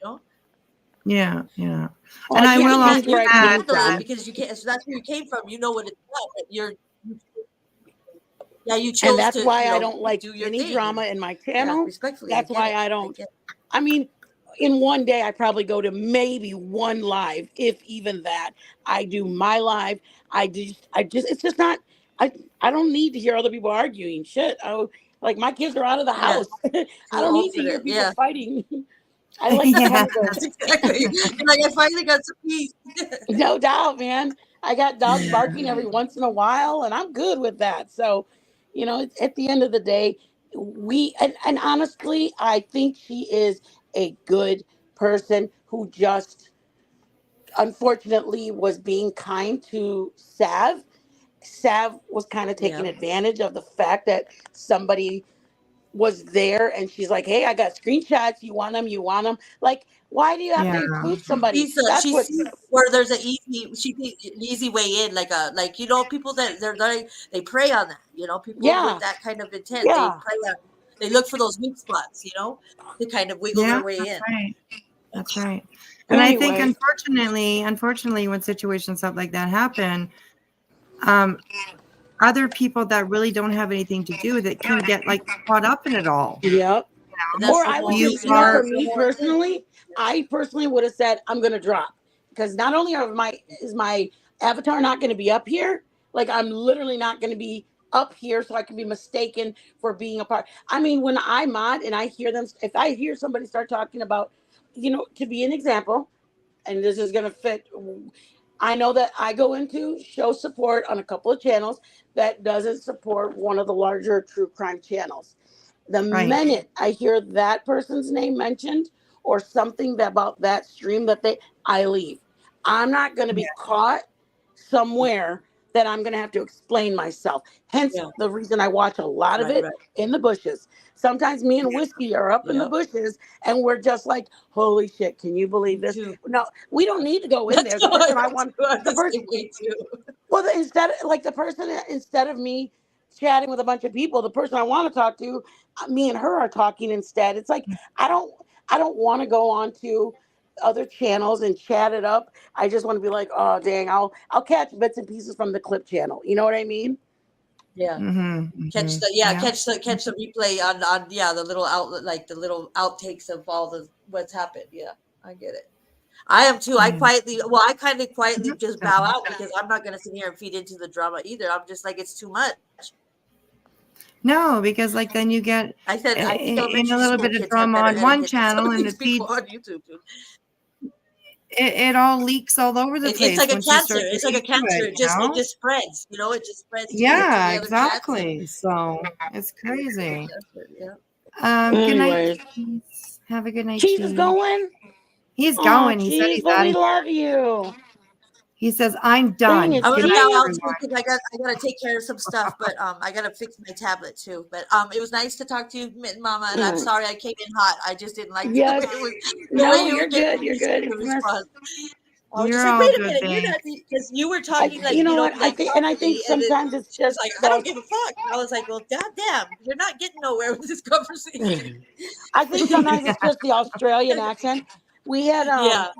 much. Yeah, yeah. Well, And I I can't will also change where I add, came Handle it from. because you can't. So that's where you came from. You know what it's about. But you And chose that's to why I don't like do your any thing. drama in my Yeah, channel. respectfully, I That's get why it. I I don't. get it. I mean, in one day, I probably go to maybe one live, if even that. I do my live. It's just not. I don't need to hear other people arguing. Shit. Like my kids are out of the Yeah, house. I too don't old need to for hear that. people Yeah. fighting. I like the yeah, fun of it. Exactly. You're like, I finally got some peace. No doubt, man. I got dogs yeah, barking every once in a while, and I'm good with that. So, at the end of the day, and honestly, I think she is a good person who just unfortunately was being kind to Sav. Sav was kind of taking Yeah. advantage of the fact that somebody was there, and she's like, "Hey, I got screenshots. You want them? You want them?" Like, why do you have to yeah, include somebody? She That's what. sees where there's an easy way in, people that they prey on that, people with Yeah, that kind of intent, yeah. they look for those weak spots, to kind of wiggle yeah. their way That's in. right. That's right. But And I think, anyway, unfortunately, when situations stuff like that happen, um, other people that really don't have anything to do with it can get like caught up in it all. yep. And You know? that's Or the I would whole You just, reason. are, for That's the me whole intent. personally, I personally would have said I'm gonna drop, because not only is my avatar not gonna be up here, like I'm literally not gonna be up here, so I can be mistaken for being a part. I mean, when I mod and I hear them, if I hear somebody start talking about, to be an example, and this is gonna fit. I know that I go into show support on a couple of channels that doesn't support one of the larger true crime channels. The right. minute I hear that person's name mentioned or something about that stream I leave. I'm not going to be Yeah, caught somewhere that I'm going to have to explain myself. Hence Yeah. the reason I watch a lot of Right. it Right. in the bushes. Sometimes me and Whiskey are up in the Yeah. bushes and we're just like, holy shit, can you believe this? Too. No, we don't need to go in That's there. The person I want, I'm the the person, same way too. well, instead of me chatting with a bunch of people, the person I want to talk to, me and her are talking instead. It's like I don't want to go on to other channels and chat it up. I just want to be like, oh dang, I'll catch bits and pieces from the clip channel. You know what I mean? Yeah. mm-hmm, Catch mm-hmm. the Yeah, catch the replay on the little outlet, like the little outtakes of all the what's happened. Yeah, I get it. I am too. I yeah. kind of quietly That's just bow good. out because I'm not gonna sit here and feed into the drama either. I'm just like, it's too much. No, because like then you get I said I think in a elementary little school bit of kids have drama better on one etiquette than some channel, of and these it people feeds on YouTube, dude. it all leaks all over the It's place like a once you cancer. start It's getting like a into cancer. it, It you just know? spreads. It just spreads to Yeah, the other chats and exactly. So it's crazy. yeah. Good night, Anyways, Cheese. Have a good night, Cheese is Cheese. going. He's Oh, going. He said Cheese, he's but out we of here. love you. He says, I'm Dang done. it, I'm Good gonna night, bow Cheese. out too everyone. because I gotta take care of some stuff, but I gotta fix my tablet too. But it was nice to talk to you, Mitten Mama, and I'm sorry I came in hot. I just didn't like the way Yes. it was, the way No, you were you're getting good. me You're to good. respond. I was just You're like, all wait a good, minute, you're babe. not because you were talking like you know what? I like think, and I think softly, and then sometimes it's she was just like, I the. don't give a fuck. And I was like, well, goddamn, you're not getting nowhere with this conversation. I think sometimes it's just the Australian accent. We had Yeah.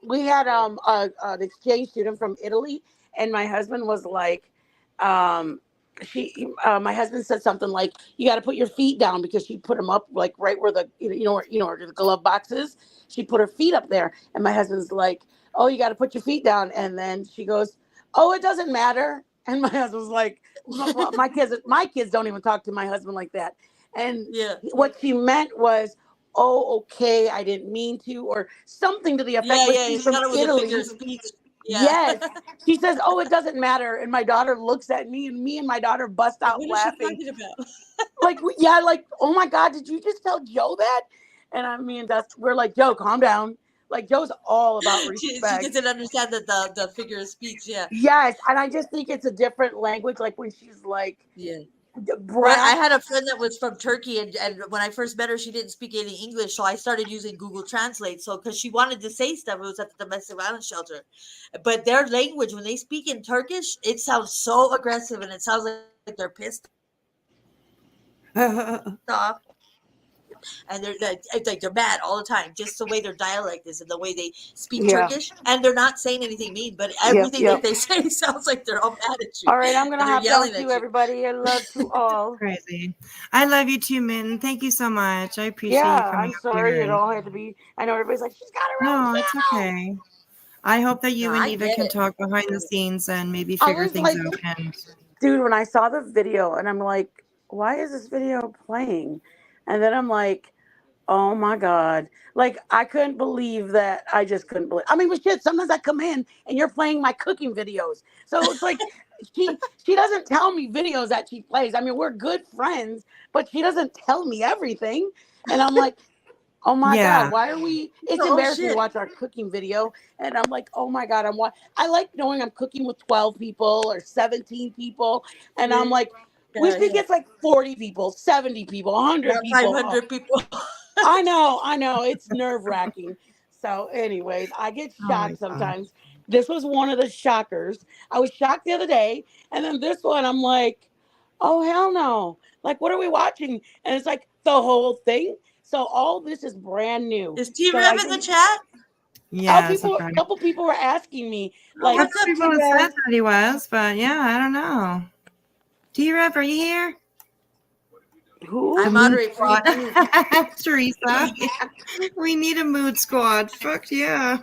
an exchange student from Italy, and my husband was like, my husband said something like, you got to put your feet down, because she put them up like right where the where the glove box is. She put her feet up there, and my husband's like, oh, you got to put your feet down, and then she goes, oh, it doesn't matter. And my husband's like, well, my kids don't even talk to my husband like that. And Yeah. what she meant was, oh, okay, I didn't mean to, or something to the effect. Yeah, But yeah. she's She from got it with a Italy. figure of speech. Yeah. Yes. She says, oh, it doesn't matter. And my daughter looks at me, and my daughter bust out What is she laughing. talking about? Like, oh my God, did you just tell Joe that? And I mean, we're like, Joe, calm down. Like, Joe's all about She respect. doesn't understand the figure of speech. Yeah. Yes. And I just think it's a different language. Like when she's like, Yeah. brat. I had a friend that was from Turkey, and when I first met her, she didn't speak any English, so I started using Google Translate. So because she wanted to say stuff, it was at the domestic violence shelter, but their language, when they speak in Turkish, it sounds so aggressive, and it sounds like they're pissed off, and it's like they're mad all the time, just the way their dialect is and the way they speak Yeah. Turkish, and they're not saying anything mean, but Yep, everything yep. that they say sounds like they're all mad at you. All right, I'm going to and they're hop down yelling to at you, you. everybody. I love you all. Crazy. I love you too, Min. Thank you so much. I appreciate you Yeah, coming I'm up sorry here. it all had to be. I know everybody's like, she's got her own No, it's channel. okay. I hope that you No, and I Eva get can it. talk behind the scenes and maybe I figure was things like, out. And dude, when I saw the video, and I'm like, why is this video playing? And then I'm like, oh my God. Like, I couldn't believe that. I just couldn't believe. I mean, but shit, sometimes I come in and you're playing my cooking videos. So it's like, she doesn't tell me videos that she plays. I mean, we're good friends, but she doesn't tell me everything. And I'm like, oh my yeah, God, why are we? It's Oh embarrassing to shit. watch our cooking video. And I'm like, oh my God, I like knowing I'm cooking with 12 people or 17 people. And I'm like, wish we get like 40 people, 70 people, 100 Not people. 500 people. I know. It's nerve wracking. So, anyways, I get oh my shocked God. sometimes. This was one of the shockers. I was shocked the other day. And then this one, I'm like, oh, hell no. Like, what are we watching? And it's like the whole thing. So, all this is brand new. Is T So Rev in the chat? Yeah, a couple people were asking me, Oh, like, what's up, people T have said Rev? that he was, but yeah, I don't know. T-Rev, are you here? who? I moderate for you too. Teresa. Yeah. We need a mood squad. Fuck yeah.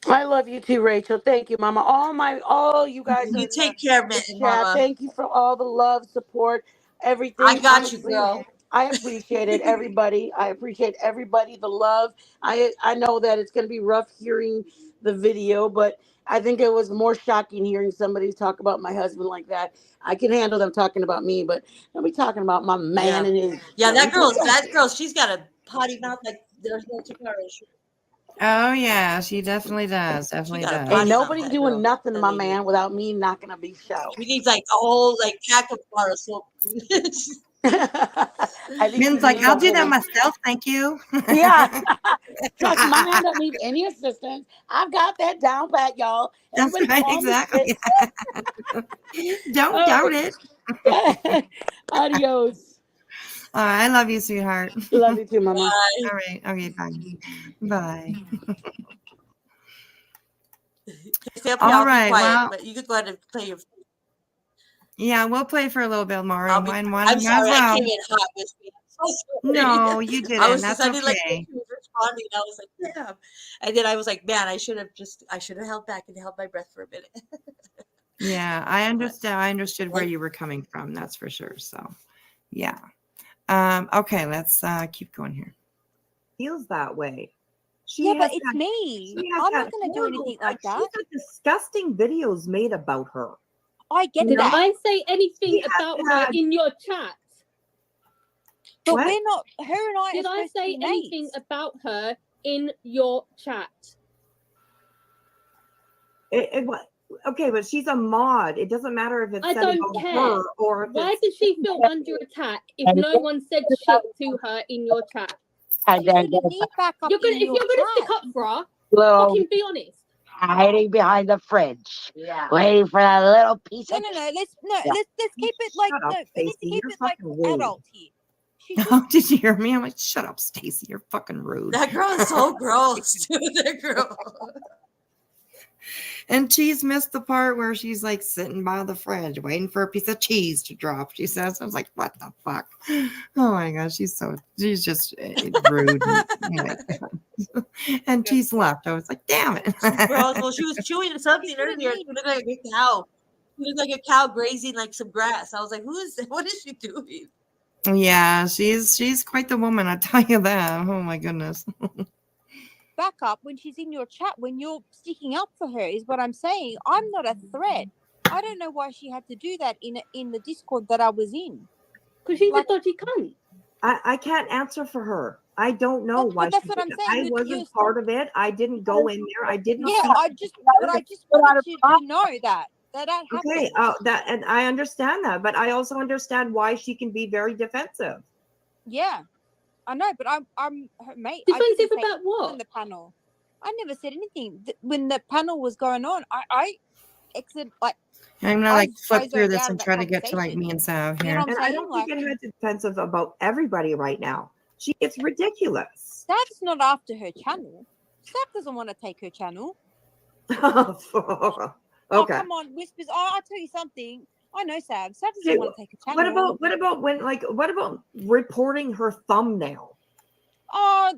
I love you too, Rachel. Thank you, Mama. All you guys You in take care, the Mitten, chat. Mama. Thank you for all the love, support, everything. I got you, Honestly, girl. I appreciate it, everybody. I appreciate everybody, the love. I know that it's going to be rough hearing the video, but I think it was more shocking hearing somebody talk about my husband like that. I can handle them talking about me, but don't be talking about my man Yeah. and his. Yeah, that girl, she's got a potty mouth like there's no tomorrow. Oh yeah, she definitely does. Definitely got a does. Ain't potty mouth, nobody that doing girl. nothing to That my lady. man without me knocking a big show. She needs like a whole like pack of bar of soap. I think Min's she like, needs I'll some do for that me. myself, thank you. Yeah. Trust me, my man doesn't need any assistance. I've got that down pat, y'all. That's Everybody right, call me exactly. Don't All doubt right. it. Adios. I love you, sweetheart. Love you too, Mama. Bye. All right. Okay, bye. Bye. Stay up here, All I'll right. be quiet, Well, but you could go ahead and play your. yeah, we'll play for a little bit more. I'll And be. might I'm as sorry, I well. came in hot with me. I'm so sorry. No, you didn't. I was That's just, I didn't like okay. she was responding. I was like, damn. And then I was like, man, I should have held back and held my breath for a minute. Yeah, I understand. I understood where you were coming from. That's for sure. So, yeah. Okay, let's keep going here. Feels that way. Yeah, but it's me. She has I'm had not going to do horrible- anything like that. She's had disgusting videos made about her. I get Did that. I say anything She has about her had- in your chat? But What? we're not. Her and I Did are I supposed to say be anything mates. about her in your chat? Okay, but she's a mod. It doesn't matter if it's I said don't about care. her or if Why it's does she feel under attack if no one said shit to her in your chat? She shouldn't need backup If you're in your gonna stick chat. up for her, Little Fucking be honest. hiding behind the fridge, waiting for that little piece No, of. no, no. Let's Yeah. let's keep it like Shut up, no. We need to Stacey. keep You're it like fucking rude. adult here. She should. Oh, did you hear me? I'm like, shut up, Stacey. You're fucking rude. That girl is so gross, dude. That girl. And Cheese missed the part where she's like sitting by the fridge waiting for a piece of cheese to drop. She says, I was like, what the fuck? Oh my gosh, she's just rude. And Cheese left. I was like, damn it. She's gross. Well, she was chewing something earlier. She looked like a cow. She looked like a cow grazing like some grass. I was like, who is that? What is she doing? Yeah, she's quite the woman, I tell you that. Oh my goodness. Back up when she's in your chat when you're sticking up for her is what I'm saying. I'm not a threat. I don't know why she had to do that in the Discord that I was in. Because she's a dodgy cunt. I can't answer for her. I don't know why. That's she what did I'm that. saying. I wasn't part of it. I didn't go in there. I didn't. Yeah, see I just wanted you to know that happened. Okay, and I understand that, but I also understand why she can be very defensive. Yeah, I know, but I'm her mate. Defensive I didn't say about what? in the panel. I never said anything when the panel was going on. I exited like. I'm gonna like flip through zoned this out and of try that to get to like me and Savv You here. know what I'm And I saying? don't think I'm defensive about everybody right now. It's ridiculous. Sav's not after her channel. Sav doesn't want to take her channel. Okay. Oh, come on, Whispers. Oh, I'll tell you something. I know Sav. Sav doesn't want to take a channel. What about reporting her thumbnail? Oh,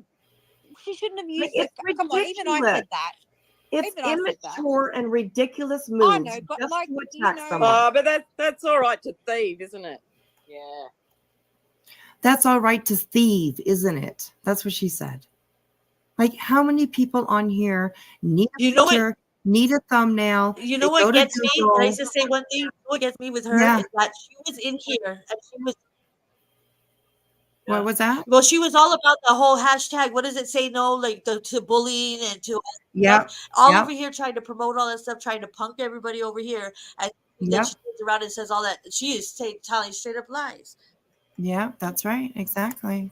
she shouldn't have used it. It's Come on, even I ridiculous. said that. It's Even I said that. immature and ridiculous moves. I know, but just like, to you know, attack someone. Oh, but that's all right to thieve, isn't it? Yeah. That's all right to thieve, isn't it? That's what she said. Like, how many people on here need a picture, need a thumbnail? You they know go what to gets me? Google. Can I just say one thing? What gets me with her Yeah. is that she was in here and she was. What was that? Well, she was all about the whole hashtag. What does it say? No, like to bullying and to Yep. all Yep. over here trying to promote all that stuff, trying to punk everybody over here. And then Yep. she turns around and says all that. She is telling straight up lies. Yeah, that's right. Exactly.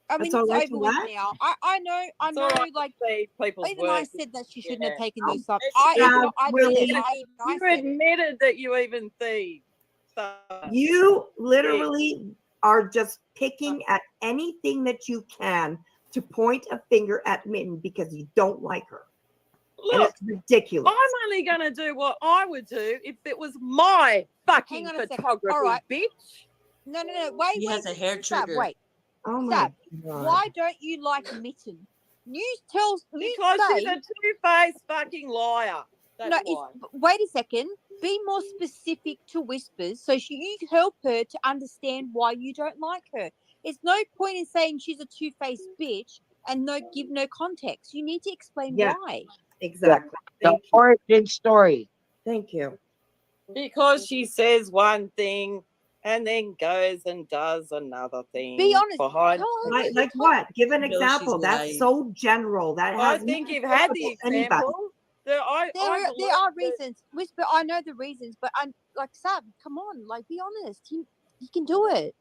I mean, That's all it's right to over with what? now. I know, It's all right to like, thieve people's even I work. said that she shouldn't Yeah. have taken those stuff. Yeah, Willie. You admitted that you even thieved stuff. You literally are just picking at anything that you can to point a finger at Mitten because you don't like her. And Look, it's ridiculous. I'm only going to do what I would do if it was my fucking Hang on a second. photography, All right. bitch. No. Wait. He has a hair Sav, trigger. wait. Oh my Sav, God. why don't you like Mitten? Because she's a two-faced fucking liar. That's No, why. wait a second. Be more specific to Whispers so you help her to understand why you don't like her. It's no point in saying she's a two-faced bitch and give no context. You need to explain why. Exactly. The origin story. Thank you. Because she says one thing and then goes and does another thing. Be honest. Behind. Like what? Give an No, she's example. That's lying. so general. That I has think nothing you've to had do the with anybody. example. There believe are that- reasons. Whisper, I know the reasons, but I'm like, Sav, come on, like, be honest. You can do it.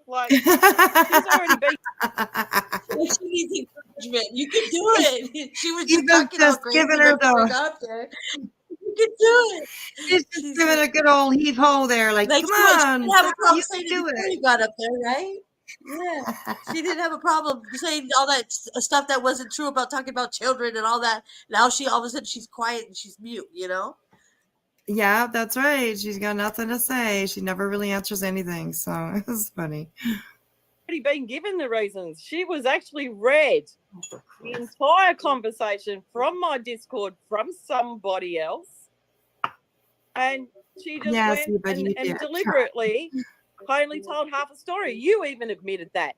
Like, she's already been. She needs encouragement. You can do it. She was He's just talking all just crazy giving her before we the. got there. You can do it. She's just giving a good old heave ho there. Like, come She on. didn't have a problem you saying can it do before it. you got up there, right? Yeah, she didn't have a problem saying all that stuff that wasn't true about talking about children and all that. Now all of a sudden she's quiet and she's mute, you know? Yeah, that's right. She's got nothing to say. She never really answers anything. So it's funny. Already been given the reasons. She was actually read the entire conversation from my Discord from somebody else, and she just Yeah, went see, but you and did. deliberately only told half a story. You even admitted that.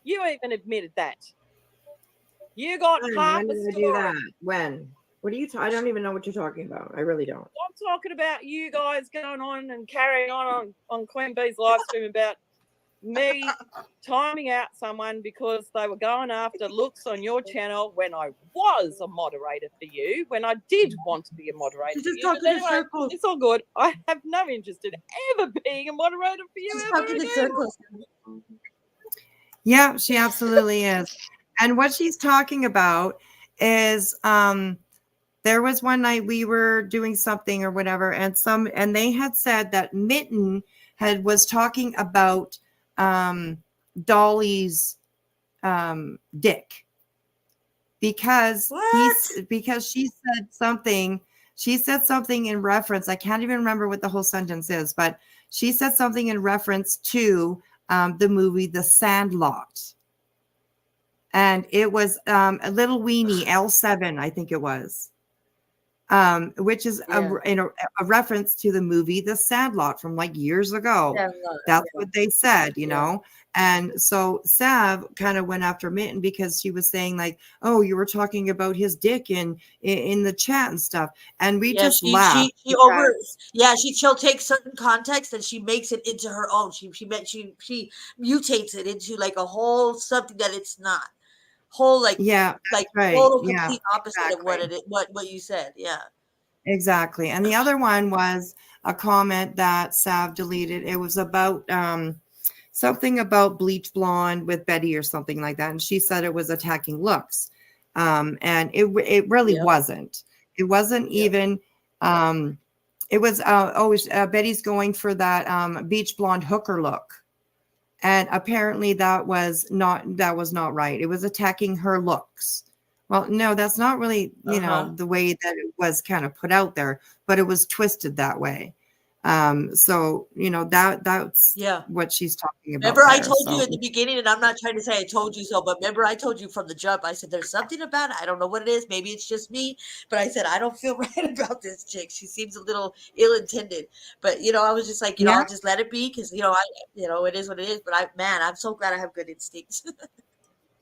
You got half When a did I do story. that? When? What are you? I don't even know what you're talking about. I really don't. I'm talking about you guys going on and carrying on Queen Bee's live stream about me timing out someone because they were going after looks on your channel when I was a moderator for you, when I did want to be a moderator for you. But anyway, it's all good. I have no interest in ever being a moderator for you ever again. Yeah, she absolutely is. And what she's talking about is there was one night we were doing something or whatever, and they had said that Mitten was talking about Dolly's dick because she said something in reference. I can't even remember what the whole sentence is, but she said something in reference to the movie The Sandlot. And it was a little weenie L7, I think it was, which is a reference to the movie The Sandlot from like years ago. That's what they said, you know. And so Savv kind of went after Mitten because she was saying like, "Oh, you were talking about his dick in the chat and stuff," and we just laughed. She'll take certain context and she makes it into her own. She mutates it into like a whole something that it's not. Whole like right. total Yeah, complete opposite of what you said. Yeah. Exactly. And the other one was a comment that Savv deleted. It was about something about bleach blonde with Betty or something like that. And she said it was attacking looks. And it really wasn't. It wasn't even it was Betty's going for that beach blonde hooker look. And apparently that was not right. It was attacking her looks. Well, no, that's not really, the way that it was kind of put out there, but it was twisted that way. So, that's what she's talking about. Remember, I told you at the beginning, and I'm not trying to say I told you so, but remember, I told you from the jump, I said, there's something about it. I don't know what it is. Maybe it's just me, but I said, I don't feel right about this chick. She seems a little ill-intended, but, I was just like, I'll just let it be because, it is what it is. But I'm so glad I have good instincts.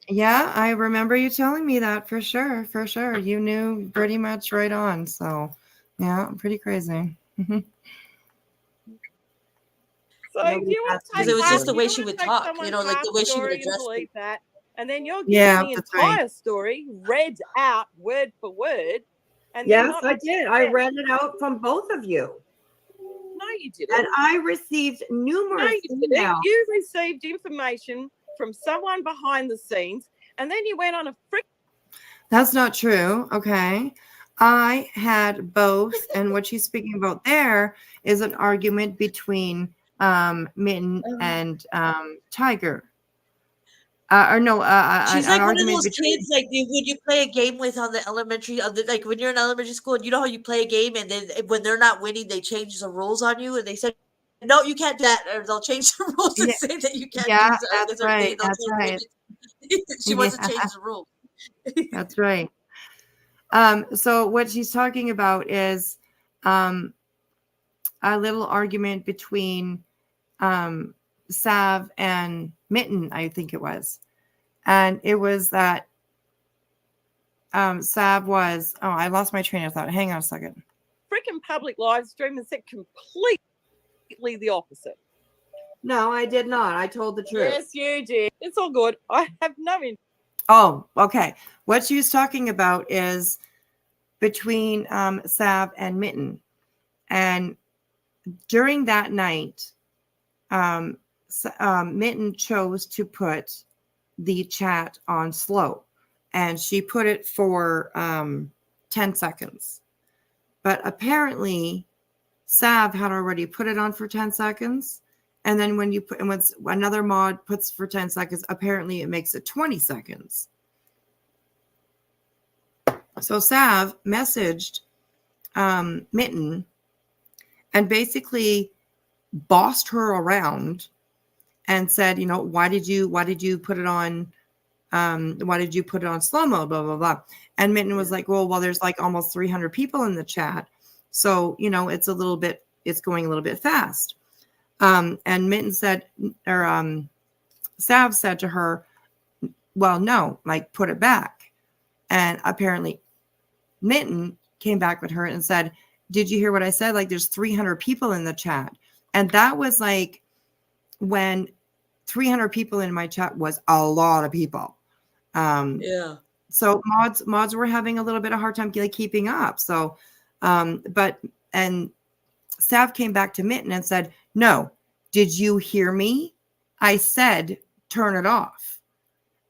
Yeah, I remember you telling me that for sure. For sure. You knew pretty much right on. So, yeah, pretty crazy. So if you want to take it was half, just the way you she wanna would take talk, someone's like half the way she would story and address believe people. that, and then you're giving Yeah, the that's right. entire story read out word for word, and then Yes, not I did. I read it out from both of you. No, you didn't. And I received numerous emails. You received information from someone behind the scenes, and then you went on a frick. That's not true. Okay. I had both. And what she's speaking about there is an argument between Mitten and Tiger. She's an like one of argument those between. kids, like when you play a game with on the elementary, like when you're in elementary school, and you know how you play a game, and then when they're not winning, they change the rules on you, and they said, "No, you can't do that," or they'll change the rules and Yeah, say that you can't yeah, do that's certain right. thing. They'll That's change right. it. She wants to change the rules. That's right. So what she's talking about is a little argument between Savv and Mitten, I think it was. And it was that Savv was, I lost my train of thought. Hang on a second. Freaking public live stream and said completely the opposite. No, I did not. I told the truth. Yes, you did. It's all good. I have no interest. Oh, okay. What she was talking about is between Savv and Mitten. And during that night, Mitten chose to put the chat on slow. And she put it for 10 seconds. But apparently, Savv had already put it on for 10 seconds. And then when another mod puts for 10 seconds, apparently it makes it 20 seconds. So Savv messaged Mitten and basically bossed her around and said, why did you put it on why did you put it on slow mode, blah blah blah. And Mitten was like, well, there's like almost 300 people in the chat, so it's going a little bit fast. And Mitten said, or Savv said to her, well, no, like put it back. And apparently Mitten came back with her and said, did you hear what I said? Like there's 300 people in the chat. And that was like when 300 people in my chat was a lot of people. So mods were having a little bit of hard time keeping up. So, and Savv came back to Mitten and said, no, did you hear me? I said, turn it off.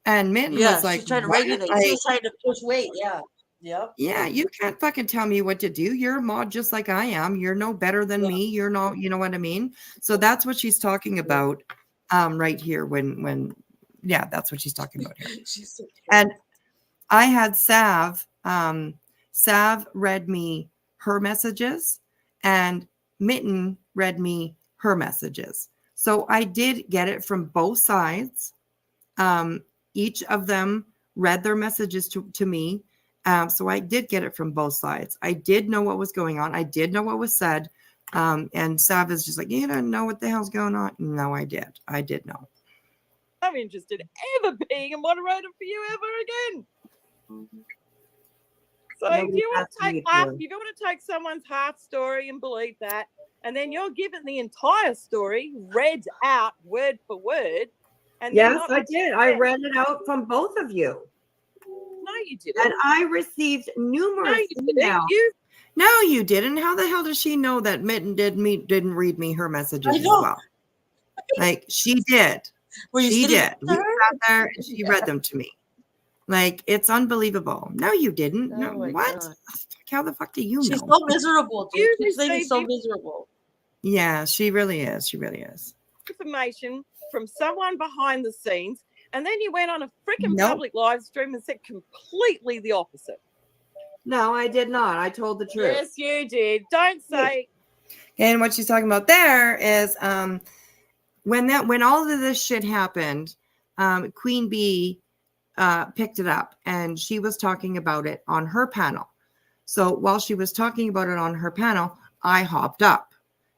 And Mitten Yeah, was like, she's trying to what? regulate. She was trying to push weight. Yeah. Yep. Yeah, you can't fucking tell me what to do. You're a mod just like I am. You're no better than me. You're not, you know what I mean? So that's what she's talking about right here when yeah, that's what she's talking about here. She's so And I had Savv, Savv read me her messages and Mitten read me her messages. So I did get it from both sides. Each of them read their messages to me. So I did get it from both sides. I did know what was going on. I did know what was said. And Savv is just like, you don't know what the hell's going on. No, I did. I did know. I'm interested ever being a moderator for you ever again. So Nobody do you want asked to take me half? to. You don't want to take someone's half story and believe that, and then you're given the entire story read out word for word. And then Yes, not I did. I read it out from both of you. No, you didn't. And I received numerous emails. No, you didn't. How the hell does she know that Mitten didn't read me her messages as well? Like she did. She did. We sat there and she read them to me. Like it's unbelievable. No, you didn't. No, what? God. How the fuck do you She's know? so miserable, dude. This lady's so miserable. Yeah, she really is. She really is. Information from someone behind the scenes, and then you went on a freaking Nope. public live stream and said completely the opposite. No, I did not. I told the truth. Yes, you did. Don't say. And what she's talking about there is when all of this shit happened, Queen Bee picked it up and she was talking about it on her panel. So while she was talking about it on her panel, I hopped up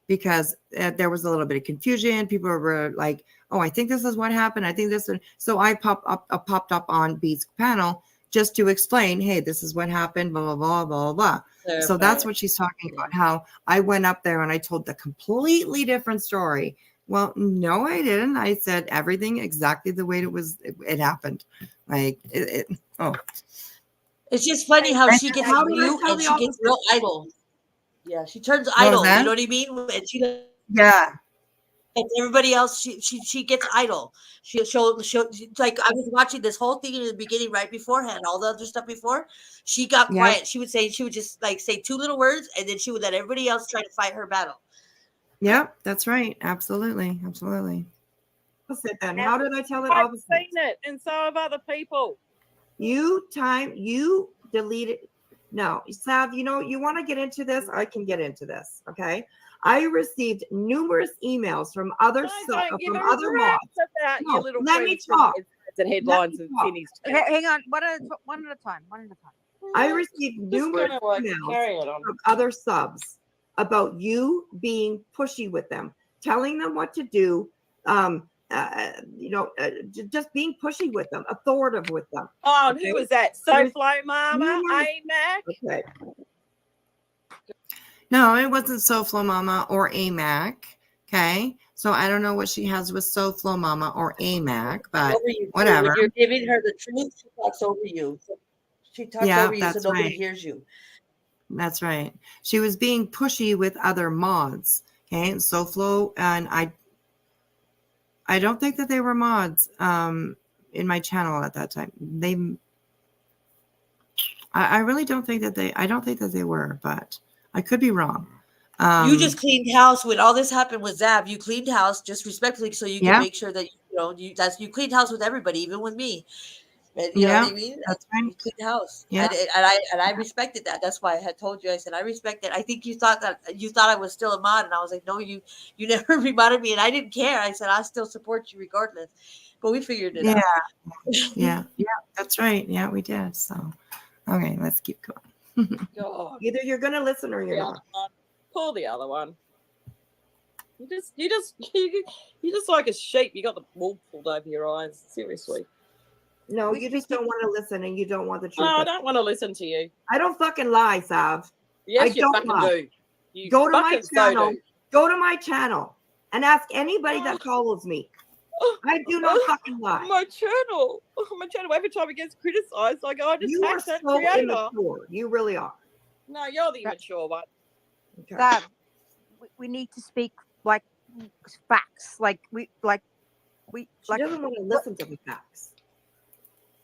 because there was a little bit of confusion. People were like, "Oh, I think this is what happened. I think this." So I popped up on Bee's panel just to explain, "Hey, this is what happened." Blah blah blah blah blah. So that's what she's talking about. How I went up there and I told the completely different story. Well, no, I didn't. I said everything exactly the way it happened. Like oh. It's just funny how she gets How did I mute tell and the she gets real idle. Yeah, she turns was idle. that? You know what I mean? And she Yeah. and everybody else, she gets idle. She'll like I was watching this whole thing in the beginning right beforehand, all the other stuff before. She got Yep. quiet. She would just like say two little words, and then she would let everybody else try to fight her battle. Yep, that's right. Absolutely. Absolutely. Opposite then. How did I tell it I've opposite? seen it, and so have other people. You deleted. No, Sav, you want to get into this? I can get into this. Okay. I received numerous emails from other mods. About your No, little let me friends from talk. and headlines and Finney's. Hang on, one at a time. One at a time. I received numerous emails from other subs about you being pushy with them, telling them what to do, just being pushy with them, authoritative with them. Oh, okay? who was that? SoFlo Mama, AMAC? Okay. No, it wasn't SoFlo Mama or AMAC. Okay. So I don't know what she has with SoFlo Mama or AMAC, but whatever. When you're giving her the truth, she talks over you. She talks over you so nobody hears you. That's right. She was being pushy with other mods. Okay. SoFlo and I don't think that they were mods in my channel at that time. I really don't think that they were, but I could be wrong. You just cleaned house when all this happened with Savv. You cleaned house just respectfully so you can make sure that you cleaned house with everybody, even with me. And you know what I mean? That's right. You cleaned house. Yeah. And I respected that. That's why I had told you. I said I respect it. I think you thought I was still a mod, and I was like, no, you never reminded me, and I didn't care. I said I still support you regardless. But we figured it out. Yeah, that's right. Yeah, we did. So okay, let's keep going. God. Either you're gonna listen or you're not. Pull the other one. You just like a sheep. You got the wool pulled over your eyes. Seriously. No, you just don't want to listen, and you don't want the truth. No, I don't want to listen to you. I don't fucking lie, Savv. Yes, you don't fucking lie. do. You go to my fucking channel. do. Go to my channel and ask anybody that follows me. I do not fucking lie. My channel. Every time it gets criticized, I go, I just You are hack that so creator. immature. You really are. No, you're the immature one. Okay. Savv, we need to speak like facts. She doesn't want to listen to the facts.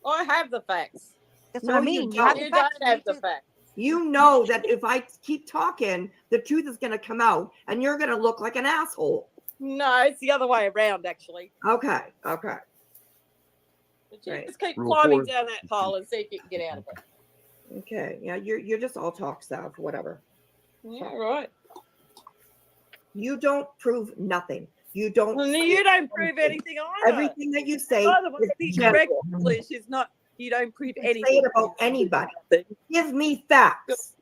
I have the facts. That's No, what I you mean. You have don't. the You facts. don't have the facts. You know that if I keep talking, the truth is going to come out and you're going to look like an asshole. No, it's the other way around, actually. Okay. Okay. But you Right. just keep Rule climbing 4. down that hole and see if you can get out of it. Okay. Yeah, you're just all talk stuff, whatever. Yeah, right. You don't prove nothing. You don't. Well, say you don't prove anything. anything either. Everything that you say By the way, is the general. correct English is not. You don't prove You can anything. say it about anybody. Give me facts.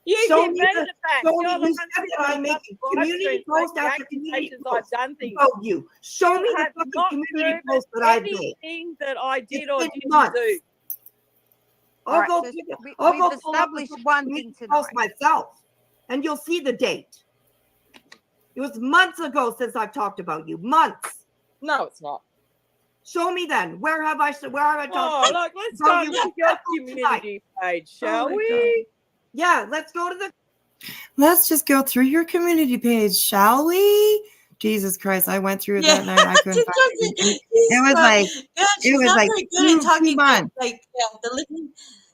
You Show give me me the- the facts. show me- You're the you one said who's that I put make up live community streams, post making after community accusations post I've done things. about you. Show me You the have fucking not community proven post that I've made. anything that I did It's or been didn't months. do. I'll All right, go. so I'll we've go pull up the established fucking one community thing post tonight. myself, and you'll see the date. It was months ago since I've talked about you. Months. No, it's not. Show me then. Where have I talked? Oh, look, let's about go you to your tonight? community page, shall my we? Yeah, let's go to the. Let's just go through your community page, shall we? Jesus Christ, I went through it that night. I couldn't find it. It was like she's it was not like very good at 2 talking months. like the living.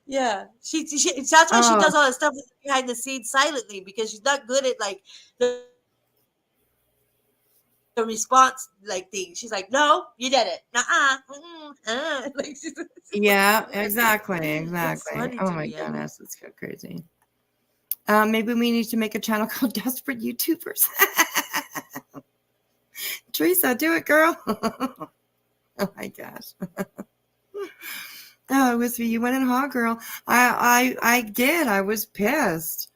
Yeah, she that's why she Oh. does all that stuff behind the scenes silently, because she's not good at like the response like thing. She's like, no, you did it. Like she's Yeah, exactly, It's exactly. funny Oh to my me. goodness, it's so crazy. Maybe we need to make a channel called Desperate YouTubers. Teresa, do it, girl. Oh my gosh. Oh, it was you went in hot, girl. I did. I was pissed.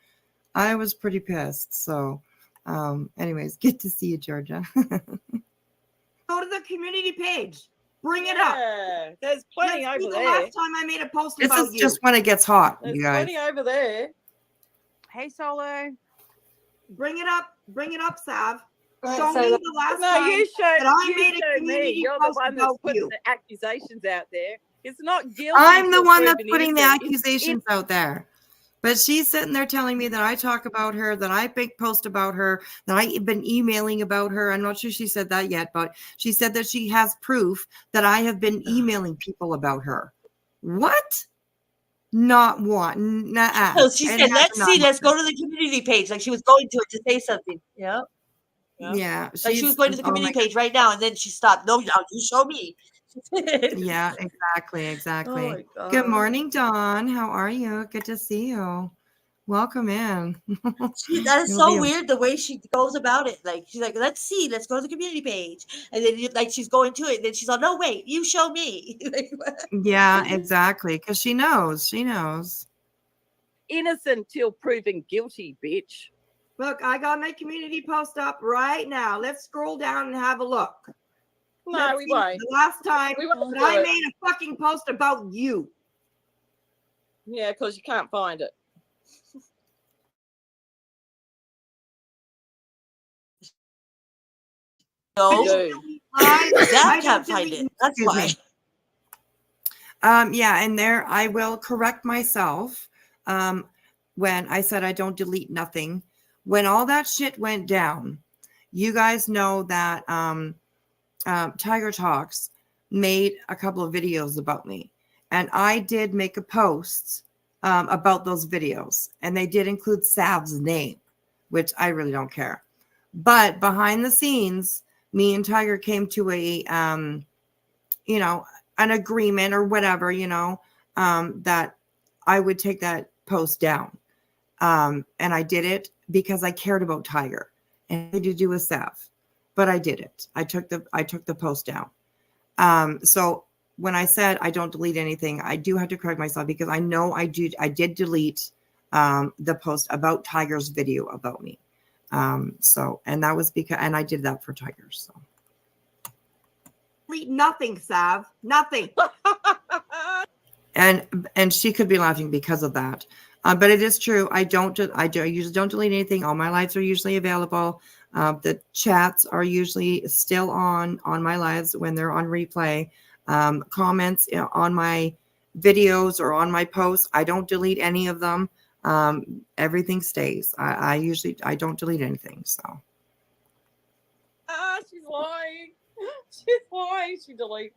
I was pretty pissed. So, anyways, good to see you, Georgia. Go to the community page. Bring it up. Yeah, there's plenty Let's see over the there. last time I made a post This about is you. just when it gets hot, There's you guys. plenty over there. Hey, Solo. Bring it up. Bring it up, Savv. Right, Show so me the- the last no, time you show, that I you made a show me. community You're the post one that's about putting you. the accusations out there. It's not guilty. I'm the until one that's proven putting the innocent. accusations out there. But she's sitting there telling me that I talk about her, that I big post about her, that I've been emailing about her. I'm not sure she said that yet, but she said that she has proof that I have been emailing people about her. What? Not one. Nuh-uh. So she It said, has let's not see, let's happened. go to the community page. Like she was going to it to say something. Yeah. Yeah. Like she was going to the oh my community page right now, and then she stopped. No, you show me. Yeah, exactly, exactly. Oh my God. Good morning, Dawn. How are you? Good to see you. Welcome in. That is It'll so be a- weird the way she goes about it. Like she's like, let's see, let's go to the community page, and then like she's going to it, and then she's like, no, wait, you show me. Like, what? Yeah, exactly. Because she knows. She knows. Innocent till proven guilty, bitch. Look, I got my community post up right now. Let's scroll down and have a look. No, Let's we see won't. The last time We won't that do I it. made a fucking post about you. Yeah, because you can't find it. No, do. Zach can't find it. That's Excuse why. me. Yeah, and there I will correct myself. When I said I don't delete nothing. When all that shit went down, you guys know that Tiger Talks made a couple of videos about me. And I did make a post about those videos. And they did include Savv's name, which I really don't care. But behind the scenes, me and Tiger came to a, an agreement or whatever, that I would take that post down. And I did it because I cared about Tiger and it had to do with Savv, but I did it. I took the post down. So when I said I don't delete anything, I do have to correct myself because I know I did delete the post about Tiger's video about me. And that was because, and I did that for Tiger. So delete nothing, Savv, nothing. And she could be laughing because of that. But it is true. I usually don't delete anything. All my lives are usually available. The chats are usually still on my lives when they're on replay. Comments on my videos or on my posts, I don't delete any of them. Everything stays. I don't delete anything. So. She's lying. She's lying. She deletes.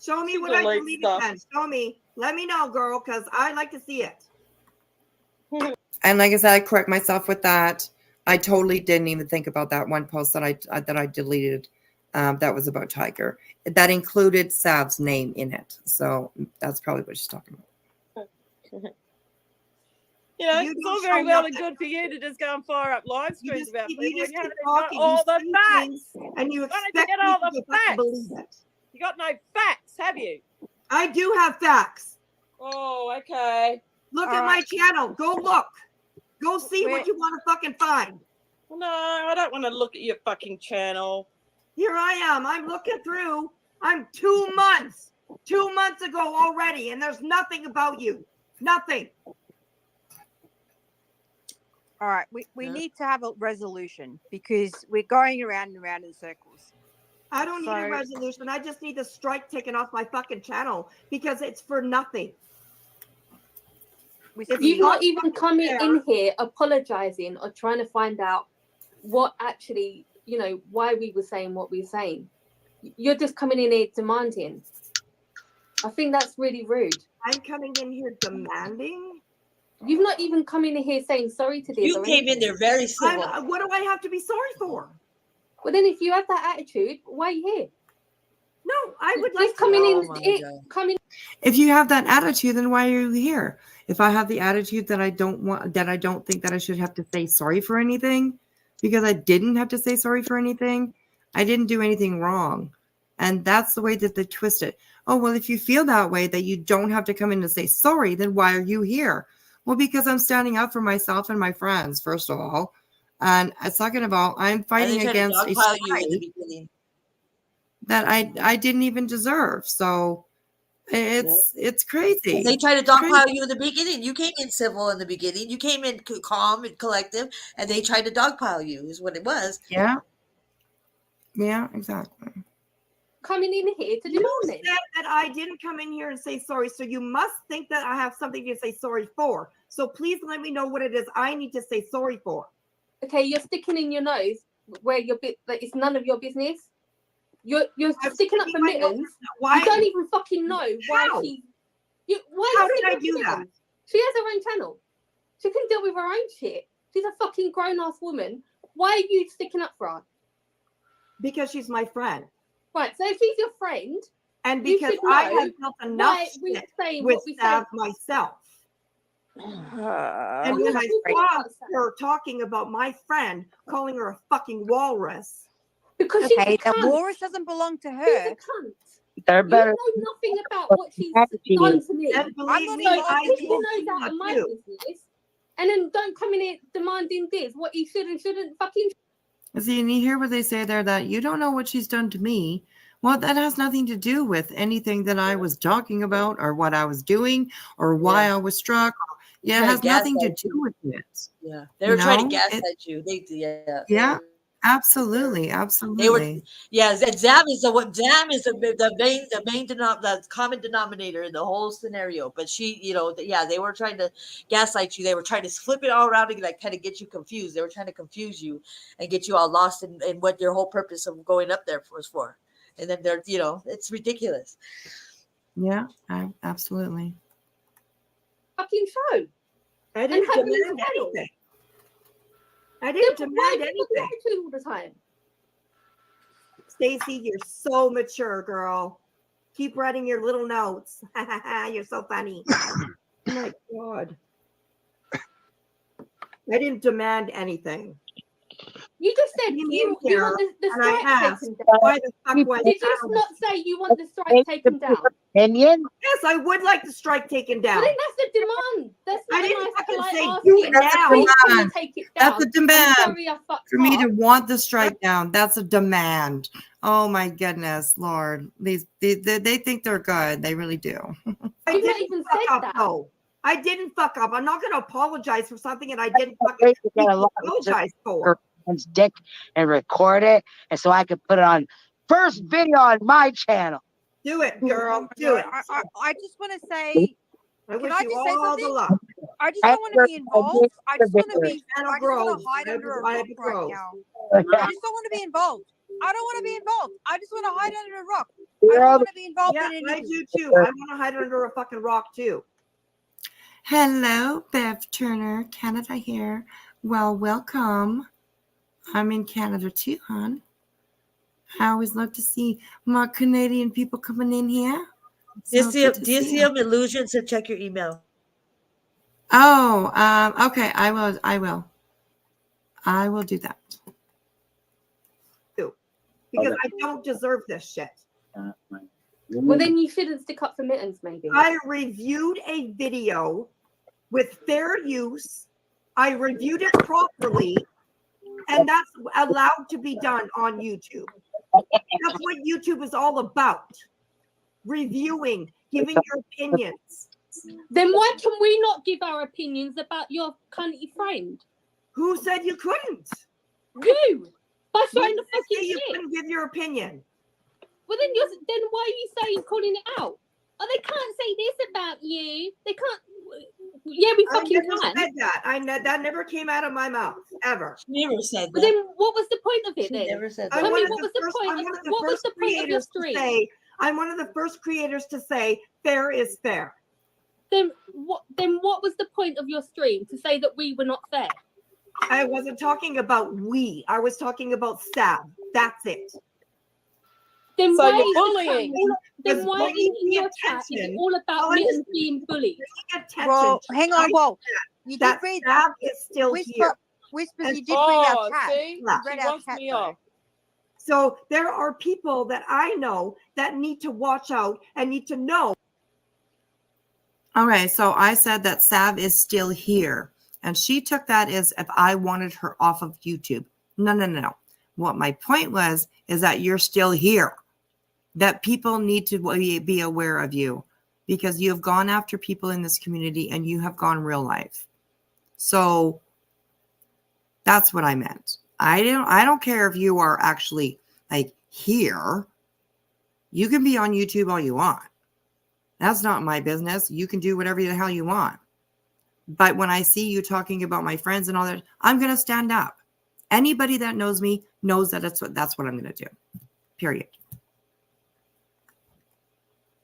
Show me what I deleted then. Show me. Let me know, girl, because I like to see it. And like I said, I correct myself with that. I totally didn't even think about that one post that I deleted. That was about Tiger. That included Savv's name in it. So that's probably what she's talking about. You know, You it's don't all very show well nothing. and good for you to just go and fire up live streams about You people just when you keep haven't got talking, all you the say facts. things, and you Why don't expect you get all people the to fucking facts? believe it. You got no facts, have you? I do have facts. Oh, okay. Look at my channel. Go look. Go see what you want to fucking find. No, I don't want to look at your fucking channel. Here I am. I'm looking through. I'm 2 months. 2 months ago already, and there's nothing about you. Nothing. All right, we need to have a resolution because we're going around and around in circles. I don't need a resolution. I just need the strike taken off my fucking channel because it's for nothing. You've not even coming in here apologizing or trying to find out what actually, you know, why we were saying what we were saying. You're just coming in here demanding. I think that's really rude. I'm coming in here demanding? You've not even come in here saying sorry to this. You came in there very civil. What do I have to be sorry for? Well, then if you have that attitude, why are you here? No, I would like just coming to. Coming. If you have that attitude, then why are you here? If I have the attitude that I don't think that I should have to say sorry for anything, because I didn't have to say sorry for anything, I didn't do anything wrong. And that's the way that they twist it. Oh, well, if you feel that way, that you don't have to come in and say sorry, then why are you here? Well, because I'm standing up for myself and my friends, first of all. And second of all, I'm fighting against a strike that I didn't even deserve. So it's crazy. They tried to dogpile you in the beginning. You came in civil in the beginning. You came in calm and collective, and they tried to dogpile you. Is what it was. Yeah. Yeah, exactly. Coming in here to You demand said that I didn't come in here and say sorry, so you must think that I have something to say sorry for. So please let me know what it is I need to say sorry for. Okay, you're sticking in your nose where you're like it's none of your business. You're sticking up for mittens. Why? You don't even fucking know why How? she. How did I do that? She has her own channel. She can deal with her own shit. She's a fucking grown-ass woman. Why are you sticking up for her? Because she's my friend. Right, so if she's your friend, and because I have built enough shit with Savv myself. And when I saw her talking about my friend, calling her a fucking walrus. Because okay, the walrus doesn't belong to her. They're better. You know nothing about what she's done to me. And I'm believe not me, I you will know that in my too. business. And then don't come in here demanding this, what you should and shouldn't fucking. See, and you hear what they say there, that you don't know what she's done to me. Well, that has nothing to do with anything that I was talking about or what I was doing or why I was struck. Yeah, it has nothing to do with it. Yeah, they were trying to gaslight you. Yeah, absolutely, absolutely. And Savv is the main the common denominator in the whole scenario. But she, they were trying to gaslight you. They were trying to flip it all around and like kind of get you confused. They were trying to confuse you and get you all lost in what your whole purpose of going up there was for. And then they're, it's ridiculous. Yeah, absolutely. Fucking show. I didn't demand anything. I didn't demand anything all the time. Stacy, you're so mature, girl. Keep writing your little notes. You're so funny. Oh my God. I didn't demand anything. You just said you want the strike taken down. Why the fuck was Did you not say you want the strike taken down? Opinion? Yes, I would like the strike taken down. Well, then that's the demand. That's not I didn't nice fucking polite say asking. do it now. Please, can you take it down? That's a demand. I'm sorry I fucked For me up. to want the strike down, that's a demand. Oh my goodness, Lord. They think they're good. They really do. I didn't even fuck up though. I didn't fuck up. I'm not going to apologize for something that I didn't fucking apologize for. Dick and record it, and so I could put it on first video on my channel. Do it, girl. Do it. I just want to say, I wish I you just say all the something? luck. I just don't want to be involved. I just want to be. Channel I just want grows. to hide under a I rock hope it right grows. now. I just don't want to be involved. I don't want to be involved. I just want to hide under a rock. don't want to be involved Yeah, in I anything. do too. I want to hide under a fucking rock too. Hello, Bev Turner, Canada here. Well, welcome. I'm in Canada too, hon. I always love to see more Canadian people coming in here. Do you So see good to do you see see you. them illusions? And check your email. Oh, okay. I will do that. Because I don't deserve this shit. Well, then you shouldn't stick up for Mittens, maybe. I reviewed a video with fair use. I reviewed it properly, and that's allowed to be done on YouTube. That's what YouTube is all about. Reviewing, giving your opinions. Then why can we not give our opinions about your cunty friend? Who said you couldn't? You! By showing When the did they fucking say you shit. couldn't give your opinion. Well, then why are you saying calling it out? Oh, they can't say this about you. They can't. Yeah, we fucking I never can. said that. That never came out of my mouth ever. She never said But that. then, what was the point of it? She Then never said tell that. me what was the point. What was the point of your stream? I'm one of the first creators to say fair is fair. Then what? Then what was the point of your stream to say that we were not fair? I wasn't talking about we. I was talking about Savv. That's it. Then So why you're is the bullying. chat- Then why in your chat is it all about Mittens being bullied? Well, hang on, Whoa. You that did read. Savv is still here. Whispers, And- you did read our Oh, chat. see? You Yeah. read She our wants chat, me though. off. So there are people that I know that need to watch out and need to know. Okay, so I said that Savv is still here. And she took that as if I wanted her off of YouTube. No. What my point was is that you're still here. That people need to be aware of you because you have gone after people in this community and you have gone real life. So that's what I meant. I don't care if you are actually like here. You can be on YouTube all you want. That's not my business. You can do whatever the hell you want. But when I see you talking about my friends and all that, I'm going to stand up. Anybody that knows me knows that that's what I'm going to do. Period.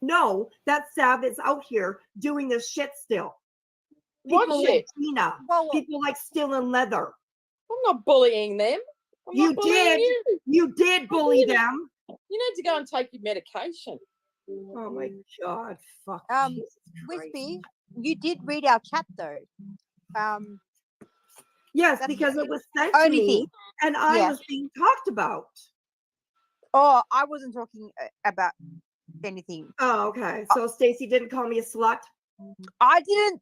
Know that Savv is out here doing this shit still. What People shit? like Gina, people like Still in Leather. I'm not bullying them. I'm You not bullying did. you. You did bully You them. need to go and take your medication. Oh my God. Fuck. Wispy, you did read our chat, though. Yes, That's because the it was sent to only me thing. and I Yeah. was being talked about. Oh, I wasn't talking about anything. Oh, okay. So Stacy didn't call me a slut. I didn't.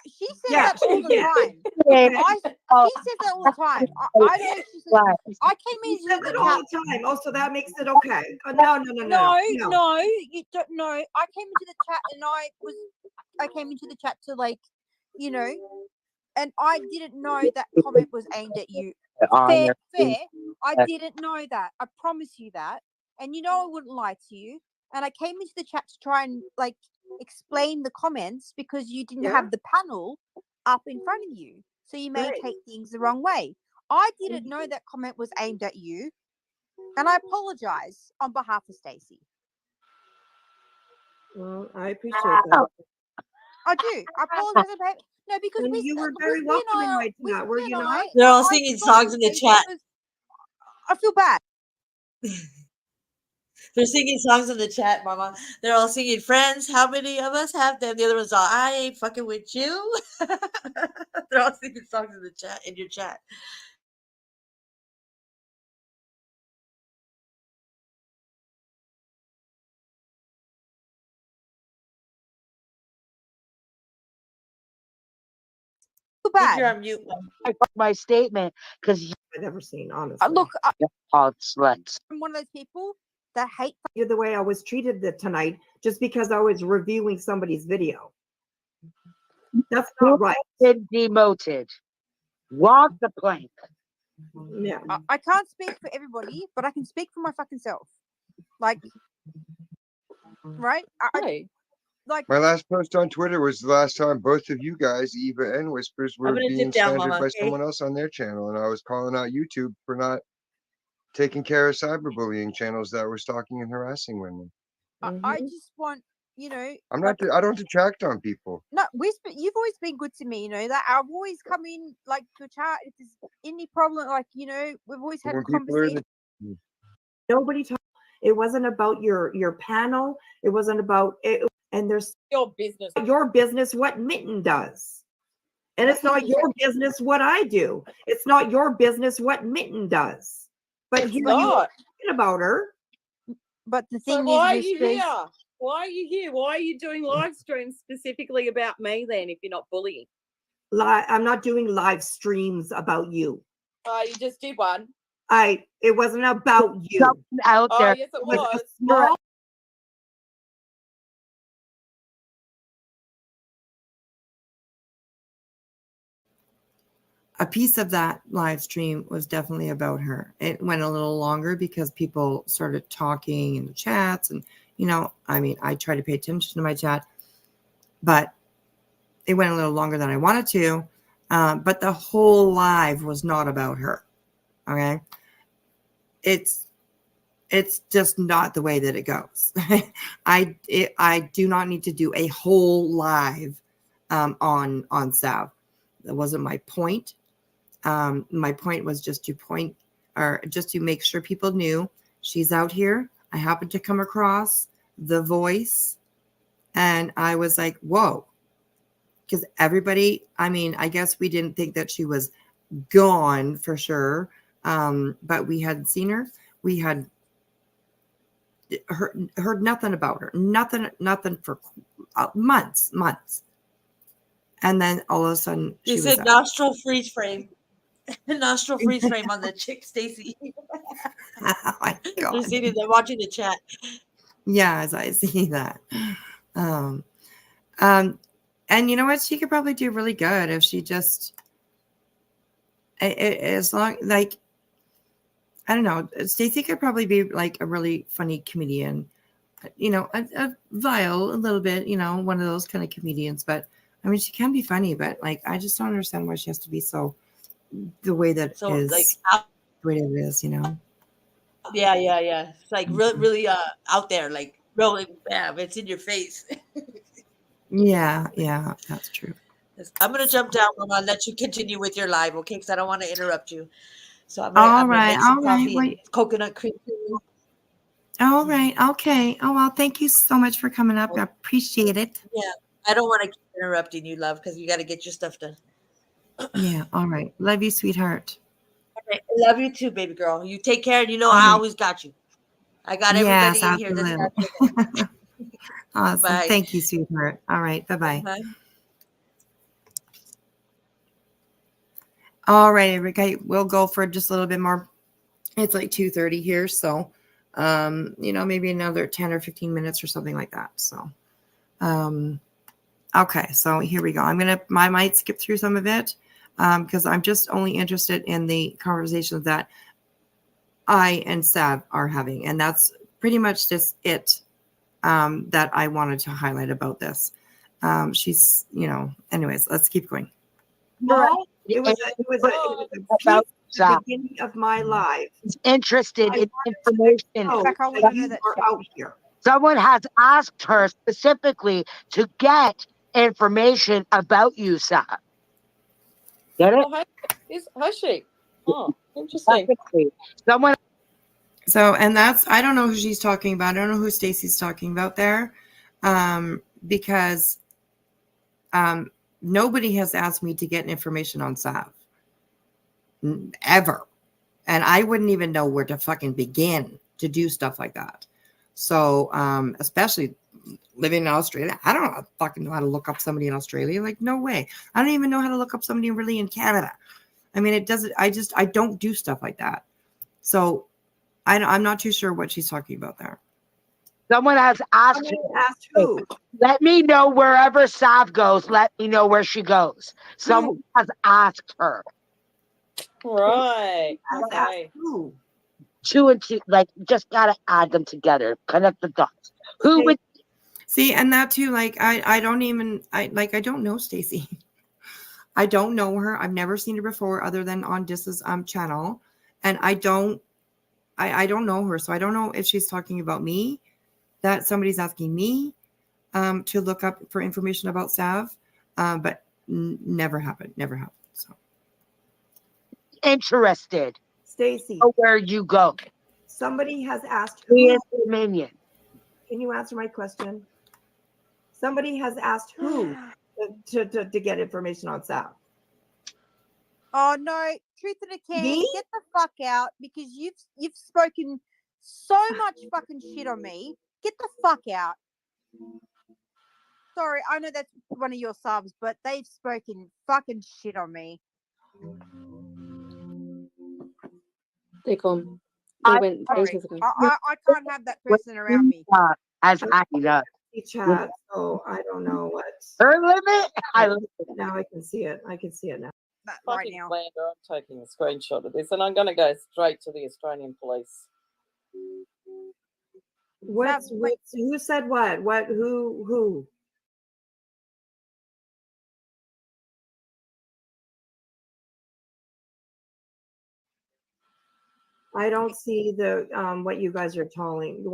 She says Yeah, that all she the did. time. Okay. She says that all the time. I know she says. I came You into said the it all chat. the time. Oh, so that makes it okay. No. No, you don't know. I came into the chat and I came into the chat to and I didn't know that comment was aimed at you. Fair. I didn't know that. I promise you that. And I wouldn't lie to you. And I came into the chat to try and explain the comments because you didn't have the panel up in front of you. So you may take things the wrong way. I didn't know that comment was aimed at you. And I apologize on behalf of Stacey. Well, I appreciate that. I do. I apologize about no, because And you were very Wispy welcome in and I my chat, were you not? They're all I singing spoke songs to in the Stacey chat. because I feel bad. They're singing songs in the chat, Mama. They're all singing "Friends." How many of us have them? The other one's all, "I ain't fucking with you." They're all singing songs in the chat, in your chat. Bad. You're on mute, Mom. I fuck my statement because I've never seen, honestly. Look, sluts. I'm one of those people that hate you the way I was treated tonight just because I was reviewing somebody's video. That's not right. Been demoted. Walk the plank. Yeah. I can't speak for everybody, but I can speak for my fucking self. Right? My last post on Twitter was the last time both of you guys, Eva and Whispers, I'm were gonna being dip down, slandered Mama, by okay? someone else on their channel, and I was calling out YouTube for not taking care of cyberbullying channels that were stalking and harassing women. I just want, you know, I'm like not. I don't detract on people. no, you've always been good to me, you know, that I've always come in like to chat if there's any problem, like, you know, we've always had When people are in conversations. the, Nobody talked. It wasn't about your panel. It wasn't about it. And there's Your business. your business what Mitten does. And it's not your business what I do. It's not your business what Mitten does. But It's here you are not. talking about her. But the So thing why are is, you with Grace, here? Why are you here? Why are you doing live streams specifically about me then if you're not bullying? I'm not doing live streams about you. You just did one. It wasn't about you. Out Oh, there. yes, it It was was. a small a piece of that live stream was definitely about her. It went a little longer because people started talking in the chats. And, you know, I mean, I try to pay attention to my chat, but it went a little longer than I wanted to. But the whole live was not about her. Okay. It's just not the way that it goes. I do not need to do a whole live on Savv. That wasn't my point. My point was just to make sure people knew she's out here. I happened to come across the voice and I was like, whoa. Because everybody, I mean, I guess we didn't think that she was gone for sure. But we hadn't seen her. We had heard nothing about her. Nothing for months. And then all of a sudden They she was said out. nostril freeze frame. Nostril freeze frame on the chick, Stacy. Oh my They're God. sitting there watching the chat. Yeah, as I see that. And you know what? She could probably do really good if she just, as long, like, I don't know, Stacey could probably be like a really funny comedian, you know, a vile, a little bit, you know, one of those kind of comedians. But I mean, she can be funny, but like, I just don't understand why she has to be so the way that So is, like, the way it is, you know. yeah. It's like really out there, like really bam, it's in your face. Yeah, that's true. I'm gonna jump down, Mama, and let you continue with your live, okay? Because I don't want to interrupt you. So I'm All gonna right, make some all right. coffee and coconut cream. All right, okay. Oh well, thank you so much for coming up. I appreciate it. Yeah, I don't want to keep interrupting you, love, because you got to get your stuff done. Yeah, all right. Love you, sweetheart. Okay, I love you too, baby girl. You take care, and you know All I right. always got you. I got Yes, everybody in here that's got absolutely. you. Awesome. Bye. Thank you, sweetheart. All right, bye-bye. Uh-huh. All right, okay, we'll go for just a little bit more. It's like 2:30 here, so you know, maybe another 10 or 15 minutes or something like that. So okay, so here we go. I might skip through some of it because I'm just only interested in the conversations that I and Savv are having, and that's pretty much just it that I wanted to highlight about this. She's, you know, anyways, let's keep going. No, it was a piece at the beginning of my life. Interested in information. Out here. Someone has asked her specifically to get information about you, Savv. Get it? Oh, has she? Oh, interesting. Someone. So, and that's, I don't know who she's talking about. I don't know who Stacy's talking about there. Because nobody has asked me to get information on Savv. Ever. And I wouldn't even know where to fucking begin to do stuff like that. So, especially living in Australia, I don't fucking know how to look up somebody in Australia. Like, no way. I don't even know how to look up somebody really in Canada. I mean, it doesn't, I don't do stuff like that. So I'm not too sure what she's talking about there. Someone has asked, who? Let me know wherever Savv goes. Let me know where she goes. Someone has asked her. Right. Okay. Who? Two and two, like, just gotta add them together. Connect the dots. Who would see? And that too, like, I don't know Stacy. I don't know her. I've never seen her before other than on Dis's channel. And I don't know her. So I don't know if she's talking about me that somebody's asking me to look up for information about Savv, but never happened. Never happened. So Interested. Stacy, Where you go. somebody has asked He who. is Dominion. Can you answer my question? Somebody has asked who to get information on Savv. Oh no, truth in a can, Me? get the fuck out because you've spoken so much fucking shit on me. Get the fuck out. Sorry, I know that's one of your subs, but they've spoken fucking shit on me. They gone. I- They went Sorry, ages ago. I can't have that person around me. As acting up. Chat, so I don't know what. Her limit? Now I can see it. I can see it now. Right Fucking now. slander. I'm taking a screenshot of this, and I'm going to go straight to the Australian police. What's who said what? What? Who? I don't see the what you guys are talking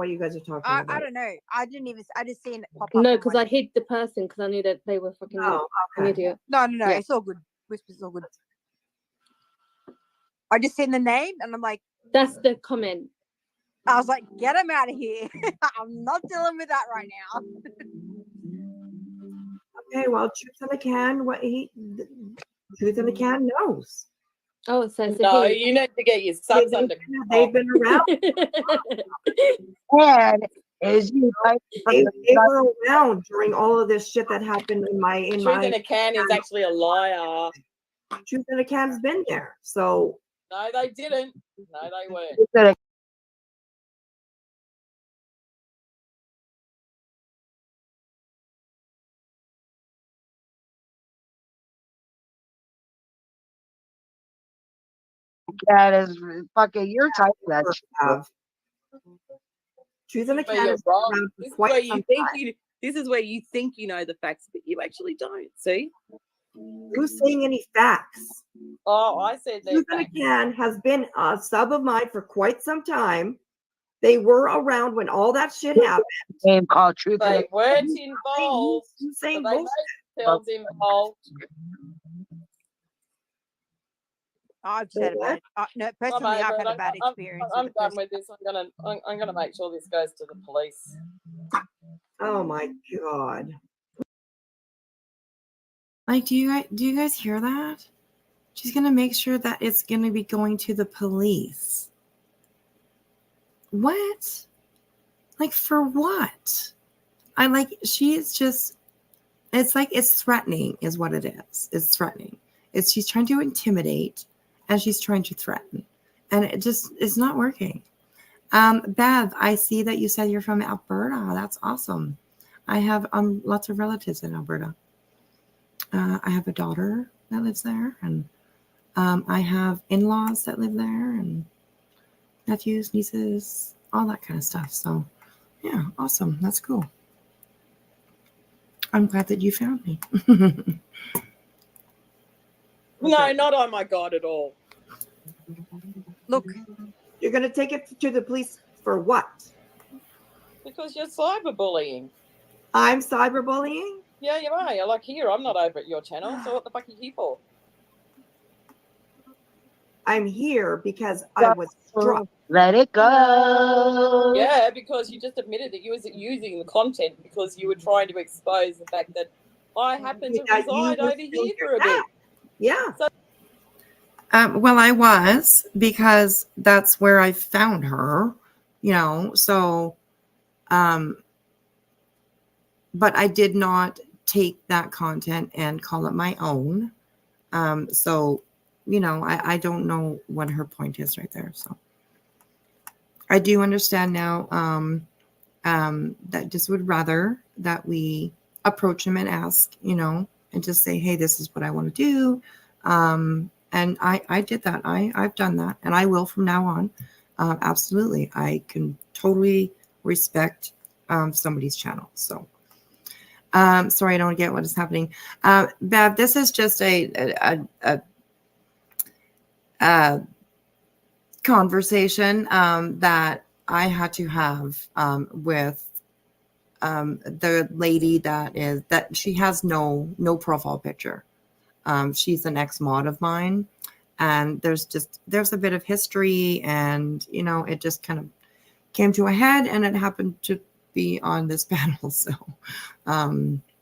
about. I don't know. I just seen it pop up. No, on because my- I hid the person because I knew that they were fucking Oh, an okay. idiot. No, Yeah. it's all good. Whisper's all good. I just seen the name and I'm like, That's the comment. I was like, get him out of here. I'm not dealing with that right now. Okay, well, truth in the can. Truth in the can knows. Oh, it says No, you need to get your subs under control. They've been around. And is you They were around during all of this shit that happened in my Truth in a can is actually a liar. Truth in the can's been there. So No, they didn't. No, they weren't. that is fucking your type of that shit. Truth in the But can you're is wrong. around for This is quite where you some think time. this is where you think you know the facts, but you actually don't. See? Who's saying any facts? Oh, I said that. Truth in the can has been a sub of mine for quite some time. They were around when all that shit happened. Name called Truth in They a weren't involved. Who's saying but they bullshit? made themselves involved. I've just had a bad. No, personally, I've had a bad experience. I'm with done the with this. I'm gonna make sure this goes to the police. Oh my god! Like, do you guys hear that? She's gonna make sure that it's gonna be going to the police. What? Like, for what? She's just, it's like, it's threatening is what it is. It's threatening. She's trying to intimidate and she's trying to threaten. And it's not working. Bev, I see that you said you're from Alberta. That's awesome. I have lots of relatives in Alberta. I have a daughter that lives there, and I have in-laws that live there, and nephews, nieces, all that kind of stuff. So, yeah, awesome. That's cool. I'm glad that you found me. No, not oh my god at all. Look, you're going to take it to the police for what? Because you're cyberbullying. I'm cyberbullying? Yeah, you are. You're like, here, I'm not over at your channel, so what the fuck are you here for? I'm here because I was struck. Let it go. Yeah, because you just admitted that you was using the content because you were trying to expose the fact that I happen to That you reside were over still here for a bit. Yeah. So, Well, I was, because that's where I found her, so, but I did not take that content and call it my own. So, I don't know what her point is right there. So I do understand now, that just would rather that we approach him and ask, and just say, hey, this is what I want to do. And I did that. I've done that, and I will from now on. Absolutely. I can totally respect somebody's channel. So, sorry, I don't get what is happening. Bev, this is just a conversation that I had to have with the lady that she has no profile picture. She's an ex-mod of mine, and there's a bit of history, and it just kind of came to a head, and it happened to be on this panel. So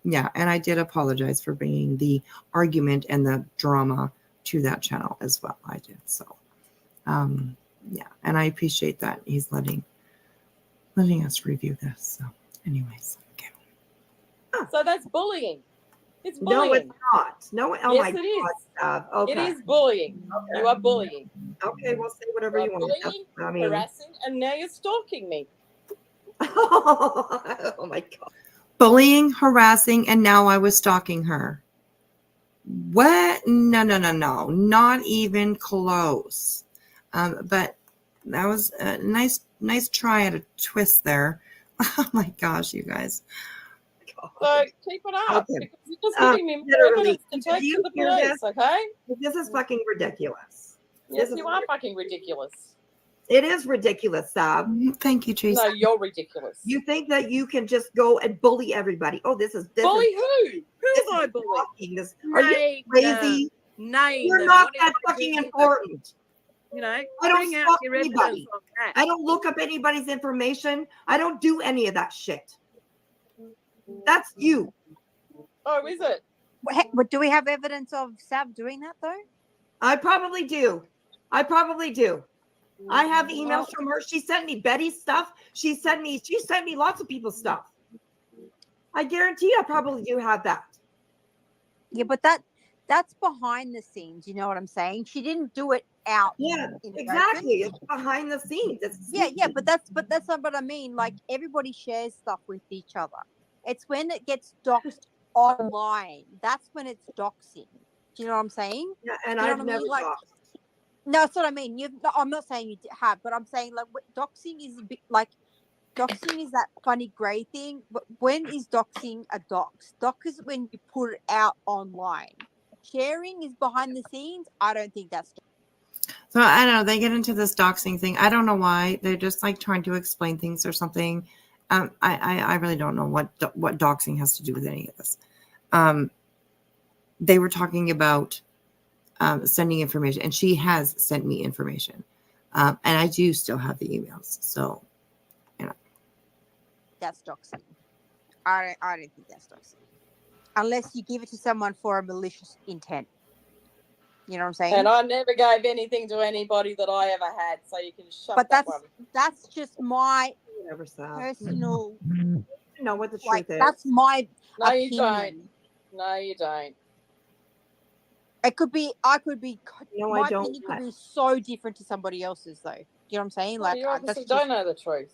yeah, and I did apologize for bringing the argument and the drama to that channel as well. I did. So yeah, and I appreciate that he's letting us review this. So anyways, okay. So that's bullying. It's No, bullying. it's not. No, oh Yes, my it God. is. Okay. It is bullying. Okay. You are bullying. Okay, we'll say whatever you want. Bullying, I mean, harassing, and now you're stalking me. oh my God. Bullying, harassing, and now I was stalking her. What? No, not even close. But that was a nice try at a twist there. Oh my gosh, you guys. So keep it up. Okay. Because you're just giving me more Literally, evidence to take do you to the hear police, this? okay? This is fucking ridiculous. Yes, This you is are fucking ridiculous. It is ridiculous, Savv. Thank you, Tracy. No, you're ridiculous. You think that you can just go and bully everybody? Oh, this is Bully who? Who have I bully? Are you Name crazy? them. Name You're them. not What that if I fucking do? important. You know, I don't bring out stalk your anybody. evidence on that. I don't look up anybody's information. I don't do any of that shit. That's you. Oh, is it? What do we have evidence of Savv doing that though? I probably do. I have emails from her. She sent me Betty's stuff. She sent me lots of people's stuff. I guarantee I probably do have that. Yeah, but that's behind the scenes. You know what I'm saying? She didn't do it out. Yeah, in exactly. open. It's behind the scenes. Yeah, but that's not what I mean. Like everybody shares stuff with each other. It's when it gets doxed online. That's when it's doxing. Do you know what I'm saying? Yeah, and Do you know I've what I never mean? Like, doxed. no, that's what I mean. I'm not saying you have, but I'm saying like doxing is a bit like doxing is that funny grey thing. But when is doxing a dox? Dox is when you put it out online. Sharing is behind the scenes. I don't think that's. So I don't know. They get into this doxing thing. I don't know why. They're just like trying to explain things or something. I really don't know what doxing has to do with any of this. They were talking about sending information, and she has sent me information, and I do still have the emails. So, That's doxing. I don't think that's doxing, unless you give it to someone for a malicious intent. You know what I'm saying? And I never gave anything to anybody that I ever had, so you can shut But that one. that's just my Whatever, Savv. personal. You know what the Like truth is. that's my No, you opinion. don't. No, you don't. It could be. I could be. No, my I don't. opinion could be so different to somebody else's, though. You know what I'm saying? Well, Like you obviously that's don't just, know the truth.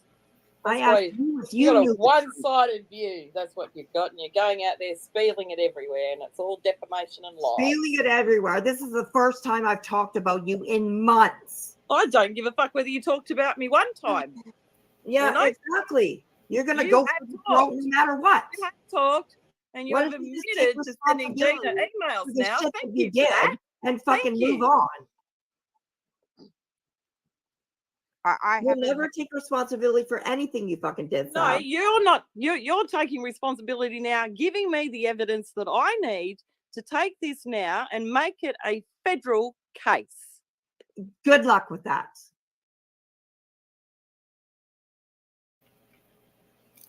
I That's asked why you if you you got knew a the truth. one-sided view. That's what you've got, and you're going out there spieling it everywhere, and it's all defamation and lies. Spilling it everywhere. This is the first time I've talked about you in months. I don't give a fuck whether you talked about me one time. Yeah, You know? exactly. You're gonna You go have for the throat talked. no matter what. You have talked, and you Why have don't you just take admitted to sending Gina responsibility emails for the now. shit Thank that you you for that. did and fucking Thank move you. on. I You'll haven't. never take responsibility for anything you fucking did, No, Savv. you're not. You're taking responsibility now, giving me the evidence that I need to take this now and make it a federal case. Good luck with that.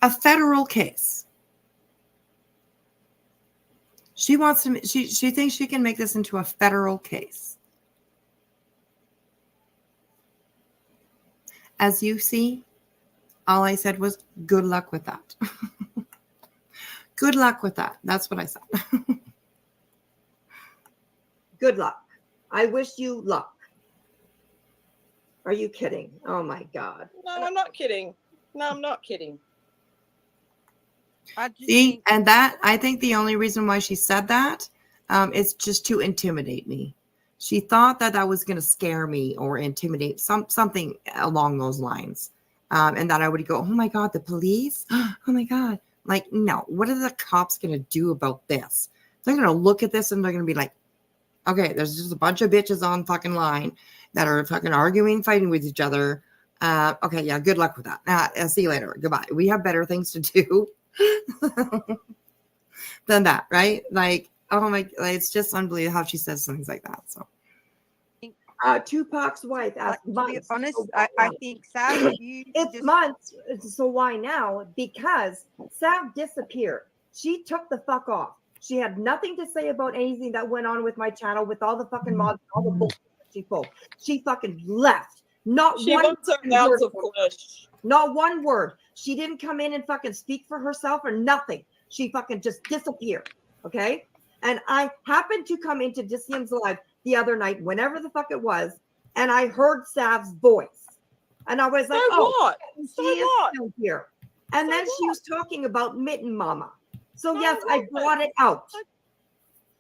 a federal case. She wants to. She thinks she can make this into a federal case. As you see, all I said was good luck with that. Good luck with that. That's what I said. Good luck. I wish you luck. Are you kidding? Oh my God. No, I'm not kidding. No, I'm not kidding. See, and that I think the only reason why she said that is just to intimidate me. She thought that that was going to scare me or intimidate something along those lines, and that I would go, "Oh my God, the police! Oh my God!" Like, no, what are the cops going to do about this? They're going to look at this and they're going to be like, "Okay, there's just a bunch of bitches on fucking line that are fucking arguing, fighting with each other." Okay, yeah, good luck with that. See you later. Goodbye. We have better things to do. than that, right? Like, oh my, like, it's just unbelievable how she says things like that. So, Tupac's wife asked To be months. honest, So I why think Savv, now? you It's just months. So why now? Because Savv disappeared. She took the fuck off. She had nothing to say about anything that went on with my channel, with all the fucking mods, all the bullshit that she pulled. She fucking left. Not She one wants her fucking word ounce of from her. flesh. Not one word. She didn't come in and fucking speak for herself or nothing. She fucking just disappeared. Okay. And I happened to come into Disium's live the other night, whenever the fuck it was, and I heard Sav's voice. And I was like, So oh, what? she So is what? still here. And So then she what? was talking about Mitten Mama. So No, yes, it I wasn't. brought it out.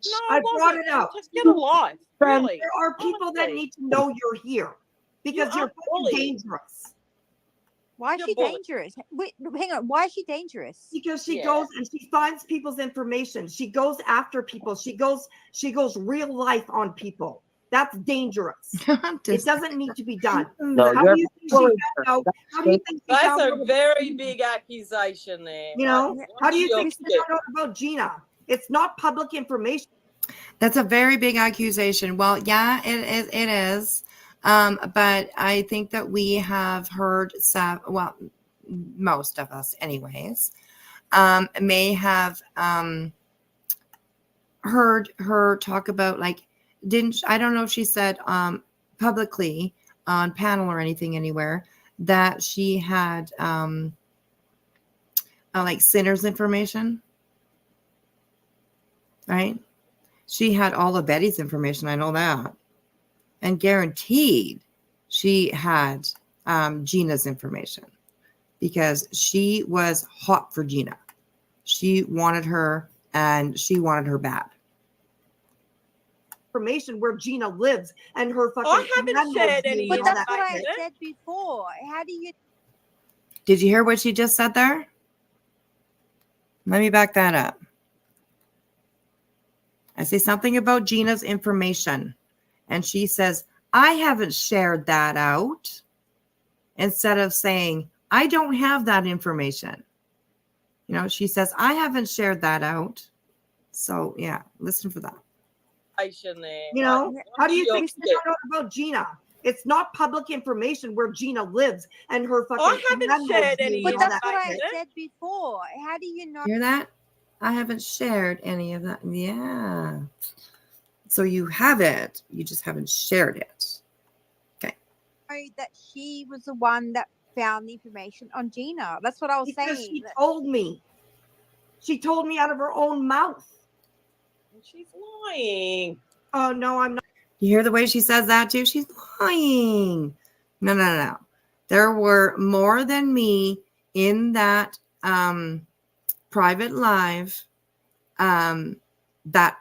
No, I it brought wasn't. it out. Just get a life, really. There are people that Honestly. need to know you're here because You you're are fucking bullying. dangerous. why is You're she bullying. dangerous? Wait, hang on. Why is she dangerous? Because she Yeah. goes and she finds people's information. She goes after people. She goes real life on people. That's dangerous. It doesn't need to be done. No, How you're do you think she bullying found her. out? That's How do you think she That's found a out? very big accusation there. You know, how do you think she Look, found out about Gina? It's not public information. that's a very big accusation. Well, yeah, it is. But I think that we have heard well, most of us anyways, may have heard her talk about, like, I don't know if she said publicly on panel or anything anywhere that she had like sinners information, right? She had all of Betty's information. I know that. And guaranteed she had Gina's information because she was hot for Gina. She wanted her and she wanted her bad. Information where Gina lives and her fucking. I haven't landlord's shared name any and But all that's that what I shit. said before. How do you? Did you hear what she just said there? Let me back that up. I say something about Gina's information, and she says, I haven't shared that out, instead of saying, I don't have that information. You know, she says, I haven't shared that out. So, yeah, listen for that. There. You know, how do you think she Look, found out about Gina? It's not public information where Gina lives and her fucking. I haven't landlord's shared name any and But all that's that what I shit. said before. How do you know? Hear that? I haven't shared any of that. Yeah. So you have it. You just haven't shared it. Okay. That she was the one that found the information on Gina. That's what I was Because saying. she told me. She told me out of her own mouth. She's lying. Oh no, I'm not. You hear the way she says that too? She's lying. No. There were more than me in that private live that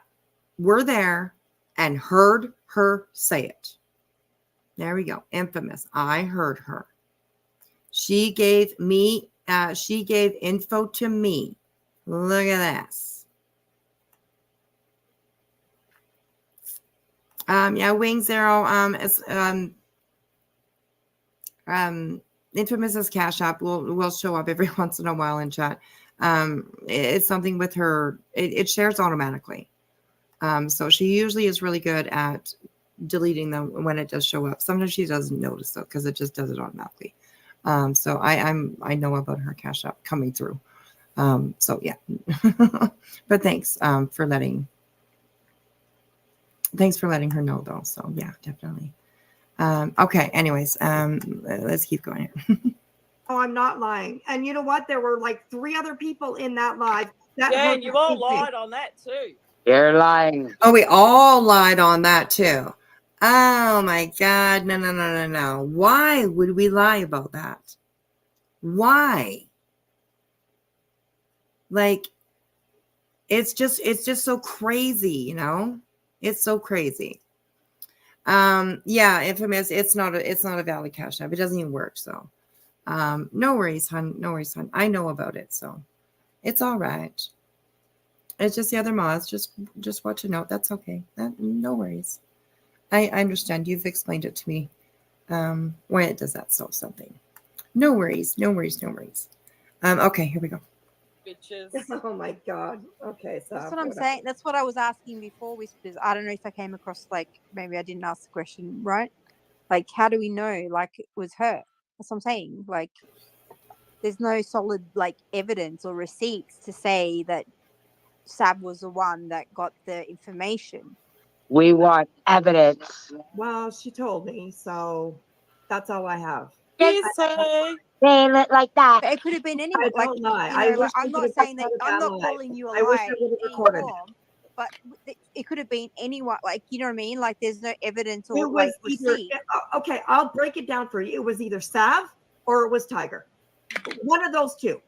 were there and heard her say it. There we go. Infamous. I heard her. She gave me, she gave info to me. Look at this. Yeah, Wing Zero is Infamous's Cash App will show up every once in a while in chat. It's something with her, it shares automatically. So she usually is really good at deleting them when it does show up. Sometimes she doesn't notice though, because it just does it automatically. So I know about her Cash App coming through. So yeah, but thanks for letting her know though. So yeah, definitely. Okay. Anyways, let's keep going here. Oh, I'm not lying. And you know what? There were like 3 other people in that live. That Yeah, heard and you the all same thing. lied on that too. You're lying. Oh, we all lied on that too. Oh my God. No. Why would we lie about that? Why? Like, it's just so crazy, you know? It's so crazy. Yeah, Infamous, it's not a valid Cash App. It doesn't even work. So no worries, hon. No worries, hon. I know about it, so it's all right. It's just the other mods. Just watch a note. That's okay. No worries. I understand. You've explained it to me why it does that. So something. No worries. Okay, here we go. bitches. Oh my God. Okay, so That's what I'm saying. That's what I was asking before, Whispers. I don't know if I came across like maybe I didn't ask the question right. Like, how do we know like it was her? That's what I'm saying. Like, there's no solid like evidence or receipts to say that Savv was the one that got the information. We want evidence. Well, she told me, so that's all I have. Hearsay. Say it like that. But it could have been anyone. I Like, don't lie. you I know, wish I I'm could not have saying that. recorded I'm that not live. calling you a I wish I lie would have in any recorded it. form. But it could have been anyone. Like, you know what I mean? Like, there's no evidence It or was like either receipt. okay. I'll break it down for you. It was either Savv or it was Tiger. One of those two,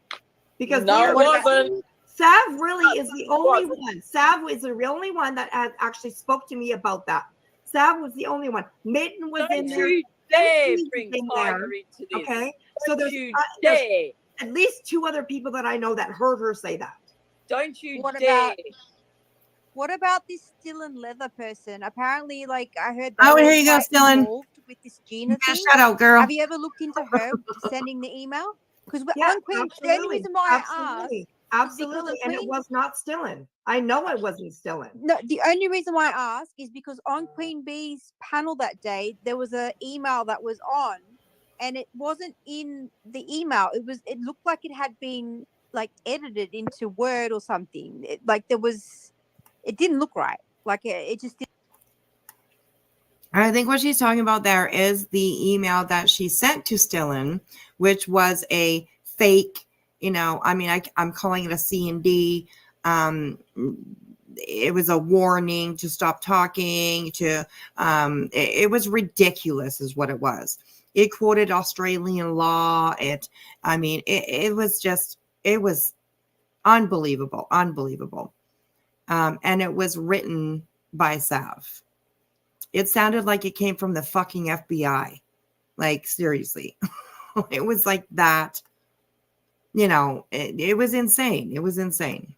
because No, they it are wasn't. Savv really is the only one. Savv is the only one that actually spoke to me about that. Savv was the only one. Mitten was in Don't there. you dare Steve was bring in Tiger there. into this. Okay, so Don't there's you there's dare. at least two other people that I know that heard her say that. Don't you What dare. What about this Dylan Leather person? Apparently, like I heard Oh, they here were you go, quite Dylan. involved with this Gina Get a thing. shout out, girl. Have you ever looked into her sending the email? Because Yeah, on Queen, the only absolutely, reason why I asked absolutely, is because absolutely, on and it Queen. was not Stillin. I know it wasn't Stillin. No, the only reason why I ask is because on Queen Bee's panel that day, there was an email that was on, and it wasn't in the email. It looked like it had been like edited into Word or something. It didn't look right. Like it just didn't. I think what she's talking about there is the email that she sent to Stillin, which was a fake, I mean, I'm calling it a C&D. It was a warning to stop talking it was ridiculous is what it was. It quoted Australian law. It was unbelievable. And it was written by Savv. It sounded like it came from the fucking FBI. Like, seriously. It was like that. It was insane. It was insane.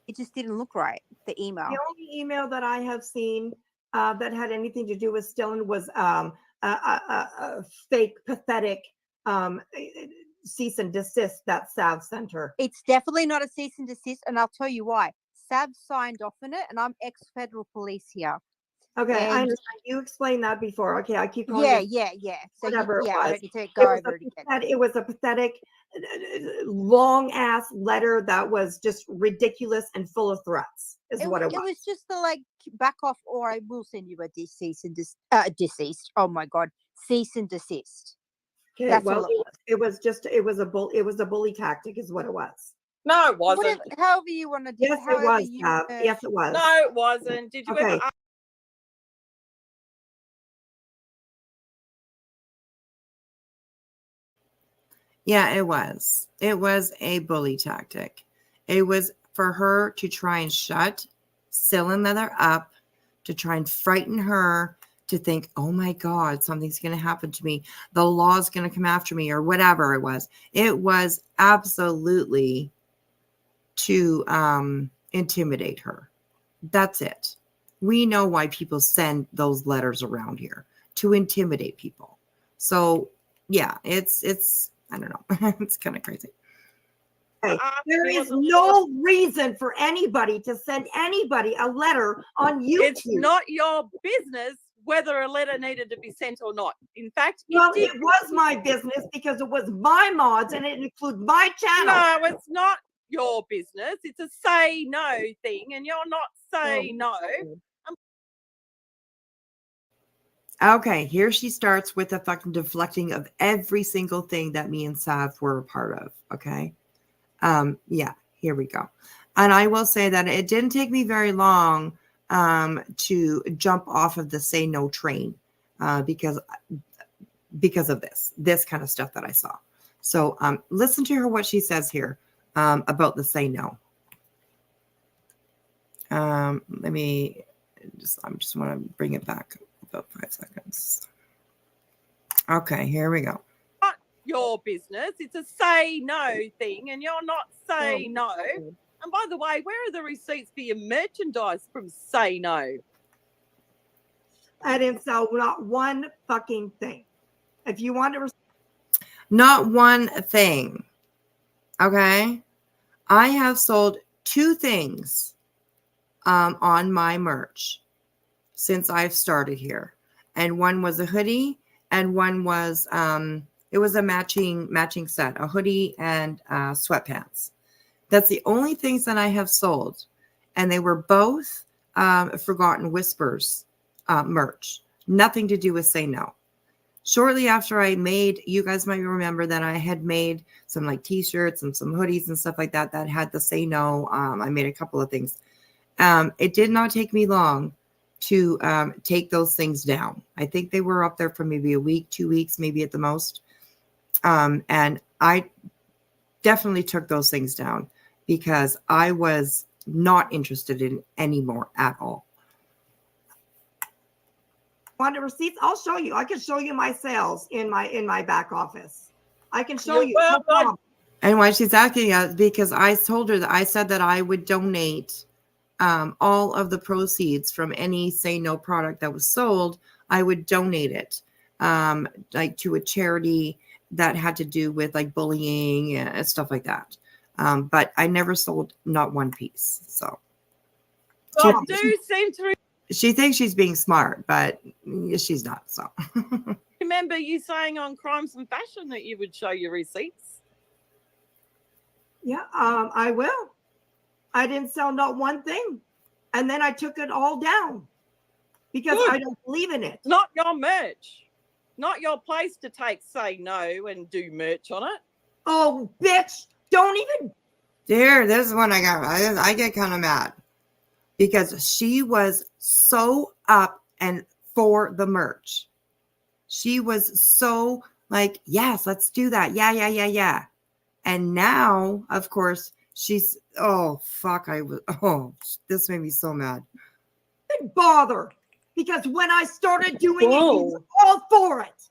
It just didn't look right, the email. The only email that I have seen that had anything to do with Stillin was a fake, pathetic cease and desist that Savv sent her. It's definitely not a cease and desist, and I'll tell you why. Savv signed off on it, and I'm ex-federal police here. Okay, I And- understand. You explained that before. Okay, I keep calling Yeah, it yeah. So whatever it I was. don't need to go over it again. It was a pathetic, long ass letter that was just ridiculous and full of threats. Is what it was. It was just the like back off, or I will send you a cease and desist. Oh my god, cease and desist. Okay, That's well, all it was. it was a bully tactic, is what it was. No, it wasn't. However you want to do. Yes, it was. Yes, it was. No, it wasn't. Did you ever? Yeah, it was. It was a bully tactic. It was for her to try and shut Stillin Leather up, to try and frighten her, to think, oh my God, something's going to happen to me. The law is going to come after me, or whatever it was. It was absolutely to intimidate her. That's it. We know why people send those letters around here, to intimidate people. So yeah, it's I don't know. It's kind of crazy. There is no reason for anybody to send anybody a letter on YouTube. It's not your business whether a letter needed to be sent or not. In fact, it was my business because it was my mods and it includes my channel. No, it's not your business. It's a say no thing, and you're not saying no. Okay, here she starts with the fucking deflecting of every single thing that me and Savv were a part of. Okay. Yeah, here we go. And I will say that it didn't take me very long to jump off of the say no train because of this kind of stuff that I saw. So listen to her, what she says here about the say no. I just want to bring it back about 5 seconds. Okay, here we go. Not your business. It's a say no thing, and you're not saying no. And by the way, where are the receipts for your merchandise from Say No? I didn't sell not one fucking thing. If you want to, not one thing. Okay. I have sold 2 things on my merch since I've started here. And one was a hoodie and one was it was a matching set, a hoodie and sweatpants. That's the only things that I have sold. And they were both Forgotten Whispers merch. Nothing to do with Say No. Shortly after I made, you guys might remember that I had made some like t-shirts and some hoodies and stuff like that that had the Say No. I made a couple of things. It did not take me long to take those things down. I think they were up there for maybe a week, 2 weeks, maybe at the most. And I definitely took those things down because I was not interested in anymore at all. Want the receipts? I'll show you. I can show you my sales in my back office. I can show you. No problem. And why she's asking us, because I told her that I said that I would donate all of the proceeds from any Say No product that was sold. I would donate it like to a charity that had to do with like bullying and stuff like that. But I never sold not one piece. So I do seem to she thinks she's being smart, but she's not. So remember you saying on Crimes and Fashion that you would show your receipts. Yeah, I will. I didn't sell not one thing. And then I took it all down because I don't believe in it. Not your merch. Not your place to take Say No and do merch on it. Oh, bitch. Don't even. There, this is one I got. I get kind of mad because she was so up and for the merch. She was so like, yes, let's do that. Yeah. And now, of course, she's, oh, fuck. This made me so mad. Didn't bother because when I started doing it, you were all for it.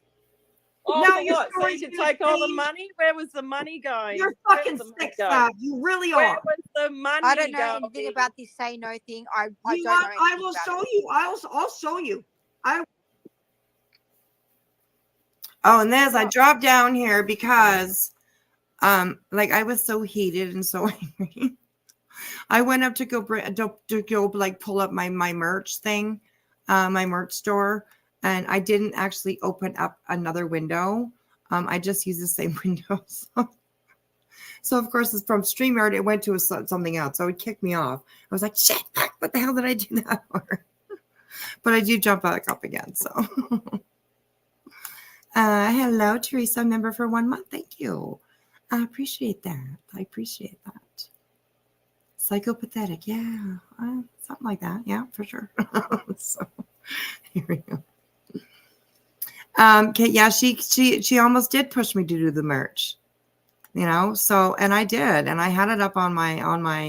Oh, now what? So you could take all the money? Where was the money going? You're fucking sick, Savv. You really are. Where was the money I don't know going? anything about this Say No thing. I don't know I will show you. I'll show you. Oh, and then as I dropped down here because like I was so heated and so angry. I went up to go like pull up my merch thing, my merch store, and I didn't actually open up another window. I just used the same window. So of course, it's from StreamYard. It went to something else, so it kicked me off. I was like, shit, what the hell did I do that for? But I do jump back up again. So, hello, Teresa, member for 1 month. Thank you. I appreciate that. Psychopathetic, yeah, something like that. Yeah, for sure. So here we go. Okay, yeah, she almost did push me to do the merch, you know. So, and I did, and I had it up on my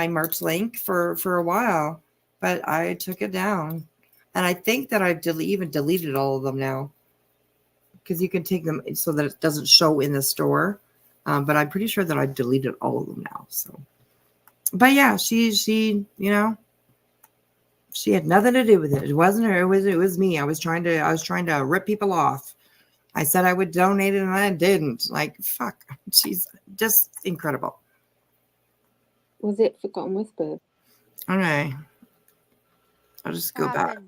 merch link for a while, but I took it down, and I think that I've even deleted all of them now, because you can take them so that it doesn't show in the store. But I'm pretty sure that I've deleted all of them now. So, but yeah, she, you know, she had nothing to do with it. It wasn't her. It was me. I was trying to rip people off. I said I would donate it and I didn't. Like, fuck. She's just incredible. Was it Forgotten Whisper? Okay. I'll just go back.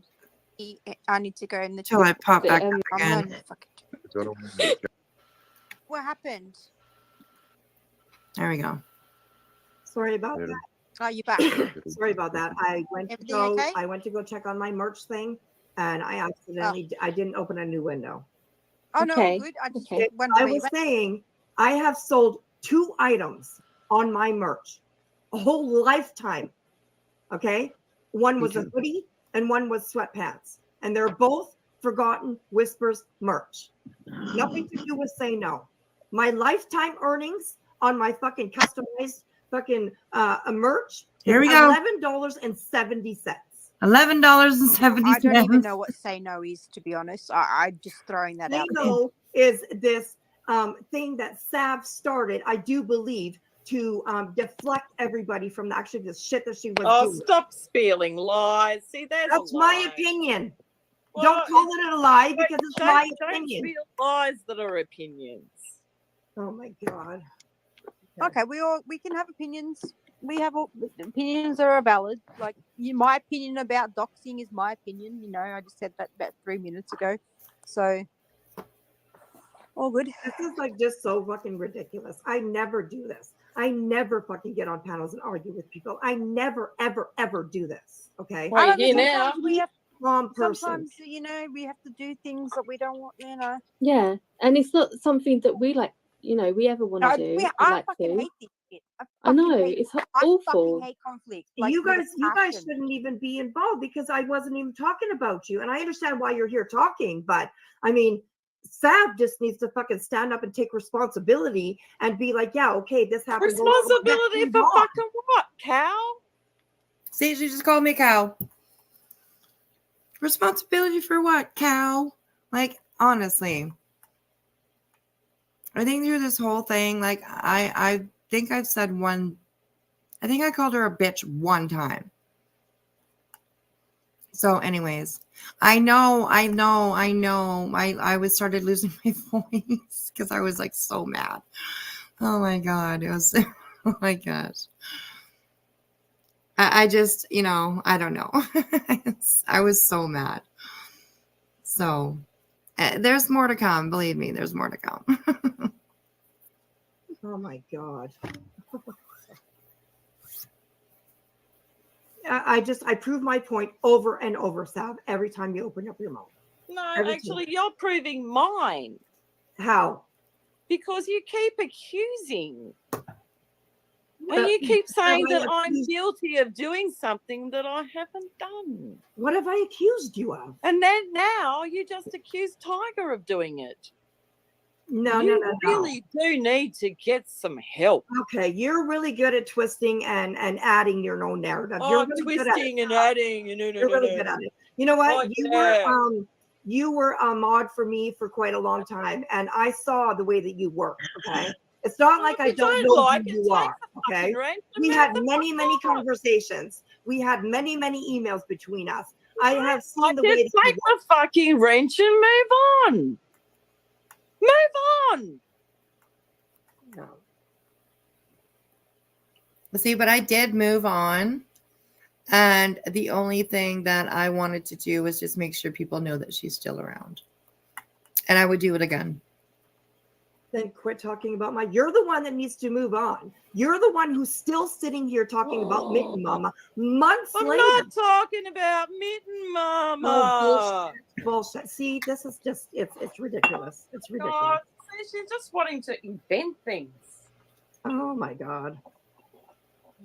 I need to go in the Till I pop back up again. What happened? There we go. Sorry about that. Oh, you're back. Sorry about that. I went to go check on my merch thing, and I accidentally I didn't open a new window. Oh no, good. I was saying I have sold 2 items on my merch a whole lifetime. Okay, one was a hoodie and one was sweatpants, and they're both Forgotten Whispers merch. Nothing to do with Say No. My lifetime earnings on my fucking customized fucking merch. Here we go. $11.70. $11.70. I don't even know what Say No is, to be honest. I'm just throwing that out there. Say No is this thing that Savv started, I do believe, to deflect everybody from the shit that she was doing. Stop spilling lies. See, that's my opinion. Don't call it a lie because it's my Don't opinion. spill lies that are opinions. Oh my God. Okay, we can have opinions. We have opinions that are valid. Like my opinion about doxing is my opinion. You know, I just said that about 3 minutes ago. So all good. This is like just so fucking ridiculous. I never do this. I never fucking get on panels and argue with people. I never, ever, ever do this. Okay. Well, you're here now. We have calm person. sometimes, you know, we have to do things that we don't want. You know. Yeah, and it's not something that we like. You know, we ever want to do. We I like fucking to. hate this shit. I know hate, it's I awful. fucking hate conflict. You with a guys passion. shouldn't even be involved because I wasn't even talking about you. And I understand why you're here talking, but I mean, Savv just needs to fucking stand up and take responsibility and be like, yeah, okay, this happened. Responsibility for fucking what, cow? See, she just called me cow. Responsibility for what, cow? Like, honestly, I think through this whole thing, like, I think I've said I think I called her a bitch one time. So anyways, I was started losing my voice because I was like so mad. Oh my God. It was, oh my gosh. I just, I don't know. I was so mad. So there's more to come. Believe me, there's more to come. Oh my God. I prove my point over and over, Savv, every time you open up your mouth. No, Every actually, time. you're proving mine. How? Because you keep accusing. And you keep saying that I'm guilty of doing something that I haven't done. What have I accused you of? And then now you just accuse Tiger of doing it. No. You really do need to get some help. Okay, you're really good at twisting and adding your own narrative. You're really twisting and adding. You're really good at it. You know what? You were a mod for me for quite a long time, and I saw the way that you work. Okay, it's not like I don't know who you are. Okay, we had many conversations. We had many emails between us. I have seen the way that take the fucking wrench and move on. Move on. No. See, but I did move on. And the only thing that I wanted to do was just make sure people know that she's still around. And I would do it again. Then quit talking about you're the one that needs to move on. You're the one who's still sitting here talking about Mitten Mama months later. I'm not talking about Mitten Mama. Oh, bullshit. See, this is just, it's ridiculous. It's ridiculous. God, she's just wanting to invent things. Oh my God.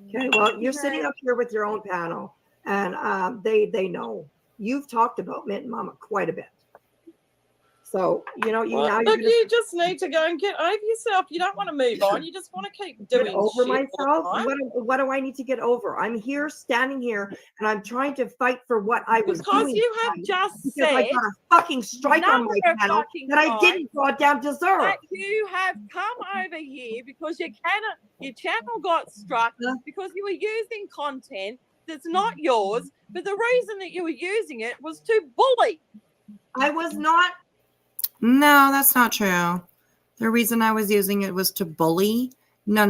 Okay, well, you're sitting up here with your own panel, and they know. You've talked about Mitten Mama quite a bit. So, you just need to go and get over yourself. You don't want to move on. You just want to keep doing get over shit myself. all the time. What do I need to get over? I'm here, standing here, and I'm trying to fight for what I was doing. Because you have just said I got a fucking strike on my panel that I didn't goddamn deserve. That you have come over here because your channel got struck because you were using content that's not yours, but the reason that you were using it was to bully. I was not. No, that's not true. The reason I was using it was to bully. No.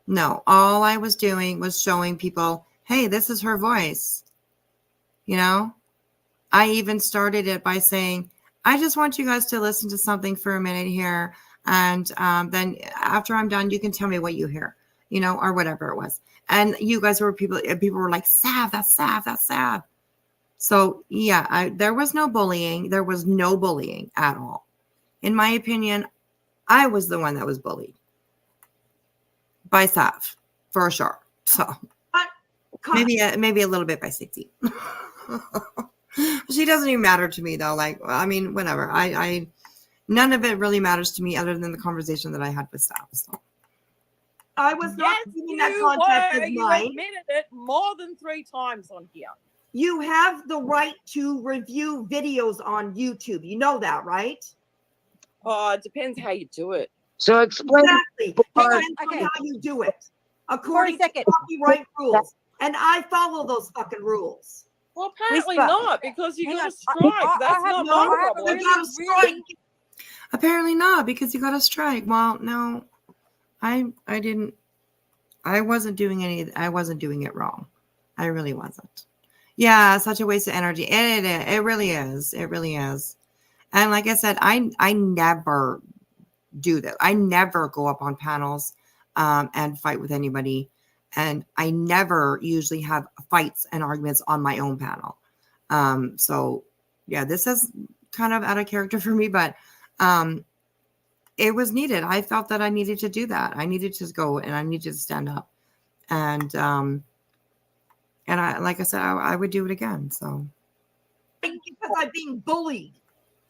No, all I was doing was showing people, hey, this is her voice. I even started it by saying, I just want you guys to listen to something for a minute here. And then after I'm done, you can tell me what you hear, or whatever it was. And you guys were people were like, Savv, that's Savv. So yeah, there was no bullying. There was no bullying at all. In my opinion, I was the one that was bullied by Savv for sure. So maybe a little bit by 60. She doesn't even matter to me though. Like, I mean, whatever. I none of it really matters to me other than the conversation that I had with Savv. So. I was not giving that contact as mine. You admitted it more than 3 times on here. You have the right to review videos on YouTube. You know that, right? Oh, it depends how you do it. So explain exactly. Depends on how you do it, according to copyright rules. And I follow those fucking rules. Well, apparently Whisper. not, because you Hang got on. a strike. That's have- not no, my I have a problem. really, You got a strike. really- Apparently not, because you got a strike. Well, no, I didn't. I wasn't doing it wrong. I really wasn't. Yeah, such a waste of energy. It really is. It really is. And like I said, I never do that. I never go up on panels and fight with anybody. And I never usually have fights and arguments on my own panel. So yeah, this is kind of out of character for me, but it was needed. I felt that I needed to do that. I needed to go and I needed to stand up. And I, like I said, I would do it again. So Because I'm being bullied.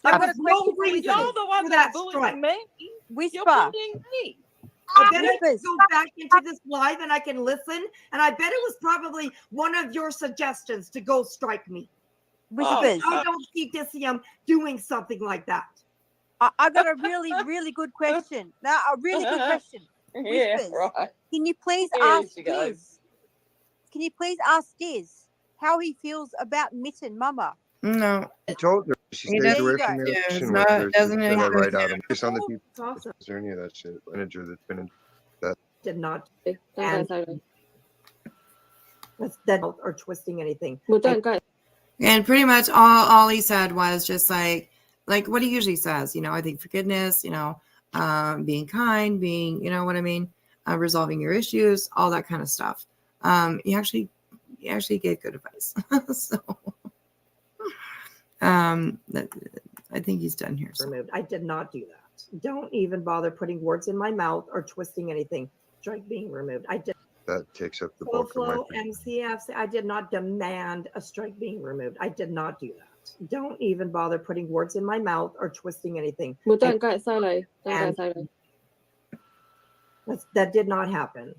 I've There got a was no question for you. reason You're the one for that's that bullying strike. me. Whisper. You're bullying me. I bet I Whispers. can go back into this live and I can listen. And I bet it was probably one of your suggestions to go strike me. Whispers. I don't see Dicium doing something like that. I got a really, really good question. Now, a really good question. Yeah, Whispers. right. Can you please Here ask she goes. Diz? Can you please ask Diz how he feels about Mitten Mama? no, I told her she He stays doesn't- away from Yeah, the it's ocean not- with her. doesn't She's gonna include write out just on the people. It's awesome. Is there any of that shit lineager that's been in that? Did not. Don't go And solo. that's that or twisting anything. Well, don't go. And pretty much all he said was just like what he usually says, I think forgiveness, being kind, being, you know what I mean, resolving your issues, all that kind of stuff. He actually gave good advice. So I think he's done here. So. Removed. I did not do that. Don't even bother putting words in my mouth or twisting anything. Strike being removed. I did. That takes up the Full bulk of my. flow MCFs. I did not demand a strike being removed. I did not do that. Don't even bother putting words in my mouth or twisting anything. Well, don't go solo. Don't go solo. That did not happen.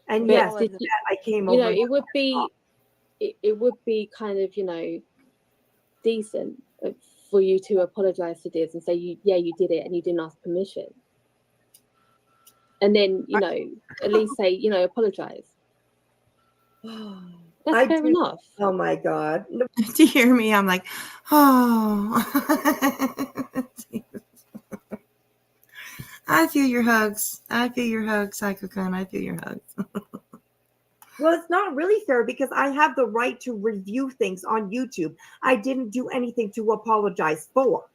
And But yes, did I came you over. know, it would be kind of, decent for you to apologize to Diz and say you did it and you didn't ask permission. And then, at least say, apologize. That's fair enough. Oh my God. To hear me, I'm like, oh. I feel your hugs. Psycho-Kun. I feel your hugs. Well, it's not really fair because I have the right to review things on YouTube. I didn't do anything to apologize for.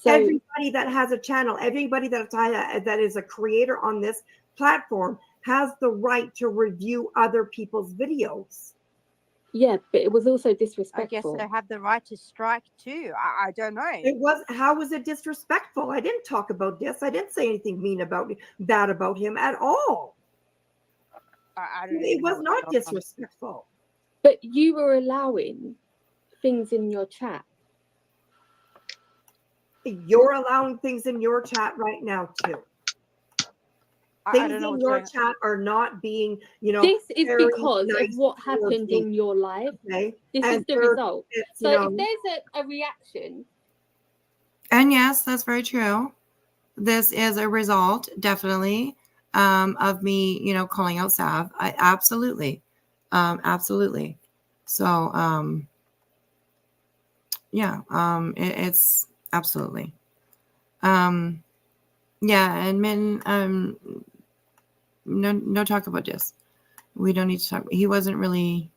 So, everybody that has a channel, everybody that is a creator on this platform has the right to review other people's videos. yeah, but it was also I guess disrespectful. they have the right to strike too. I don't know. How was it disrespectful? I didn't talk about this. I didn't say anything bad about him at all. I don't It even know was what's not going on. disrespectful. But you were allowing things in your chat. You're allowing things in your chat right now too. I Things don't know in what's your going on. chat are not being, This is very because nice of what towards happened me. in your life. Okay? This And is the there- result. it's, So if there's a reaction, And yes, that's very true. This is a result, definitely, of me, calling out Savv. Absolutely. Absolutely. So, it's absolutely. Yeah, and Min, no talk about this. We don't need to talk. He wasn't really,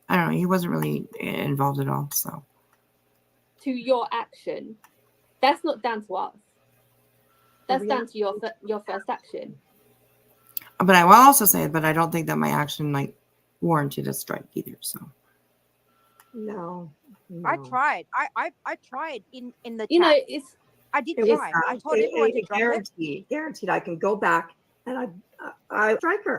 I don't know, he wasn't really involved at all. So, to your action, that's not down to us. That's down to your first action. but I will also say, but I don't think that my action warranted a strike either. So, No. I tried. I tried in the You know, chat. it's I did It was try. I told everyone to drop it. guaranteed. I can go back and I strike her.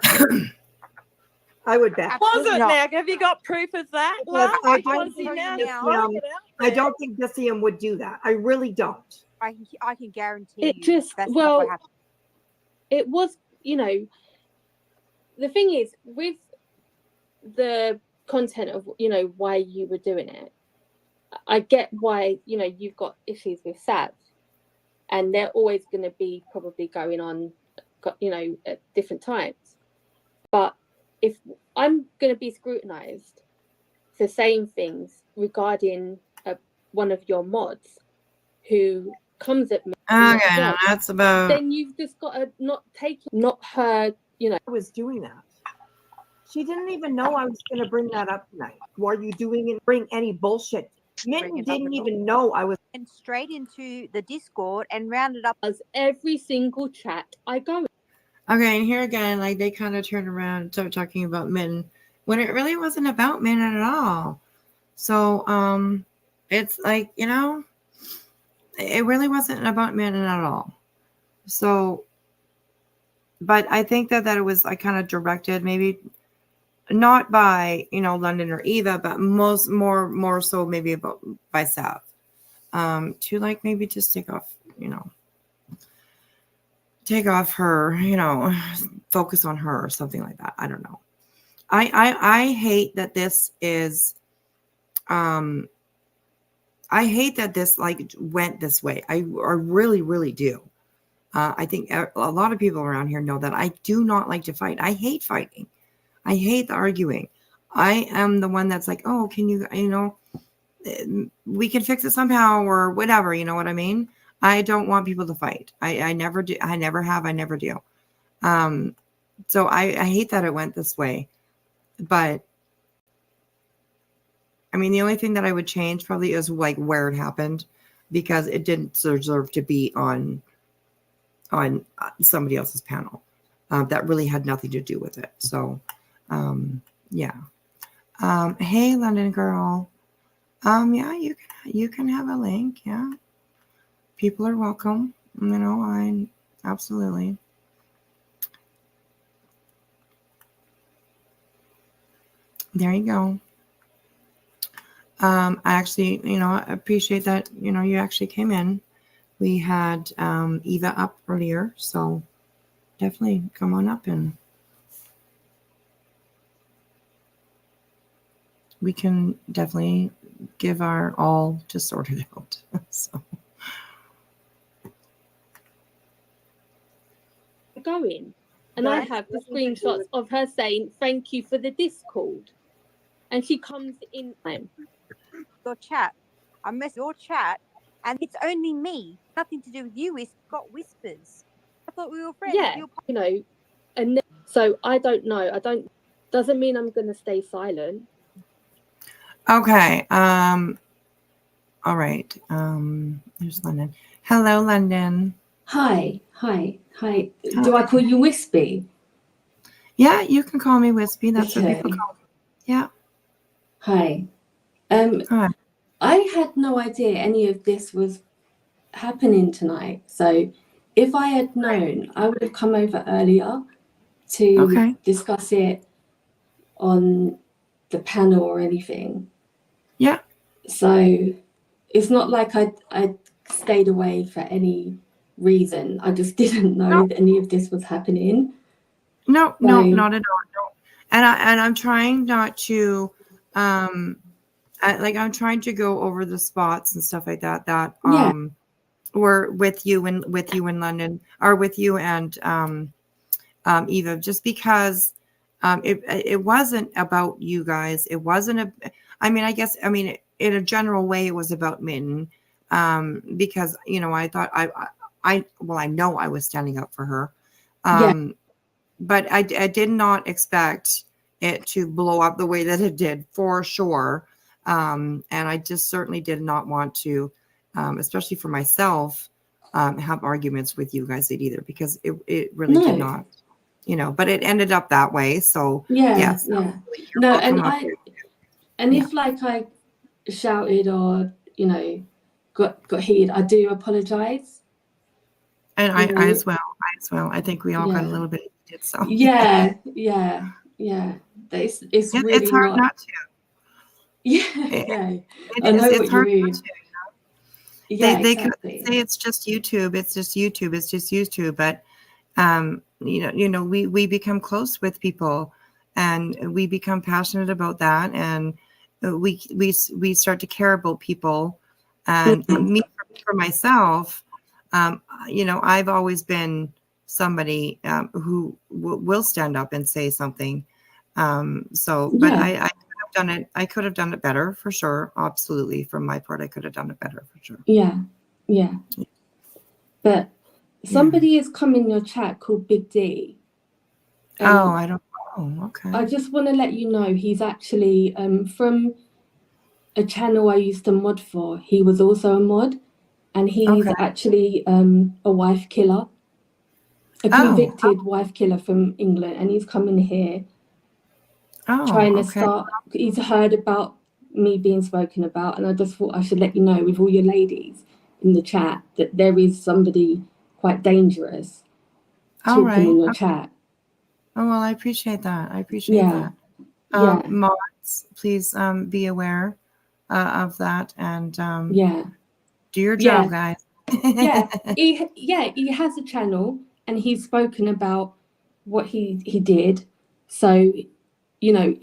I would bet. Was it, not. Nag? Have you got proof of that? Because I Because don't he think now Dicium- spoke it out I there. don't think Dicium would do that. I really don't. I can guarantee It you just that's not what happened. it was, the thing is with the content of why you were doing it. I get why you've got issues with Savv, and they're always going to be probably going on, at different times. But if I'm going to be scrutinized for saying things regarding one of your mods who comes at me. Okay, now that's about. Then you've just got to not her, you know. I was doing that. She didn't even know I was going to bring that up tonight. Why are you doing it? Bring any bullshit. Mitten didn't even know I was. And straight into the Discord and rounded up as every single chat I go in. Okay, and here again, like they kind of turn around and start talking about Mitten when it really wasn't about Mitten at all. So, it's like, you know, it really wasn't about Mitten at all. So, but I think that it was like kind of directed, maybe not by, you know, London or Eva, but more so maybe about by Savv, to like maybe just take off her, you know, focus on her or something like that. I don't know. I hate that this is, I hate that this like went this way. I really, really do. I think a lot of people around here know that I do not like to fight. I hate fighting. I hate the arguing. I am the one that's like, oh, can you know, we can fix it somehow or whatever. You know what I mean? I don't want people to fight. I never do. I never have. I never do. So I hate that it went this way. But I mean, the only thing that I would change probably is like where it happened, because it didn't deserve to be on somebody else's panel. That really had nothing to do with it. So, yeah. Hey, London girl. Yeah, you can have a link. Yeah. People are welcome. You know, absolutely. There you go. I actually, you know, I appreciate that, you know, you actually came in. We had Eva up earlier, so definitely come on up and we can definitely give our all to sort it out. So. Going, and I have the screenshots of her saying thank you for the Discord, and she comes in your chat. I missed your chat, and it's only me. Nothing to do with you. It's got whispers. I thought we were friends. Yeah, you know, and so I don't know. Doesn't mean I'm going to stay silent. Okay. All right. There's London. Hello, London. Hi. Do I call you Wispy? Yeah, you can call me Wispy. That's what people call me. Yeah. Hi. Hi. I had no idea any of this was happening tonight. So if I had known, I would have come over earlier to discuss it on the panel or anything. Yeah. So it's not like I stayed away for any reason. I just didn't know that any of this was happening. No, not at all. No. And I'm trying not to, I'm trying to go over the spots and stuff like that were with you in London, or with you and Eva, just because it wasn't about you guys. It wasn't in a general way it was about Mitten, because, you know, I thought I know I was standing up for her. But I did not expect it to blow up the way that it did, for sure. And I just certainly did not want to, especially for myself, have arguments with you guys either, because it really did not, you know, but it ended up that way. So yes. No, if like I shouted or, you know, got heated, I do apologize. And I as well. I think we all got a little bit heated. So yeah. It's really it's hard not to. Yeah. I know what you mean. Yeah, they exactly. could say it's just YouTube. It's just YouTube. But you know, we become close with people, and we become passionate about that, and we start to care about people. And me, for myself, you know, I've always been somebody who will stand up and say something. So, but Yeah. I could have done it. I could have done it better for sure. Absolutely. From my part, I could have done it better for sure. Yeah. Yeah. But somebody has come in your chat called Big D. Oh, I don't know. Okay. I just want to let you know he's actually from a channel I used to mod for. He was also a mod, and he's actually a wife killer, a convicted wife killer from England, and he's coming here trying to start. He's heard about me being spoken about, and I just thought I should let you know, with all your ladies in the chat, that there is somebody quite dangerous talking in your chat. Oh, well, I appreciate that. I appreciate that. Yeah. Mods, please be aware of that and do your Yeah. job, guys. He has a channel, and he's spoken about what he did. So, you know,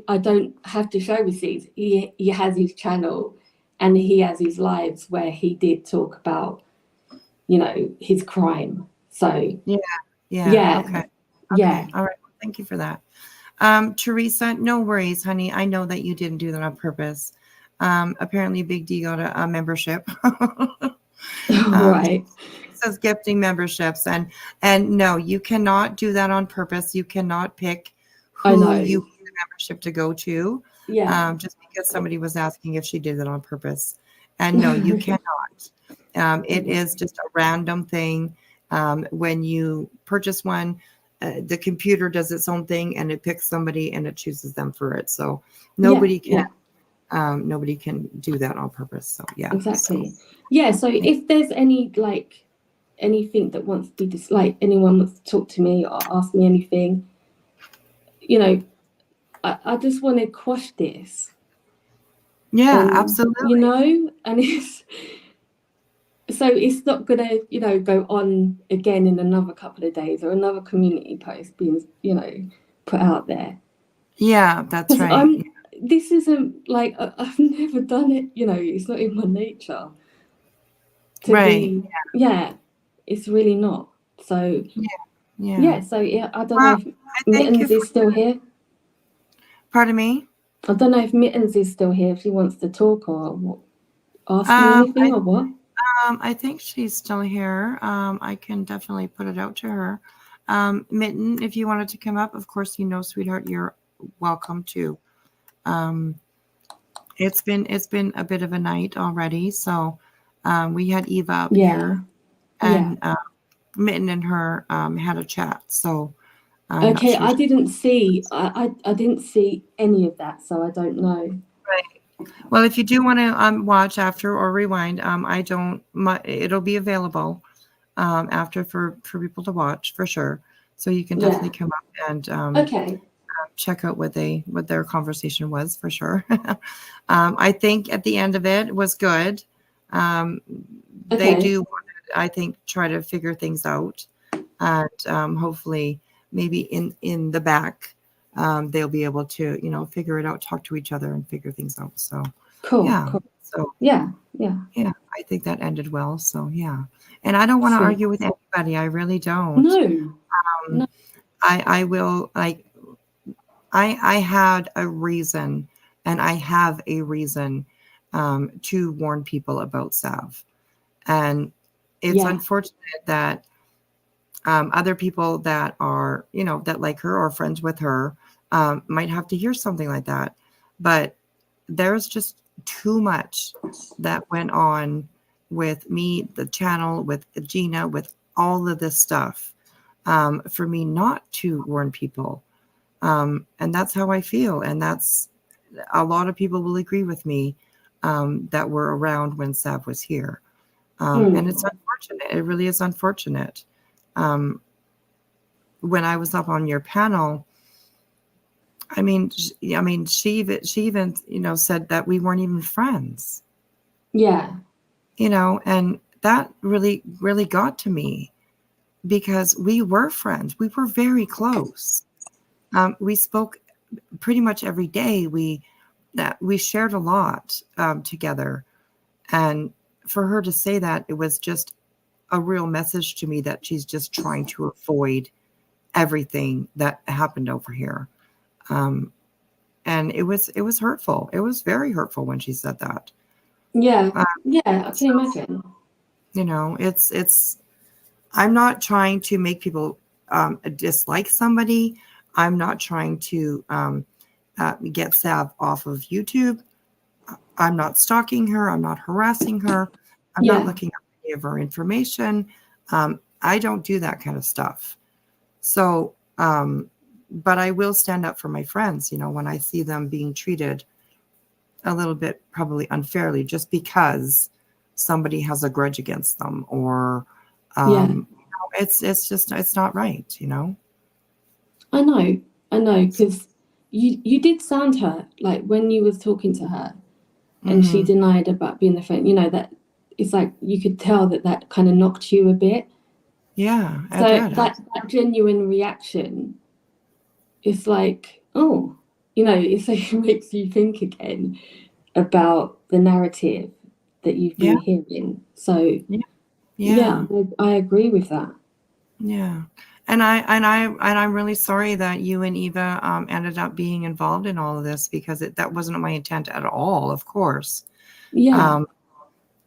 I don't have to show receipts. He has his channel, and he has his lives where he did talk about, you know, his crime. So Yeah. Okay. Yeah. All right. Thank you for that. Teresa, no worries, honey. I know that you didn't do that on purpose. Apparently Big D got a membership. Right. Says gifting memberships, and no, you cannot do that on purpose. You cannot pick who you want the membership to go to. Yeah. Just because somebody was asking if she did it on purpose. And no, you cannot. It is just a random thing. When you purchase one, the computer does its own thing and it picks somebody and it chooses them for it. So nobody can do that on purpose. So yeah. Exactly. Yeah. So if there's any anything that wants to be anyone wants to talk to me or ask me anything, you know, I just want to quash this. Yeah, absolutely. You know, and it's not gonna, you know, go on again in another couple of days or another community post being, you know, put out there. Yeah, that's right. This isn't like I've never done it, you know, it's not in my nature to be. Yeah, it's really not. So so I don't know if Mittens is still here. Pardon me? I don't know if Mittens is still here, if she wants to talk or ask me anything or what. I think she's still here. I can definitely put it out to her. Mitten, if you wanted to come up, of course, you know, sweetheart, you're welcome to. It's been a bit of a night already, so we had Eva up here, and Mitten and her had a chat. So okay, I didn't see any of that, so I don't know. Right. Well, if you do want to watch after or rewind, it'll be available after for people to watch for sure. So you can definitely come up and check out what their conversation was for sure. I think at the end of it was good. They do, I think, try to figure things out, and hopefully, maybe in the back, they'll be able to, you know, figure it out, talk to each other, and figure things out. So cool. So yeah. I think that ended well. So yeah, and I don't want to argue with anybody. I really don't. No. I will like. I had a reason, and I have a reason to warn people about Savv, and it's unfortunate that other people that are, you know, that like her or friends with her might have to hear something like that. But there's just too much that went on with me, the channel, with Gina, with all of this stuff for me not to warn people. And that's how I feel. And that's a lot of people will agree with me that were around when Savv was here. And it's unfortunate. It really is unfortunate. When I was up on your panel, I mean, she even, you know, said that we weren't even friends. Yeah. You know, and that really, really got to me because we were friends. We were very close. We spoke pretty much every day. We shared a lot together. And for her to say that, it was just a real message to me that she's just trying to avoid everything that happened over here. And it was hurtful. It was very hurtful when she said that. Yeah, I can imagine. You know, it's I'm not trying to make people dislike somebody. I'm not trying to get Savv off of YouTube. I'm not stalking her. I'm not harassing her. I'm not looking at any of her information. I don't do that kind of stuff. So, but I will stand up for my friends, you know, when I see them being treated a little bit probably unfairly just because somebody has a grudge against them, or you know, it's just, it's not right, you know. I know, because you did sound her, like when you was talking to her, and she denied about being the friend. You know, that it's like you could tell that kind of knocked you a bit. Yeah, So that genuine reaction is like, oh, you know, it's like it makes you think again about the narrative that you've been hearing. So yeah, I agree with that. Yeah. And I'm really sorry that you and Eva ended up being involved in all of this, because that wasn't my intent at all, of course. Yeah.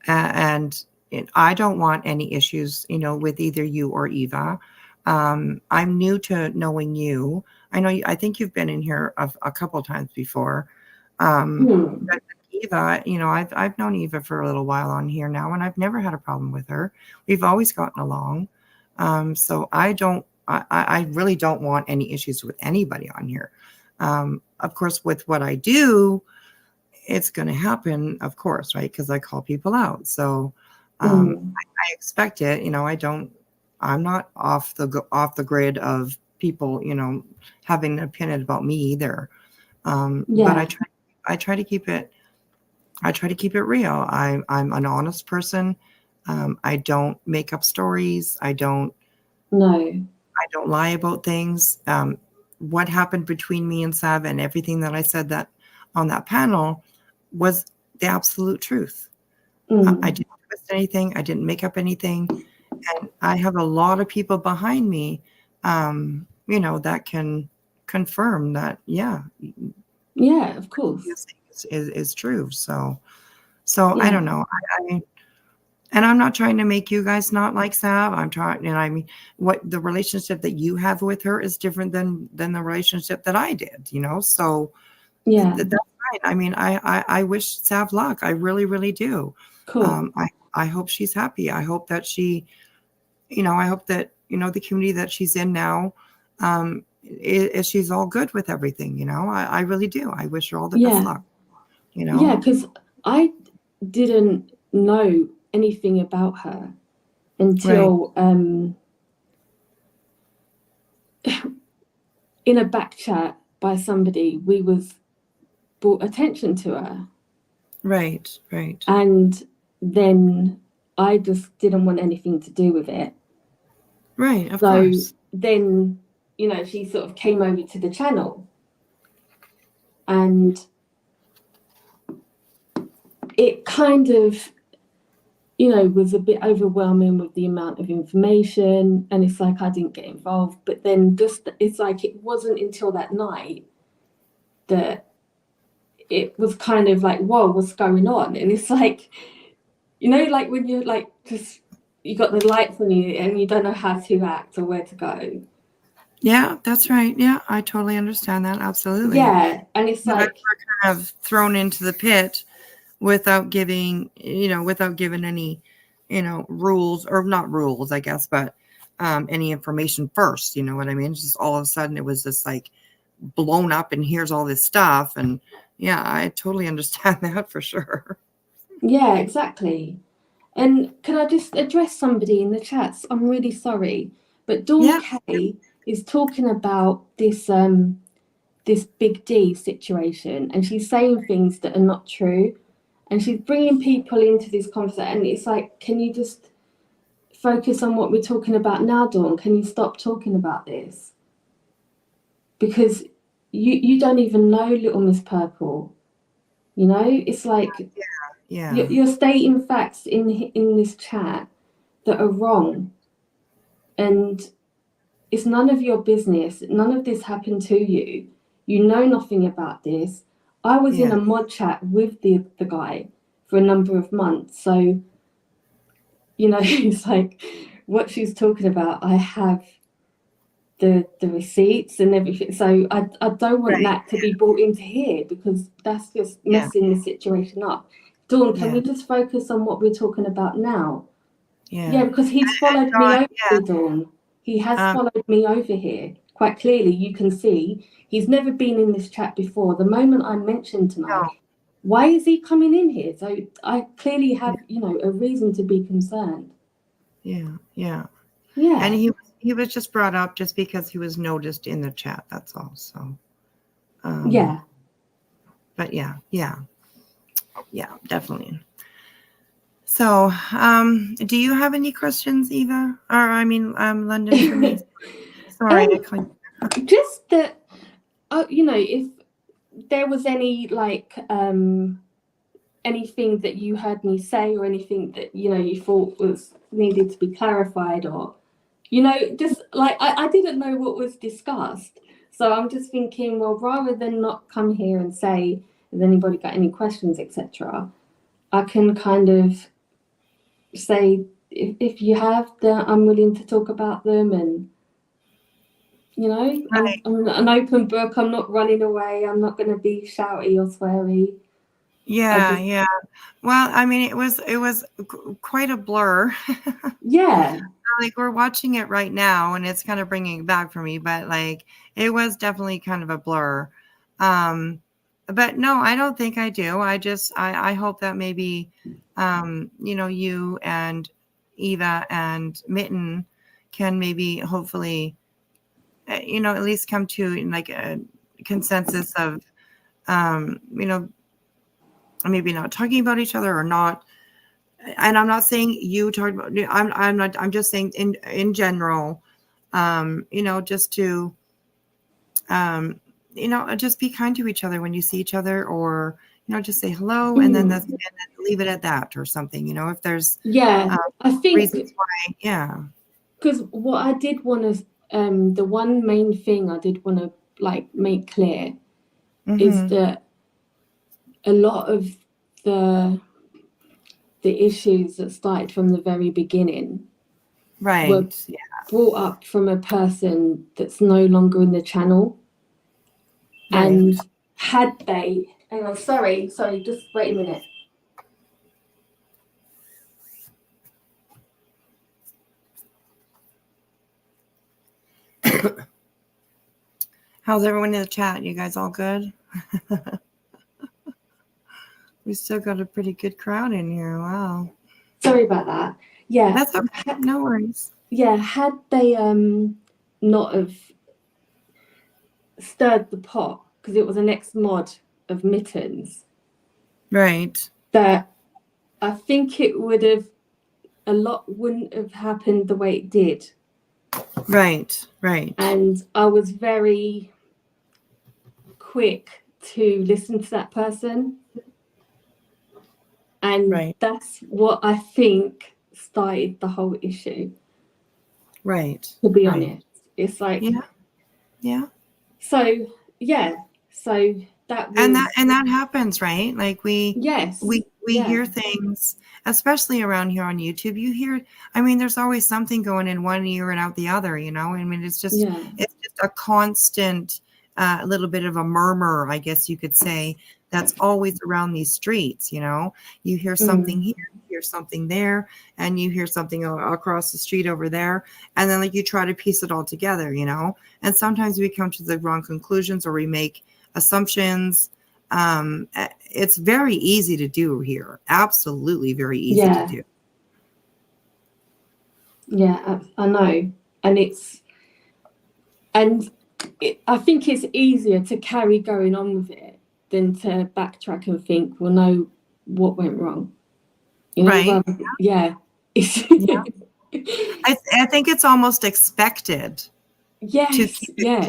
And I don't want any issues, you know, with either you or Eva. I'm new to knowing you. I know I think you've been in here a couple of times before. But Eva, you know, I've known Eva for a little while on here now, and I've never had a problem with her. We've always gotten along. So I really don't want any issues with anybody on here. Of course, with what I do, it's going to happen, of course, right? Because I call people out. So I expect it. You know, I'm not off the grid of people, you know, having an opinion about me either. But I try to keep it. I try to keep it real. I'm an honest person. I don't make up stories. I don't lie about things. What happened between me and Savv and everything that I said that on that panel was the absolute truth. I didn't twist anything. I didn't make up anything. And I have a lot of people behind me, you know, that can confirm that, yeah, of course, is true. So I don't know. And I'm not trying to make you guys not like Savv. I'm trying, and I mean, what the relationship that you have with her is different than the relationship that I did, you know? So that's right. I mean, I wish Savv luck. I really, really do. Cool. I hope she's happy. I hope that she, you know, I hope that, you know, the community that she's in now, she's all good with everything, you know? I really do. I wish her all the best luck, you know? Yeah, because I didn't know anything about her until in a back chat by somebody, we was brought attention to her. Right. And then I just didn't want anything to do with it. Right, of course. Then, you know, she sort of came over to the channel, and it kind of, you know, was a bit overwhelming with the amount of information, and it's like I didn't get involved. But then just, it's like it wasn't until that night that it was kind of like, whoa, what's going on? And it's like, you know, like when you're like, just, you got the lights on you and you don't know how to act or where to go. Yeah, that's right. Yeah, I totally understand that. Absolutely. Yeah, and it's like we're kind of thrown into the pit without giving, you know, without giving any, you know, rules, or not rules, I guess, but any information first. You know what I mean? It's just all of a sudden it was just like blown up, and here's all this stuff, and yeah, I totally understand that for sure. Yeah, exactly. And can I just address somebody in the chats? I'm really sorry, but Dawn Kay is talking about this this Big D situation, and she's saying things that are not true, and she's bringing people into this conversation. And it's like, can you just focus on what we're talking about now, Dawn? Can you stop talking about this? Because you don't even know Little Miss Purple. You know, it's like you're stating facts in this chat that are wrong, and it's none of your business. None of this happened to you. You know nothing about this. I was in Yeah. a mod chat with the guy for a number of months. So, you know, it's like what she's talking about. I have the receipts and everything. So I don't want that to be brought into here because that's just messing the situation up. Dawn, can we just focus on what we're talking about now? Yeah, because he's followed me over here, Dawn. He has followed me over here. Quite clearly, you can see he's never been in this chat before. The moment I mentioned tonight, why is he coming in here? So I clearly have, you know, a reason to be concerned. Yeah. Yeah. And he was just brought up just because he was noticed in the chat. That's all. So. Yeah. But yeah, definitely. So, do you have any questions, Eva? Or I mean, London, for me? Sorry, I called you. Just that, you know, if there was any like anything that you heard me say or anything that, you know, you thought was needed to be clarified, or, you know, just like I didn't know what was discussed. So I'm just thinking, well, rather than not come here and say, has anybody got any questions, etc., I can kind of say, if you have, I'm willing to talk about them, and you know, I'm an open book. I'm not running away. I'm not going to be shouty or sweary. Yeah. Well, I mean, it was quite a blur. Yeah. Like we're watching it right now, and it's kind of bringing it back for me. But like, it was definitely kind of a blur. But no, I don't think I do. I hope that maybe, you know, you and Eva and Mitten can maybe hopefully, you know, at least come to like a consensus of, you know, maybe not talking about each other or not. And I'm not saying you talking about, I'm just saying in general, you know, just to, you know, just be kind to each other when you see each other, or, you know, just say hello and then and then leave it at that or something, you know, if there's I think reasons why, because what I did want to, the one main thing I did want to like make clear is that a lot of the issues that started from the very beginning were brought up from a person that's no longer in the channel. And had they, hang on, sorry, just wait a minute. How's everyone in the chat? You guys all good? We still got a pretty good crowd in here. Wow. Sorry about that. Yeah. That's okay. No worries. Yeah, had they not have stirred the pot, because it was an ex-mod of Mittens. Right. That I think it would have, a lot wouldn't have happened the way it did. Right. And I was very quick to listen to that person. And that's what I think started the whole issue. Right. To be honest. It's like, yeah. So that was, and that happens, right? Like we hear things, especially around here on YouTube. You hear, I mean, there's always something going in one ear and out the other, you know. I mean, it's just a constant little bit of a murmur, I guess you could say, that's always around these streets, you know. You hear something here, you hear something there, and you hear something across the street over there, and then like you try to piece it all together, you know. And sometimes we come to the wrong conclusions, or we make assumptions. It's very easy to do here. Absolutely very easy to do. Yeah, I know. And I think it's easier to carry going on with it than to backtrack and think, well, no, what went wrong? You know, right. Yeah. I think it's almost expected. Yes, to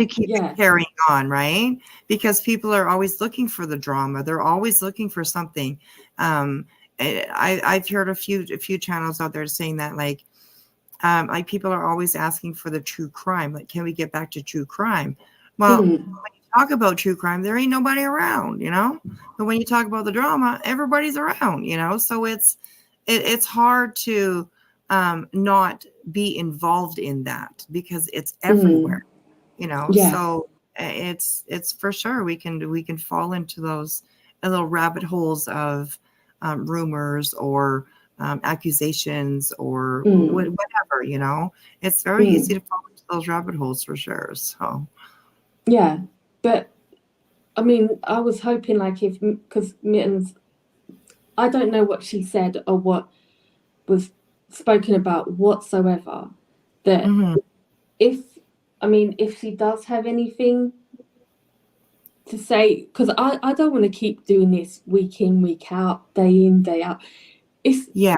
keep it carrying on, right? Because people are always looking for the drama. They're always looking for something. I've heard a few channels out there saying that like people are always asking for the true crime. Like, can we get back to true crime? Well, when you talk about true crime, there ain't nobody around, you know. But when you talk about the drama, everybody's around, you know. So it's hard to not be involved in that because it's everywhere, you know. Yeah. So it's for sure we can fall into those little rabbit holes of rumors or accusations or whatever, you know. It's very easy to fall into those rabbit holes for sure. So Yeah, but I mean, I was hoping like because Mittens, I don't know what she said or what was spoken about whatsoever. That if she does have anything to say, because I don't want to keep doing this week in, week out, day in, day out. It's you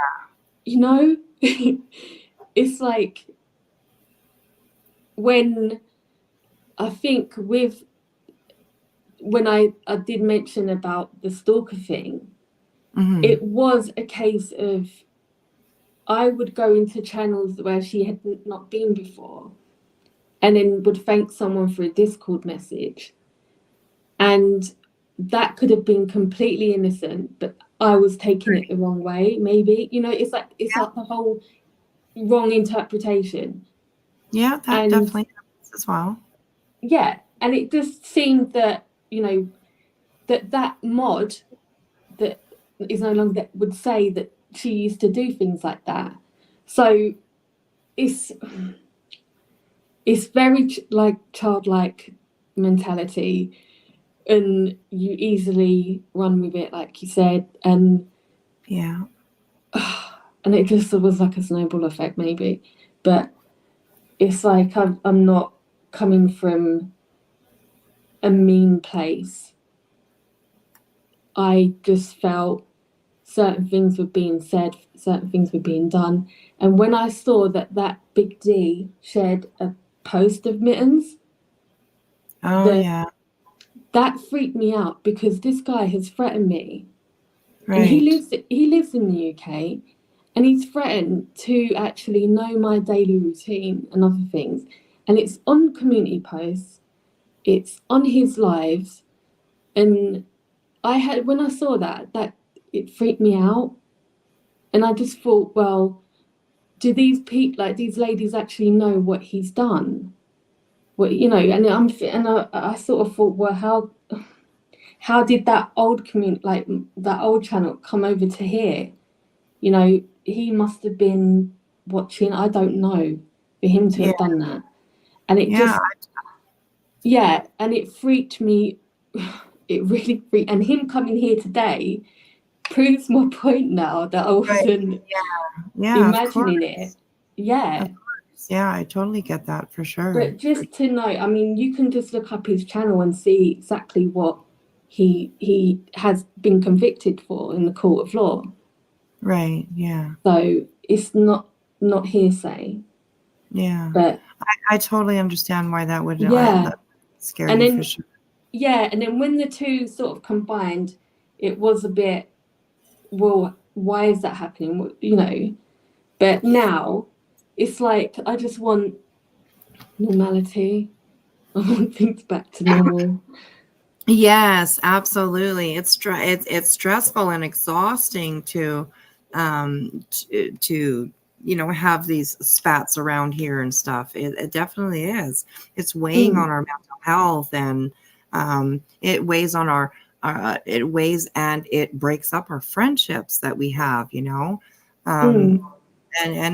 know, it's like when I think when I did mention about the stalker thing, it was a case of I would go into channels where she had not been before and then would thank someone for a Discord message. And that could have been completely innocent, but I was taking it the wrong way, maybe. You know, it's like the whole wrong interpretation. Yeah, that definitely happens as well. Yeah, and it just seemed that, you know, that mod that is no longer that would say that she used to do things like that. So it's very like childlike mentality, and you easily run with it, like you said, and and it just was like a snowball effect, maybe. But it's like I'm not coming from a mean place. I just felt certain things were being said, certain things were being done. And when I saw that Big D shared a post of Mittens, that freaked me out because this guy has threatened me. And he lives in the UK, and he's threatened to actually know my daily routine and other things. And it's on community posts, it's on his lives, and when I saw that it freaked me out. And I just thought, well, do these people, like these ladies, actually know what he's done? What, you know, and I sort of thought, well, how did that old community, like that old channel, come over to here? You know, he must have been watching, I don't know, for him to have done that. And it and it freaked me. It really freaked. And him coming here today proves my point now that I wasn't imagining it. Yeah. Yeah, I totally get that for sure. But just to know, I mean, you can just look up his channel and see exactly what he has been convicted for in the court of law. Right, yeah. So it's not hearsay. Yeah. But I totally understand why that would scare and you then, for sure. Yeah, and then when the two sort of combined, it was a bit, well, why is that happening? You know, but now it's like I just want normality. I want things back to normal. Yes, absolutely. It's stressful and exhausting to you know, have these spats around here and stuff. It definitely is. It's weighing on our mental health, and it weighs on our it weighs and it breaks up our friendships that we have, you know. And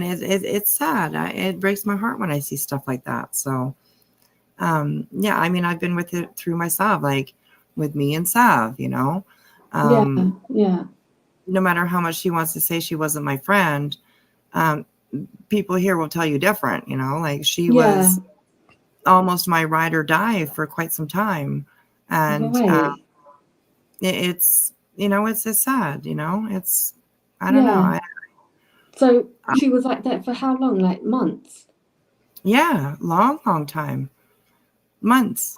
it's sad. It breaks my heart when I see stuff like that. So yeah, I mean, I've been with it through my Savv, like with me and Savv, you know. Yeah. No matter how much she wants to say she wasn't my friend, people here will tell you different, you know, like she was almost my ride or die for quite some time. And it's, you know, it's sad, you know, it's, I don't know. So she was like that for how long? Like months? Yeah, long time. Months.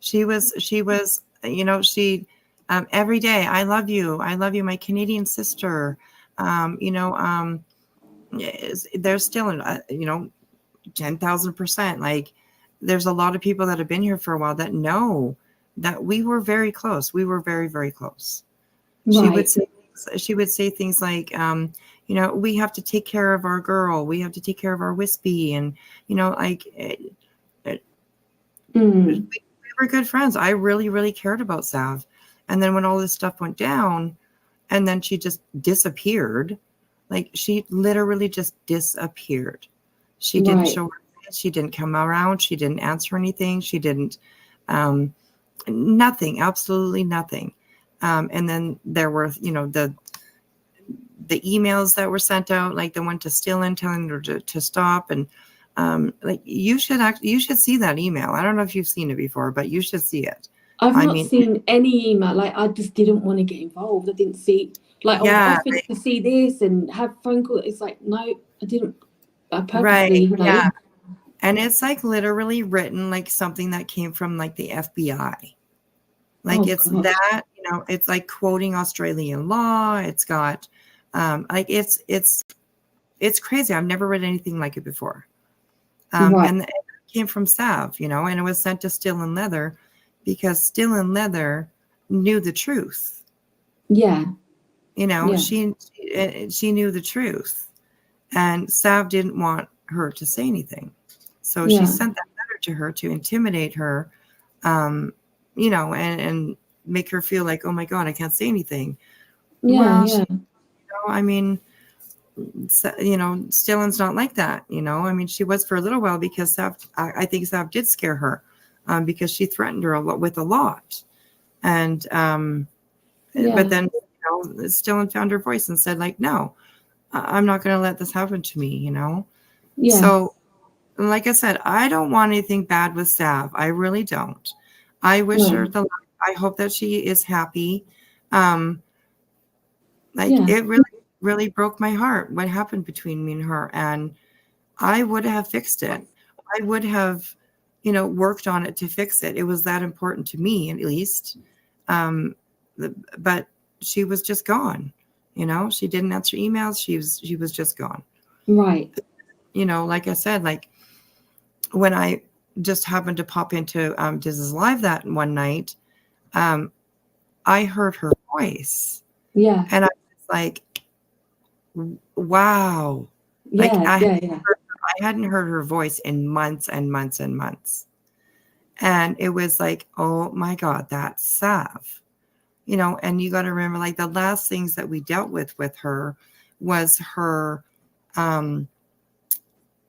She was, you know, she every day, I love you, my Canadian sister. You know, there's still, you know, 10,000%. Like, there's a lot of people that have been here for a while that know that we were very close. We were very, very close. She would say things like, you know, we have to take care of our girl. We have to take care of our wispy. And, you know, like we were good friends. I really, really cared about Savv. And then when all this stuff went down and then she just disappeared, like she literally just disappeared. She didn't show her face. She didn't come around. She didn't answer anything. She didn't, nothing, absolutely nothing. And then there were, you know, the emails that were sent out, like the one to Stillin telling her to stop. And like you should see that email. I don't know if you've seen it before, but you should see it. I've not seen any email. Like I just didn't want to get involved. I didn't see, like I was offered to see this and have phone call. It's like, no, I didn't. I purposely, you know. Yeah. And it's like literally written like something that came from like the FBI. Like it's that, you know, it's like quoting Australian law. It's got like it's crazy. I've never read anything like it before. And it came from Savv, you know, and it was sent to Still and Leather because Still and Leather knew the truth. Yeah. You know, she knew the truth. And Savv didn't want her to say anything. So she sent that letter to her to intimidate her, you know, and make her feel like, oh my God, I can't say anything. She, you know, I mean, you know, Stillin's not like that, you know. I mean, she was for a little while because Savv, I think Savv did scare her because she threatened her with a lot. And, but then, you know, Stillin found her voice and said like, no, I'm not going to let this happen to me, you know. So like I said, I don't want anything bad with Savv. I really don't. I wish her the luck. I hope that she is happy. It really, really broke my heart what happened between me and her. And I would have fixed it. I would have, you know, worked on it to fix it. It was that important to me, at least. But she was just gone. You know, she didn't answer emails. She was just gone. Right. You know, like I said, like when I just happened to pop into Diz's live that one night, I heard her voice. Yeah. And I was like, wow. Like I hadn't heard her voice in months and months and months. And it was like, oh my God, that's Savv. You know, and you got to remember, like the last things that we dealt with her was her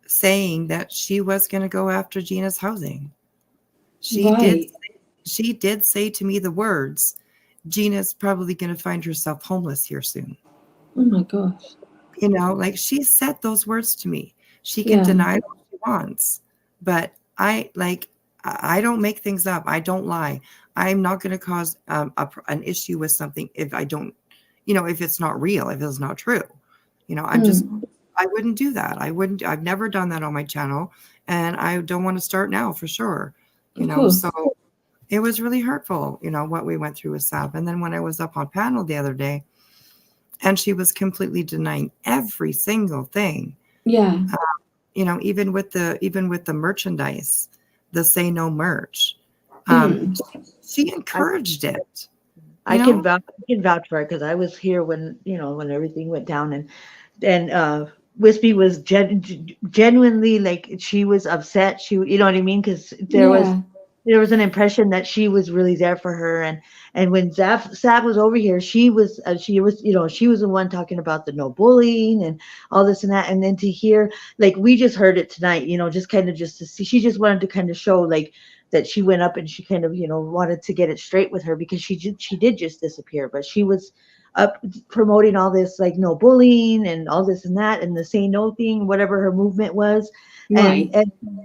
saying that she was going to go after Gina's housing. She did say to me the words, Gina's probably going to find herself homeless here soon. Oh my gosh. You know, like she said those words to me. She can deny what she wants, but I don't make things up. I don't lie. I'm not going to cause an issue with something if I don't, you know, if it's not real, if it's not true. You know, I wouldn't do that. I've never done that on my channel, and I don't want to start now for sure. You know, so it was really hurtful, you know, what we went through with Savv. And then when I was up on panel the other day, and she was completely denying every single thing. Yeah. You know, even with the merchandise, the Say No merch, she encouraged it. I can vouch for it because I was here when, you know, when everything went down, and Wispy was genuinely like, she was upset. She, you know what I mean? Because there was an impression that she was really there for her. And when Savv was over here, she was, you know, she was the one talking about the no bullying and all this and that. And then to hear, like, we just heard it tonight, you know, just kind of just to see, she just wanted to kind of show like that she went up and she kind of, you know, wanted to get it straight with her because she did just disappear, but she was up promoting all this like no bullying and all this and that and the Say No thing, whatever her movement was. And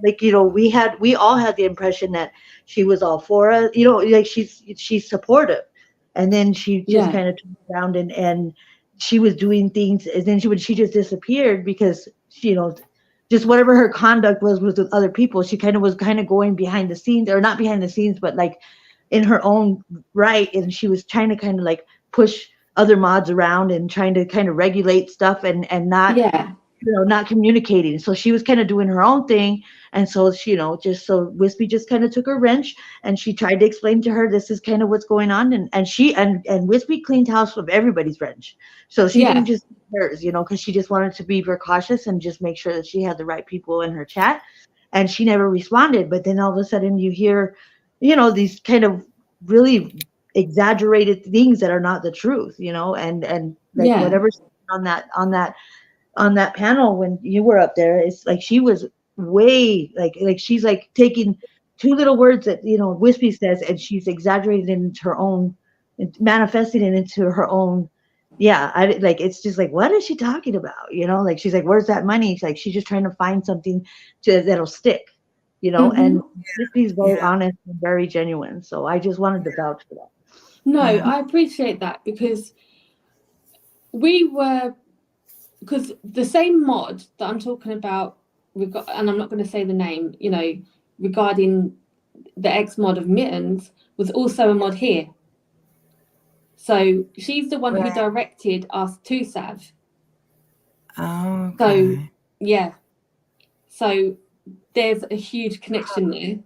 like, you know, we all had the impression that she was all for us, you know, like she's supportive. And then she just kind of turned around and she was doing things, and then she just disappeared because she, you know, just whatever her conduct was with other people, she was going behind the scenes, or not behind the scenes, but like in her own right. And she was trying to kind of like push other mods around and trying to kind of regulate stuff and not not communicating. So she was kind of doing her own thing. And so she, just so Wispy just kind of took her wrench and she tried to explain to her, this is kind of what's going on. And she, and Wispy cleaned house with everybody's wrench. So she didn't just hers, because she just wanted to be very cautious and just make sure that she had the right people in her chat. And she never responded. But then all of a sudden you hear, these kind of really exaggerated things that are not the truth, and like whatever's on that panel when you were up there, it's like she was way like she's like taking two little words that Wispy says and she's exaggerating it into her own, manifesting it into her own. I like, it's just like, what is she talking about? Like she's like, where's that money? It's like she's just trying to find something that'll stick, and Wispy's very honest and very genuine. So I just wanted to vouch for that. No, I appreciate that because because the same mod that I'm talking about, and I'm not going to say the name, regarding the ex mod of Mittens, was also a mod here. So she's the one who directed us to Savv. Oh, okay. So, so there's a huge connection there.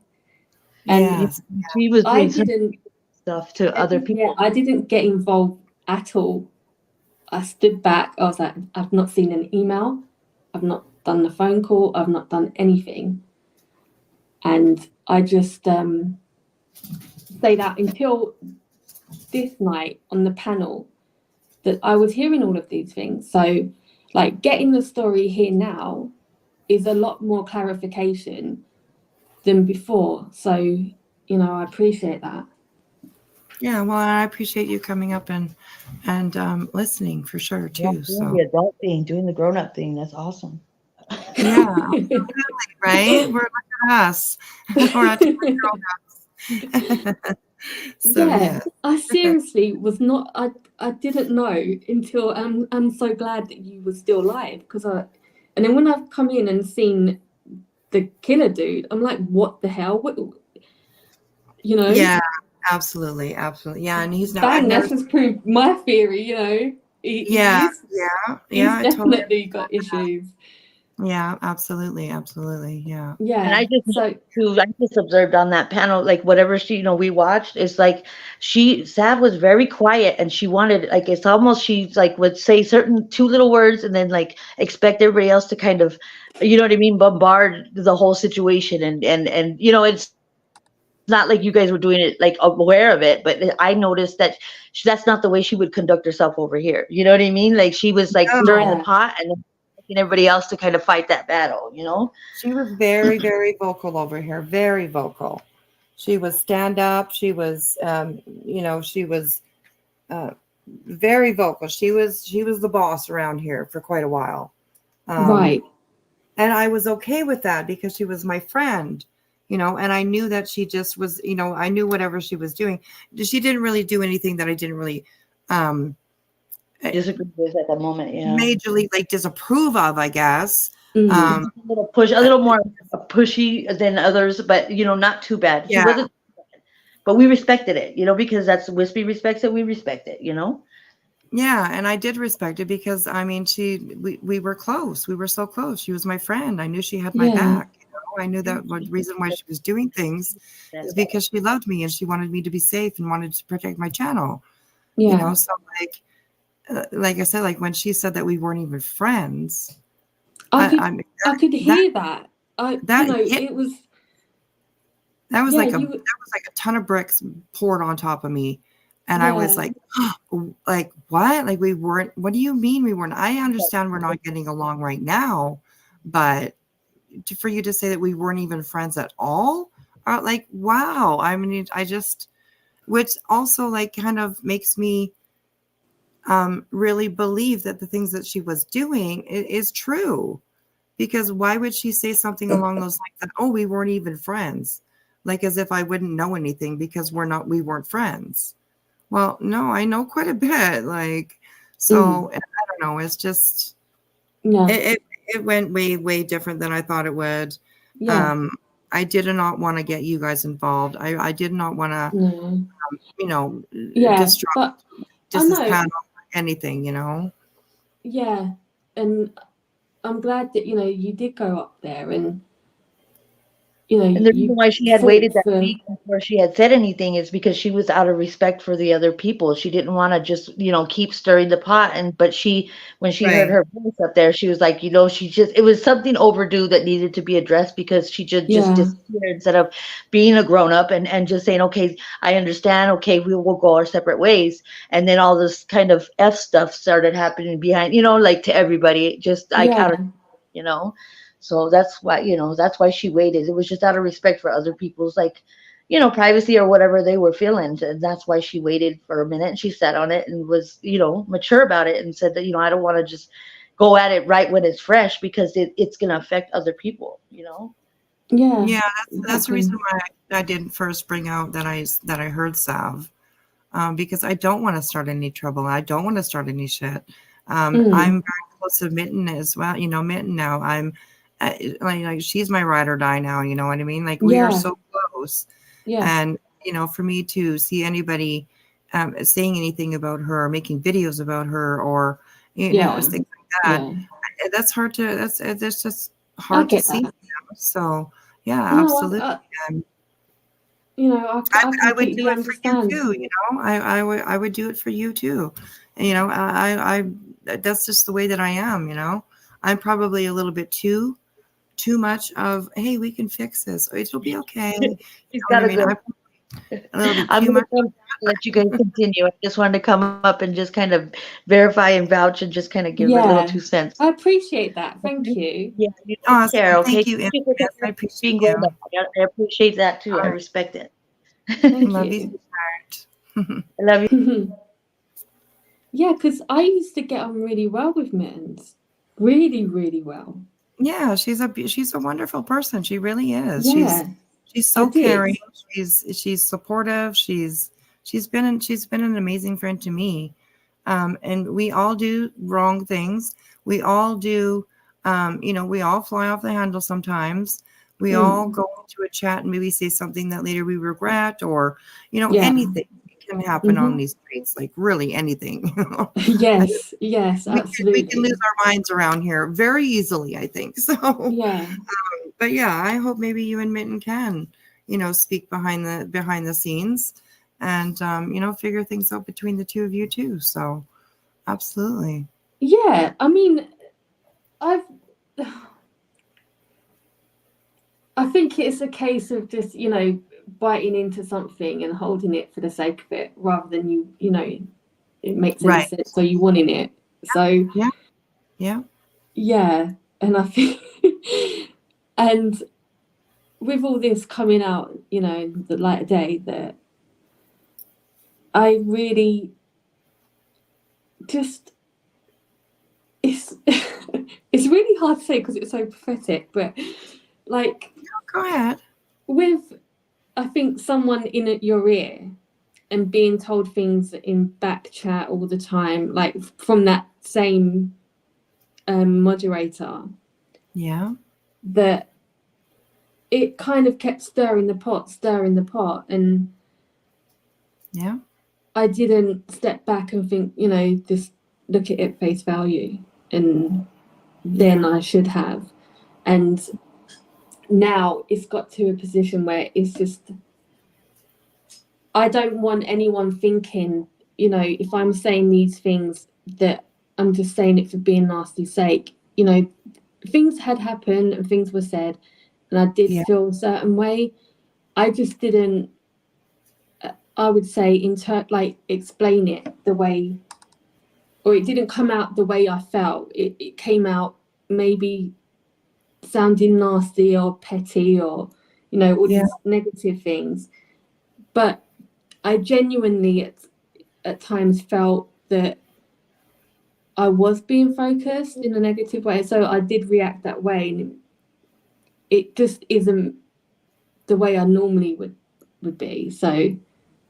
And she was doing stuff to other people. I didn't get involved at all. I stood back. I was like, I've not seen an email. I've not done the phone call. I've not done anything. And I just say that until this night on the panel that I was hearing all of these things. So like getting the story here now is a lot more clarification than before. So, I appreciate that. Yeah, well, I appreciate you coming up and listening for sure too. Doing the adult thing, doing the grown up thing, that's awesome. Yeah, absolutely, right? We're like us. We're not grown ups. So I seriously was not. I didn't know until I'm so glad that you were still alive and then when I've come in and seen the killer dude, I'm like, what the hell? What, Yeah, absolutely. Yeah, and he's not. Bang, that's just proved my theory. He's definitely got issues. Yeah, absolutely. Yeah. And I just observed on that panel, like whatever we watched, is like Savv was very quiet and she wanted, like, it's almost she's like would say certain two little words and then like expect everybody else to kind of, bombard the whole situation and it's not like you guys were doing it like aware of it, but I noticed that that's not the way she would conduct herself over here. You know what I mean? Like she was like stirring the pot and then everybody else to kind of fight that battle, She was very, very vocal over here, very vocal. She was stand up. She was, she was very vocal. She was the boss around here for quite a while. Right. And I was okay with that because she was my friend, and I knew that she just was, I knew whatever she was doing. She didn't really do anything that I didn't really, disagree with at the moment, majorly like disapprove of, I guess. A little more pushy than others, but not too bad. She wasn't, but we respected it, because that's Wispy respects it. We respect it, Yeah, and I did respect it because we were close. We were so close. She was my friend. I knew she had my back. I knew that the reason why she was doing things is because she loved me and she wanted me to be safe and wanted to protect my channel. So like I said, like when she said that we weren't even friends, I could hear that. It was like a ton of bricks poured on top of me, and I was like, like what? Like we weren't. What do you mean we weren't? I understand we're not getting along right now, but for you to say that we weren't even friends at all, like wow. I mean, which also like kind of makes me really believe that the things that she was doing is true, because why would she say something along those lines that, oh, we weren't even friends, like as if I wouldn't know anything because we weren't friends. Well, no, I know quite a bit, like, so I don't know, it's just it went way different than I thought it would. I did not want to get you guys involved. I did not want to disrupt this panel, anything, and I'm glad that you did go up there, and you know And the reason you why she had fought waited that for. week before she had said anything is because she was out of respect for the other people. She didn't want to just, keep stirring the pot. But when she heard Right. her voice up there, she was like, it was something overdue that needed to be addressed, because she just Yeah. disappeared instead of being a grown up and just saying, okay, I understand. Okay, we will go our separate ways. And then all this kind of F stuff started happening behind, like to everybody, just like out of, Yeah. you know. So that's why she waited. It was just out of respect for other people's, like, privacy or whatever they were feeling. And that's why she waited for a minute, and she sat on it and was, mature about it, and said that, I don't want to just go at it right when it's fresh, because it's going to affect other people. Yeah. Yeah, that's the reason Exactly. why I didn't first bring out that I heard Savv, because I don't want to start any trouble. I don't want to start any shit. I'm very close to Mitten as well. Mitten now. I'm like she's my ride or die now. You know what I mean? Like we are Yeah. so close, Yeah. and for me to see anybody saying anything about her, making videos about her, or Yeah. things like that, Yeah. that's hard to. That's just I hard to get see. that. So yeah, No, absolutely. I I would do completely it for you understand. too. I would do it for you too. And, that's just the way that I am. I'm probably a little bit too much of, hey, we can fix this. It'll be okay. You She's know what got I a mean? good. I'm a little bit I'm too going much. to let you guys continue. I just wanted to come up and just kind of verify and vouch and just kind of give a little Yeah. 2 cents. I appreciate that. Thank you. Yeah, you take Awesome. care, okay? Thank you. Thank you for Yes, I appreciate being you. grown up. I appreciate that too. All I right. respect it. Thank Love you, you. sweetheart. I love you. Yeah, because I used to get on really well with Mittens. Really, really well. Yeah, she's a wonderful person. She really is. Yeah. She's I so did. caring. She's supportive. She's been an amazing friend to me. And we all do wrong things. We all do. We all fly off the handle sometimes. We all go into a chat and maybe say something that later we regret, or Yeah. anything can happen on Mhm. these streets. Like really anything. Yes. Yes. We can lose Absolutely. our minds around here very easily, I think. So, Yeah. but yeah, I hope maybe you and Mitten can, speak behind the scenes, and figure things out between the two of you too. So, absolutely. Yeah. I mean, I think it's a case of just biting into something and holding it for the sake of it, rather than it makes any Right. sense, so you wanting it. So Yeah. Yeah. yeah, and I think and with all this coming out, the light of day, that I really just it's it's really hard to say because it's so pathetic, but like Go ahead. with, I think, someone in your ear and being told things in back chat all the time, like from that same moderator, Yeah. that it kind of kept stirring the pot, and Yeah. I didn't step back and think, just look at it face value, and then I should have. And now it's got to a position where it's just, I don't want anyone thinking, if I'm saying these things, that I'm just saying it for being nasty's sake. Things had happened and things were said, and I did feel a certain way. I just didn't, I would say, explain it the way, or it didn't come out the way I felt. It came out maybe sounding nasty or petty, or, all these negative things. But I genuinely at times felt that I was being focused in a negative way. So I did react that way. And it just isn't the way I normally would be. So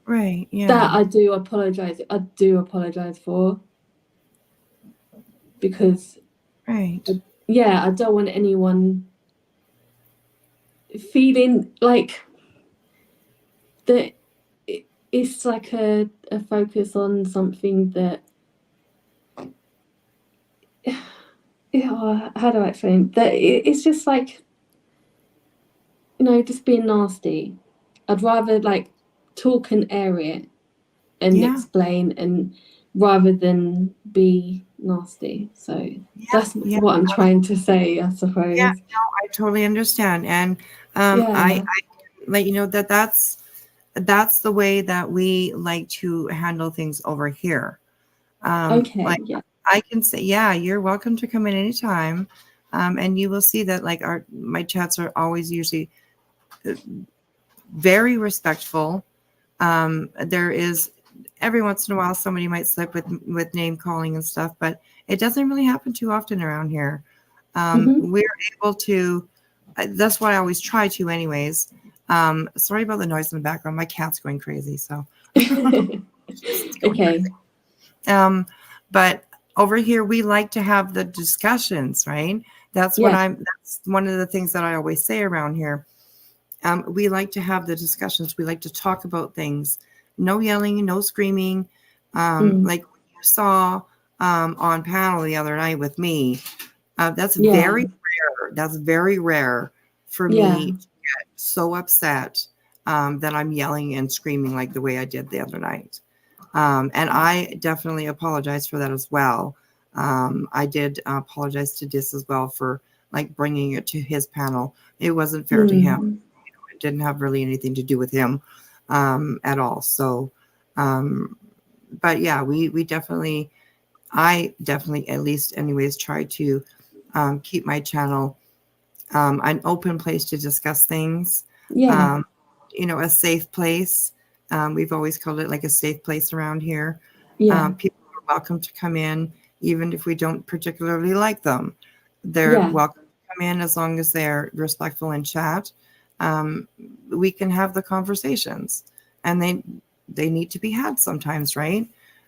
Right. Yeah. that I do apologize for, because Right. I don't want anyone feeling like that it's like a yeah, how do I explain that? It's just like, just being nasty. I'd rather like talk and air it and Yeah. explain, and rather than be nasty. So that's Yeah, what I'm trying to say, I suppose. yeah, no, I totally understand, and I Yeah. let you know that that's the way that we like to handle things over here. Okay. Like Yeah. I can say, yeah, you're welcome to come in anytime, and you will see that like my chats are always usually very respectful. There is every once in a while somebody might slip with name calling and stuff, but it doesn't really happen too often around here. We're able to. That's why I always try to, anyways. Sorry about the noise in the background. My cat's going crazy, so. Okay. But over here we like to have the discussions, right? That's one of the things that I always say around here. We like to have the discussions. We like to talk about things. No yelling, no screaming. Like you saw on panel the other night with me. That's very rare. That's very rare for me to get so upset that I'm yelling and screaming like the way I did the other night. And I definitely apologize for that as well. I did apologize to Dis as well for like bringing it to his panel. It wasn't fair to him. It didn't have really anything to do with him at all. So, but yeah, we definitely, I definitely, at least anyways, try to keep my channel an open place to discuss things. Yeah. A safe place. We've always called it like a safe place around here. Yeah. People are welcome to come in, even if we don't particularly like them. They're welcome to come in as long as they're respectful in chat. We can have the conversations, and they need to be had sometimes, right?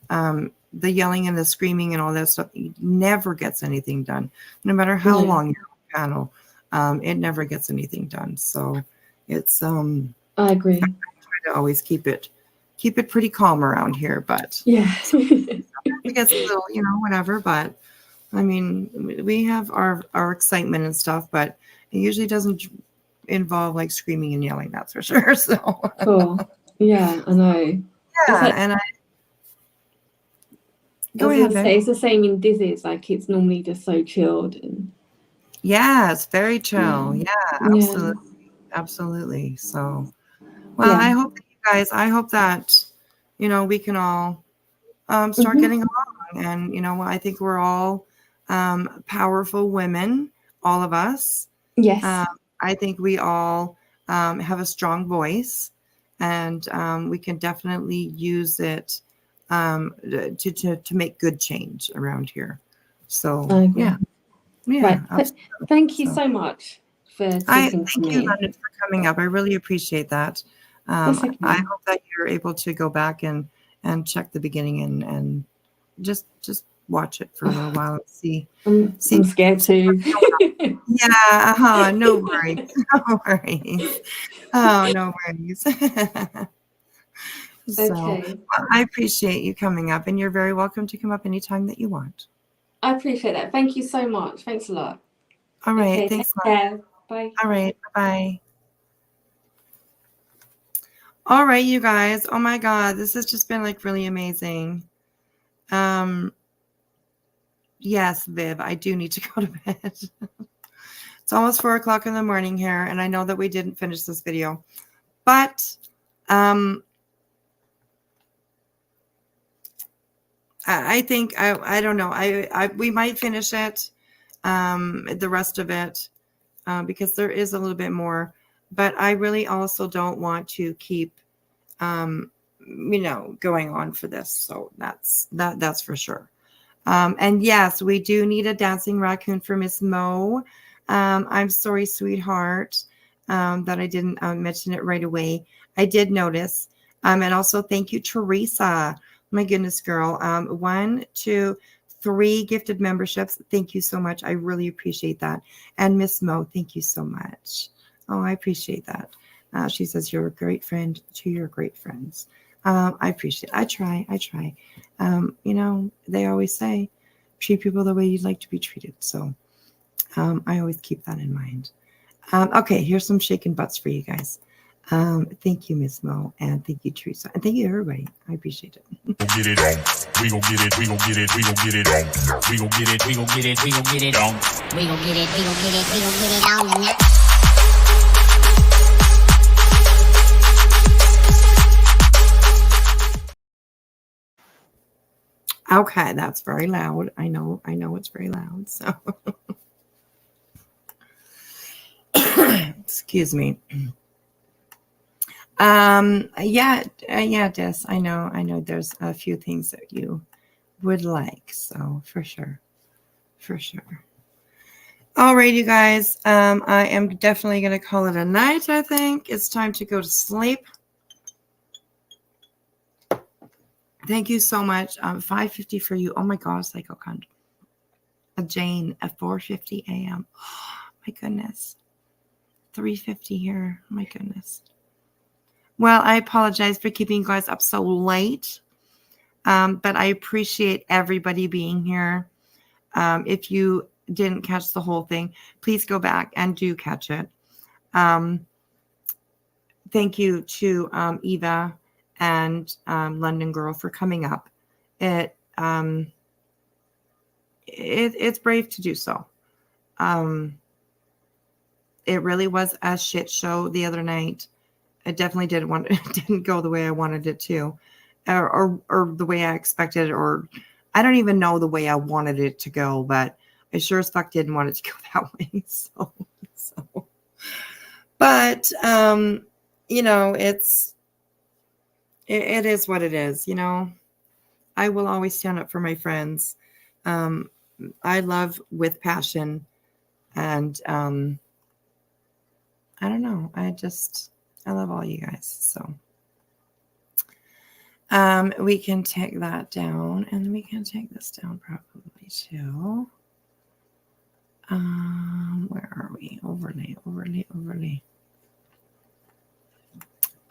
The yelling and the screaming and all that stuff never gets anything done, no matter how long you're on panel. It never gets anything done. So it's I agree. I try to always keep it pretty calm around here, but it gets a little, whatever. But I mean, we have our excitement and stuff, but it usually doesn't involve like screaming and yelling. That's for sure. So cool. Yeah, I know. Yeah, and I go ahead. Babe. It's the same in Disney. It's like it's normally just so chilled and. Yeah, it's very chill. Yeah, absolutely. Absolutely. So, well, I hope that you guys, I hope that, we can all start getting along. And, I think we're all powerful women, all of us. Yes. I think we all have a strong voice, and we can definitely use it to make good change around here. So, yeah. Yeah, right. Thank you so much for talking to me. Thank you, London, for coming up. I really appreciate that. I hope that you're able to go back and check the beginning and just watch it for a little while and see. I'm scared too. Yeah, no worries. No worries. Oh, no worries. So, Okay. well, I appreciate you coming up, and you're very welcome to come up anytime that you want. I appreciate that. Thank you so much. Thanks a lot. All right. Okay, Thanks. take care. Bye. All right. Bye. All right, you guys. Oh my God, this has just been like really amazing. Yes, Viv, I do need to go to bed. It's almost 4 o'clock in the morning here, and I know that we didn't finish this video, but I think I don't know. We might finish it, the rest of it, because there is a little bit more. But I really also don't want to keep, going on for this. So that's for sure. And yes, we do need a dancing raccoon for Miss Mo. I'm sorry, sweetheart, that I didn't mention it right away. I did notice. And also thank you, Teresa. My goodness, girl. 1, 2, 3 gifted memberships. Thank you so much. I really appreciate that. And Miss Mo, thank you so much. Oh, I appreciate that. She says you're a great friend to your great friends. I appreciate it. I try. They always say treat people the way you'd like to be treated. So I always keep that in mind. Okay, here's some shaking butts for you guys. Thank you, Miss Mo, and thank you, Teresa, and thank you, everybody. I appreciate it. Get it on. We gon' get it. We gon' get it. We gon' get it on. We gon' get it. We gon' get it. We gon' get it on. We gon' get it. We gon' get it. We gon' get it on. Okay, that's very loud. I know it's very loud. So excuse me. Yeah, Des. I know there's a few things that you would like. So for sure. All right, you guys. I am definitely gonna call it a night. I think it's time to go to sleep. Thank you so much. 5:50 for you. Oh my gosh, Psycho Con. Jane at 4:50 a.m. Oh, my goodness. 3:50 here. Oh my goodness. Well, I apologize for keeping you guys up so late. But I appreciate everybody being here. If you didn't catch the whole thing, please go back and do catch it. Thank you to Eva and London Girl for coming up. It's brave to do so. It really was a shit show the other night. It definitely didn't go the way I wanted it to, or the way I expected, or I don't even know the way I wanted it to go, but I sure as fuck didn't want it to go that way. So. But you know, it is what it is. You know, I will always stand up for my friends. I love with passion, and I don't know. I love all you guys. So we can take that down, and we can take this down probably too. Where are we? Overlay.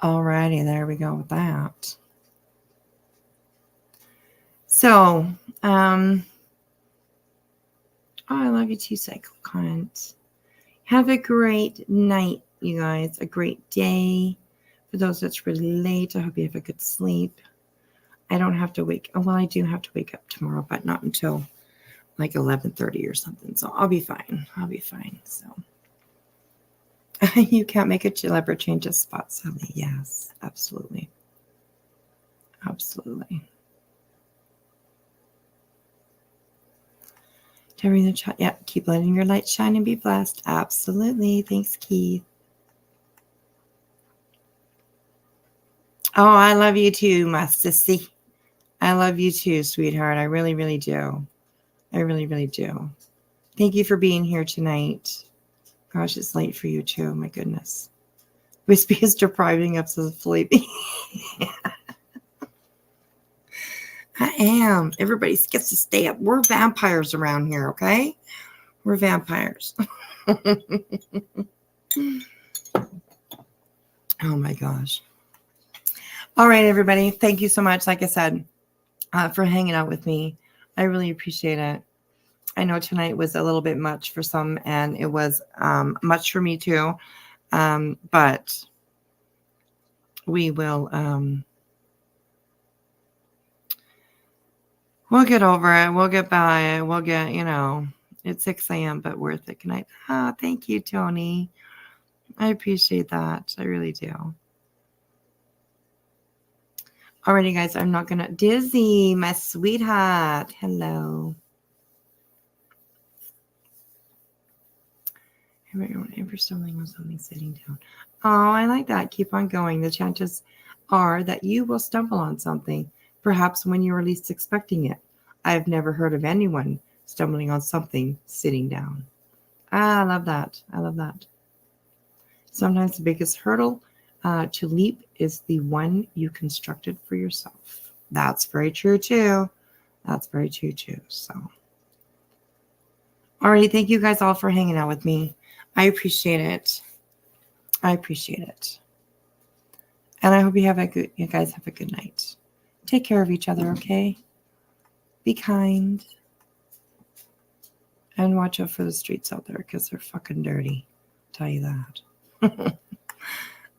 Alrighty, there we go with that. So, oh, I love you too, Psycho Cunt. Have a great night, you guys. A great day. For those that's really late, I hope you have a good sleep. I don't have to wake. Well, I do have to wake up tomorrow, but not until like 11:30 or something. So I'll be fine. So you can't make a ever change a spot, Sally. Yes, absolutely. Terry in the chat. Yeah, keep letting your light shine and be blessed. Absolutely. Thanks, Keith. Oh, I love you too, my sissy. I love you too, sweetheart. I really, really do. I really, really do. Thank you for being here tonight. Gosh, it's late for you too. My goodness. Wispy is depriving us of sleep. I am. Everybody gets to stay up. We're vampires around here, okay? We're vampires. Oh my gosh. All right, everybody. Thank you so much, like I said, for hanging out with me. I really appreciate it. I know tonight was a little bit much for some, and it was much for me too. But we will we'll get over it. We'll get by it. We'll get, it's 6 a.m., but worth it. Good night. Oh, thank you, Tony. I appreciate that. I really do. Alrighty, guys, I'm not going to. Dizzy, my sweetheart. Hello. Ever stumbling on something sitting down. Oh, I like that. Keep on going. The chances are that you will stumble on something, perhaps when you are least expecting it. I've never heard of anyone stumbling on something sitting down. I love that. Sometimes the biggest hurdle to leap is the one you constructed for yourself. That's very true too. So, all right. Thank you guys all for hanging out with me. I appreciate it. And I hope you guys have a good night. Take care of each other, okay? Be kind. And watch out for the streets out there because they're fucking dirty. I'll tell you that.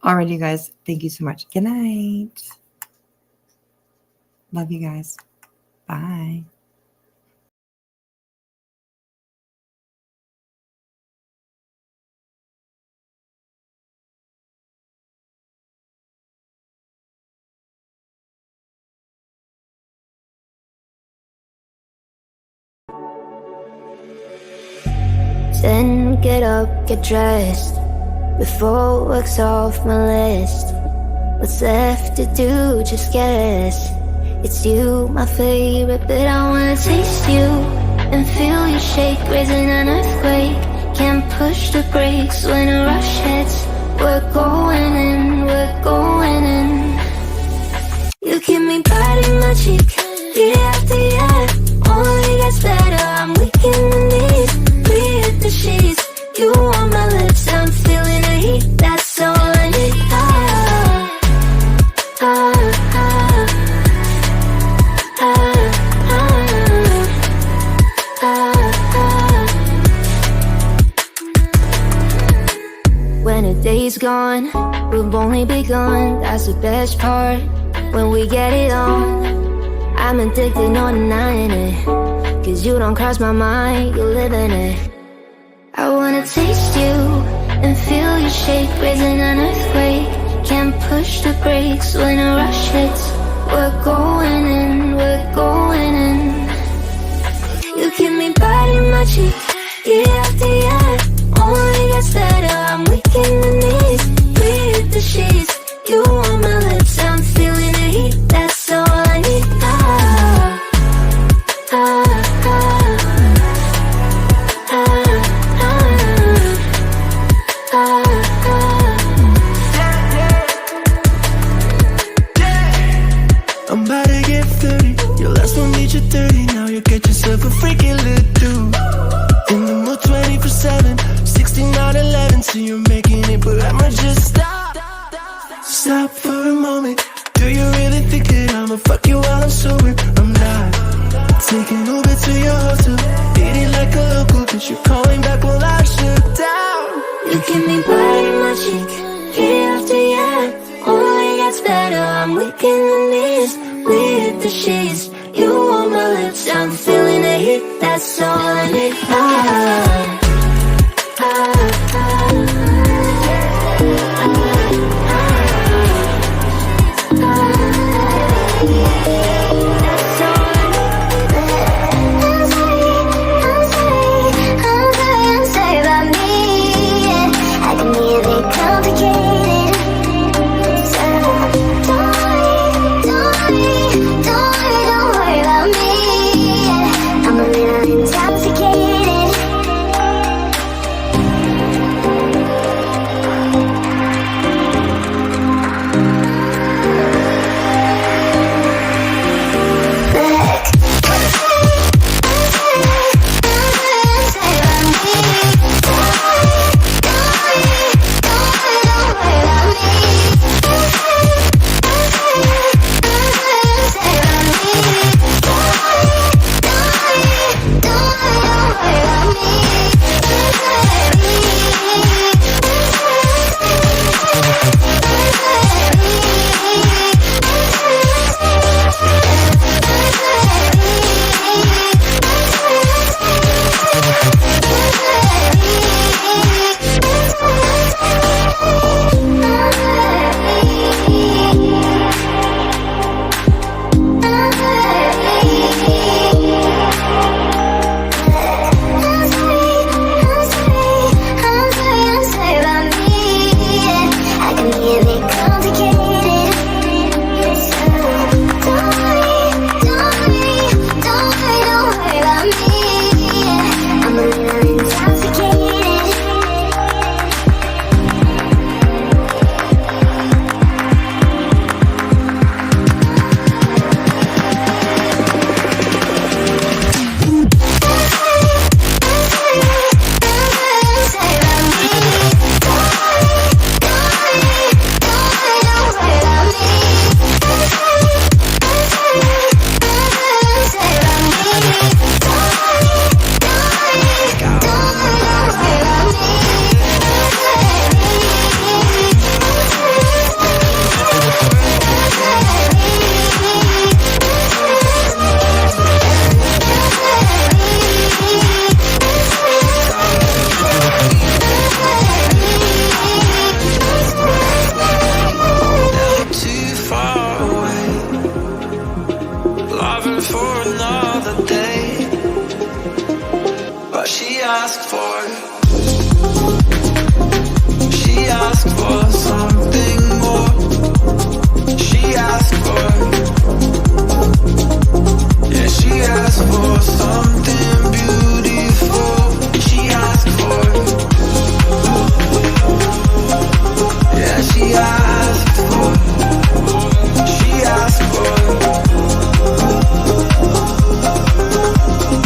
All right, you guys. Thank you so much. Good night. Love you guys. Bye. Then get up, get dressed, before work's off my list. What's left to do, just guess. It's you, my favorite, but I wanna taste you and feel you shake, raising an earthquake. Can't push the brakes when a rush hits. We're going in, we're going in. You keep me biting my cheek, year after year. Only gets better, I'm weak in the knees. We hit the sheets, you on my lips, I'm feeling the heat. That's all I need. When a day's gone, we've only begun. That's the best part, when we get it on. I'm addicted, no denying it, 'cause you don't cross my mind, you live in it. I wanna taste you and feel you shake, raising an earthquake. Can't push the brakes when a rush hits. We're going in, we're going in. You keep me biting my cheek, year after year. Only gets better, I'm weak in the knees. We hit the sheets, you on my lips, I'm feeling the heat. That's all I need. I'm about to get 30. Your last one made you 30. Now you get yourself a freaking little. In the mood 24/7, 6911. So you're making it, but I'ma just stop. Stop for a moment. Do you really think that I'ma fuck you while I'm sober? I'm not. Taking over to your hotel, beat it like a local, but you're calling back while I shut down. You keep me biting my cheek, year after year. Only gets better, I'm weak in the knees. We hit the sheets, you on my lips, I'm feeling the heat. That's all I need. Don't asked for something more. She asked for, yeah, she asked for something beautiful. She asked for, yeah, she asked for, she asked for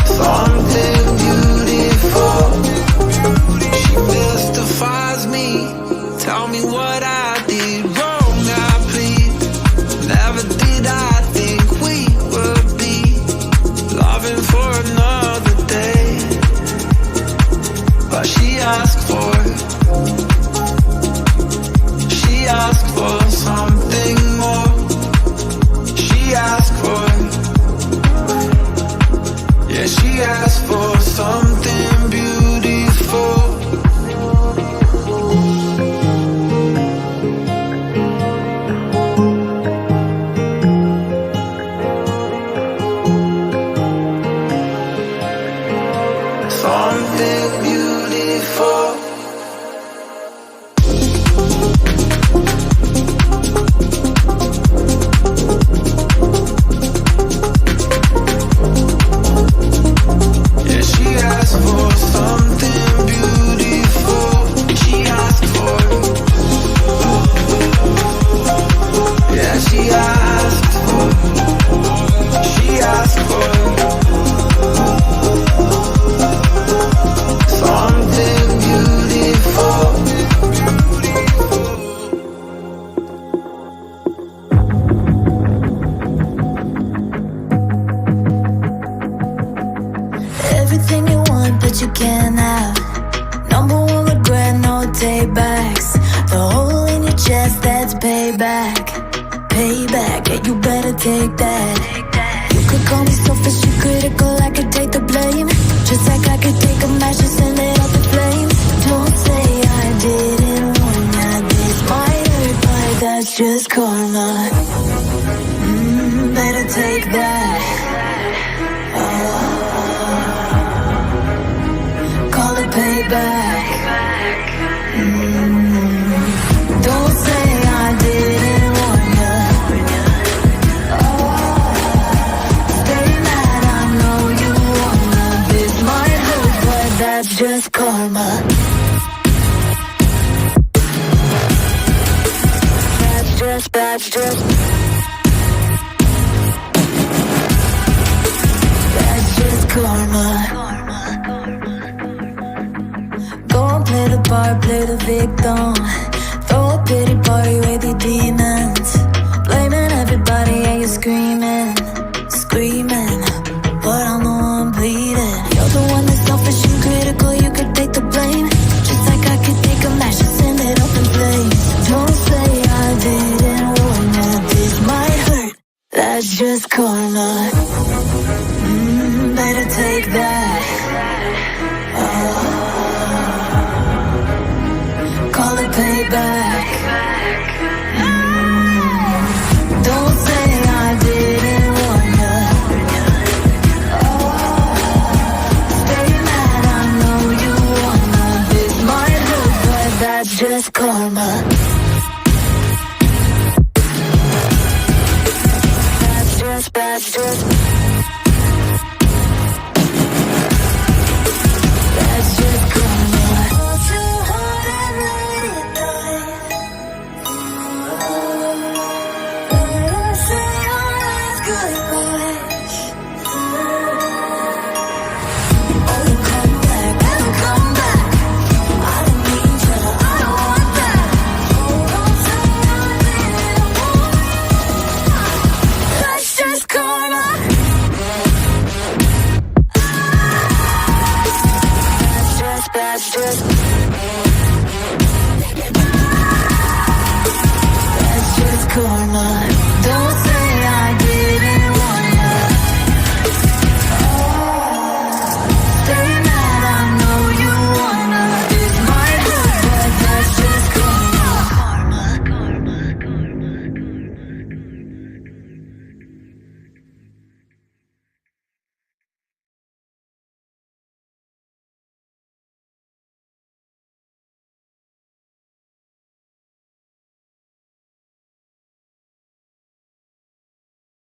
something beautiful. She mystifies me. Tell me what I did wrong, I plead. Never did I think we would be loving for another day. But she asked for, she asked for something more. She asked for, yeah, she asked for something beautiful. Something beautiful. Yeah, she asked for something beautiful. She asked for, yeah, she asked for, she asked for something beautiful. Everything you want, but you can't have. Number one regret, no takebacks. The hole in your chest, that's payback. Payback, yeah, you better take that. You could call me selfish and critical, I could take the blame. Just like I could take a match and send it up in flames. Don't say I didn't warn ya. This might hurt, but that's just karma. Better take that. Call it payback. Don't say I didn't warn ya. Stay mad, I know you wanna. This might hurt, but that's just karma. That's just karma. Go and play the part, play the victim. Throw a pity party with your demons. Blaming everybody and you're screaming, screaming. But I'm the one bleeding. You're the one that's selfish and critical, you could take the blame. Just like I could take a match and send it up in flames. Don't say I didn't warn ya. This might hurt, that's just karma. Better take that. Call it payback. Don't say I didn't warn ya. Stay mad, I know you wanna. This might hurt, but that's just karma. That's just karma. Fall too hard and let it die. Better say your last goodbyes. Oh, you come back, better come back. I don't need you, I don't want that. Oh, don't say I didn't want. That's just karma.